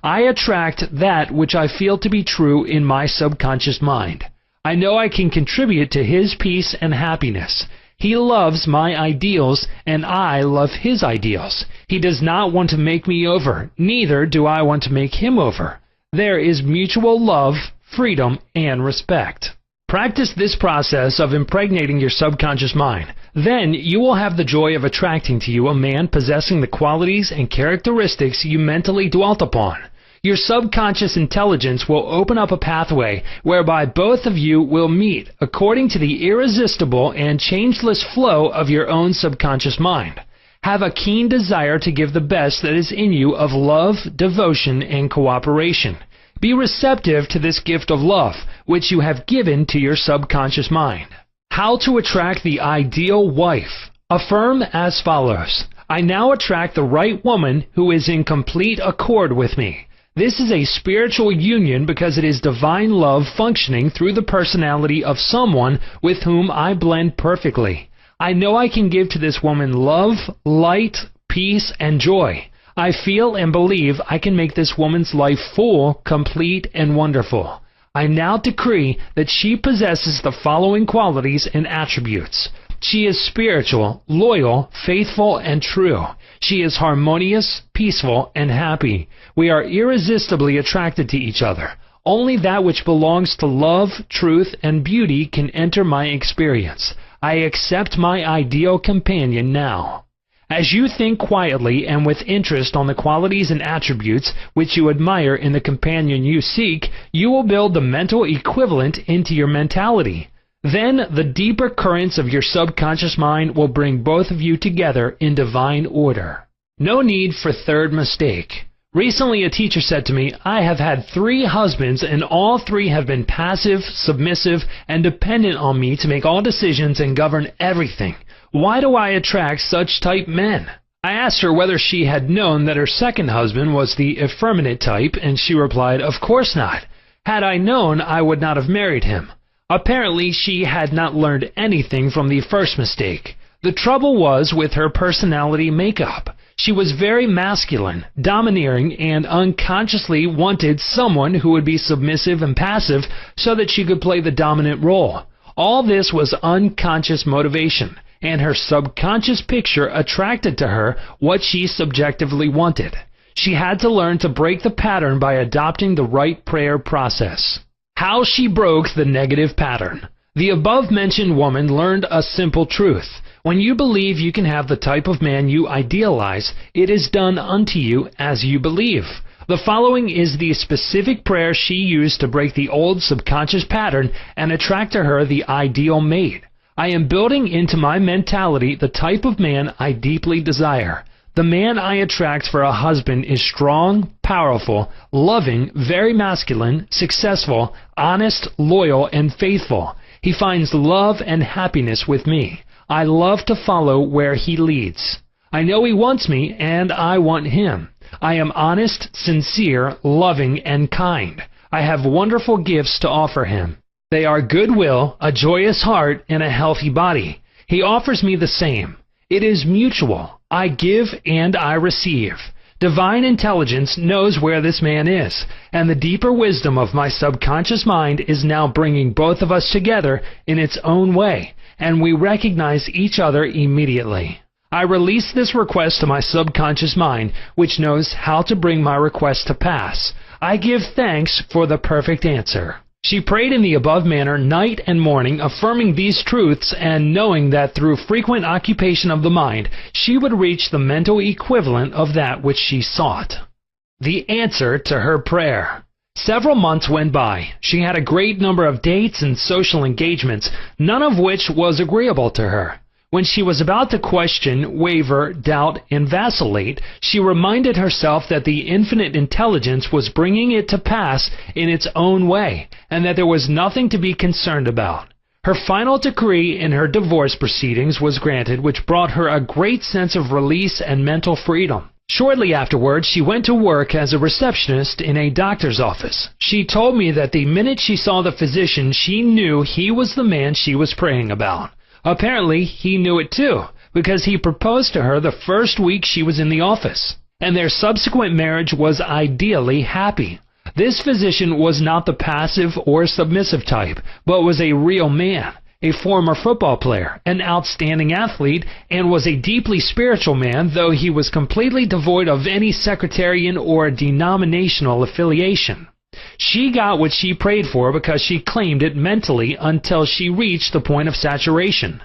A: I attract that which I feel to be true in my subconscious mind. I know I can contribute to his peace and happiness. He loves my ideals, and I love his ideals. He does not want to make me over, neither do I want to make him over. There is mutual love, freedom, and respect." Practice this process of impregnating your subconscious mind. Then you will have the joy of attracting to you a man possessing the qualities and characteristics you mentally dwelt upon. Your subconscious intelligence will open up a pathway whereby both of you will meet according to the irresistible and changeless flow of your own subconscious mind. Have a keen desire to give the best that is in you of love, devotion, and cooperation. Be receptive to this gift of love, which you have given to your subconscious mind. How to attract the ideal wife. Affirm as follows: I now attract the right woman who is in complete accord with me. This is a spiritual union because it is divine love functioning through the personality of someone with whom I blend perfectly. I know I can give to this woman love, light, peace, and joy. I feel and believe I can make this woman's life full, complete, and wonderful. I now decree that she possesses the following qualities and attributes. She is spiritual, loyal, faithful, and true. She is harmonious, peaceful, and happy. We are irresistibly attracted to each other. Only that which belongs to love, truth, and beauty can enter my experience. I accept my ideal companion now. As you think quietly and with interest on the qualities and attributes which you admire in the companion you seek, you will build the mental equivalent into your mentality. Then the deeper currents of your subconscious mind will bring both of you together in divine order. No need for third mistake. Recently a teacher said to me, I have had 3 husbands and all 3 have been passive, submissive, and dependent on me to make all decisions and govern everything. Why do I attract such type men? I asked her whether she had known that her second husband was the effeminate type, and she replied, of course not. Had I known, I would not have married him. Apparently, she had not learned anything from the first mistake. The trouble was with her personality makeup. She was very masculine, domineering, and unconsciously wanted someone who would be submissive and passive so that she could play the dominant role. All this was unconscious motivation, and her subconscious picture attracted to her what she subjectively wanted. She had to learn to break the pattern by adopting the right prayer process. How she broke the negative pattern. The above-mentioned woman learned a simple truth. When you believe you can have the type of man you idealize, it is done unto you as you believe. The following is the specific prayer she used to break the old subconscious pattern and attract to her the ideal mate. I am building into my mentality the type of man I deeply desire. The man I attract for a husband is strong, powerful, loving, very masculine, successful, honest, loyal, and faithful. He finds love and happiness with me. I love to follow where he leads. I know he wants me, and I want him. I am honest, sincere, loving, and kind. I have wonderful gifts to offer him. They are goodwill, a joyous heart, and a healthy body. He offers me the same. It is mutual. I give and I receive. Divine intelligence knows where this man is, and the deeper wisdom of my subconscious mind is now bringing both of us together in its own way, and we recognize each other immediately. I release this request to my subconscious mind, which knows how to bring my request to pass. I give thanks for the perfect answer. She prayed in the above manner night and morning, affirming these truths and knowing that through frequent occupation of the mind, she would reach the mental equivalent of that which she sought. The answer to her prayer. Several months went by. She had a great number of dates and social engagements, none of which was agreeable to her. When she was about to question, waver, doubt, and vacillate, she reminded herself that the infinite intelligence was bringing it to pass in its own way, and that there was nothing to be concerned about. Her final decree in her divorce proceedings was granted, which brought her a great sense of release and mental freedom. Shortly afterwards, she went to work as a receptionist in a doctor's office. She told me that the minute she saw the physician, she knew he was the man she was praying about. Apparently, he knew it too, because he proposed to her the first week she was in the office, and their subsequent marriage was ideally happy. This physician was not the passive or submissive type, but was a real man, a former football player, an outstanding athlete, and was a deeply spiritual man, though he was completely devoid of any sectarian or denominational affiliation. She got what she prayed for because she claimed it mentally until she reached the point of saturation.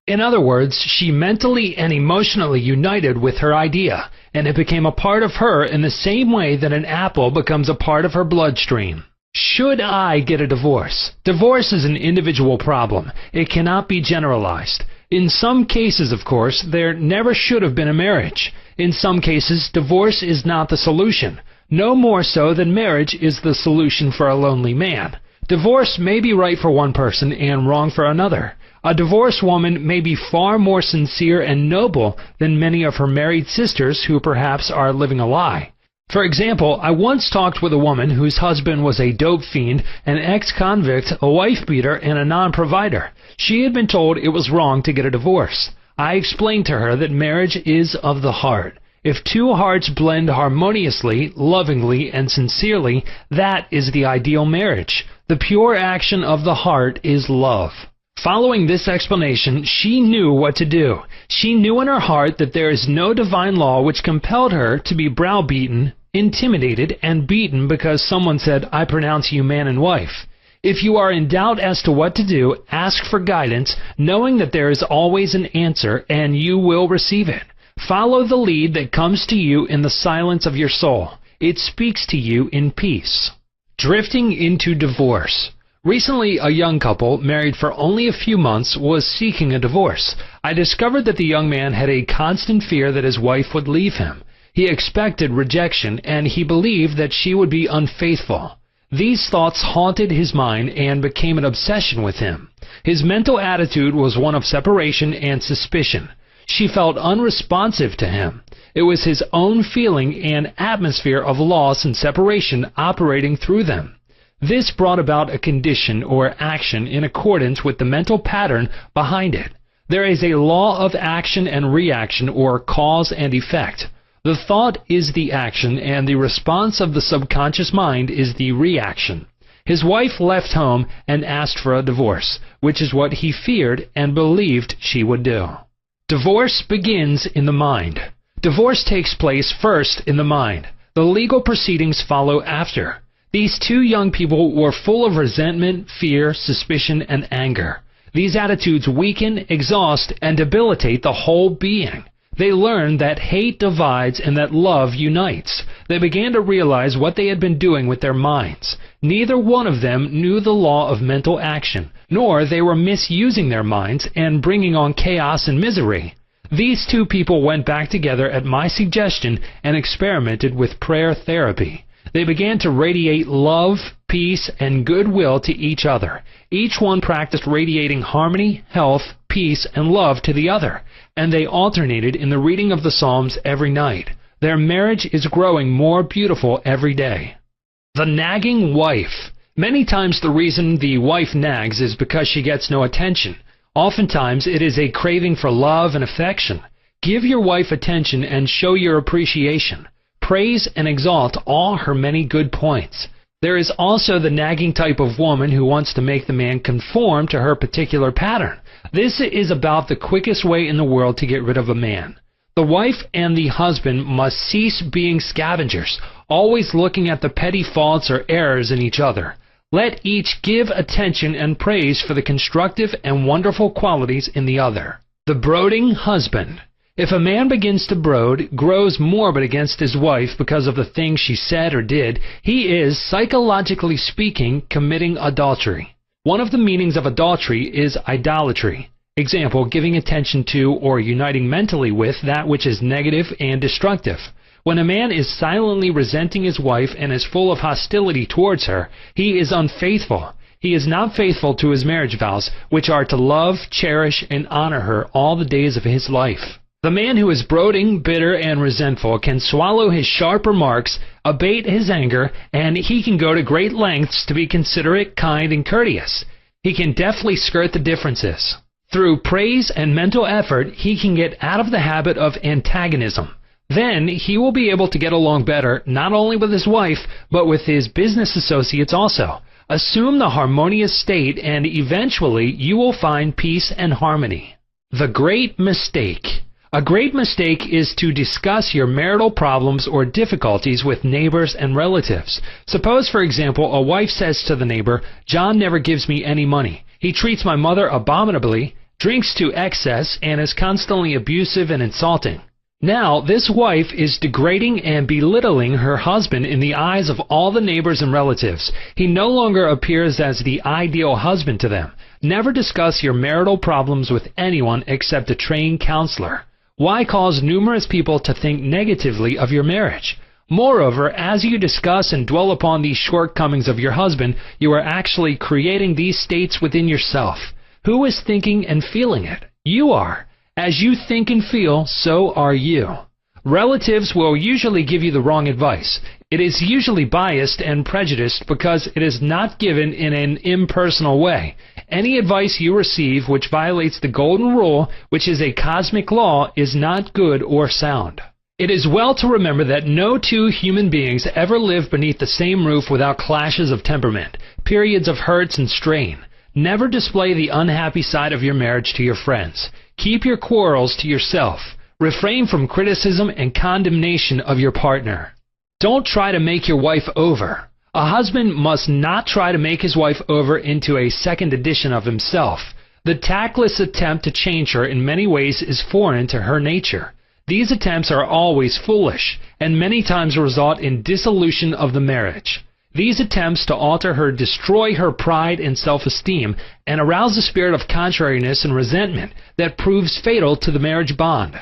A: In other words, she mentally and emotionally united with her idea, and it became a part of her in the same way that an apple becomes a part of her bloodstream. Should I get a divorce? Divorce is an individual problem. It cannot be generalized. In some cases, of course, there never should have been a marriage. In some cases, divorce is not the solution. No more so than marriage is the solution for a lonely man. Divorce may be right for one person and wrong for another. A divorced woman may be far more sincere and noble than many of her married sisters who perhaps are living a lie. For example, I once talked with a woman whose husband was a dope fiend, an ex-convict, a wife-beater, and a non-provider. She had been told it was wrong to get a divorce. I explained to her that marriage is of the heart. If two hearts blend harmoniously, lovingly, and sincerely, that is the ideal marriage. The pure action of the heart is love. Following this explanation, she knew what to do. She knew in her heart that there is no divine law which compelled her to be browbeaten, intimidated, and beaten because someone said, "I pronounce you man and wife." If you are in doubt as to what to do, ask for guidance, knowing that there is always an answer, and you will receive it. Follow the lead that comes to you in the silence of your soul. It speaks to you in peace. Drifting into divorce. Recently, a young couple, married for only a few months, was seeking a divorce. I discovered that the young man had a constant fear that his wife would leave him. He expected rejection, and he believed that she would be unfaithful. These thoughts haunted his mind and became an obsession with him. His mental attitude was one of separation and suspicion. She felt unresponsive to him. It was his own feeling and atmosphere of loss and separation operating through them. This brought about a condition or action in accordance with the mental pattern behind it. There is a law of action and reaction, or cause and effect. The thought is the action, and the response of the subconscious mind is the reaction. His wife left home and asked for a divorce, which is what he feared and believed she would do. Divorce begins in the mind. Divorce takes place first in the mind. The legal proceedings follow after. These two young people were full of resentment, fear, suspicion, and anger. These attitudes weaken, exhaust, and debilitate the whole being. They learned that hate divides and that love unites. They began to realize what they had been doing with their minds. Neither one of them knew the law of mental action, nor they were misusing their minds and bringing on chaos and misery. These two people went back together at my suggestion and experimented with prayer therapy. They began to radiate love, peace, and goodwill to each other. Each one practiced radiating harmony, health, peace, and love to the other, and they alternated in the reading of the Psalms every night. Their marriage is growing more beautiful every day. The nagging wife. Many times the reason the wife nags is because she gets no attention. Oftentimes it is a craving for love and affection. Give your wife attention and show your appreciation. Praise and exalt all her many good points. There is also the nagging type of woman who wants to make the man conform to her particular pattern. This is about the quickest way in the world to get rid of a man. The wife and the husband must cease being scavengers, always looking at the petty faults or errors in each other. Let each give attention and praise for the constructive and wonderful qualities in the other. The brooding husband. If a man begins to brood, grows morbid against his wife because of the things she said or did, he is, psychologically speaking, committing adultery. One of the meanings of adultery is idolatry. Example, giving attention to or uniting mentally with that which is negative and destructive. When a man is silently resenting his wife and is full of hostility towards her, he is unfaithful. He is not faithful to his marriage vows, which are to love, cherish, and honor her all the days of his life. The man who is brooding, bitter, and resentful can swallow his sharp remarks, abate his anger, and he can go to great lengths to be considerate, kind, and courteous. He can deftly skirt the differences. Through praise and mental effort, he can get out of the habit of antagonism. Then he will be able to get along better not only with his wife, but with his business associates also. Assume the harmonious state, and eventually you will find peace and harmony. The great mistake. A great mistake is to discuss your marital problems or difficulties with neighbors and relatives. Suppose, for example, a wife says to the neighbor, "John never gives me any money. He treats my mother abominably, drinks to excess, and is constantly abusive and insulting." Now, this wife is degrading and belittling her husband in the eyes of all the neighbors and relatives. He no longer appears as the ideal husband to them. Never discuss your marital problems with anyone except a trained counselor. Why cause numerous people to think negatively of your marriage? Moreover, as you discuss and dwell upon these shortcomings of your husband, you are actually creating these states within yourself. Who is thinking and feeling it? You are. As you think and feel, so are you. Relatives will usually give you the wrong advice. It is usually biased and prejudiced because it is not given in an impersonal way. Any advice you receive which violates the golden rule, which is a cosmic law, is not good or sound. It is well to remember that no two human beings ever live beneath the same roof without clashes of temperament, periods of hurts and strain. Never display the unhappy side of your marriage to your friends. Keep your quarrels to yourself. Refrain from criticism and condemnation of your partner. Don't try to make your wife over. A husband must not try to make his wife over into a second edition of himself. The tactless attempt to change her in many ways is foreign to her nature. These attempts are always foolish, and many times result in dissolution of the marriage. These attempts to alter her destroy her pride and self-esteem and arouse a spirit of contrariness and resentment that proves fatal to the marriage bond.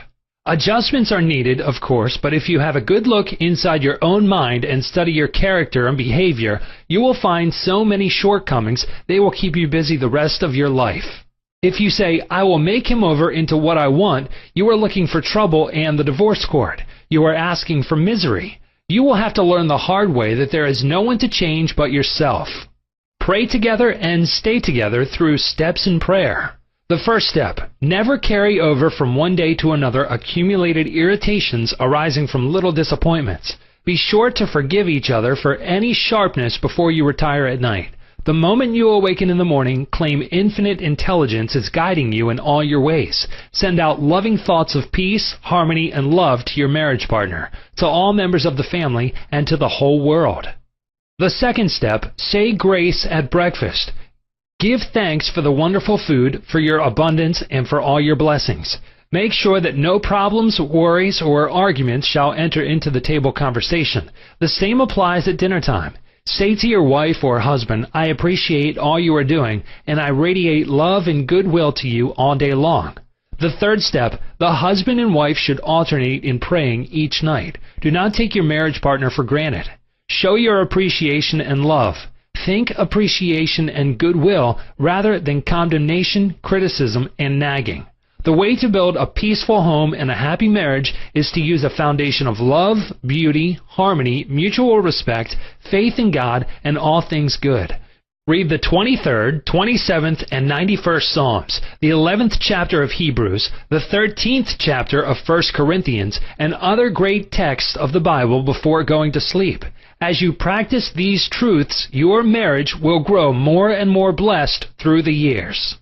A: Adjustments are needed, of course, but if you have a good look inside your own mind and study your character and behavior, you will find so many shortcomings they will keep you busy the rest of your life. If you say, "I will make him over into what I want," you are looking for trouble and the divorce court. You are asking for misery. You will have to learn the hard way that there is no one to change but yourself. Pray together and stay together through steps in prayer. The first step, never carry over from one day to another accumulated irritations arising from little disappointments. Be sure to forgive each other for any sharpness before you retire at night. The moment you awaken in the morning, claim infinite intelligence is guiding you in all your ways. Send out loving thoughts of peace, harmony, and love to your marriage partner, to all members of the family, and to the whole world. The second step, say grace at breakfast. Give thanks for the wonderful food, for your abundance, and for all your blessings. Make sure that no problems, worries, or arguments shall enter into the table conversation. The same applies at dinner time. Say to your wife or husband, "I appreciate all you are doing, and I radiate love and goodwill to you all day long." The third step, the husband and wife should alternate in praying each night. Do not take your marriage partner for granted. Show your appreciation and love. Think appreciation and goodwill rather than condemnation, criticism, and nagging. The way to build a peaceful home and a happy marriage is to use a foundation of love, beauty, harmony, mutual respect, faith in God, and all things good. Read the 23rd, 27th, and 91st Psalms, the 11th chapter of Hebrews, the 13th chapter of 1 Corinthians, and other great texts of the Bible before going to sleep. As you practice these truths, your marriage will grow more and more blessed through the years.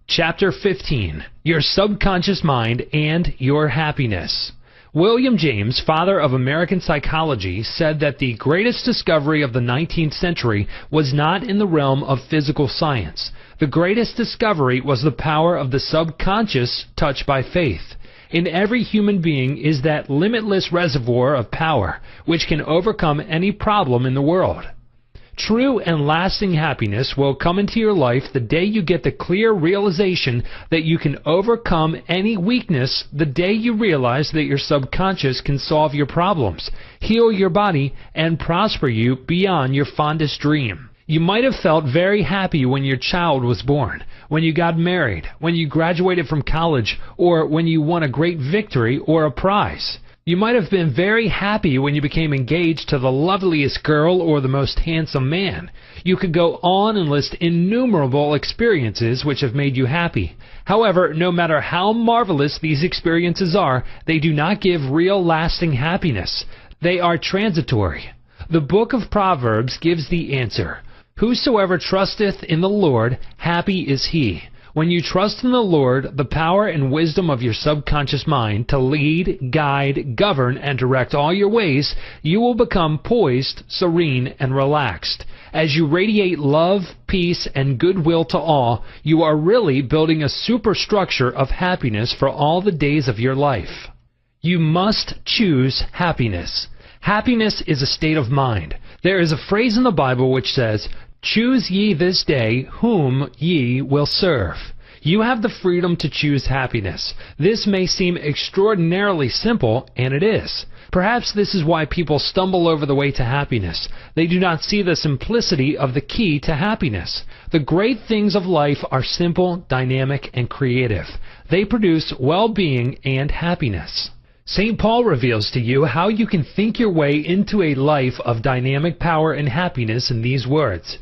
A: Chapter 15. Your Subconscious Mind and Your Happiness. William James, father of American psychology, said that the greatest discovery of the 19th century was not in the realm of physical science. The greatest discovery was the power of the subconscious touched by faith. In every human being is that limitless reservoir of power which can overcome any problem in the world. True and lasting happiness will come into your life the day you get the clear realization that you can overcome any weakness, the day you realize that your subconscious can solve your problems, heal your body, and prosper you beyond your fondest dream. You might have felt very happy when your child was born, when you got married, when you graduated from college, or when you won a great victory or a prize. You might have been very happy when you became engaged to the loveliest girl or the most handsome man. You could go on and list innumerable experiences which have made you happy. However, no matter how marvelous these experiences are, they do not give real lasting happiness. They are transitory. The book of Proverbs gives the answer. Whosoever trusteth in the Lord, happy is he. When you trust in the Lord, the power and wisdom of your subconscious mind to lead, guide, govern, and direct all your ways, you will become poised, serene, and relaxed. As you radiate love, peace, and goodwill to all, you are really building a superstructure of happiness for all the days of your life. You must choose happiness. Happiness is a state of mind. There is a phrase in the Bible which says, "Choose ye this day whom ye will serve." You have the freedom to choose happiness. This may seem extraordinarily simple, and it is. Perhaps this is why people stumble over the way to happiness. They do not see the simplicity of the key to happiness. The great things of life are simple, dynamic, and creative. They produce well-being and happiness. St. Paul reveals to you how you can think your way into a life of dynamic power and happiness in these words.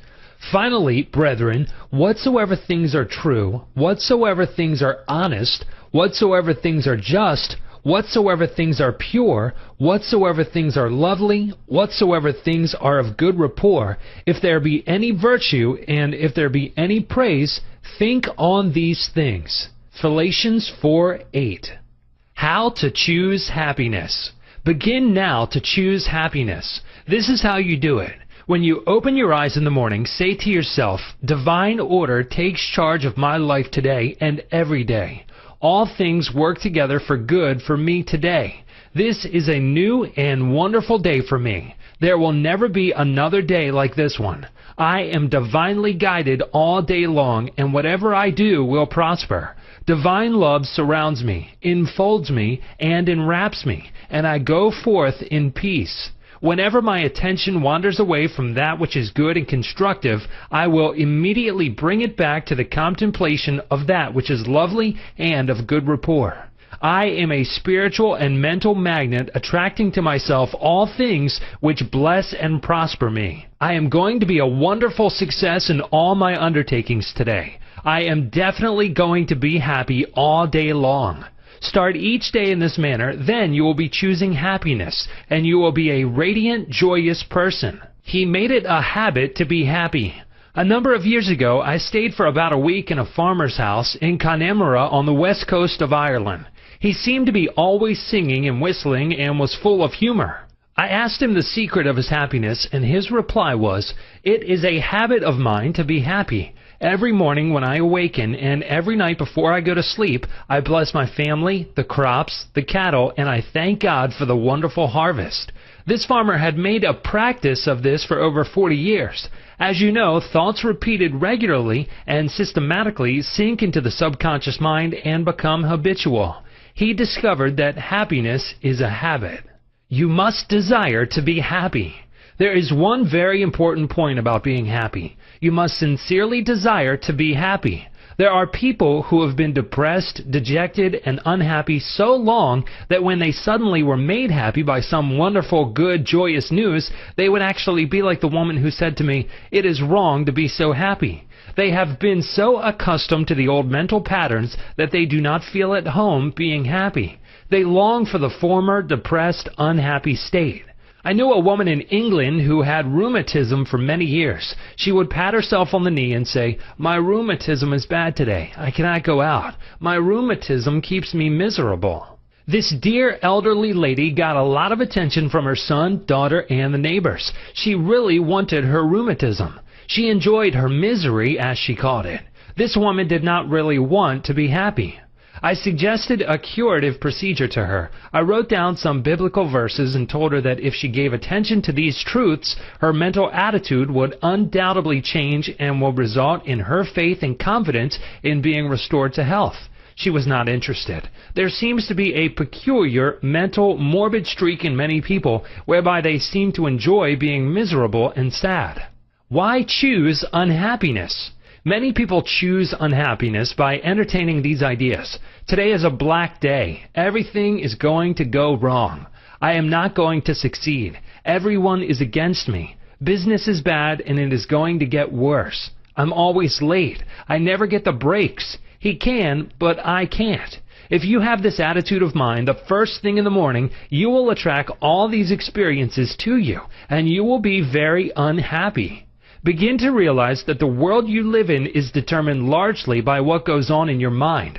A: "Finally, brethren, whatsoever things are true, whatsoever things are honest, whatsoever things are just, whatsoever things are pure, whatsoever things are lovely, whatsoever things are of good rapport, if there be any virtue, and if there be any praise, think on these things." Philippians 4:8. How to choose happiness. Begin now to choose happiness. This is how you do it. When you open your eyes in the morning, say to yourself, "Divine order takes charge of my life today and every day. All things work together for good for me today. This is a new and wonderful day for me. There will never be another day like this one. I am divinely guided all day long, and whatever I do will prosper. Divine love surrounds me, enfolds me, and enwraps me, and I go forth in peace. Whenever my attention wanders away from that which is good and constructive, I will immediately bring it back to the contemplation of that which is lovely and of good rapport. I am a spiritual and mental magnet attracting to myself all things which bless and prosper me. I am going to be a wonderful success in all my undertakings today. I am definitely going to be happy all day long. Start each day in this manner, then you will be choosing happiness, and you will be a radiant, joyous person. He made it a habit to be happy. A number of years ago, I stayed for about a week in a farmer's house in Connemara on the west coast of Ireland. He seemed to be always singing and whistling and was full of humor. I asked him the secret of his happiness, and his reply was, "It is a habit of mine to be happy. Every morning when I awaken and every night before I go to sleep, I bless my family, the crops, the cattle, and I thank God for the wonderful harvest." This farmer had made a practice of this for over 40 years. As you know, thoughts repeated regularly and systematically sink into the subconscious mind and become habitual. He discovered that happiness is a habit. You must desire to be happy. There is one very important point about being happy. You must sincerely desire to be happy. There are people who have been depressed, dejected, and unhappy so long that when they suddenly were made happy by some wonderful, good, joyous news, they would actually be like the woman who said to me, "It is wrong to be so happy." They have been so accustomed to the old mental patterns that they do not feel at home being happy. They long for the former depressed, unhappy state. I knew a woman in England who had rheumatism for many years. She would pat herself on the knee and say, "My rheumatism is bad today. I cannot go out. My rheumatism keeps me miserable." This dear elderly lady got a lot of attention from her son, daughter, and the neighbors. She really wanted her rheumatism. She enjoyed her misery, as she called it. This woman did not really want to be happy. I suggested a curative procedure to her. I wrote down some biblical verses and told her that if she gave attention to these truths, her mental attitude would undoubtedly change and will result in her faith and confidence in being restored to health. She was not interested. There seems to be a peculiar, mental, morbid streak in many people whereby they seem to enjoy being miserable and sad. Why choose unhappiness? Many people choose unhappiness by entertaining these ideas. Today is a black day. Everything is going to go wrong. I am not going to succeed. Everyone is against me. Business is bad and it is going to get worse. I'm always late. I never get the breaks. He can, but I can't. If you have this attitude of mind the first thing in the morning, you will attract all these experiences to you, and you will be very unhappy. Begin to realize that the world you live in is determined largely by what goes on in your mind.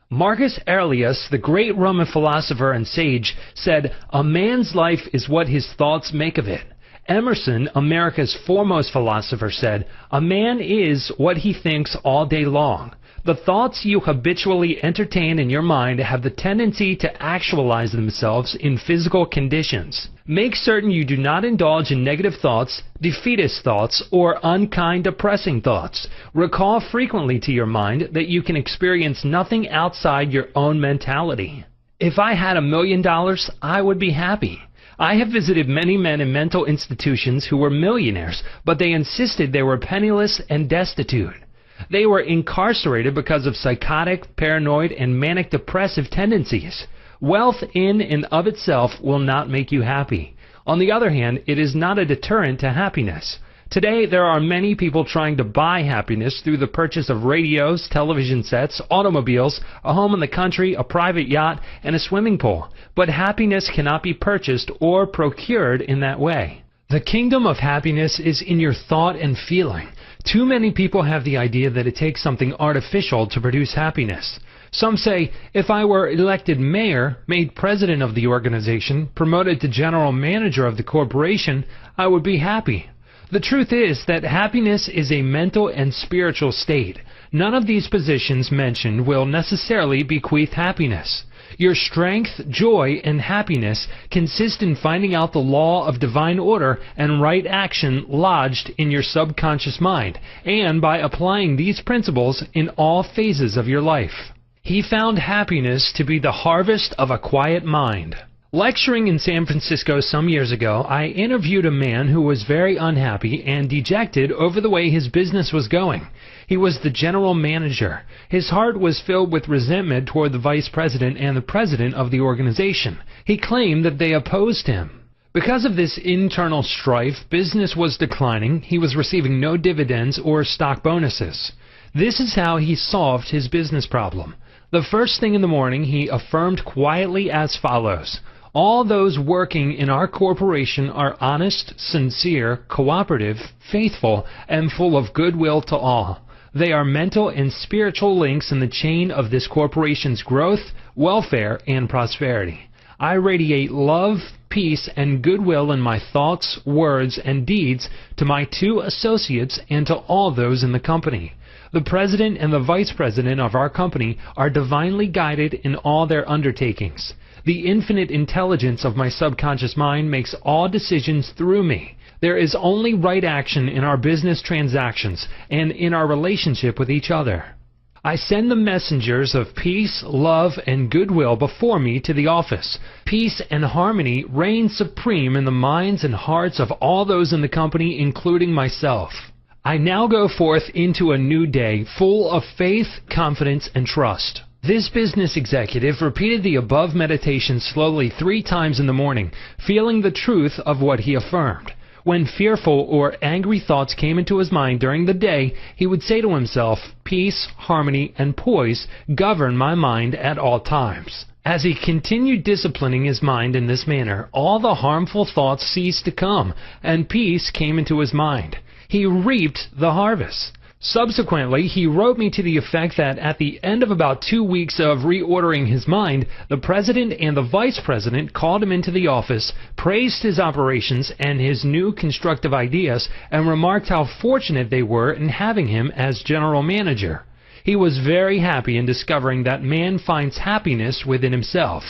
A: Marcus Aurelius, the great Roman philosopher and sage, said, "A man's life is what his thoughts make of it." Emerson, America's foremost philosopher, said, "A man is what he thinks all day long." The thoughts you habitually entertain in your mind have the tendency to actualize themselves in physical conditions. Make certain you do not indulge in negative thoughts, defeatist thoughts, or unkind, depressing thoughts. Recall frequently to your mind that you can experience nothing outside your own mentality. If I had $1 million, I would be happy. I have visited many men in mental institutions who were millionaires, but they insisted they were penniless and destitute. They were incarcerated because of psychotic, paranoid, and manic depressive tendencies. Wealth in and of itself will not make you happy. On the other hand, it is not a deterrent to happiness. Today, there are many people trying to buy happiness through the purchase of radios, television sets, automobiles, a home in the country, a private yacht, and a swimming pool. But happiness cannot be purchased or procured in that way. The kingdom of happiness is in your thought and feeling. Too many people have the idea that it takes something artificial to produce happiness. Some say, if I were elected mayor, made president of the organization, promoted to general manager of the corporation, I would be happy. The truth is that happiness is a mental and spiritual state. None of these positions mentioned will necessarily bequeath happiness. Your strength, joy, and happiness consist in finding out the law of divine order and right action lodged in your subconscious mind, and by applying these principles in all phases of your life. He found happiness to be the harvest of a quiet mind. Lecturing in San Francisco some years ago, I interviewed a man who was very unhappy and dejected over the way his business was going. He was the general manager. His heart was filled with resentment toward the vice president and the president of the organization. He claimed that they opposed him. Because of this internal strife, business was declining. He was receiving no dividends or stock bonuses. This is how he solved his business problem. The first thing in the morning, he affirmed quietly as follows: "All those working in our corporation are honest, sincere, cooperative, faithful, and full of goodwill to all. They are mental and spiritual links in the chain of this corporation's growth, welfare, and prosperity. I radiate love, peace, and goodwill in my thoughts, words, and deeds to my 2 associates and to all those in the company. The president and the vice president of our company are divinely guided in all their undertakings. The infinite intelligence of my subconscious mind makes all decisions through me. There is only right action in our business transactions and in our relationship with each other. I send the messengers of peace, love, and goodwill before me to the office. Peace and harmony reign supreme in the minds and hearts of all those in the company, including myself. I now go forth into a new day full of faith, confidence, and trust." This business executive repeated the above meditation slowly 3 times in the morning, feeling the truth of what he affirmed. When fearful or angry thoughts came into his mind during the day, he would say to himself, "Peace, harmony, and poise govern my mind at all times." As he continued disciplining his mind in this manner, all the harmful thoughts ceased to come, and peace came into his mind. He reaped the harvest. Subsequently, he wrote me to the effect that at the end of about 2 weeks of reordering his mind, the president and the vice president called him into the office, praised his operations and his new constructive ideas, and remarked how fortunate they were in having him as general manager. He was very happy in discovering that man finds happiness within himself.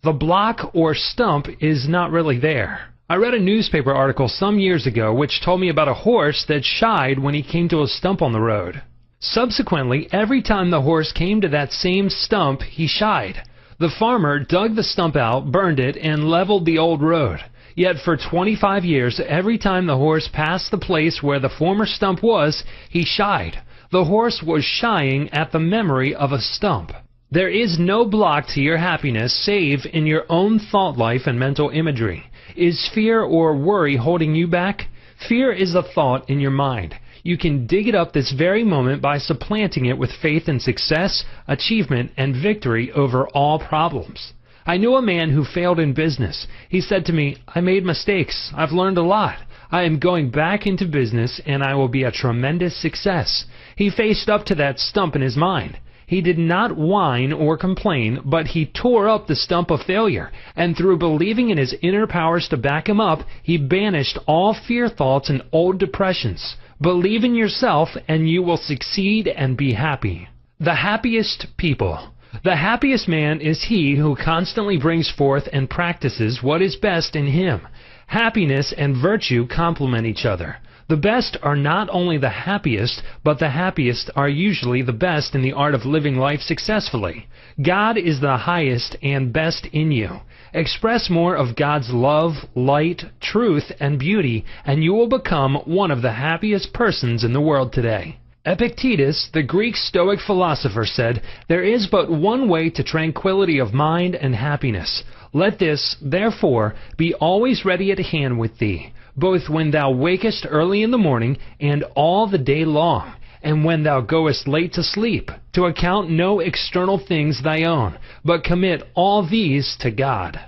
A: The block or stump is not really there. I read a newspaper article some years ago which told me about a horse that shied when he came to a stump on the road. Subsequently, every time the horse came to that same stump, he shied. The farmer dug the stump out, burned it, and leveled the old road. Yet for 25 years, every time the horse passed the place where the former stump was, he shied. The horse was shying at the memory of a stump. There is no block to your happiness save in your own thought life and mental imagery. Is fear or worry holding you back? Fear is a thought in your mind. You can dig it up this very moment by supplanting it with faith in success, achievement, and victory over all problems. I knew a man who failed in business. He said to me, "I made mistakes. I've learned a lot. I am going back into business and I will be a tremendous success." He faced up to that stump in his mind. He did not whine or complain, but he tore up the stump of failure, and through believing in his inner powers to back him up, he banished all fear thoughts and old depressions. Believe in yourself and you will succeed and be happy. The happiest people. The happiest man is he who constantly brings forth and practices what is best in him. Happiness and virtue complement each other. The best are not only the happiest, but the happiest are usually the best in the art of living life successfully. God is the highest and best in you. Express more of God's love, light, truth, and beauty, and you will become one of the happiest persons in the world today. Epictetus, the Greek Stoic philosopher, said, "There is but one way to tranquility of mind and happiness. Let this, therefore, be always ready at hand with thee, both when thou wakest early in the morning and all the day long, and when thou goest late to sleep, to account no external things thy own, but commit all these to God."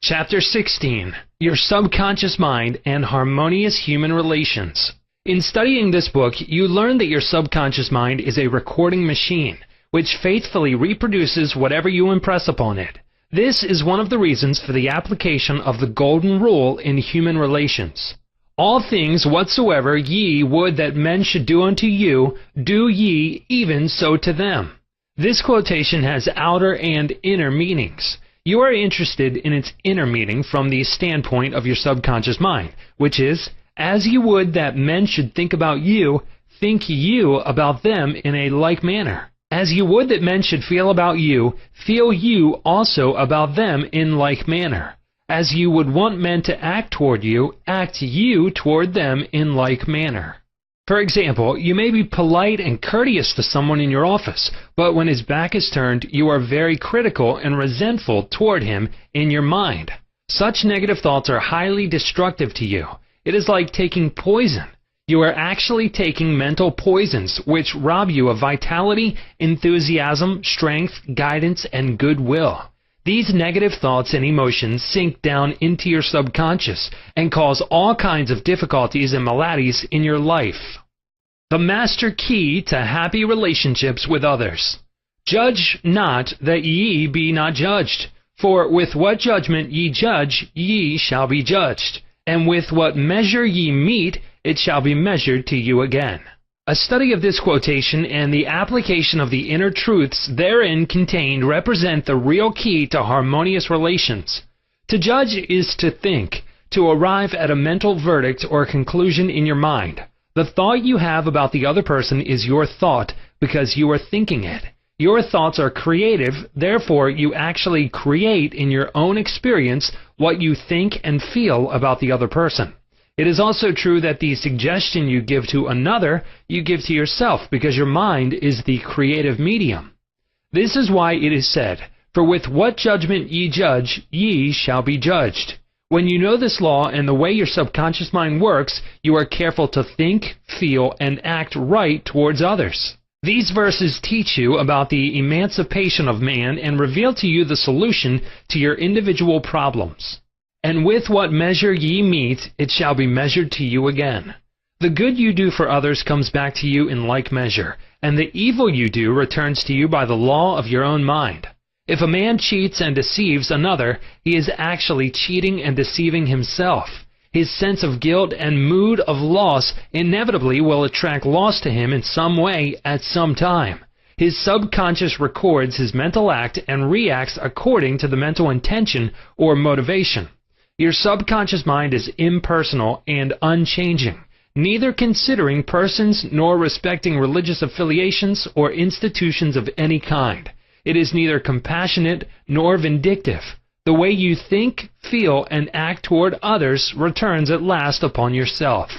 A: Chapter 16. Your Subconscious Mind and Harmonious Human Relations. In studying this book, you learn that your subconscious mind is a recording machine, which faithfully reproduces whatever you impress upon it. This is one of the reasons for the application of the golden rule in human relations. All things whatsoever ye would that men should do unto you, do ye even so to them. This quotation has outer and inner meanings. You are interested in its inner meaning from the standpoint of your subconscious mind, which is, as you would that men should think about you, think you about them in a like manner. As you would that men should feel about you, feel you also about them in like manner. As you would want men to act toward you, act you toward them in like manner. For example, you may be polite and courteous to someone in your office, but when his back is turned, you are very critical and resentful toward him in your mind. Such negative thoughts are highly destructive to you. It is like taking poison. You are actually taking mental poisons, which rob you of vitality, enthusiasm, strength, guidance, and goodwill. These negative thoughts and emotions sink down into your subconscious and cause all kinds of difficulties and maladies in your life. The master key to happy relationships with others. Judge not that ye be not judged. For with what judgment ye judge, ye shall be judged. And with what measure ye mete, it shall be measured to you again. A study of this quotation and the application of the inner truths therein contained represent the real key to harmonious relations. To judge is to think, to arrive at a mental verdict or conclusion in your mind. The thought you have about the other person is your thought because you are thinking it. Your thoughts are creative, therefore you actually create in your own experience what you think and feel about the other person. It is also true that the suggestion you give to another, you give to yourself because your mind is the creative medium. This is why it is said, "For with what judgment ye judge, ye shall be judged." When you know this law and the way your subconscious mind works, you are careful to think, feel, and act right towards others. These verses teach you about the emancipation of man and reveal to you the solution to your individual problems. And with what measure ye mete, it shall be measured to you again. The good you do for others comes back to you in like measure, and the evil you do returns to you by the law of your own mind. If a man cheats and deceives another, he is actually cheating and deceiving himself. His sense of guilt and mood of loss inevitably will attract loss to him in some way at some time. His subconscious records his mental act and reacts according to the mental intention or motivation. Your subconscious mind is impersonal and unchanging, neither considering persons nor respecting religious affiliations or institutions of any kind. It is neither compassionate nor vindictive. The way you think, feel, and act toward others returns at last upon yourself.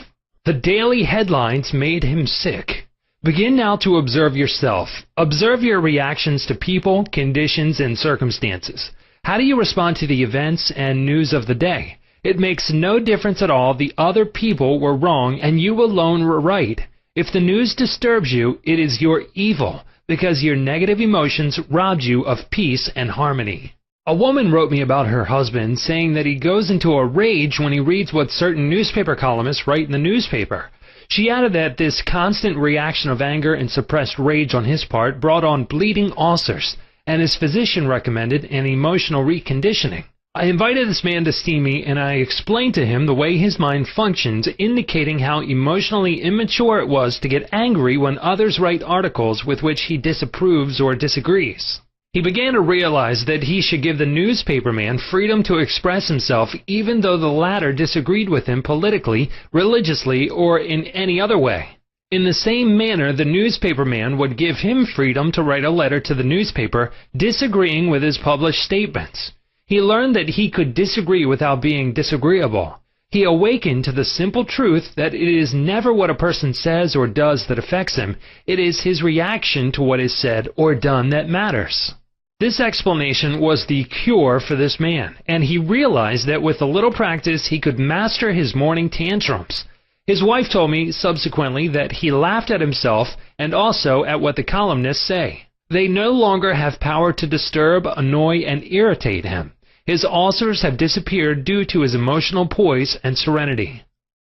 A: The daily headlines made him sick. Begin now to observe yourself. Observe your reactions to people, conditions, and circumstances. How do you respond to the events and news of the day? It makes no difference at all. The other people were wrong and you alone were right. If the news disturbs you, it is your evil, because your negative emotions robbed you of peace and harmony. A woman wrote me about her husband, saying that he goes into a rage when he reads what certain newspaper columnists write in the newspaper. She added that this constant reaction of anger and suppressed rage on his part brought on bleeding ulcers, and his physician recommended an emotional reconditioning. I invited this man to see me, and I explained to him the way his mind functions, indicating how emotionally immature it was to get angry when others write articles with which he disapproves or disagrees. He began to realize that he should give the newspaper man freedom to express himself even though the latter disagreed with him politically, religiously, or in any other way. In the same manner, the newspaper man would give him freedom to write a letter to the newspaper disagreeing with his published statements. He learned that he could disagree without being disagreeable. He awakened to the simple truth that it is never what a person says or does that affects him. It is his reaction to what is said or done that matters. This explanation was the cure for this man, and he realized that with a little practice he could master his morning tantrums. His wife told me subsequently that he laughed at himself and also at what the columnists say. They no longer have power to disturb, annoy, and irritate him. His ulcers have disappeared due to his emotional poise and serenity.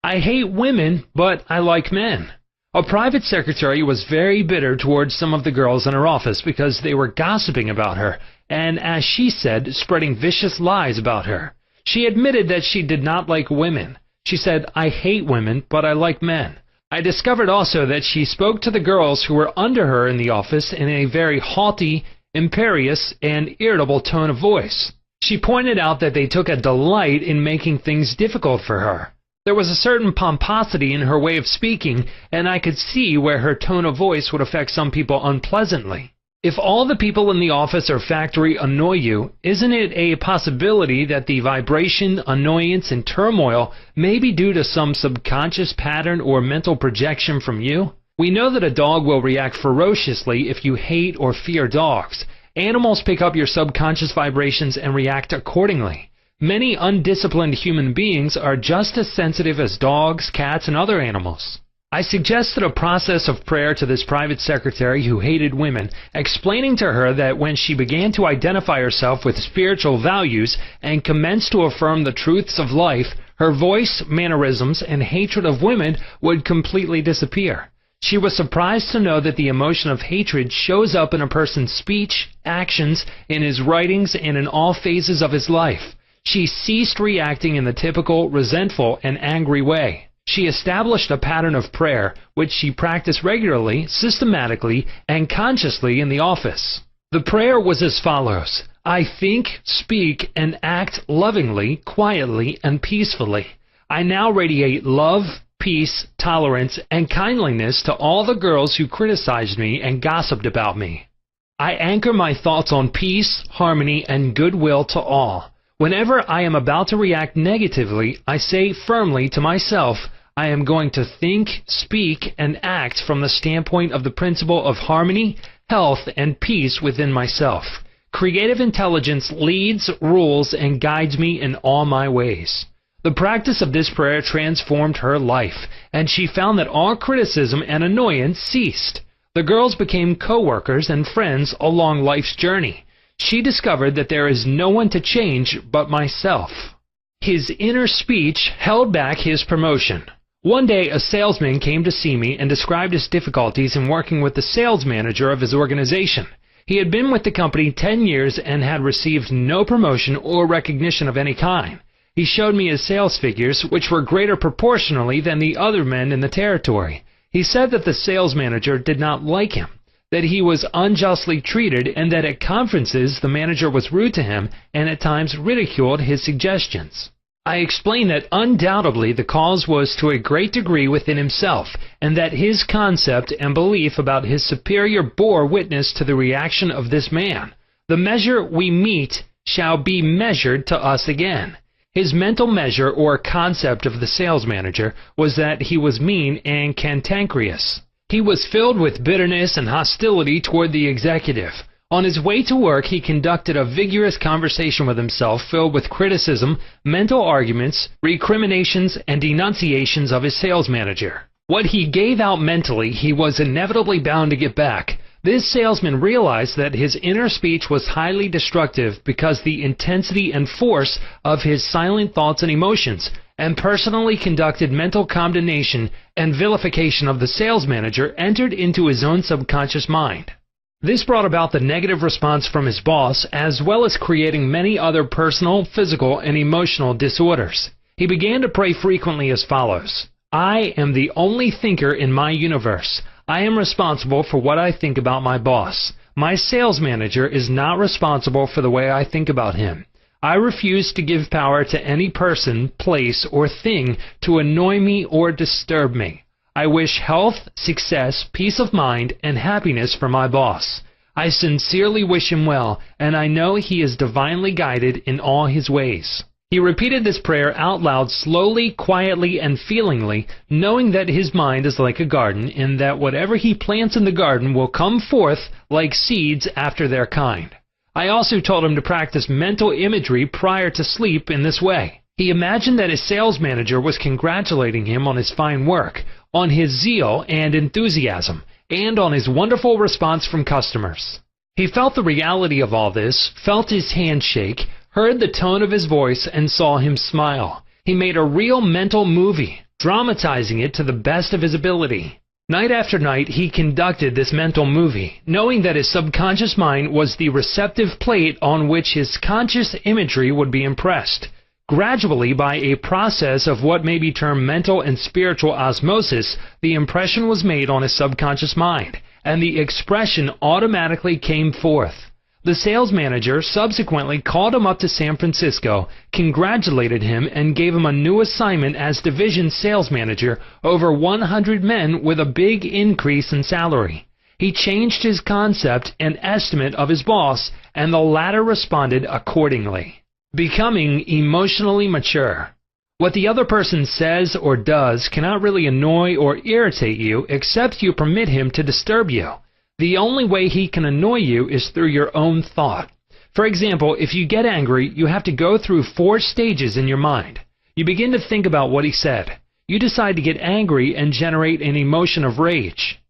A: I hate women, but I like men. A private secretary was very bitter towards some of the girls in her office because they were gossiping about her and, as she said, spreading vicious lies about her. She admitted that she did not like women. She said, "I hate women, but I like men." I discovered also that she spoke to the girls who were under her in the office in a very haughty, imperious, and irritable tone of voice. She pointed out that they took a delight in making things difficult for her. There was a certain pomposity in her way of speaking, and I could see where her tone of voice would affect some people unpleasantly. If all the people in the office or factory annoy you, isn't it a possibility that the vibration, annoyance, and turmoil may be due to some subconscious pattern or mental projection from you? We know that a dog will react ferociously if you hate or fear dogs. Animals pick up your subconscious vibrations and react accordingly. Many undisciplined human beings are just as sensitive as dogs, cats, and other animals. I suggested a process of prayer to this private secretary who hated women, explaining to her that when she began to identify herself with spiritual values and commenced to affirm the truths of life, her voice, mannerisms, and hatred of women would completely disappear. She was surprised to know that the emotion of hatred shows up in a person's speech, actions, in his writings, and in all phases of his life. She ceased reacting in the typical resentful and angry way. She established a pattern of prayer, which she practiced regularly, systematically, and consciously in the office. The prayer was as follows: I think, speak, and act lovingly, quietly, and peacefully. I now radiate love, peace, tolerance, and kindliness to all the girls who criticized me and gossiped about me. I anchor my thoughts on peace, harmony, and goodwill to all. Whenever I am about to react negatively, I say firmly to myself, I am going to think, speak, and act from the standpoint of the principle of harmony, health, and peace within myself. Creative intelligence leads, rules, and guides me in all my ways. The practice of this prayer transformed her life, and she found that all criticism and annoyance ceased. The girls became co-workers and friends along life's journey. She discovered that there is no one to change but myself. His inner speech held back his promotion. One day, a salesman came to see me and described his difficulties in working with the sales manager of his organization. He had been with the company 10 years and had received no promotion or recognition of any kind. He showed me his sales figures, which were greater proportionally than the other men in the territory. He said that the sales manager did not like him, that he was unjustly treated, and that at conferences the manager was rude to him and at times ridiculed his suggestions. I explained that undoubtedly the cause was to a great degree within himself, and that his concept and belief about his superior bore witness to the reaction of this man. The measure we meet shall be measured to us again. His mental measure or concept of the sales manager was that he was mean and cantankerous. He was filled with bitterness and hostility toward the executive. On his way to work, he conducted a vigorous conversation with himself filled with criticism, mental arguments, recriminations, and denunciations of his sales manager. What he gave out mentally, he was inevitably bound to get back. This salesman realized that his inner speech was highly destructive because the intensity and force of his silent thoughts and emotions, and personally conducted mental condemnation and vilification of the sales manager entered into his own subconscious mind. This brought about the negative response from his boss, as well as creating many other personal, physical, and emotional disorders. He began to pray frequently as follows: I am the only thinker in my universe. I am responsible for what I think about my boss. My sales manager is not responsible for the way I think about him. I refuse to give power to any person, place, or thing to annoy me or disturb me. I wish health, success, peace of mind, and happiness for my boss. I sincerely wish him well, and I know he is divinely guided in all his ways. He repeated this prayer out loud, slowly, quietly, and feelingly, knowing that his mind is like a garden, and that whatever he plants in the garden will come forth like seeds after their kind. I also told him to practice mental imagery prior to sleep in this way. He imagined that his sales manager was congratulating him on his fine work, on his zeal and enthusiasm, and on his wonderful response from customers. He felt the reality of all this, felt his hand shake, heard the tone of his voice, and saw him smile. He made a real mental movie, dramatizing it to the best of his ability. Night after night, he conducted this mental movie, knowing that his subconscious mind was the receptive plate on which his conscious imagery would be impressed. Gradually, by a process of what may be termed mental and spiritual osmosis, the impression was made on his subconscious mind, and the expression automatically came forth. The sales manager subsequently called him up to San Francisco, congratulated him, and gave him a new assignment as division sales manager over 100 men with a big increase in salary. He changed his concept and estimate of his boss, and the latter responded accordingly. Becoming emotionally mature. What the other person says or does cannot really annoy or irritate you except you permit him to disturb you. The only way he can annoy you is through your own thought. For example, if you get angry, you have to go through 4 stages in your mind. You begin to think about what he said. You decide to get angry and generate an emotion of rage.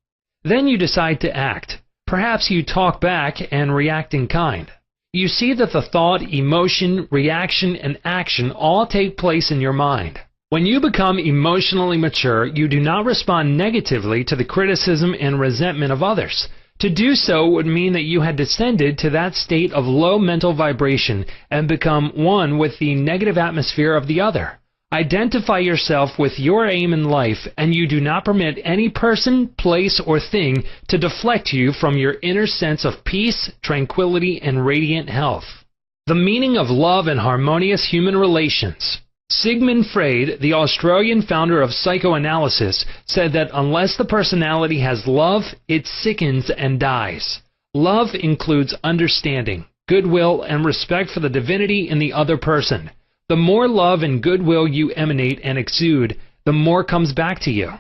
A: Then you decide to act. Perhaps you talk back and react in kind. You see that the thought, emotion, reaction, and action all take place in your mind. When you become emotionally mature, you do not respond negatively to the criticism and resentment of others. To do so would mean that you had descended to that state of low mental vibration and become one with the negative atmosphere of the other. Identify yourself with your aim in life, and you do not permit any person, place, or thing to deflect you from your inner sense of peace, tranquility, and radiant health. The meaning of love and harmonious human relations. Sigmund Freud, the Australian founder of psychoanalysis, said that unless the personality has love, it sickens and dies. Love includes understanding, goodwill, and respect for the divinity in the other person. The more love and goodwill you emanate and exude, the more comes back to you.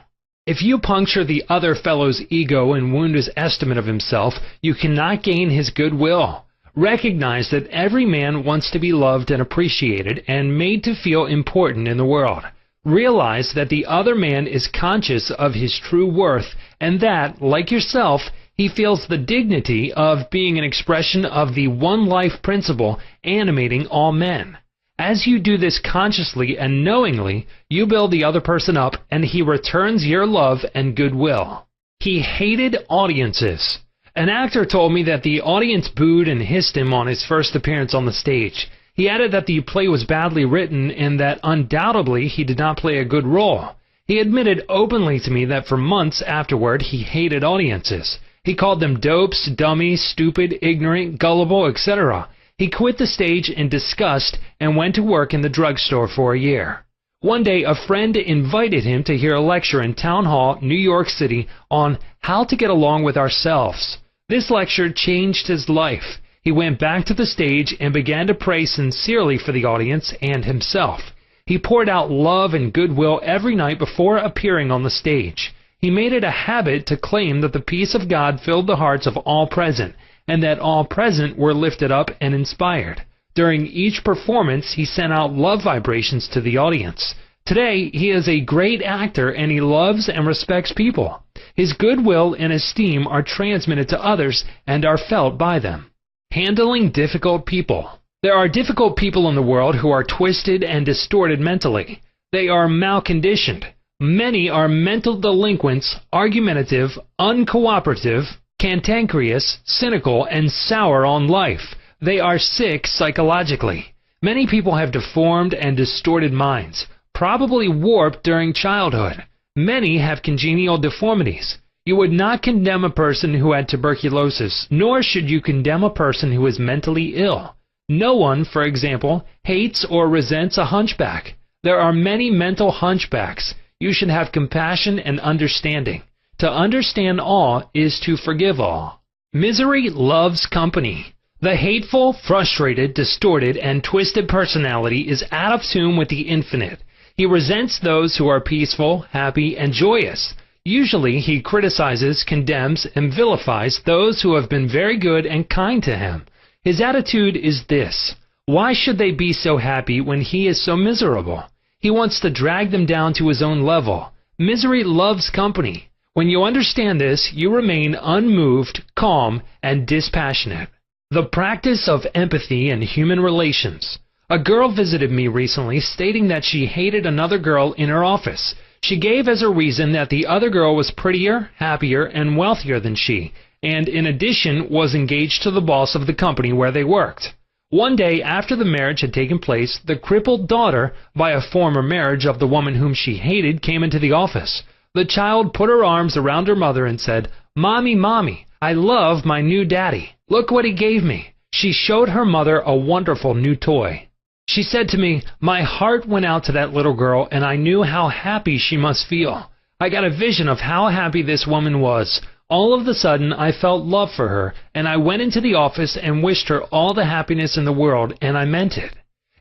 A: If you puncture the other fellow's ego and wound his estimate of himself, you cannot gain his goodwill. Recognize that every man wants to be loved and appreciated and made to feel important in the world. Realize that the other man is conscious of his true worth and that, like yourself, he feels the dignity of being an expression of the one life principle animating all men. As you do this consciously and knowingly, you build the other person up and he returns your love and goodwill. He hated audiences. An actor told me that the audience booed and hissed him on his first appearance on the stage. He added that the play was badly written and that undoubtedly he did not play a good role. He admitted openly to me that for months afterward he hated audiences. He called them dopes, dummies, stupid, ignorant, gullible, etc. He quit the stage in disgust and went to work in the drugstore for a year. One day, a friend invited him to hear a lecture in Town Hall, New York City, on how to get along with ourselves. This lecture changed his life. He went back to the stage and began to pray sincerely for the audience and himself. He poured out love and goodwill every night before appearing on the stage. He made it a habit to claim that the peace of God filled the hearts of all present, and that all present were lifted up and inspired. During each performance, he sent out love vibrations to the audience. Today, he is a great actor and he loves and respects people. His goodwill and esteem are transmitted to others and are felt by them. Handling difficult people. There are difficult people in the world who are twisted and distorted mentally. They are malconditioned. Many are mental delinquents, argumentative, uncooperative, cantankerous, cynical, and sour on life. They are sick psychologically. Many people have deformed and distorted minds, probably warped during childhood. Many have congenital deformities. You would not condemn a person who had tuberculosis, nor should you condemn a person who is mentally ill. No one, for example, hates or resents a hunchback. There are many mental hunchbacks. You should have compassion and understanding. To understand all is to forgive all. Misery loves company. The hateful, frustrated, distorted, and twisted personality is out of tune with the infinite. He resents those who are peaceful, happy, and joyous. Usually he criticizes, condemns, and vilifies those who have been very good and kind to him. His attitude is this: why should they be so happy when he is so miserable? He wants to drag them down to his own level. Misery loves company. When you understand this, you remain unmoved, calm, and dispassionate. The practice of empathy in human relations. A girl visited me recently stating that she hated another girl in her office. She gave as a reason that the other girl was prettier, happier, and wealthier than she, and in addition was engaged to the boss of the company where they worked. One day after the marriage had taken place, the crippled daughter, by a former marriage of the woman whom she hated, came into the office. The child put her arms around her mother and said, "Mommy, Mommy, I love my new daddy. Look what he gave me." She showed her mother a wonderful new toy. She said to me, "My heart went out to that little girl, and I knew how happy she must feel. I got a vision of how happy this woman was. All of a sudden, I felt love for her, and I went into the office and wished her all the happiness in the world, and I meant it."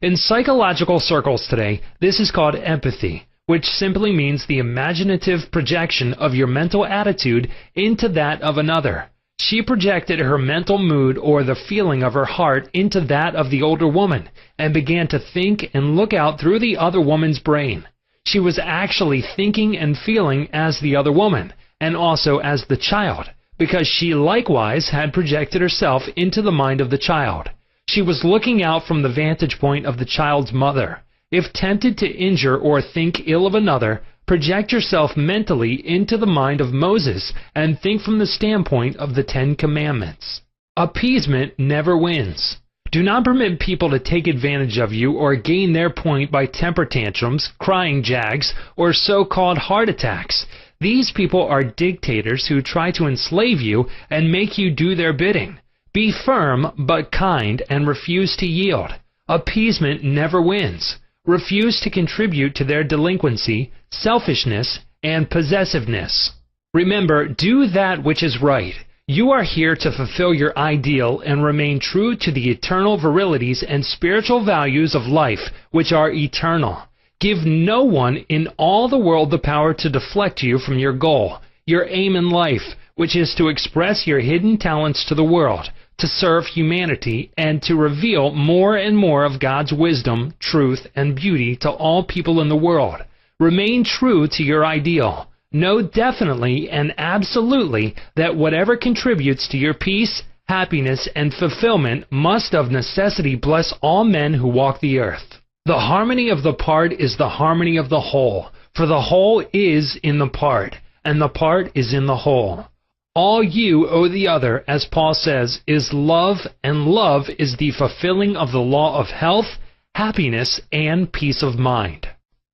A: In psychological circles today, this is called empathy, which simply means the imaginative projection of your mental attitude into that of another. She projected her mental mood or the feeling of her heart into that of the older woman, and began to think and look out through the other woman's brain. She was actually thinking and feeling as the other woman, and also as the child, because she likewise had projected herself into the mind of the child. She was looking out from the vantage point of the child's mother. If tempted to injure or think ill of another, project yourself mentally into the mind of Moses and think from the standpoint of the 10 Commandments. Appeasement never wins. Do not permit people to take advantage of you or gain their point by temper tantrums, crying jags, or so-called heart attacks. These people are dictators who try to enslave you and make you do their bidding. Be firm but kind and refuse to yield. Appeasement never wins. Refuse to contribute to their delinquency, selfishness, and possessiveness. Remember, do that which is right. You are here to fulfill your ideal and remain true to the eternal virilities and spiritual values of life, which are eternal. Give no one in all the world the power to deflect you from your goal, your aim in life, which is to express your hidden talents to the world, to serve humanity, and to reveal more and more of God's wisdom, truth, and beauty to all people in the world. Remain true to your ideal. Know definitely and absolutely that whatever contributes to your peace, happiness, and fulfillment must of necessity bless all men who walk the earth. The harmony of the part is the harmony of the whole, for the whole is in the part, and the part is in the whole. All you owe the other, as Paul says, is love, and love is the fulfilling of the law of health, happiness, and peace of mind.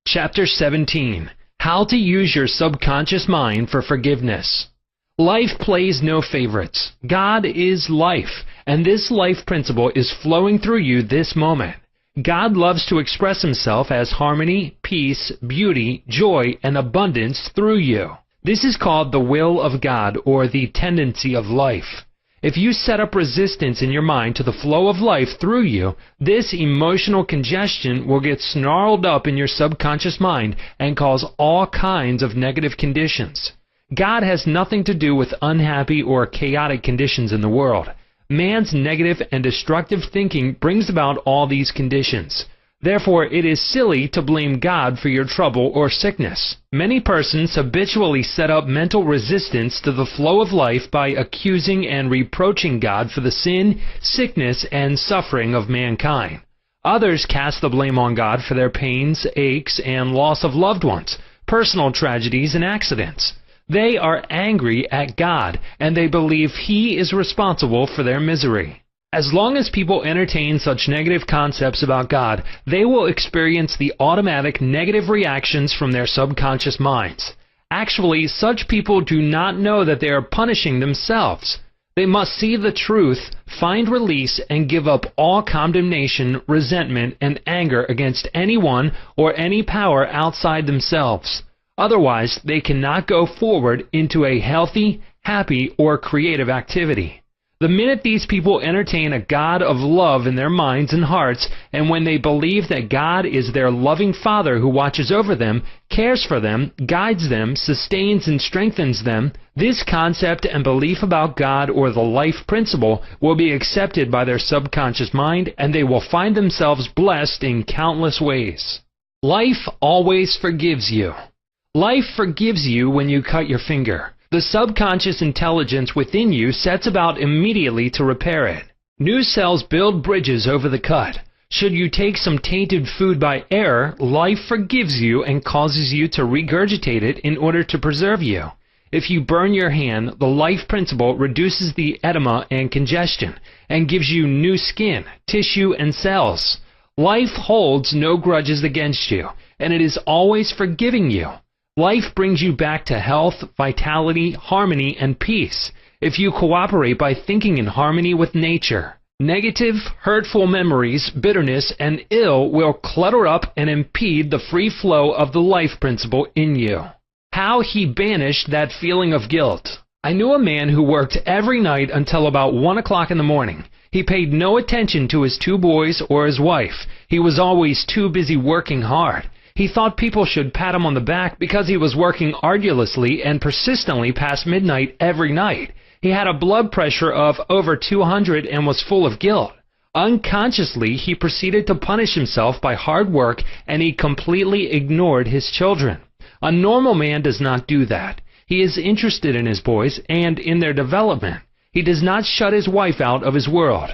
A: Chapter 17. How to use your subconscious mind for forgiveness. Life plays no favorites. God is life, and this life principle is flowing through you this moment. God loves to express himself as harmony, peace, beauty, joy, and abundance through you. This is called the will of God, or the tendency of life. If you set up resistance in your mind to the flow of life through you, this emotional congestion will get snarled up in your subconscious mind and cause all kinds of negative conditions. God has nothing to do with unhappy or chaotic conditions in the world. Man's negative and destructive thinking brings about all these conditions. Therefore, it is silly to blame God for your trouble or sickness. Many persons habitually set up mental resistance to the flow of life by accusing and reproaching God for the sin, sickness, and suffering of mankind. Others cast the blame on God for their pains, aches, and loss of loved ones, personal tragedies, and accidents. They are angry at God, and they believe He is responsible for their misery. As long as people entertain such negative concepts about God, they will experience the automatic negative reactions from their subconscious minds. Actually, such people do not know that they are punishing themselves. They must see the truth, find release, and give up all condemnation, resentment, and anger against anyone or any power outside themselves. Otherwise, they cannot go forward into a healthy, happy, or creative activity. The minute these people entertain a God of love in their minds and hearts, and when they believe that God is their loving Father who watches over them, cares for them, guides them, sustains and strengthens them, this concept and belief about God or the life principle will be accepted by their subconscious mind, and they will find themselves blessed in countless ways. Life always forgives you. Life forgives you when you cut your finger. The subconscious intelligence within you sets about immediately to repair it. New cells build bridges over the cut. Should you take some tainted food by error, life forgives you and causes you to regurgitate it in order to preserve you. If you burn your hand, the life principle reduces the edema and congestion and gives you new skin, tissue, and cells. Life holds no grudges against you, and it is always forgiving you. Life brings you back to health, vitality, harmony, and peace if you cooperate by thinking in harmony with nature. Negative, hurtful memories, bitterness, and ill will clutter up and impede the free flow of the life principle in you. How he banished that feeling of guilt. I knew a man who worked every night until about 1 o'clock in the morning. He paid no attention to his 2 boys or his wife. He was always too busy working hard. He thought people should pat him on the back because he was working arduously and persistently past midnight every night. He had a blood pressure of over 200 and was full of guilt. Unconsciously, he proceeded to punish himself by hard work, and he completely ignored his children. A normal man does not do that. He is interested in his boys and in their development. He does not shut his wife out of his world.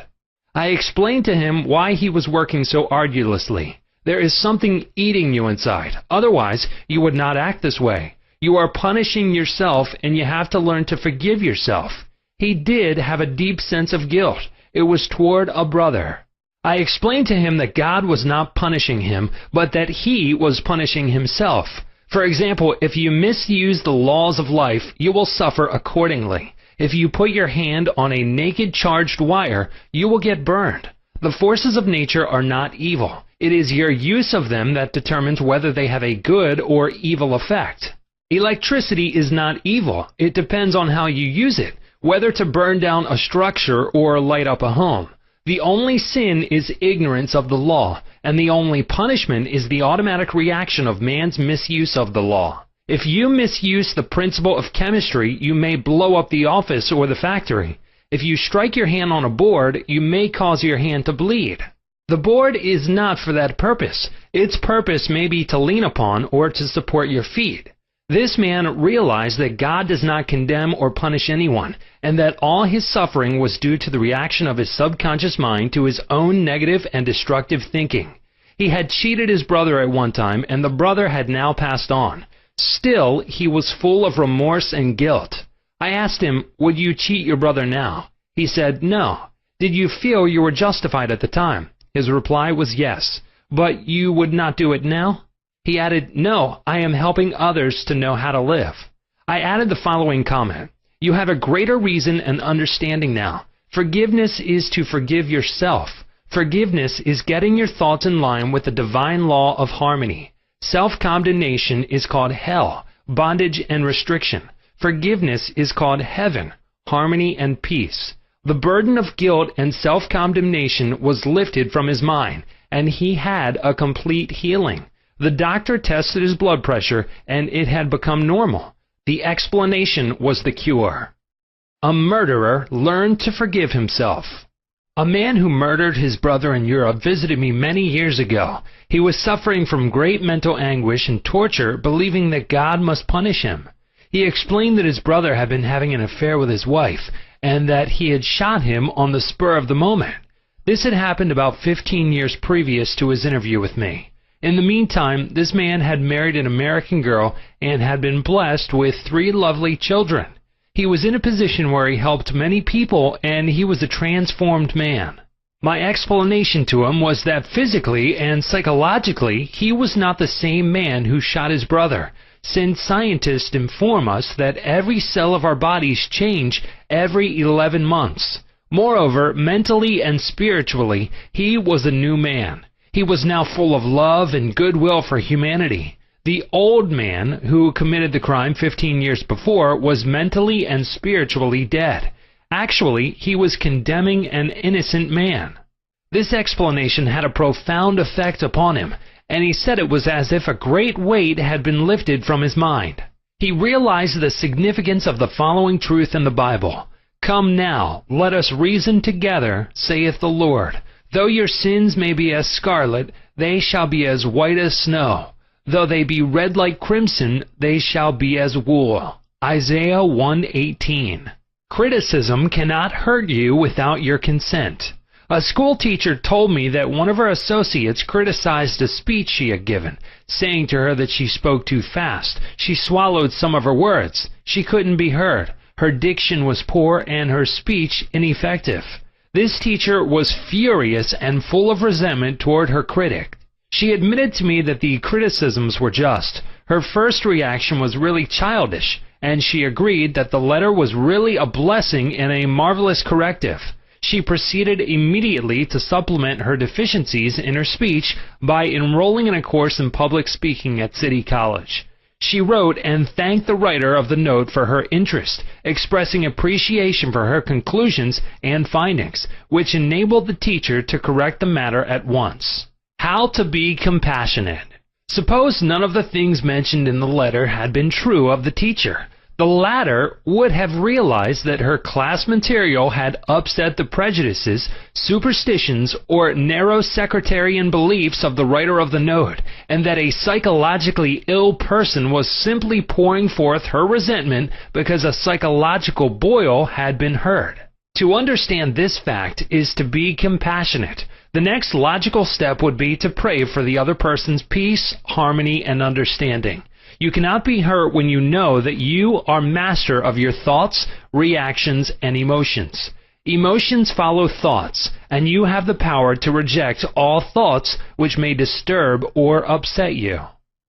A: I explained to him why he was working so arduously. There is something eating you inside. Otherwise, you would not act this way. You are punishing yourself, and you have to learn to forgive yourself. He did have a deep sense of guilt. It was toward a brother. I explained to him that God was not punishing him, but that he was punishing himself. For example, if you misuse the laws of life, you will suffer accordingly. If you put your hand on a naked charged wire, you will get burned. The forces of nature are not evil. It is your use of them that determines whether they have a good or evil effect. Electricity is not evil. It depends on how you use it, whether to burn down a structure or light up a home. The only sin is ignorance of the law, and the only punishment is the automatic reaction of man's misuse of the law. If you misuse the principle of chemistry, you may blow up the office or the factory. If you strike your hand on a board, you may cause your hand to bleed. The board is not for that purpose. Its purpose may be to lean upon or to support your feet. This man realized that God does not condemn or punish anyone, and that all his suffering was due to the reaction of his subconscious mind to his own negative and destructive thinking. He had cheated his brother at one time, and the brother had now passed on. Still, he was full of remorse and guilt. I asked him, "Would you cheat your brother now?" He said, "No." "Did you feel you were justified at the time?" His reply was yes. "But you would not do it now?" He added, "No, I am helping others to know how to live." I added the following comment: "You have a greater reason and understanding now. Forgiveness is to forgive yourself. Forgiveness is getting your thoughts in line with the divine law of harmony. Self-condemnation is called hell, bondage and restriction. Forgiveness is called heaven, harmony and peace." The burden of guilt and self-condemnation was lifted from his mind, and he had a complete healing. The doctor tested his blood pressure, and it had become normal. The explanation was the cure. A murderer learned to forgive himself. A man who murdered his brother in Europe visited me many years ago. He was suffering from great mental anguish and torture, believing that God must punish him. He explained that his brother had been having an affair with his wife, and that he had shot him on the spur of the moment. This had happened about 15 years previous to his interview with me. In the meantime, this man had married an American girl and had been blessed with 3 lovely children. He was in a position where he helped many people, and he was a transformed man. My explanation to him was that physically and psychologically, he was not the same man who shot his brother, since scientists inform us that every cell of our bodies change every 11 months. Moreover, mentally and spiritually, he was a new man. He was now full of love and goodwill for humanity. The old man who committed the crime 15 years before was mentally and spiritually dead. Actually, he was condemning an innocent man. This explanation had a profound effect upon him, and he said it was as if a great weight had been lifted from his mind. He realized the significance of the following truth in the Bible: "Come now, let us reason together, saith the Lord. Though your sins may be as scarlet, they shall be as white as snow. Though they be red like crimson, they shall be as wool." Isaiah 1:18. Criticism cannot hurt you without your consent. A school teacher told me that one of her associates criticized a speech she had given, saying to her that she spoke too fast. She swallowed some of her words. She couldn't be heard. Her diction was poor and her speech ineffective. This teacher was furious and full of resentment toward her critic. She admitted to me that the criticisms were just. Her first reaction was really childish, and she agreed that the letter was really a blessing and a marvelous corrective. She proceeded immediately to supplement her deficiencies in her speech by enrolling in a course in public speaking at City College. She wrote and thanked the writer of the note for her interest, expressing appreciation for her conclusions and findings, which enabled the teacher to correct the matter at once. How to be compassionate. Suppose none of the things mentioned in the letter had been true of the teacher. The latter would have realized that her class material had upset the prejudices, superstitions, or narrow sectarian beliefs of the writer of the note, and that a psychologically ill person was simply pouring forth her resentment because a psychological boil had been heard. To understand this fact is to be compassionate. The next logical step would be to pray for the other person's peace, harmony, and understanding. You cannot be hurt when you know that you are master of your thoughts, reactions, and emotions. Emotions follow thoughts, and you have the power to reject all thoughts which may disturb or upset you.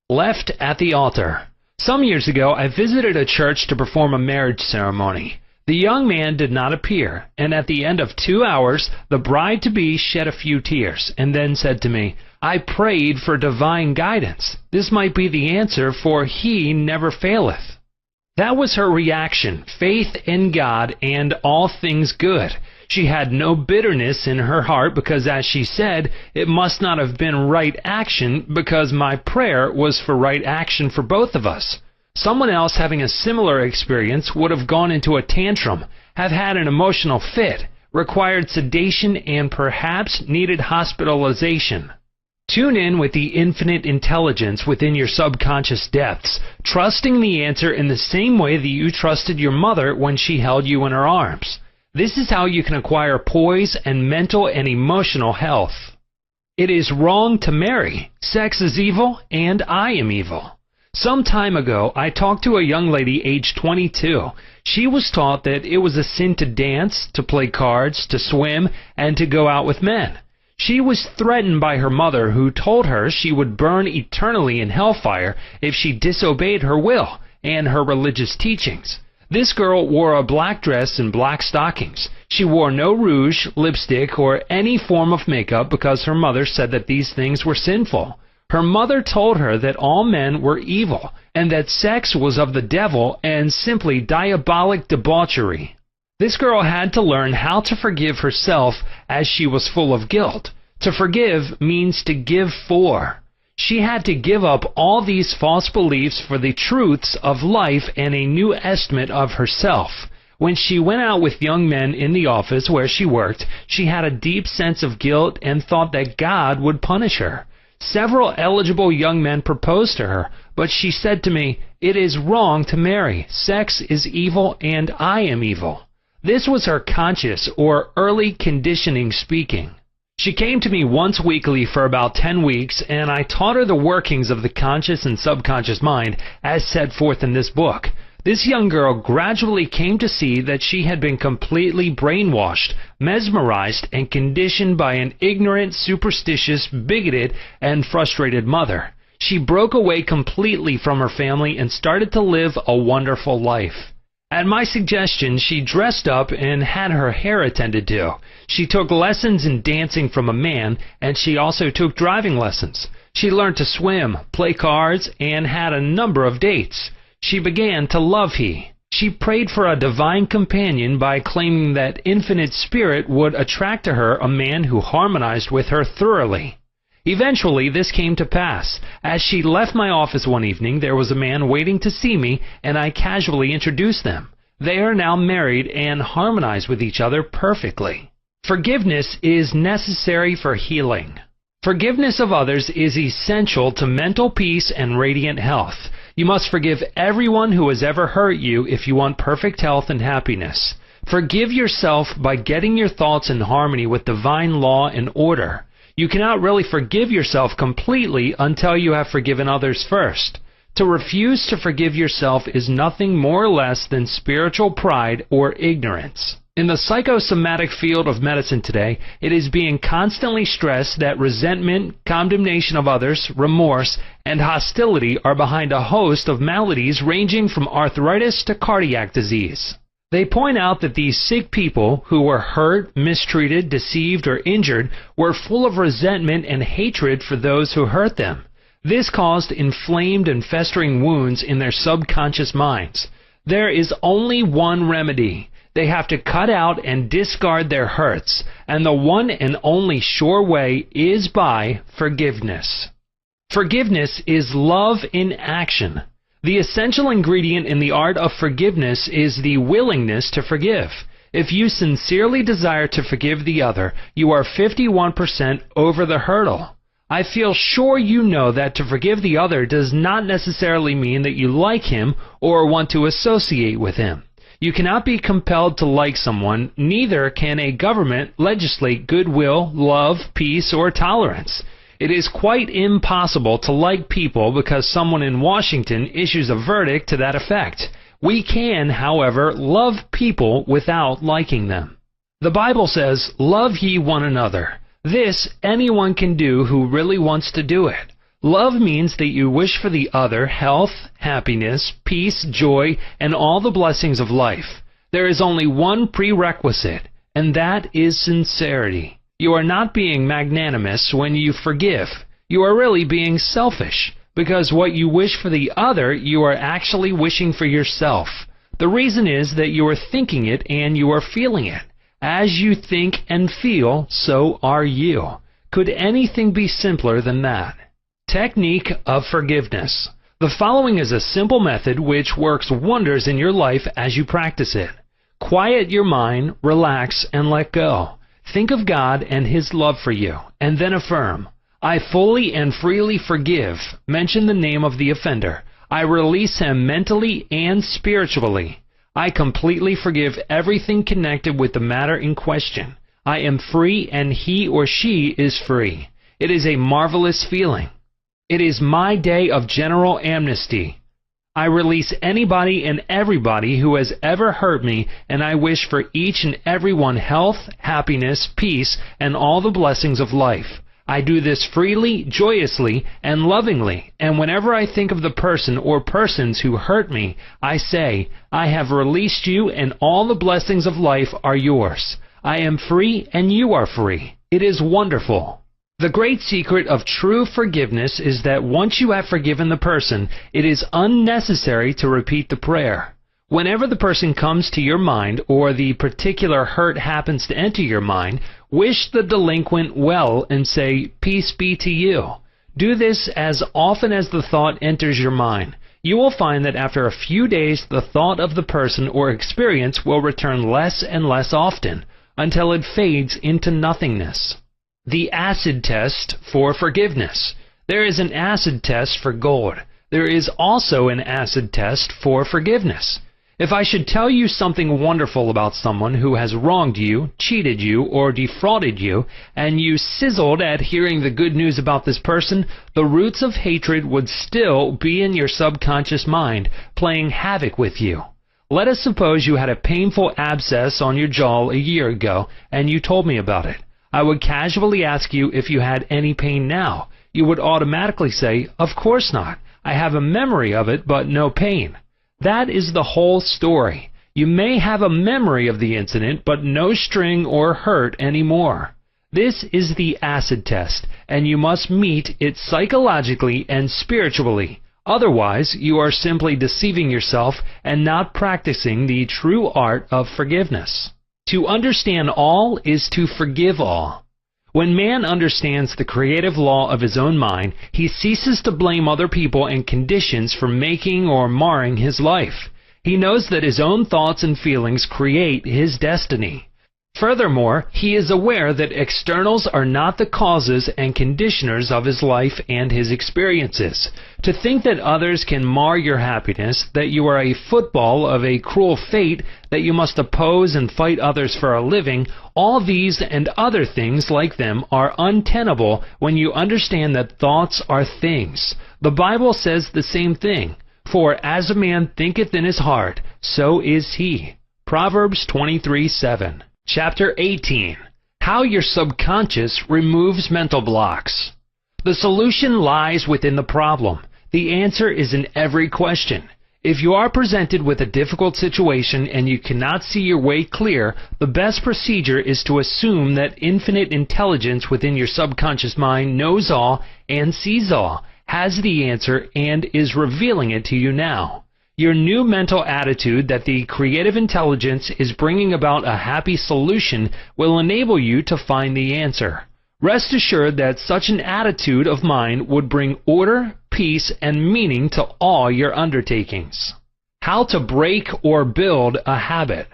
A: Left at the altar. Some years ago, I visited a church to perform a marriage ceremony. The young man did not appear, and at the end of 2 hours, the bride-to-be shed a few tears, and then said to me, "I prayed for divine guidance. This might be the answer, for he never faileth." That was her reaction, faith in God and all things good. She had no bitterness in her heart because, as she said, it must not have been right action because my prayer was for right action for both of us. Someone else having a similar experience would have gone into a tantrum, have had an emotional fit, required sedation, and perhaps needed hospitalization. Tune in with the infinite intelligence within your subconscious depths, trusting the answer in the same way that you trusted your mother when she held you in her arms. This is how you can acquire poise and mental and emotional health. It is wrong to marry. Sex is evil, and I am evil. Some time ago, I talked to a young lady aged 22. She was taught that it was a sin to dance, to play cards, to swim, and to go out with men. She was threatened by her mother, who told her she would burn eternally in hellfire if she disobeyed her will and her religious teachings. This girl wore a black dress and black stockings. She wore no rouge, lipstick, or any form of makeup because her mother said that these things were sinful. Her mother told her that all men were evil, and that sex was of the devil and simply diabolic debauchery. This girl had to learn how to forgive herself as she was full of guilt. To forgive means to give for. She had to give up all these false beliefs for the truths of life and a new estimate of herself. When she went out with young men in the office where she worked, she had a deep sense of guilt and thought that God would punish her. Several eligible young men proposed to her, but she said to me, "It is wrong to marry. Sex is evil and I am evil." This was her conscious or early conditioning speaking. She came to me once weekly for about 10 weeks, and I taught her the workings of the conscious and subconscious mind as set forth in this book. This young girl gradually came to see that she had been completely brainwashed, mesmerized, and conditioned by an ignorant, superstitious, bigoted, and frustrated mother. She broke away completely from her family and started to live a wonderful life. At my suggestion, she dressed up and had her hair attended to. She took lessons in dancing from a man, and she also took driving lessons. She learned to swim, play cards, and had a number of dates. She began to love he. She prayed for a divine companion by claiming that infinite spirit would attract to her a man who harmonized with her thoroughly. Eventually, this came to pass. As she left my office one evening, there was a man waiting to see me, and I casually introduced them. They are now married and harmonize with each other perfectly. Forgiveness is necessary for healing. Forgiveness of others is essential to mental peace and radiant health. You must forgive everyone who has ever hurt you if you want perfect health and happiness. Forgive yourself by getting your thoughts in harmony with divine law and order. You cannot really forgive yourself completely until you have forgiven others first. To refuse to forgive yourself is nothing more or less than spiritual pride or ignorance. In the psychosomatic field of medicine today, it is being constantly stressed that resentment, condemnation of others, remorse, and hostility are behind a host of maladies ranging from arthritis to cardiac disease. They point out that these sick people who were hurt, mistreated, deceived, or injured were full of resentment and hatred for those who hurt them. This caused inflamed and festering wounds in their subconscious minds. There is only one remedy. They have to cut out and discard their hurts, and the one and only sure way is by forgiveness. Forgiveness is love in action. The essential ingredient in the art of forgiveness is the willingness to forgive. If you sincerely desire to forgive the other, you are 51% over the hurdle. I feel sure you know that to forgive the other does not necessarily mean that you like him or want to associate with him. You cannot be compelled to like someone, neither can a government legislate goodwill, love, peace, or tolerance. It is quite impossible to like people because someone in Washington issues a verdict to that effect. We can, however, love people without liking them. The Bible says, "Love ye one another." This anyone can do who really wants to do it. Love means that you wish for the other health, happiness, peace, joy, and all the blessings of life. There is only one prerequisite, and that is sincerity. You are not being magnanimous when you forgive. You are really being selfish, because what you wish for the other, you are actually wishing for yourself. The reason is that you are thinking it and you are feeling it. As you think and feel, so are you. Could anything be simpler than that? Technique of forgiveness. The following is a simple method which works wonders in your life as you practice it. Quiet your mind, relax, and let go. Think of God and His love for you, and then affirm, "I fully and freely forgive." Mention the name of the offender. I release him mentally and spiritually. I completely forgive everything connected with the matter in question. I am free and he or she is free. It is a marvelous feeling. It is my day of general amnesty. I release anybody and everybody who has ever hurt me, and I wish for each and every one health, happiness, peace, and all the blessings of life. I do this freely, joyously, and lovingly, and whenever I think of the person or persons who hurt me, I say, "I have released you, and all the blessings of life are yours. I am free, and you are free." It is wonderful. The great secret of true forgiveness is that once you have forgiven the person, it is unnecessary to repeat the prayer. Whenever the person comes to your mind or the particular hurt happens to enter your mind, wish the delinquent well and say, "Peace be to you." Do this as often as the thought enters your mind. You will find that after a few days the thought of the person or experience will return less and less often, until it fades into nothingness. The acid test for forgiveness. There is an acid test for gold. There is also an acid test for forgiveness. If I should tell you something wonderful about someone who has wronged you, cheated you, or defrauded you, and you sizzled at hearing the good news about this person, the roots of hatred would still be in your subconscious mind, playing havoc with you. Let us suppose you had a painful abscess on your jaw a year ago, and you told me about it. I would casually ask you if you had any pain now. You would automatically say, "Of course not. I have a memory of it, but no pain." That is the whole story. You may have a memory of the incident, but no sting or hurt anymore. This is the acid test, and you must meet it psychologically and spiritually. Otherwise, you are simply deceiving yourself and not practicing the true art of forgiveness. To understand all is to forgive all. When man understands the creative law of his own mind, he ceases to blame other people and conditions for making or marring his life. He knows that his own thoughts and feelings create his destiny. Furthermore, he is aware that externals are not the causes and conditioners of his life and his experiences. To think that others can mar your happiness, that you are a football of a cruel fate, that you must oppose and fight others for a living, all these and other things like them are untenable when you understand that thoughts are things. The Bible says the same thing. For as a man thinketh in his heart, so is he. Proverbs 23:7. Chapter 18. How your subconscious removes mental blocks. The solution lies within the problem. The answer is in every question. If you are presented with a difficult situation and you cannot see your way clear, the best procedure is to assume that infinite intelligence within your subconscious mind knows all and sees all, has the answer, and is revealing it to you now. Your new mental attitude that the creative intelligence is bringing about a happy solution will enable you to find the answer. Rest assured that such an attitude of mind would bring order, peace, and meaning to all your undertakings. How to break or build a habit.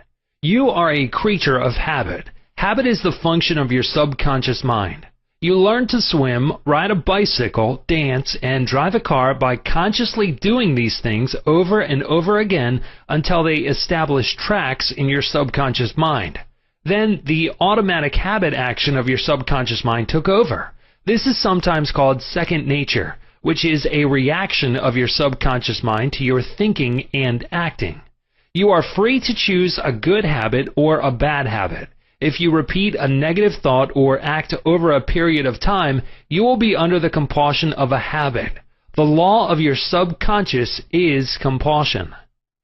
A: You are a creature of habit. Habit is the function of your subconscious mind. You learn to swim, ride a bicycle, dance, and drive a car by consciously doing these things over and over again until they establish tracks in your subconscious mind. Then the automatic habit action of your subconscious mind took over. This is sometimes called second nature, which is a reaction of your subconscious mind to your thinking and acting. You are free to choose a good habit or a bad habit. If you repeat a negative thought or act over a period of time, you will be under the compulsion of a habit. The law of your subconscious is compulsion.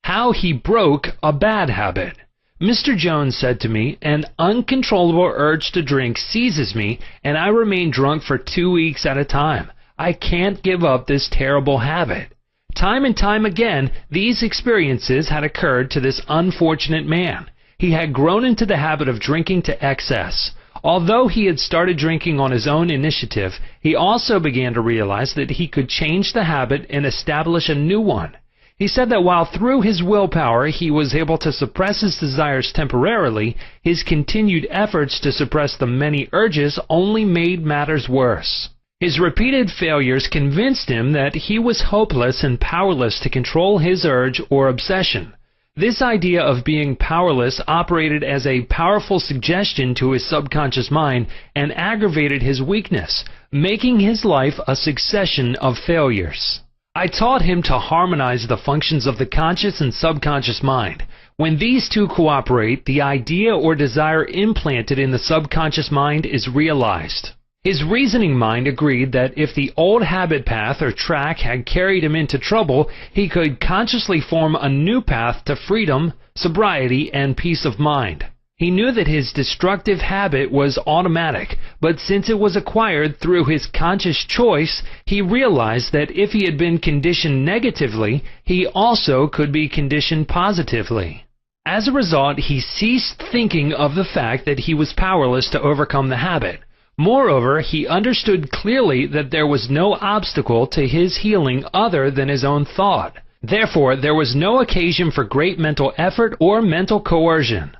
A: How he broke a bad habit. Mr. Jones said to me, "An uncontrollable urge to drink seizes me, and I remain drunk for 2 weeks at a time. I can't give up this terrible habit." Time and time again, these experiences had occurred to this unfortunate man. He had grown into the habit of drinking to excess. Although he had started drinking on his own initiative, he also began to realize that he could change the habit and establish a new one. He said that while through his willpower he was able to suppress his desires temporarily, his continued efforts to suppress the many urges only made matters worse. His repeated failures convinced him that he was hopeless and powerless to control his urge or obsession. This idea of being powerless operated as a powerful suggestion to his subconscious mind and aggravated his weakness, making his life a succession of failures. I taught him to harmonize the functions of the conscious and subconscious mind. When these two cooperate, the idea or desire implanted in the subconscious mind is realized. His reasoning mind agreed that if the old habit path or track had carried him into trouble, he could consciously form a new path to freedom, sobriety, and peace of mind. He knew that his destructive habit was automatic, but since it was acquired through his conscious choice, he realized that if he had been conditioned negatively, he also could be conditioned positively. As a result, he ceased thinking of the fact that he was powerless to overcome the habit. Moreover, he understood clearly that there was no obstacle to his healing other than his own thought. Therefore, there was no occasion for great mental effort or mental coercion.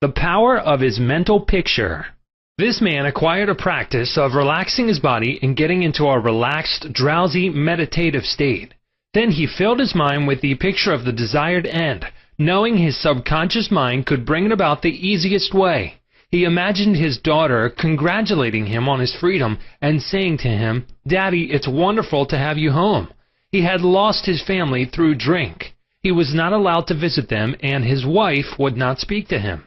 A: The power of his mental picture. This man acquired a practice of relaxing his body and getting into a relaxed, drowsy, meditative state. Then he filled his mind with the picture of the desired end, knowing his subconscious mind could bring it about the easiest way. He imagined his daughter congratulating him on his freedom and saying to him, "Daddy, it's wonderful to have you home." He had lost his family through drink. He was not allowed to visit them, and his wife would not speak to him.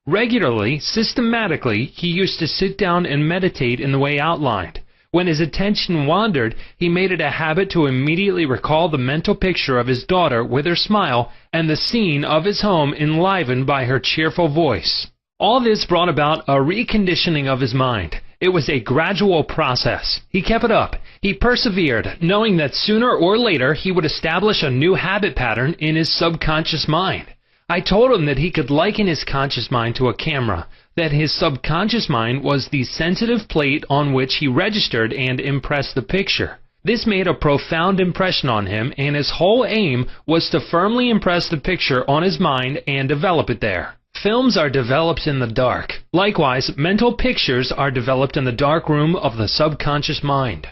A: Regularly, systematically, he used to sit down and meditate in the way outlined. When his attention wandered, he made it a habit to immediately recall the mental picture of his daughter with her smile and the scene of his home enlivened by her cheerful voice. All this brought about a reconditioning of his mind. It was a gradual process. He kept it up. He persevered, knowing that sooner or later he would establish a new habit pattern in his subconscious mind. I told him that he could liken his conscious mind to a camera, that his subconscious mind was the sensitive plate on which he registered and impressed the picture. This made a profound impression on him, and his whole aim was to firmly impress the picture on his mind and develop it there. Films are developed in the dark. Likewise, mental pictures are developed in the dark room of the subconscious mind.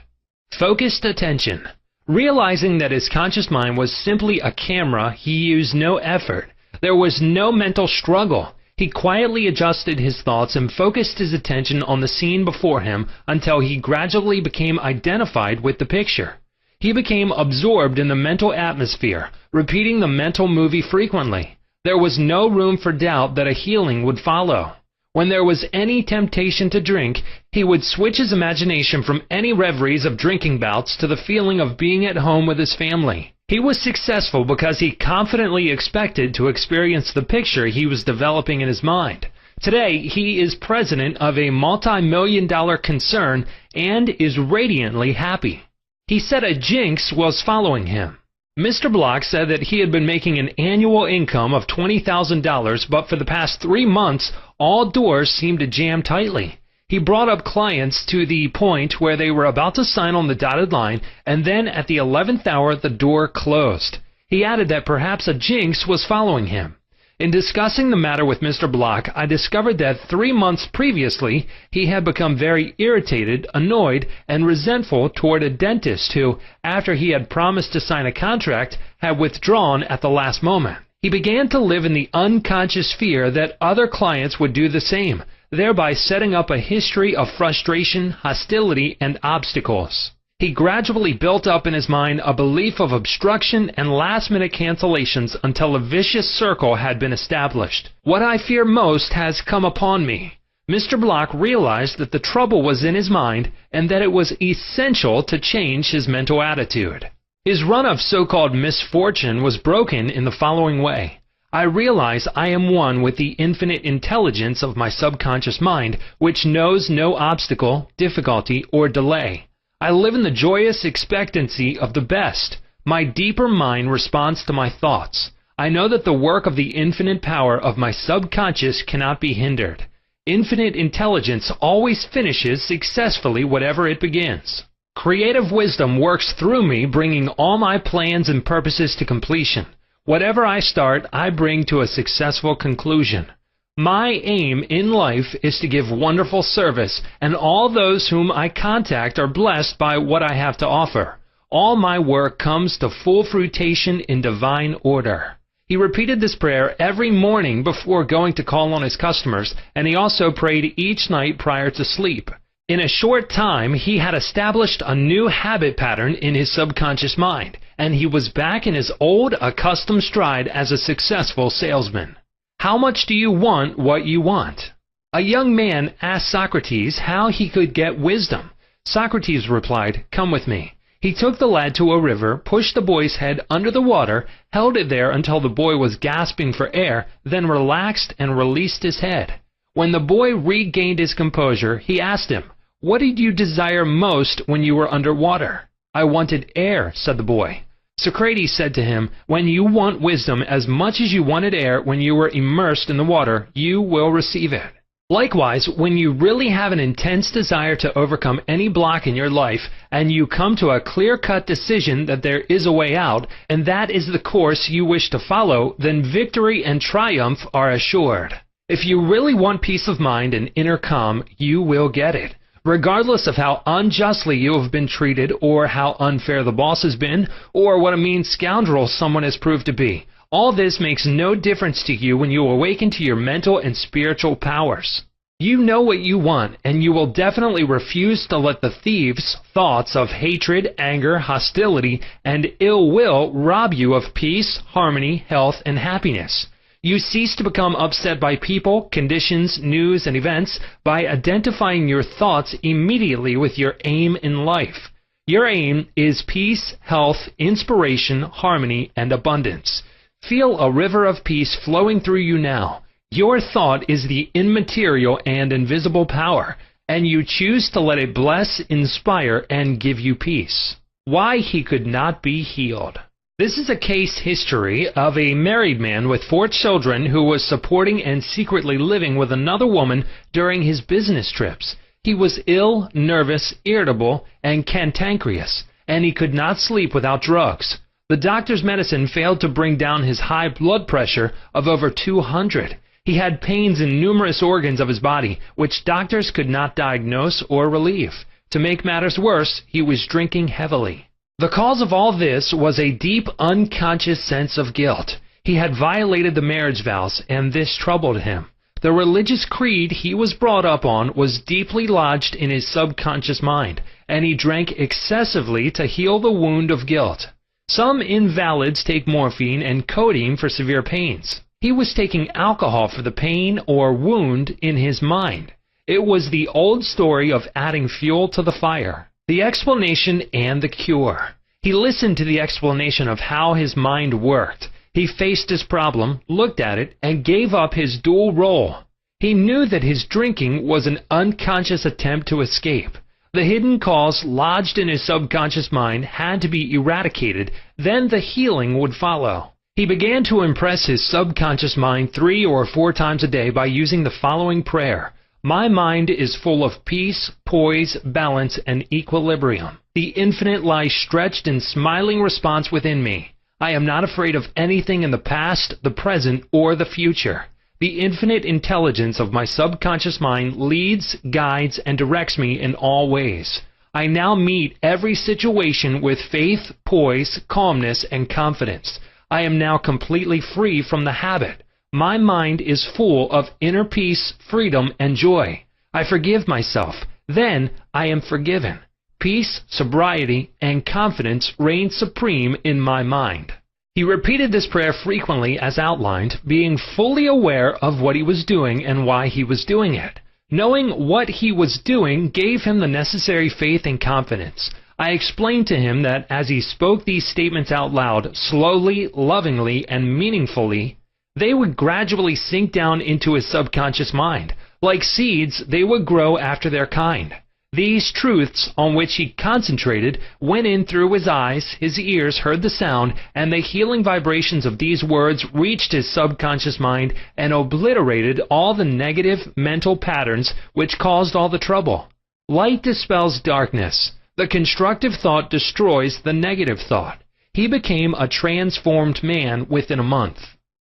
A: Focused attention. Realizing that his conscious mind was simply a camera, he used no effort. There was no mental struggle. He quietly adjusted his thoughts and focused his attention on the scene before him until he gradually became identified with the picture. He became absorbed in the mental atmosphere, repeating the mental movie frequently. There was no room for doubt that a healing would follow. When there was any temptation to drink, he would switch his imagination from any reveries of drinking bouts to the feeling of being at home with his family. He was successful because he confidently expected to experience the picture he was developing in his mind. Today, he is president of a multi-million-dollar concern and is radiantly happy. He said a jinx was following him. Mr. Block said that he had been making an annual income of $20,000, but for the past 3 months, all doors seemed to jam tightly. He brought up clients to the point where they were about to sign on the dotted line, and then at the 11th hour, the door closed. He added that perhaps a jinx was following him. In discussing the matter with Mr. Block, I discovered that 3 months previously, he had become very irritated, annoyed, and resentful toward a dentist who, after he had promised to sign a contract, had withdrawn at the last moment. He began to live in the unconscious fear that other clients would do the same, thereby setting up a history of frustration, hostility, and obstacles. He gradually built up in his mind a belief of obstruction and last-minute cancellations until a vicious circle had been established. What I fear most has come upon me. Mr. Block realized that the trouble was in his mind and that it was essential to change his mental attitude. His run of so-called misfortune was broken in the following way. I realize I am one with the infinite intelligence of my subconscious mind, which knows no obstacle, difficulty, or delay. I live in the joyous expectancy of the best. My deeper mind responds to my thoughts. I know that the work of the infinite power of my subconscious cannot be hindered. Infinite intelligence always finishes successfully whatever it begins. Creative wisdom works through me, bringing all my plans and purposes to completion. Whatever I start, I bring to a successful conclusion. My aim in life is to give wonderful service, and all those whom I contact are blessed by what I have to offer. All my work comes to full fruition in divine order. He repeated this prayer every morning before going to call on his customers, and he also prayed each night prior to sleep. In a short time, he had established a new habit pattern in his subconscious mind, and he was back in his old accustomed stride as a successful salesman. How much do you want what you want? A young man asked Socrates how he could get wisdom. Socrates replied, "Come with me." He took the lad to a river, pushed the boy's head under the water, held it there until the boy was gasping for air, then relaxed and released his head. When the boy regained his composure, he asked him, "What did you desire most when you were under water?" "I wanted air," said the boy. Socrates said to him, "When you want wisdom as much as you wanted air when you were immersed in the water, you will receive it." Likewise, when you really have an intense desire to overcome any block in your life, and you come to a clear-cut decision that there is a way out, and that is the course you wish to follow, then victory and triumph are assured. If you really want peace of mind and inner calm, you will get it. Regardless of how unjustly you have been treated, or how unfair the boss has been, or what a mean scoundrel someone has proved to be, all this makes no difference to you when you awaken to your mental and spiritual powers. You know what you want, and you will definitely refuse to let the thieves' thoughts of hatred, anger, hostility, and ill will rob you of peace, harmony, health, and happiness. You cease to become upset by people, conditions, news, and events by identifying your thoughts immediately with your aim in life. Your aim is peace, health, inspiration, harmony, and abundance. Feel a river of peace flowing through you now. Your thought is the immaterial and invisible power, and you choose to let it bless, inspire, and give you peace. Why he could not be healed. This is a case history of a married man with 4 children who was supporting and secretly living with another woman during his business trips. He was ill, nervous, irritable, and cantankerous, and he could not sleep without drugs. The doctor's medicine failed to bring down his high blood pressure of over 200. He had pains in numerous organs of his body, which doctors could not diagnose or relieve. To make matters worse, he was drinking heavily. The cause of all this was a deep, unconscious sense of guilt. He had violated the marriage vows, and this troubled him. The religious creed he was brought up on was deeply lodged in his subconscious mind, and he drank excessively to heal the wound of guilt. Some invalids take morphine and codeine for severe pains. He was taking alcohol for the pain or wound in his mind. It was the old story of adding fuel to the fire. The explanation and the cure. He listened to the explanation of how his mind worked. He faced his problem, looked at it, and gave up his dual role. He knew that his drinking was an unconscious attempt to escape. The hidden cause lodged in his subconscious mind had to be eradicated, then the healing would follow. He began to impress his subconscious mind 3 or 4 times a day by using the following prayer. My mind is full of peace, poise, balance, and equilibrium. The infinite lies stretched in smiling response within me. I am not afraid of anything in the past, the present, or the future. The infinite intelligence of my subconscious mind leads, guides, and directs me in all ways. I now meet every situation with faith, poise, calmness, and confidence. I am now completely free from the habit. My mind is full of inner peace, freedom, and joy. I forgive myself. Then I am forgiven. Peace, sobriety, and confidence reign supreme in my mind. He repeated this prayer frequently as outlined, being fully aware of what he was doing and why he was doing it. Knowing what he was doing gave him the necessary faith and confidence. I explained to him that as he spoke these statements out loud, slowly, lovingly, and meaningfully, they would gradually sink down into his subconscious mind. Like seeds, they would grow after their kind. These truths on which he concentrated went in through his eyes, his ears heard the sound, and the healing vibrations of these words reached his subconscious mind and obliterated all the negative mental patterns which caused all the trouble. Light dispels darkness. The constructive thought destroys the negative thought. He became a transformed man within a month.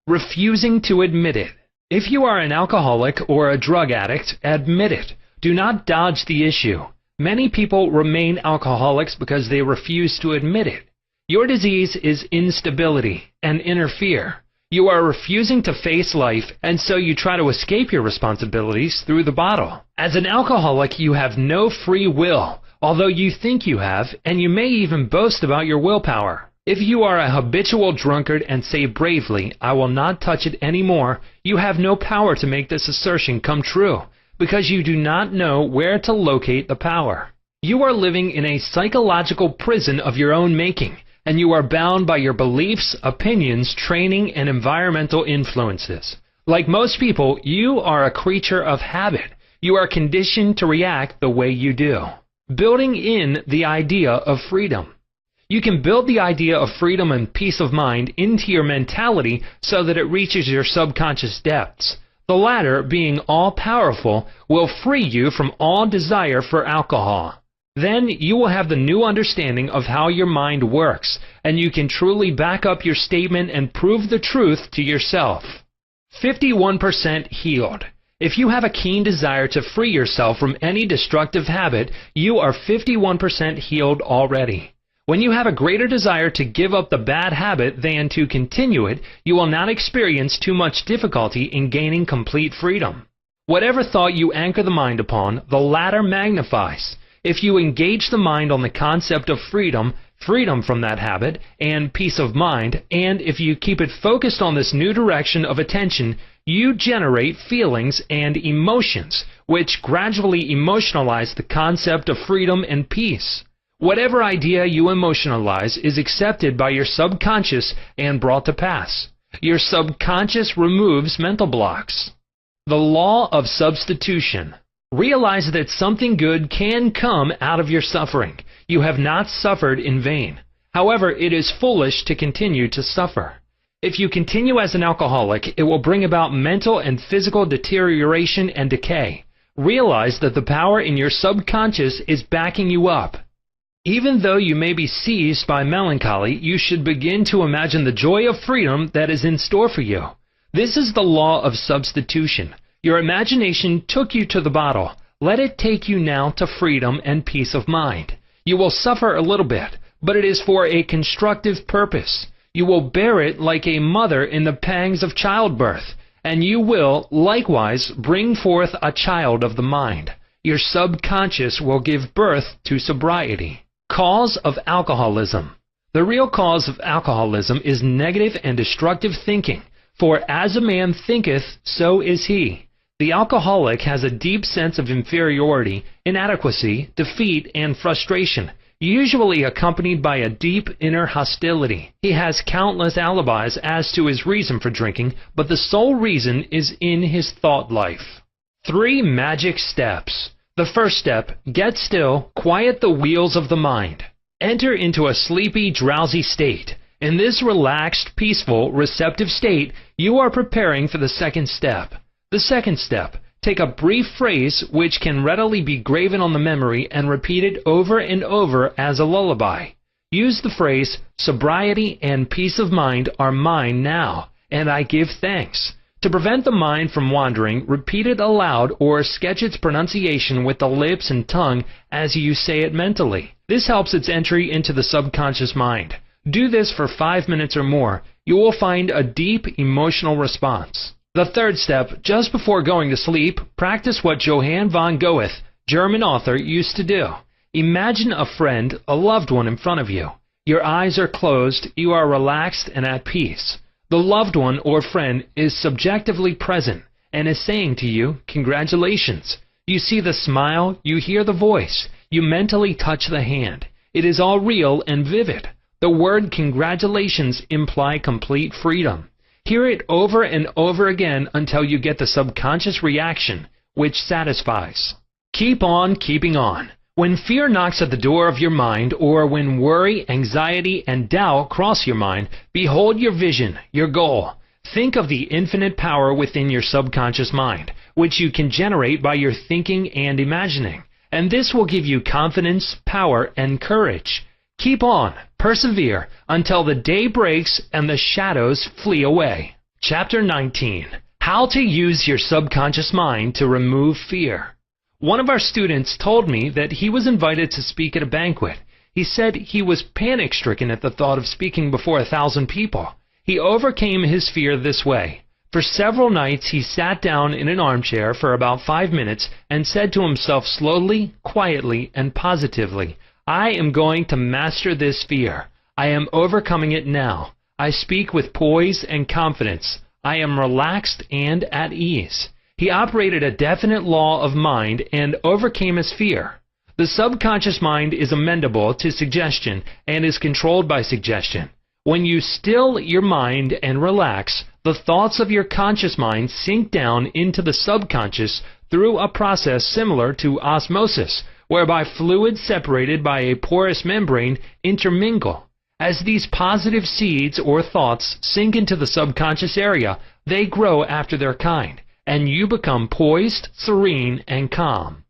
A: Refusing to admit it. If you are an alcoholic or a drug addict, admit it. Do not dodge the issue. Many people remain alcoholics because they refuse to admit it. Your disease is instability and inner fear. You are refusing to face life, and so you try to escape your responsibilities through the bottle. As an alcoholic, you have no free will, although you think you have, and you may even boast about your willpower. If you are a habitual drunkard and say bravely, I will not touch it anymore, you have no power to make this assertion come true, because you do not know where to locate the power. You are living in a psychological prison of your own making, and you are bound by your beliefs, opinions, training, and environmental influences. Like most people, you are a creature of habit. You are conditioned to react the way you do. Building in the idea of freedom. You can build the idea of freedom and peace of mind into your mentality so that it reaches your subconscious depths. The latter, being all-powerful, will free you from all desire for alcohol. Then you will have the new understanding of how your mind works, and you can truly back up your statement and prove the truth to yourself. 51% healed. If you have a keen desire to free yourself from any destructive habit, you are 51% healed already. When you have a greater desire to give up the bad habit than to continue it, you will not experience too much difficulty in gaining complete freedom. Whatever thought you anchor the mind upon, the latter magnifies. If you engage the mind on the concept of freedom, freedom from that habit, and peace of mind, and if you keep it focused on this new direction of attention, you generate feelings and emotions, which gradually emotionalize the concept of freedom and peace. Whatever idea you emotionalize is accepted by your subconscious and brought to pass. Your subconscious removes mental blocks. The law of substitution. Realize that something good can come out of your suffering. You have not suffered in vain. However, it is foolish to continue to suffer. If you continue as an alcoholic, it will bring about mental and physical deterioration and decay. Realize that the power in your subconscious is backing you up. Even though you may be seized by melancholy, you should begin to imagine the joy of freedom that is in store for you. This is the law of substitution. Your imagination took you to the bottle. Let it take you now to freedom and peace of mind. You will suffer a little bit, but it is for a constructive purpose. You will bear it like a mother in the pangs of childbirth, and you will, likewise, bring forth a child of the mind. Your subconscious will give birth to sobriety. Cause of alcoholism. The real cause of alcoholism is negative and destructive thinking, for as a man thinketh, so is he. The alcoholic has a deep sense of inferiority, inadequacy, defeat, and frustration, usually accompanied by a deep inner hostility. He has countless alibis as to his reason for drinking, but the sole reason is in his thought life. 3 magic steps. The first step, get still, quiet the wheels of the mind. Enter into a sleepy, drowsy state. In this relaxed, peaceful, receptive state, you are preparing for the second step. The second step, take a brief phrase which can readily be graven on the memory and repeated over and over as a lullaby. Use the phrase, sobriety and peace of mind are mine now, and I give thanks. To prevent the mind from wandering, repeat it aloud or sketch its pronunciation with the lips and tongue as you say it mentally. This helps its entry into the subconscious mind. Do this for 5 minutes or more. You will find a deep emotional response. The third step, just before going to sleep, practice what Johann von Goethe, German author, used to do. Imagine a friend, a loved one in front of you. Your eyes are closed, you are relaxed and at peace. The loved one or friend is subjectively present and is saying to you, congratulations. You see the smile, you hear the voice, you mentally touch the hand. It is all real and vivid. The word congratulations imply complete freedom. Hear it over and over again until you get the subconscious reaction, which satisfies. Keep on keeping on. When fear knocks at the door of your mind, or when worry, anxiety, and doubt cross your mind, behold your vision, your goal. Think of the infinite power within your subconscious mind, which you can generate by your thinking and imagining. And this will give you confidence, power, and courage. Keep on, persevere, until the day breaks and the shadows flee away. Chapter 19. How to use your subconscious mind to remove fear. One of our students told me that he was invited to speak at a banquet. He said he was panic-stricken at the thought of speaking before 1,000 people. He overcame his fear this way. For several nights he sat down in an armchair for about 5 minutes and said to himself slowly, quietly, and positively, I am going to master this fear. I am overcoming it now. I speak with poise and confidence. I am relaxed and at ease. He operated a definite law of mind and overcame his fear. The subconscious mind is amendable to suggestion and is controlled by suggestion. When you still your mind and relax, the thoughts of your conscious mind sink down into the subconscious through a process similar to osmosis, whereby fluids separated by a porous membrane intermingle. As these positive seeds or thoughts sink into the subconscious area, they grow after their kind, and you become poised, serene, and calm.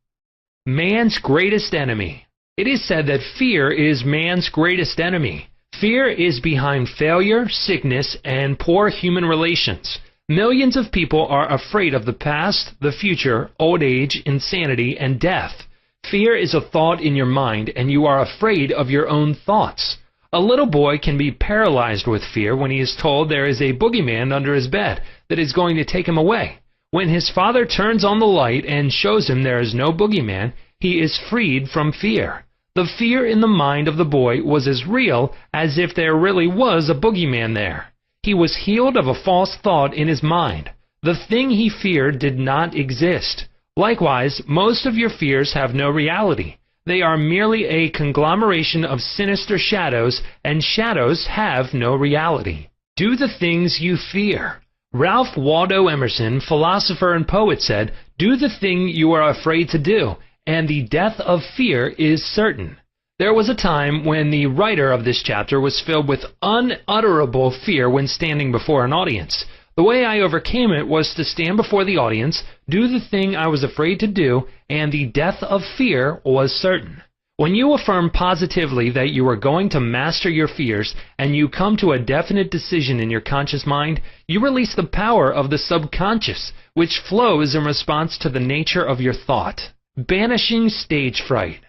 A: Man's greatest enemy. It is said that fear is man's greatest enemy. Fear is behind failure, sickness, and poor human relations. Millions of people are afraid of the past, the future, old age, insanity, and death. Fear is a thought in your mind, and you are afraid of your own thoughts. A little boy can be paralyzed with fear when he is told there is a boogeyman under his bed that is going to take him away. When his father turns on the light and shows him there is no boogeyman, he is freed from fear. The fear in the mind of the boy was as real as if there really was a boogeyman there. He was healed of a false thought in his mind. The thing he feared did not exist. Likewise, most of your fears have no reality. They are merely a conglomeration of sinister shadows, and shadows have no reality. Do the things you fear. Ralph Waldo Emerson, philosopher and poet, said, "Do the thing you are afraid to do, and the death of fear is certain." There was a time when the writer of this chapter was filled with unutterable fear when standing before an audience. The way I overcame it was to stand before the audience, do the thing I was afraid to do, and the death of fear was certain. When you affirm positively that you are going to master your fears and you come to a definite decision in your conscious mind, you release the power of the subconscious, which flows in response to the nature of your thought. Banishing stage fright.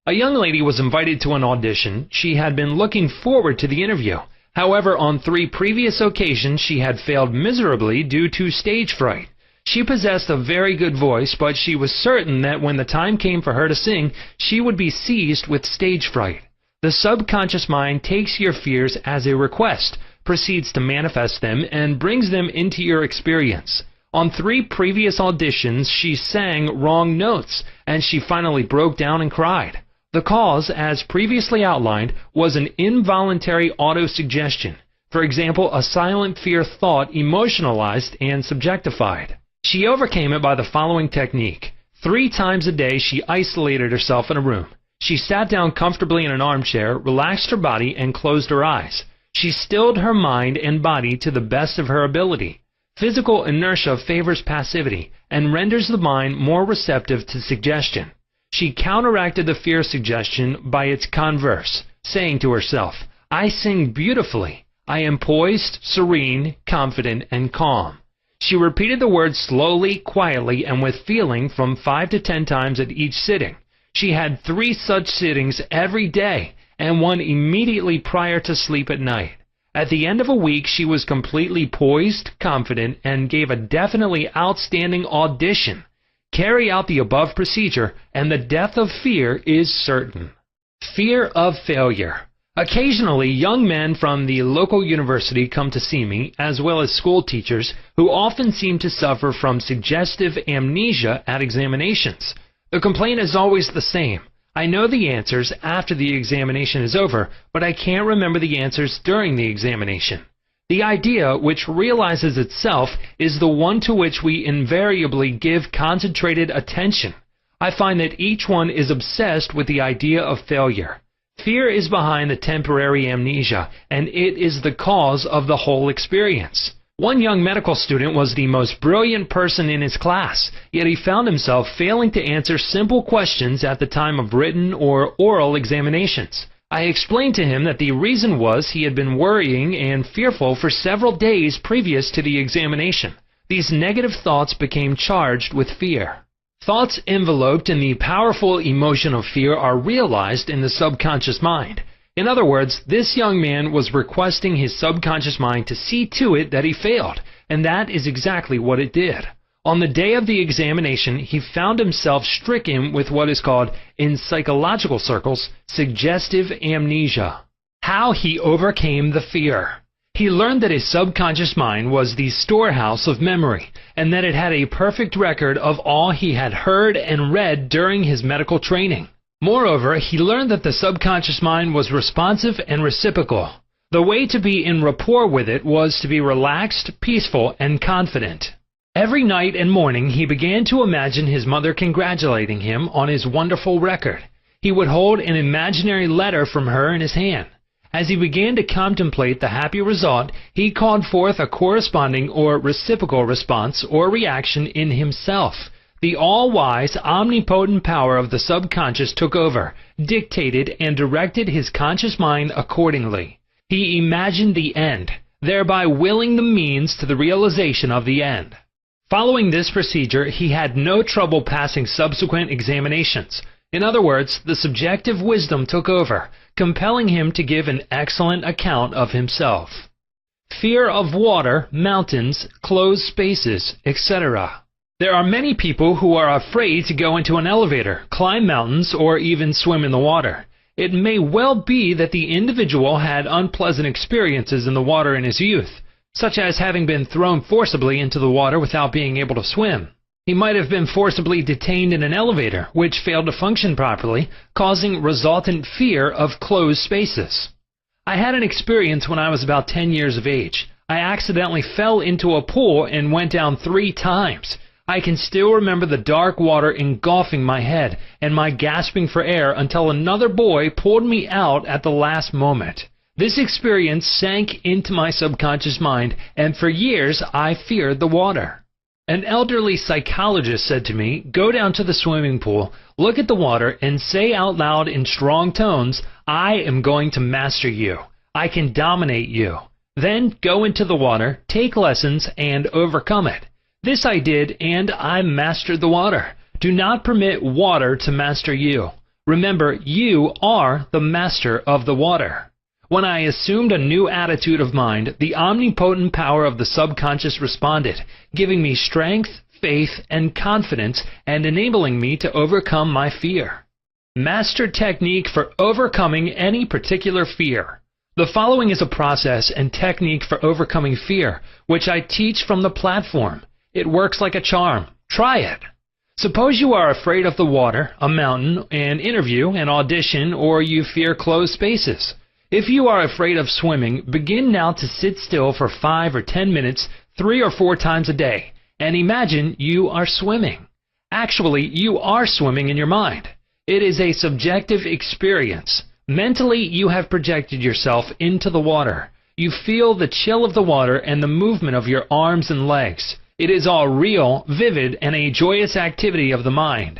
A: A young lady was invited to an audition. She had been looking forward to the interview. However, on 3 previous occasions she had failed miserably due to stage fright. She possessed a very good voice, but she was certain that when the time came for her to sing, she would be seized with stage fright. The subconscious mind takes your fears as a request, proceeds to manifest them, and brings them into your experience. On 3 previous auditions, she sang wrong notes, and she finally broke down and cried. The cause, as previously outlined, was an involuntary autosuggestion. For example, a silent fear thought emotionalized and subjectified. She overcame it by the following technique. 3 times a day she isolated herself in a room. She sat down comfortably in an armchair, relaxed her body, and closed her eyes. She stilled her mind and body to the best of her ability. Physical inertia favors passivity and renders the mind more receptive to suggestion. She counteracted the fear suggestion by its converse, saying to herself, "I sing beautifully. I am poised, serene, confident, and calm." She repeated the words slowly, quietly, and with feeling from 5 to 10 times at each sitting. She had 3 such sittings every day, and one immediately prior to sleep at night. At the end of a week, she was completely poised, confident, and gave a definitely outstanding audition. Carry out the above procedure, and the death of fear is certain. Fear of failure. Occasionally, young men from the local university come to see me, as well as school teachers, who often seem to suffer from suggestive amnesia at examinations. The complaint is always the same. I know the answers after the examination is over, but I can't remember the answers during the examination. The idea, which realizes itself, is the one to which we invariably give concentrated attention. I find that each one is obsessed with the idea of failure. Fear is behind the temporary amnesia, and it is the cause of the whole experience. One young medical student was the most brilliant person in his class, yet he found himself failing to answer simple questions at the time of written or oral examinations. I explained to him that the reason was he had been worrying and fearful for several days previous to the examination. These negative thoughts became charged with fear. Thoughts enveloped in the powerful emotion of fear are realized in the subconscious mind. In other words, this young man was requesting his subconscious mind to see to it that he failed, and that is exactly what it did. On the day of the examination, he found himself stricken with what is called, in psychological circles, suggestive amnesia. How he overcame the fear. He learned that his subconscious mind was the storehouse of memory, and that it had a perfect record of all he had heard and read during his medical training. Moreover, he learned that the subconscious mind was responsive and reciprocal. The way to be in rapport with it was to be relaxed, peaceful, and confident. Every night and morning he began to imagine his mother congratulating him on his wonderful record. He would hold an imaginary letter from her in his hand. As he began to contemplate the happy result, he called forth a corresponding or reciprocal response or reaction in himself. The all-wise, omnipotent power of the subconscious took over, dictated, and directed his conscious mind accordingly. He imagined the end, thereby willing the means to the realization of the end. Following this procedure, he had no trouble passing subsequent examinations. In other words, the subjective wisdom took over, compelling him to give an excellent account of himself. Fear of water, mountains, closed spaces, etc. There are many people who are afraid to go into an elevator, climb mountains, or even swim in the water. It may well be that the individual had unpleasant experiences in the water in his youth, such as having been thrown forcibly into the water without being able to swim. He might have been forcibly detained in an elevator, which failed to function properly, causing resultant fear of closed spaces. I had an experience when I was about 10 years of age. I accidentally fell into a pool and went down 3 times. I can still remember the dark water engulfing my head and my gasping for air until another boy pulled me out at the last moment. This experience sank into my subconscious mind, and for years I feared the water. An elderly psychologist said to me, "Go down to the swimming pool, look at the water, and say out loud in strong tones, 'I am going to master you. I can dominate you.' Then go into the water, take lessons, and overcome it." This I did, and I mastered the water. Do not permit water to master you. Remember, you are the master of the water. When I assumed a new attitude of mind, the omnipotent power of the subconscious responded, giving me strength, faith, and confidence, and enabling me to overcome my fear. Master technique for overcoming any particular fear. The following is a process and technique for overcoming fear, which I teach from the platform. It works like a charm. Try it. Suppose you are afraid of the water, a mountain, an interview, an audition, or you fear closed spaces. If you are afraid of swimming, begin now to sit still for 5 or 10 minutes, 3 or 4 times a day, and imagine you are swimming. Actually, you are swimming in your mind. It is a subjective experience. Mentally, you have projected yourself into the water. You feel the chill of the water and the movement of your arms and legs. It is all real, vivid, and a joyous activity of the mind.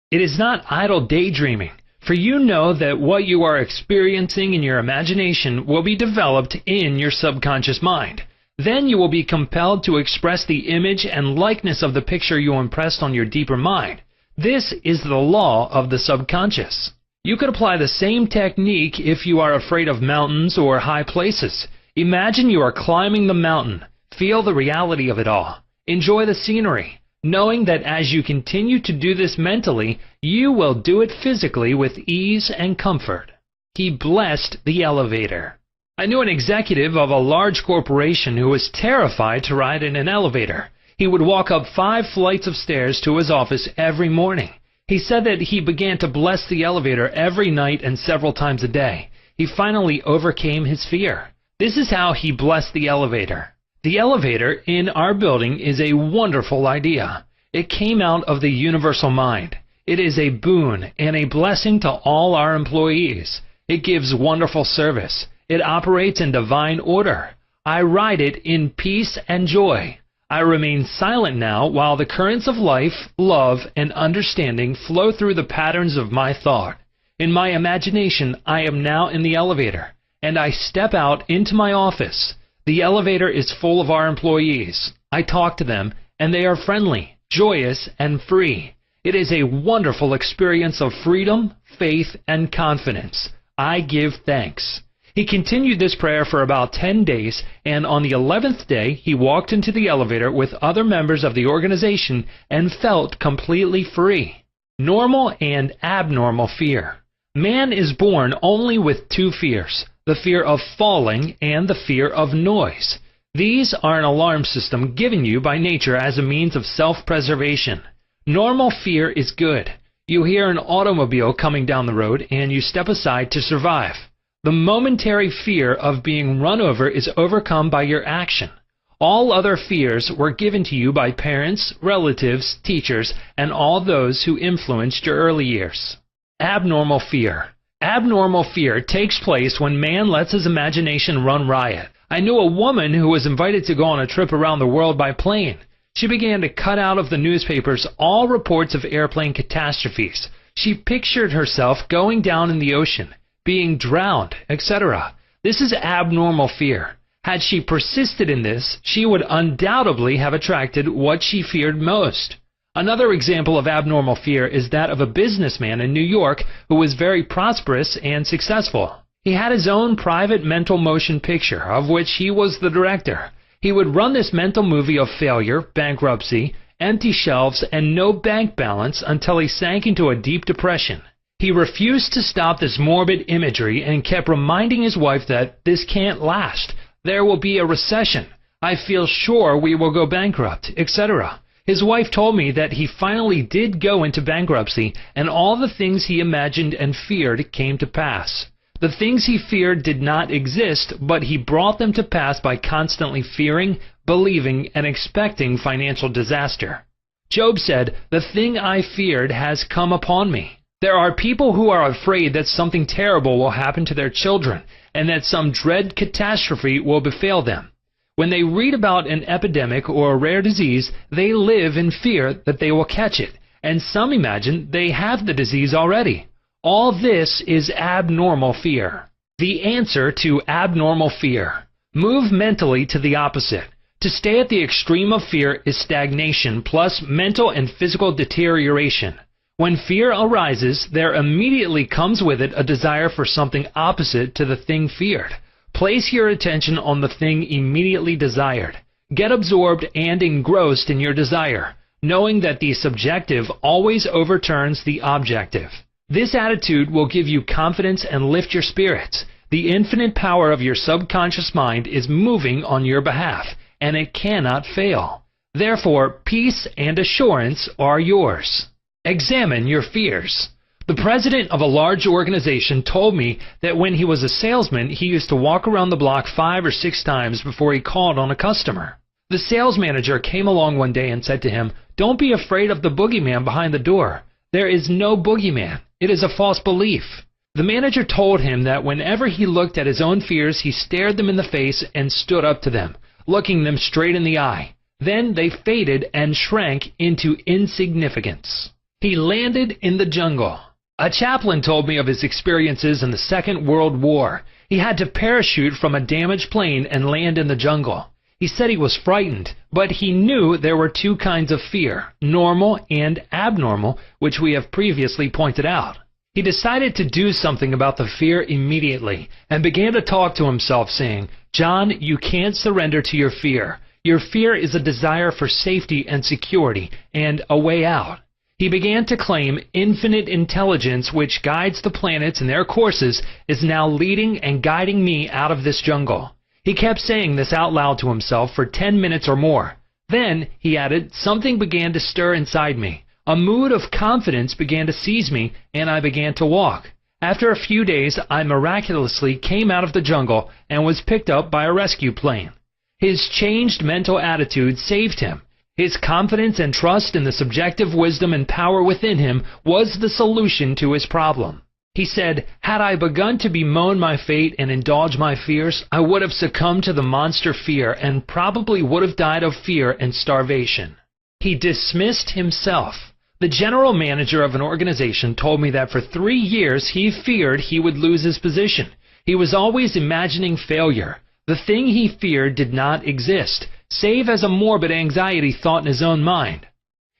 A: It is not idle daydreaming. For you know that what you are experiencing in your imagination will be developed in your subconscious mind. Then you will be compelled to express the image and likeness of the picture you impressed on your deeper mind. This is the law of the subconscious. You could apply the same technique if you are afraid of mountains or high places. Imagine you are climbing the mountain. Feel the reality of it all. Enjoy the scenery, knowing that as you continue to do this mentally, you will do it physically with ease and comfort. He blessed the elevator. I knew an executive of a large corporation who was terrified to ride in an elevator. He would walk up 5 flights of stairs to his office every morning. He said that he began to bless the elevator every night and several times a day. He finally overcame his fear. This is how he blessed the elevator. The elevator in our building is a wonderful idea. It came out of the universal mind. It is a boon and a blessing to all our employees. It gives wonderful service. It operates in divine order. I ride it in peace and joy. I remain silent now while the currents of life, love, and understanding flow through the patterns of my thought. In my imagination, I am now in the elevator, and I step out into my office. The elevator is full of our employees. I talk to them, and they are friendly, joyous, and free. It is a wonderful experience of freedom, faith, and confidence. I give thanks. He continued this prayer for about 10 days, and on the 11th day, he walked into the elevator with other members of the organization and felt completely free. Normal and abnormal fear. Man is born only with 2 fears, the fear of falling and the fear of noise. These are an alarm system given you by nature as a means of self-preservation. Normal fear is good. You hear an automobile coming down the road and you step aside to survive. The momentary fear of being run over is overcome by your action. All other fears were given to you by parents, relatives, teachers, and all those who influenced your early years. Abnormal fear. Abnormal fear takes place when man lets his imagination run riot. I knew a woman who was invited to go on a trip around the world by plane. She began to cut out of the newspapers all reports of airplane catastrophes. She pictured herself going down in the ocean, being drowned, etc. This is abnormal fear. Had she persisted in this, she would undoubtedly have attracted what she feared most. Another example of abnormal fear is that of a businessman in New York who was very prosperous and successful. He had his own private mental motion picture, of which he was the director. He would run this mental movie of failure, bankruptcy, empty shelves, and no bank balance until he sank into a deep depression. He refused to stop this morbid imagery and kept reminding his wife that this can't last. There will be a recession. I feel sure we will go bankrupt, etc. His wife told me that he finally did go into bankruptcy, and all the things he imagined and feared came to pass. The things he feared did not exist, but he brought them to pass by constantly fearing, believing, and expecting financial disaster. Job said, "The thing I feared has come upon me." There are people who are afraid that something terrible will happen to their children, and that some dread catastrophe will befall them. When they read about an epidemic or a rare disease, they live in fear that they will catch it, and some imagine they have the disease already. All this is abnormal fear. The answer to abnormal fear: move mentally to the opposite. To stay at the extreme of fear is stagnation plus mental and physical deterioration. When fear arises, there immediately comes with it a desire for something opposite to the thing feared. Place your attention on the thing immediately desired. Get absorbed and engrossed in your desire, knowing that the subjective always overturns the objective. This attitude will give you confidence and lift your spirits. The infinite power of your subconscious mind is moving on your behalf, and it cannot fail. Therefore, peace and assurance are yours. Examine your fears. The president of a large organization told me that when he was a salesman, he used to walk around the block 5 or 6 times before he called on a customer. The sales manager came along one day and said to him, "Don't be afraid of the boogeyman behind the door. There is no boogeyman. It is a false belief." The manager told him that whenever he looked at his own fears, he stared them in the face and stood up to them, looking them straight in the eye. Then they faded and shrank into insignificance. He landed in the jungle. A chaplain told me of his experiences in the Second World War. He had to parachute from a damaged plane and land in the jungle. He said he was frightened, but he knew there were 2 kinds of fear, normal and abnormal, which we have previously pointed out. He decided to do something about the fear immediately and began to talk to himself, saying, "John, you can't surrender to your fear. Your fear is a desire for safety and security and a way out." He began to claim infinite intelligence which guides the planets in their courses is now leading and guiding me out of this jungle. He kept saying this out loud to himself for 10 minutes or more. Then, he added, something began to stir inside me. A mood of confidence began to seize me, and I began to walk. After a few days, I miraculously came out of the jungle and was picked up by a rescue plane. His changed mental attitude saved him. His confidence and trust in the subjective wisdom and power within him was the solution to his problem. He said, "Had I begun to bemoan my fate and indulge my fears, I would have succumbed to the monster fear and probably would have died of fear and starvation." He dismissed himself. The general manager of an organization told me that for 3 years he feared he would lose his position. He was always imagining failure. The thing he feared did not exist, save as a morbid anxiety thought in his own mind.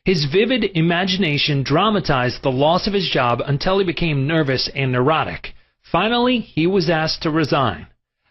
A: His vivid imagination dramatized the loss of his job until he became nervous and neurotic. Finally, he was asked to resign.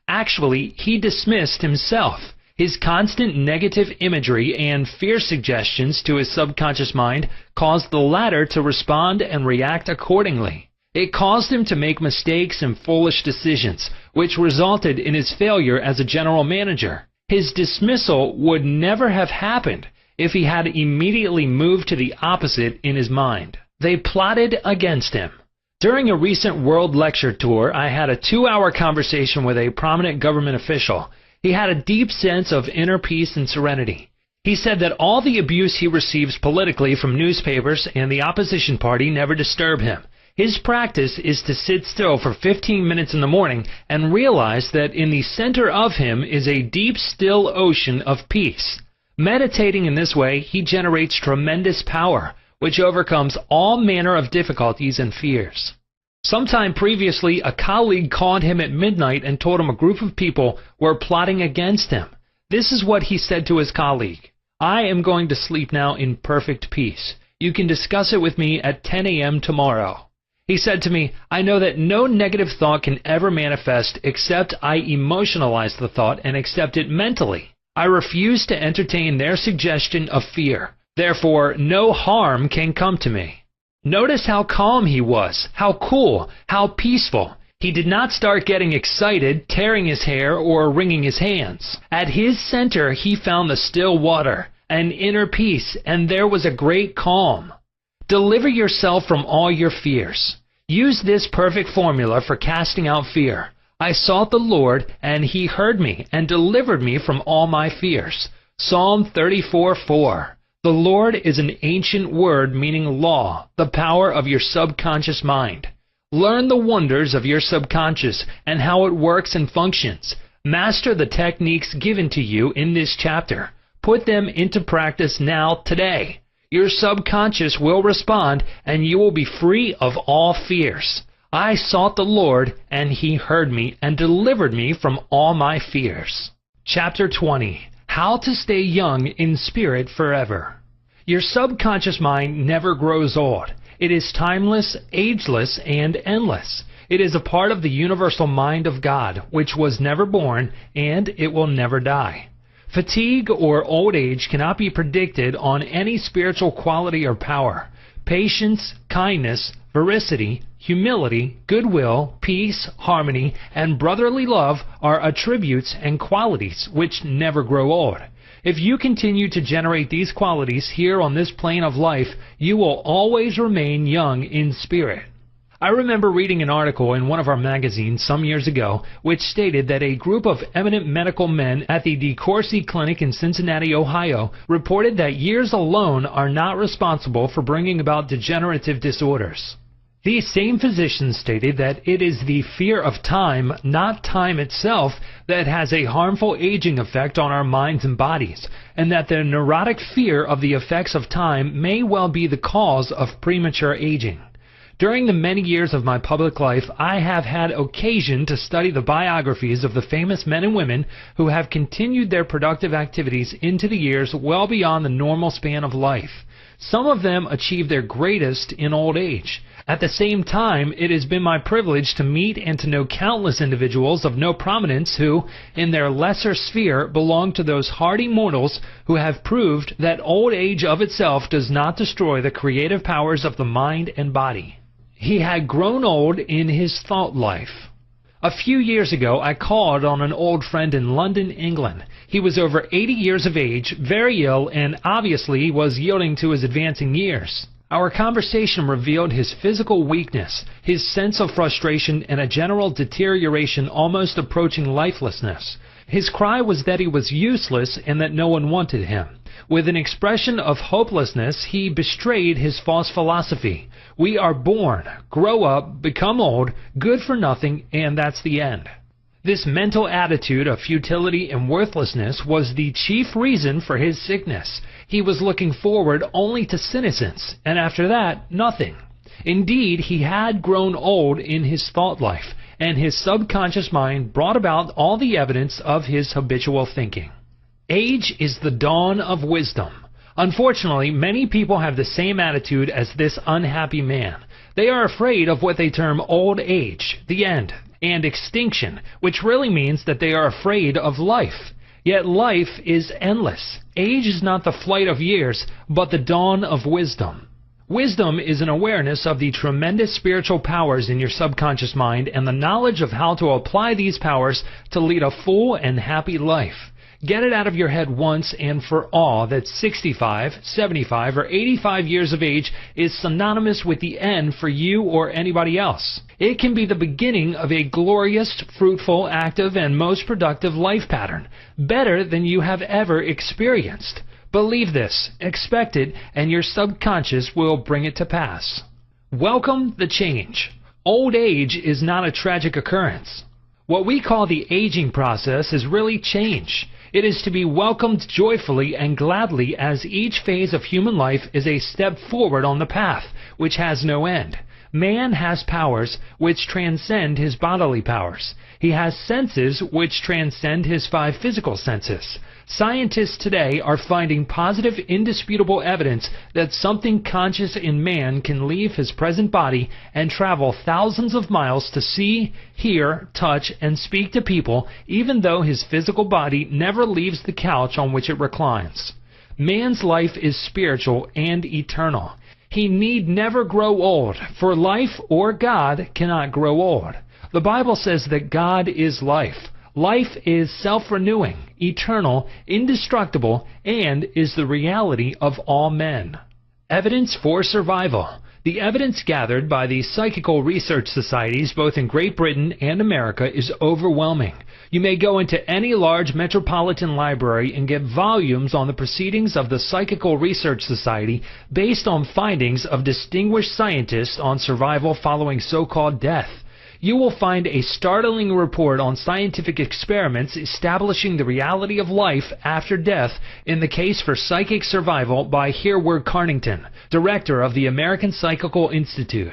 A: Actually, he dismissed himself. His constant negative imagery and fear suggestions to his subconscious mind caused the latter to respond and react accordingly. It caused him to make mistakes and foolish decisions, which resulted in his failure as a general manager. His dismissal would never have happened if he had immediately moved to the opposite in his mind. They plotted against him. During a recent world lecture tour, I had a 2-hour conversation with a prominent government official. He had a deep sense of inner peace and serenity. He said that all the abuse he receives politically from newspapers and the opposition party never disturb him. His practice is to sit still for 15 minutes in the morning and realize that in the center of him is a deep, still ocean of peace. Meditating in this way, he generates tremendous power, which overcomes all manner of difficulties and fears. Sometime previously, a colleague called him at midnight and told him a group of people were plotting against him. This is what he said to his colleague: "I am going to sleep now in perfect peace. You can discuss it with me at 10 a.m. tomorrow." He said to me, "I know that no negative thought can ever manifest except I emotionalize the thought and accept it mentally. I refuse to entertain their suggestion of fear. Therefore, no harm can come to me." Notice how calm he was, how cool, how peaceful. He did not start getting excited, tearing his hair, or wringing his hands. At his center, he found the still water, an inner peace, and there was a great calm. Deliver yourself from all your fears. Use this perfect formula for casting out fear. I sought the Lord, and he heard me and delivered me from all my fears. Psalm 34:4. The Lord is an ancient word meaning law, the power of your subconscious mind. Learn the wonders of your subconscious and how it works and functions. Master the techniques given to you in this chapter. Put them into practice now, today. Your subconscious will respond, and you will be free of all fears. I sought the Lord, and He heard me and delivered me from all my fears. Chapter 20. How to stay young in spirit forever. Your subconscious mind never grows old. It is timeless, ageless, and endless. It is a part of the universal mind of God, which was never born, and it will never die. Fatigue or old age cannot be predicted on any spiritual quality or power. Patience, kindness, veracity, humility, goodwill, peace, harmony, and brotherly love are attributes and qualities which never grow old. If you continue to generate these qualities here on this plane of life, you will always remain young in spirit. I remember reading an article in one of our magazines some years ago which stated that a group of eminent medical men at the DeCourcy Clinic in Cincinnati, Ohio, reported that years alone are not responsible for bringing about degenerative disorders. These same physicians stated that it is the fear of time, not time itself, that has a harmful aging effect on our minds and bodies, and that the neurotic fear of the effects of time may well be the cause of premature aging. During the many years of my public life, I have had occasion to study the biographies of the famous men and women who have continued their productive activities into the years well beyond the normal span of life. Some of them achieved their greatest in old age. At the same time, it has been my privilege to meet and to know countless individuals of no prominence who, in their lesser sphere, belong to those hardy mortals who have proved that old age of itself does not destroy the creative powers of the mind and body. He had grown old in his thought life. A few years ago, I called on an old friend in London, England. He was over 80 years of age, very ill, and obviously was yielding to his advancing years. Our conversation revealed his physical weakness, his sense of frustration, and a general deterioration almost approaching lifelessness. His cry was that he was useless and that no one wanted him. With an expression of hopelessness, he betrayed his false philosophy. We are born, grow up, become old, good for nothing, and that's the end. This mental attitude of futility and worthlessness was the chief reason for his sickness. He was looking forward only to senescence, and after that, nothing. Indeed, he had grown old in his thought life, and his subconscious mind brought about all the evidence of his habitual thinking. Age is the dawn of wisdom. Unfortunately, many people have the same attitude as this unhappy man. They are afraid of what they term old age, the end, and extinction, which really means that they are afraid of life. Yet life is endless. Age is not the flight of years, but the dawn of wisdom. Wisdom is an awareness of the tremendous spiritual powers in your subconscious mind and the knowledge of how to apply these powers to lead a full and happy life. Get it out of your head once and for all that 65, 75, or 85 years of age is synonymous with the end for you or anybody else. It can be the beginning of a glorious, fruitful, active, and most productive life pattern, better than you have ever experienced. Believe this, expect it, and your subconscious will bring it to pass. Welcome the change. Old age is not a tragic occurrence. What we call the aging process is really change. It is to be welcomed joyfully and gladly, as each phase of human life is a step forward on the path, which has no end. Man has powers which transcend his bodily powers. He has senses which transcend his 5 physical senses. Scientists today are finding positive, indisputable evidence that something conscious in man can leave his present body and travel thousands of miles to see, hear, touch, and speak to people, even though his physical body never leaves the couch on which it reclines. Man's life is spiritual and eternal. He need never grow old, for life or God cannot grow old. The Bible says that God is life. Life is self-renewing, eternal, indestructible, and is the reality of all men. Evidence for survival. The evidence gathered by the psychical research societies both in Great Britain and America is overwhelming. You may go into any large metropolitan library and get volumes on the proceedings of the Psychical Research Society based on findings of distinguished scientists on survival following so-called death. You will find a startling report on scientific experiments establishing the reality of life after death in the case for psychic survival by Hereward Carnington, director of the American Psychical Institute.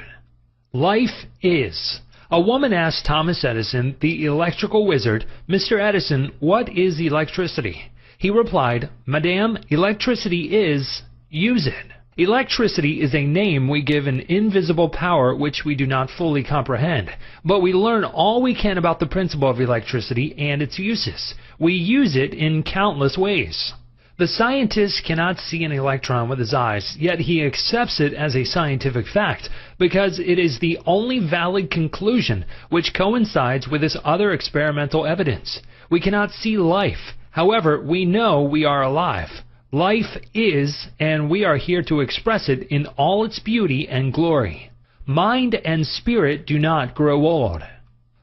A: Life is. A woman asked Thomas Edison, the electrical wizard, "Mr. Edison, what is electricity?" He replied, "Madame, electricity is, use it." Electricity is a name we give an invisible power which we do not fully comprehend, but we learn all we can about the principle of electricity and its uses. We use it in countless ways. The scientist cannot see an electron with his eyes, yet he accepts it as a scientific fact because it is the only valid conclusion which coincides with this other experimental evidence. We cannot see life. However, we know we are alive. Life is, and we are here to express it in all its beauty and glory. Mind and spirit do not grow old.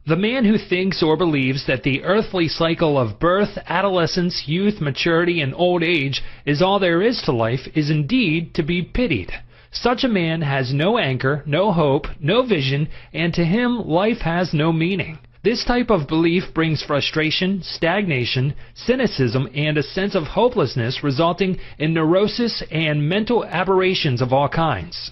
A: The man who thinks or believes that the earthly cycle of birth, adolescence, youth, maturity, and old age is all there is to life is indeed to be pitied. Such a man has no anchor, no hope, no vision, and to him life has no meaning. This type of belief brings frustration, stagnation, cynicism, and a sense of hopelessness resulting in neurosis and mental aberrations of all kinds.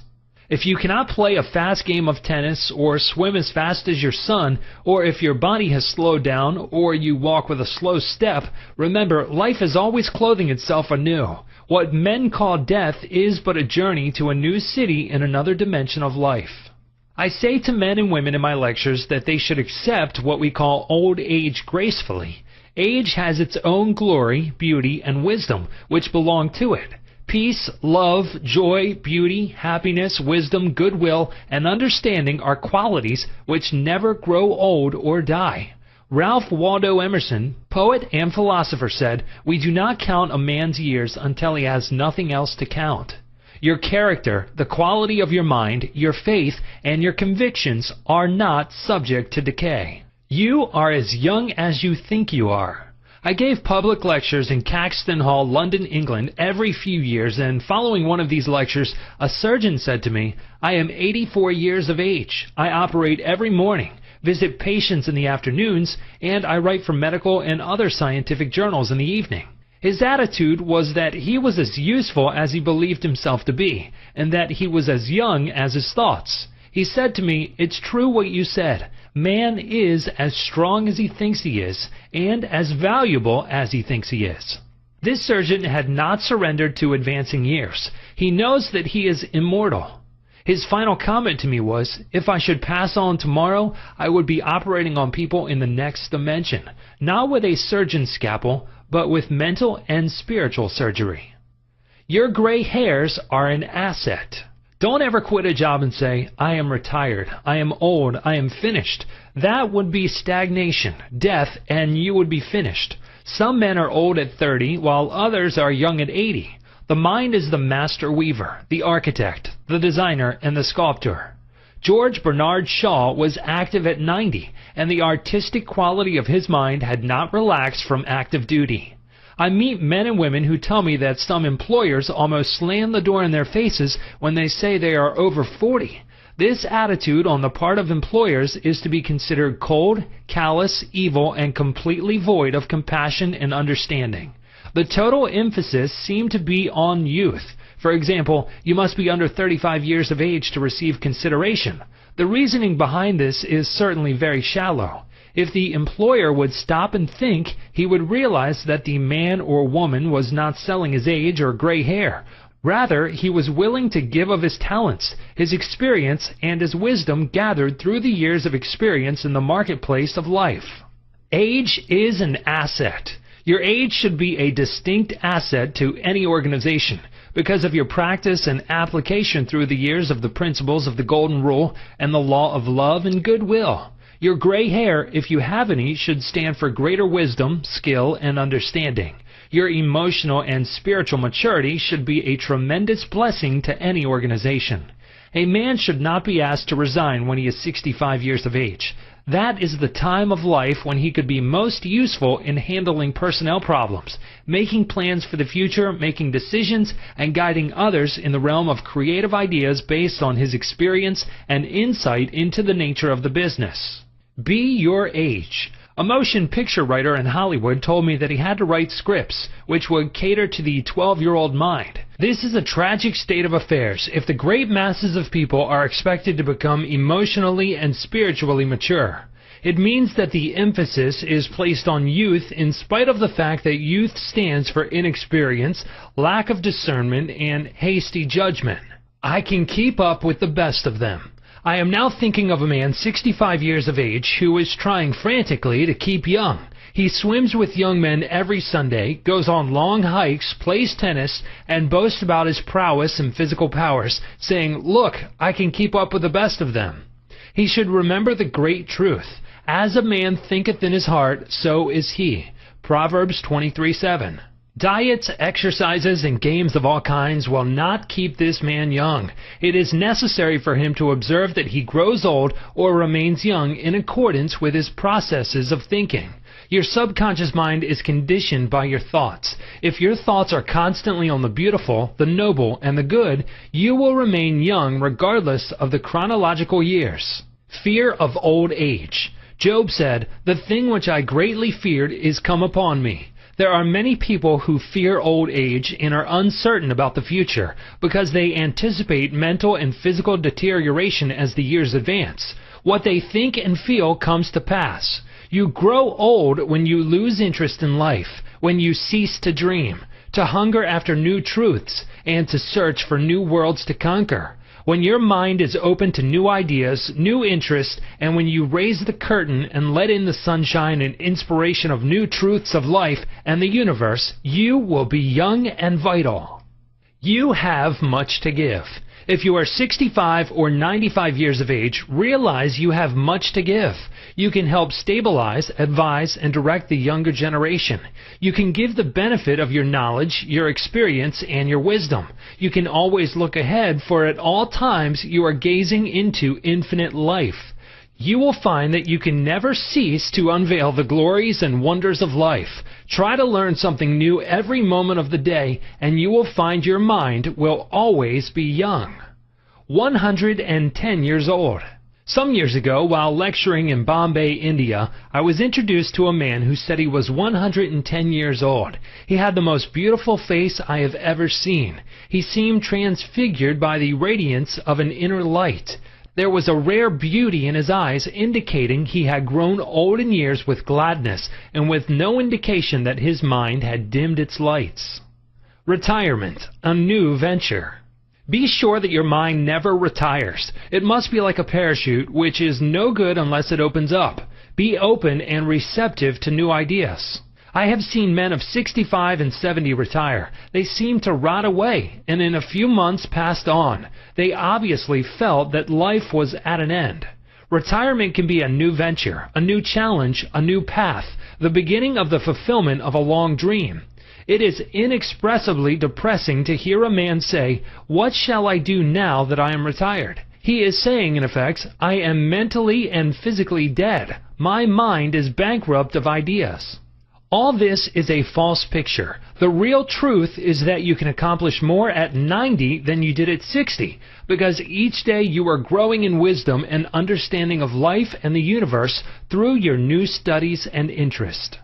A: If you cannot play a fast game of tennis or swim as fast as your son, or if your body has slowed down or you walk with a slow step, remember life is always clothing itself anew. What men call death is but a journey to a new city in another dimension of life. I say to men and women in my lectures that they should accept what we call old age gracefully. Age has its own glory, beauty, and wisdom, which belong to it. Peace, love, joy, beauty, happiness, wisdom, goodwill, and understanding are qualities which never grow old or die. Ralph Waldo Emerson, poet and philosopher, said, "We do not count a man's years until he has nothing else to count." Your character, the quality of your mind, your faith, and your convictions are not subject to decay. You are as young as you think you are. I gave public lectures in Caxton Hall, London, England, every few years, and following one of these lectures, a surgeon said to me, "I am 84 years of age. I operate every morning, visit patients in the afternoons, and I write for medical and other scientific journals in the evening." His attitude was that he was as useful as he believed himself to be, and that he was as young as his thoughts. He said to me, "It's true what you said. Man is as strong as he thinks he is, and as valuable as he thinks he is." This surgeon had not surrendered to advancing years. He knows that he is immortal. His final comment to me was, "If I should pass on tomorrow, I would be operating on people in the next dimension, not with a surgeon's scalpel, but with mental and spiritual surgery." Your gray hairs are an asset. Don't ever quit a job and say, "I am retired, I am old, I am finished." That would be stagnation, death, and you would be finished. Some men are old at 30, while others are young at 80. The mind is the master weaver, the architect, the designer, and the sculptor. George Bernard Shaw was active at 90, and the artistic quality of his mind had not relaxed from active duty. I meet men and women who tell me that some employers almost slam the door in their faces when they say they are over 40. This attitude on the part of employers is to be considered cold, callous, evil, and completely void of compassion and understanding. The total emphasis seemed to be on youth. For example, you must be under 35 years of age to receive consideration. The reasoning behind this is certainly very shallow. If the employer would stop and think, he would realize that the man or woman was not selling his age or gray hair. Rather, he was willing to give of his talents, his experience, and his wisdom gathered through the years of experience in the marketplace of life. Age is an asset. Your age should be a distinct asset to any organization because of your practice and application through the years of the principles of the Golden Rule and the law of love and goodwill. Your gray hair, if you have any, should stand for greater wisdom, skill, and understanding. Your emotional and spiritual maturity should be a tremendous blessing to any organization. A man should not be asked to resign when he is 65 years of age. That is the time of life when he could be most useful in handling personnel problems, making plans for the future, making decisions, and guiding others in the realm of creative ideas based on his experience and insight into the nature of the business. Be your age. A motion picture writer in Hollywood told me that he had to write scripts which would cater to the 12-year-old mind. This is a tragic state of affairs if the great masses of people are expected to become emotionally and spiritually mature. It means that the emphasis is placed on youth in spite of the fact that youth stands for inexperience, lack of discernment, and hasty judgment. I can keep up with the best of them. I am now thinking of a man 65 years of age who is trying frantically to keep young. He swims with young men every Sunday, goes on long hikes, plays tennis, and boasts about his prowess and physical powers, saying, "Look, I can keep up with the best of them." He should remember the great truth. As a man thinketh in his heart, so is he. Proverbs 23:7. Diets, exercises, and games of all kinds will not keep this man young. It is necessary for him to observe that he grows old or remains young in accordance with his processes of thinking. Your subconscious mind is conditioned by your thoughts. If your thoughts are constantly on the beautiful, the noble, and the good, you will remain young regardless of the chronological years. Fear of old age. Job said, "The thing which I greatly feared is come upon me." There are many people who fear old age and are uncertain about the future because they anticipate mental and physical deterioration as the years advance. What they think and feel comes to pass. You grow old when you lose interest in life, when you cease to dream, to hunger after new truths, and to search for new worlds to conquer. When your mind is open to new ideas, new interests, and when you raise the curtain and let in the sunshine and inspiration of new truths of life and the universe, you will be young and vital. You have much to give. If you are 65 or 95 years of age, realize you have much to give. You can help stabilize, advise, and direct the younger generation. You can give the benefit of your knowledge, your experience, and your wisdom. You can always look ahead, for at all times you are gazing into infinite life. You will find that you can never cease to unveil the glories and wonders of life. Try to learn something new every moment of the day, and you will find your mind will always be young. 110 years old. Some years ago, while lecturing in Bombay, India, I was introduced to a man who said he was 110 years old. He had the most beautiful face I have ever seen. He seemed transfigured by the radiance of an inner light. There was a rare beauty in his eyes, indicating he had grown old in years with gladness, and with no indication that his mind had dimmed its lights. Retirement, a new venture. Be sure that your mind never retires. It must be like a parachute, which is no good unless it opens up. Be open and receptive to new ideas. I have seen men of 65 and 70 retire. They seemed to rot away, and in a few months passed on. They obviously felt that life was at an end. Retirement can be a new venture, a new challenge, a new path, the beginning of the fulfillment of a long dream. It is inexpressibly depressing to hear a man say, "What shall I do now that I am retired?" He is saying, in effect, "I am mentally and physically dead. My mind is bankrupt of ideas." All this is a false picture. The real truth is that you can accomplish more at 90 than you did at 60, because each day you are growing in wisdom and understanding of life and the universe through your new studies and interest.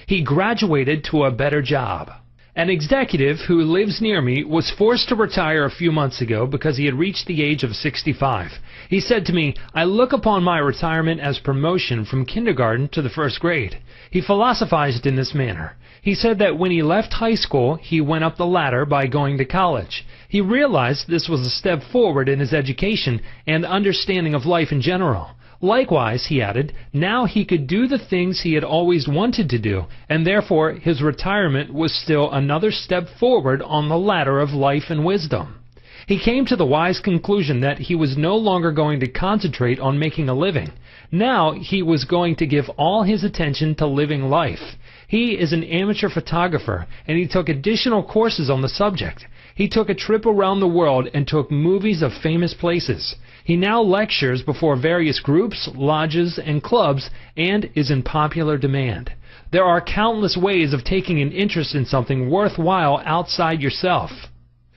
A: He graduated to a better job. An executive who lives near me was forced to retire a few months ago because he had reached the age of 65. He said to me, "I look upon my retirement as promotion from kindergarten to the first grade." He philosophized in this manner. He said that when he left high school, he went up the ladder by going to college. He realized this was a step forward in his education and understanding of life in general. Likewise, he added, now he could do the things he had always wanted to do, and therefore his retirement was still another step forward on the ladder of life and wisdom. He came to the wise conclusion that he was no longer going to concentrate on making a living. Now he was going to give all his attention to living life. He is an amateur photographer, and he took additional courses on the subject. He took a trip around the world and took movies of famous places. He now lectures before various groups, lodges, and clubs, and is in popular demand. There are countless ways of taking an interest in something worthwhile outside yourself.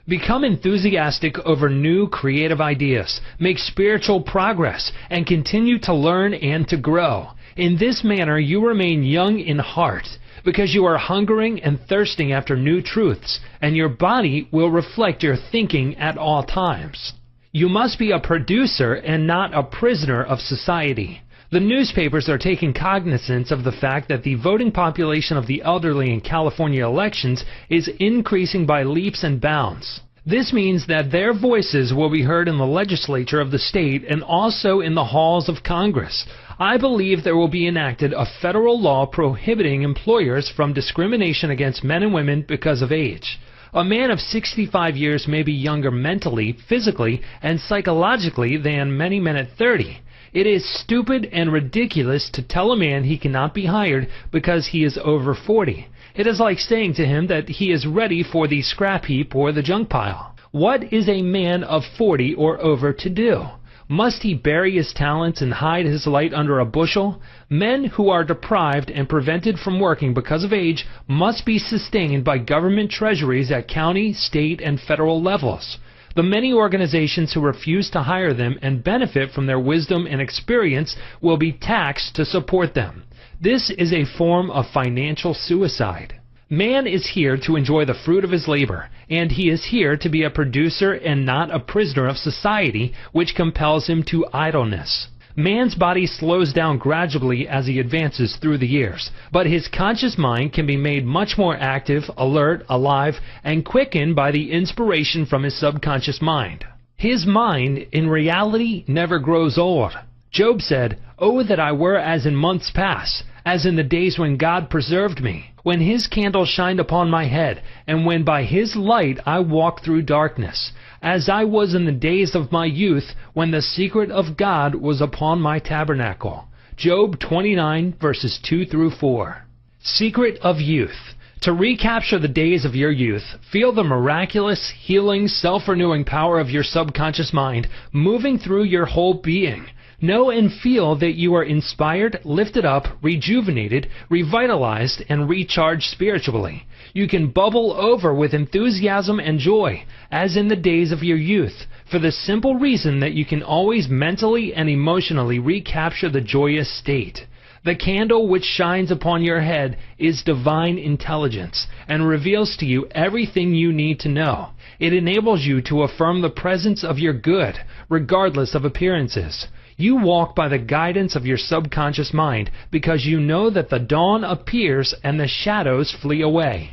A: Become enthusiastic over new creative ideas, make spiritual progress, and continue to learn and to grow. In this manner you remain young in heart, because you are hungering and thirsting after new truths, and your body will reflect your thinking at all times. You must be a producer and not a prisoner of society. The newspapers are taking cognizance of the fact that the voting population of the elderly in California elections is increasing by leaps and bounds. This means that their voices will be heard in the legislature of the state and also in the halls of Congress. I believe there will be enacted a federal law prohibiting employers from discrimination against men and women because of age. A man of 65 years may be younger mentally, physically, and psychologically than many men at 30. It is stupid and ridiculous to tell a man he cannot be hired because he is over 40. It is like saying to him that he is ready for the scrap heap or the junk pile. What is a man of 40 or over to do? Must he bury his talents and hide his light under a bushel? Men who are deprived and prevented from working because of age must be sustained by government treasuries at county, state, and federal levels. The many organizations who refuse to hire them and benefit from their wisdom and experience will be taxed to support them. This is a form of financial suicide. Man is here to enjoy the fruit of his labor, and he is here to be a producer and not a prisoner of society, which compels him to idleness. Man's body slows down gradually as he advances through the years, but his conscious mind can be made much more active, alert, alive, and quickened by the inspiration from his subconscious mind. His mind, in reality, never grows old. Job said, "Oh, that I were as in months past, as in the days when God preserved me, when his candle shined upon my head, and when by his light I walked through darkness, as I was in the days of my youth, when the secret of God was upon my tabernacle." Job 29, verses 2 through 4. Secret of youth. To recapture the days of your youth, feel the miraculous, healing, self-renewing power of your subconscious mind moving through your whole being. Know and feel that you are inspired, lifted up, rejuvenated, revitalized, and recharged spiritually. You can bubble over with enthusiasm and joy, as in the days of your youth, for the simple reason that you can always mentally and emotionally recapture the joyous state. The candle which shines upon your head is divine intelligence, and reveals to you everything you need to know. It enables you to affirm the presence of your good, regardless of appearances. You walk by the guidance of your subconscious mind because you know that the dawn appears and the shadows flee away.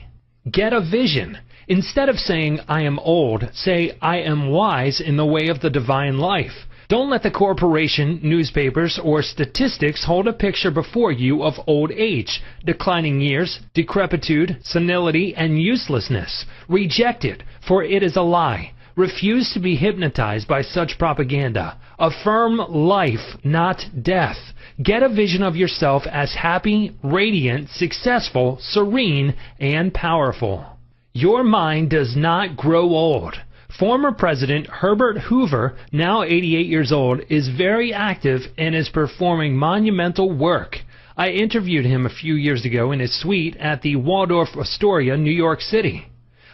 A: Get a vision. Instead of saying, "I am old," say, "I am wise in the way of the divine life." Don't let the corporation, newspapers, or statistics hold a picture before you of old age, declining years, decrepitude, senility, and uselessness. Reject it, for it is a lie. Refuse to be hypnotized by such propaganda. Affirm life, not death. Get a vision of yourself as happy, radiant, successful, serene, and powerful. Your mind does not grow old. Former President Herbert Hoover, now 88 years old, is very active and is performing monumental work. I interviewed him a few years ago in his suite at the Waldorf Astoria, New York City.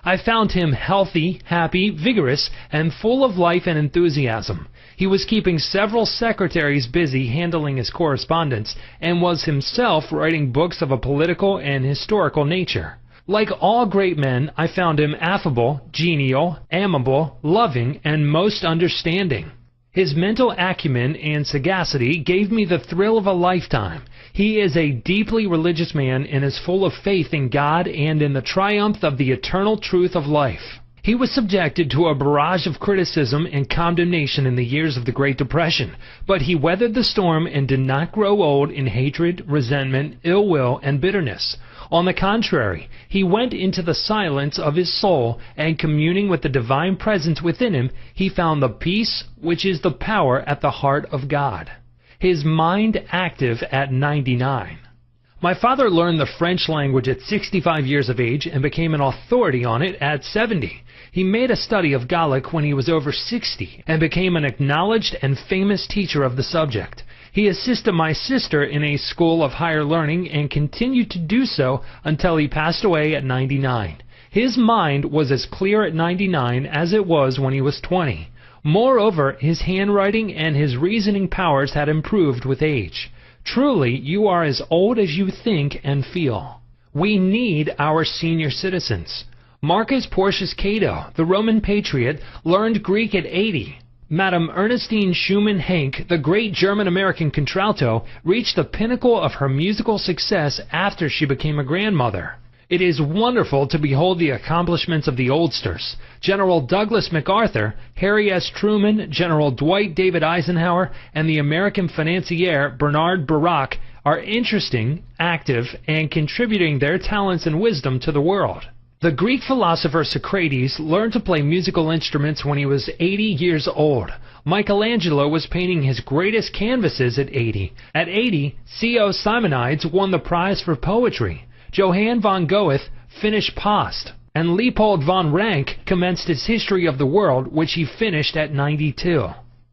A: I found him healthy, happy, vigorous, and full of life and enthusiasm. He was keeping several secretaries busy handling his correspondence, and was himself writing books of a political and historical nature. Like all great men, I found him affable, genial, amiable, loving, and most understanding. His mental acumen and sagacity gave me the thrill of a lifetime. He is a deeply religious man and is full of faith in God and in the triumph of the eternal truth of life. He was subjected to a barrage of criticism and condemnation in the years of the Great Depression, but he weathered the storm and did not grow old in hatred, resentment, ill will, and bitterness. On the contrary, he went into the silence of his soul, and communing with the divine presence within him, he found the peace which is the power at the heart of God. His mind active at 99. My father learned the French language at 65 years of age and became an authority on it at 70. He made a study of Gallic when he was over 60 and became an acknowledged and famous teacher of the subject. He assisted my sister in a school of higher learning and continued to do so until he passed away at 99. His mind was as clear at 99 as it was when he was 20. Moreover, his handwriting and his reasoning powers had improved with age. Truly, you are as old as you think and feel. We need our senior citizens. Marcus Porcius Cato, the Roman patriot, learned Greek at 80. Madame Ernestine Schumann Henke, the great German-American contralto, reached the pinnacle of her musical success after she became a grandmother. It is wonderful to behold the accomplishments of the oldsters. General Douglas MacArthur, Harry S. Truman, General Dwight David Eisenhower, and the American financier Bernard Baruch are interesting, active, and contributing their talents and wisdom to the world. The Greek philosopher Socrates learned to play musical instruments when he was 80 years old. Michelangelo was painting his greatest canvases at 80. At 80, C.O. Simonides won the prize for poetry. Johann von Goethe finished Past, and Leopold von Ranke commenced his History of the World, which he finished at 92.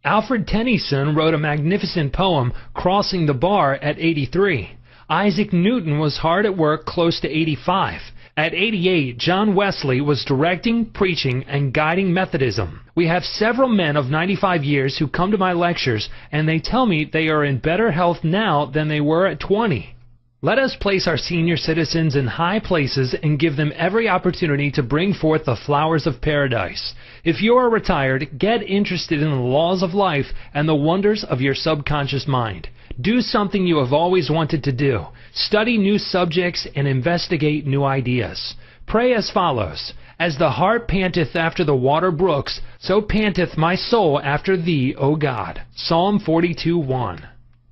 A: Alfred Tennyson wrote a magnificent poem, Crossing the Bar, at 83. Isaac Newton was hard at work close to 85. At 88, John Wesley was directing, preaching, and guiding Methodism. We have several men of 95 years who come to my lectures, and they tell me they are in better health now than they were at 20. Let us place our senior citizens in high places and give them every opportunity to bring forth the flowers of paradise. If you are retired, get interested in the laws of life and the wonders of your subconscious mind. Do something you have always wanted to do. Study new subjects and investigate new ideas. Pray as follows. As the hart panteth after the water brooks, so panteth my soul after thee, O God. Psalm 42:1.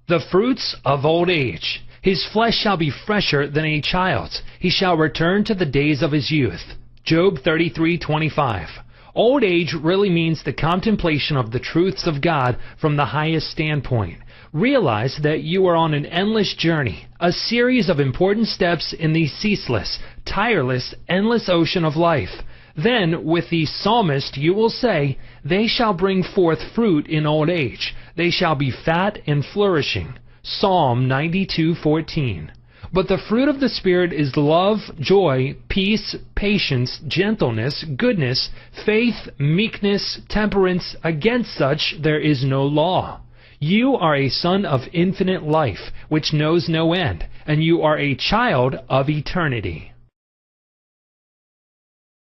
A: The fruits of old age. His flesh shall be fresher than a child's. He shall return to the days of his youth. Job 33:25. Old age really means the contemplation of the truths of God from the highest standpoint. Realize that you are on an endless journey, a series of important steps in the ceaseless, tireless, endless ocean of life. Then, with the psalmist, you will say, they shall bring forth fruit in old age. They shall be fat and flourishing. Psalm 92:14. But the fruit of the Spirit is love, joy, peace, patience, gentleness, goodness, faith, meekness, temperance. Against such there is no law. You are a son of infinite life, which knows no end, and you are a child of eternity.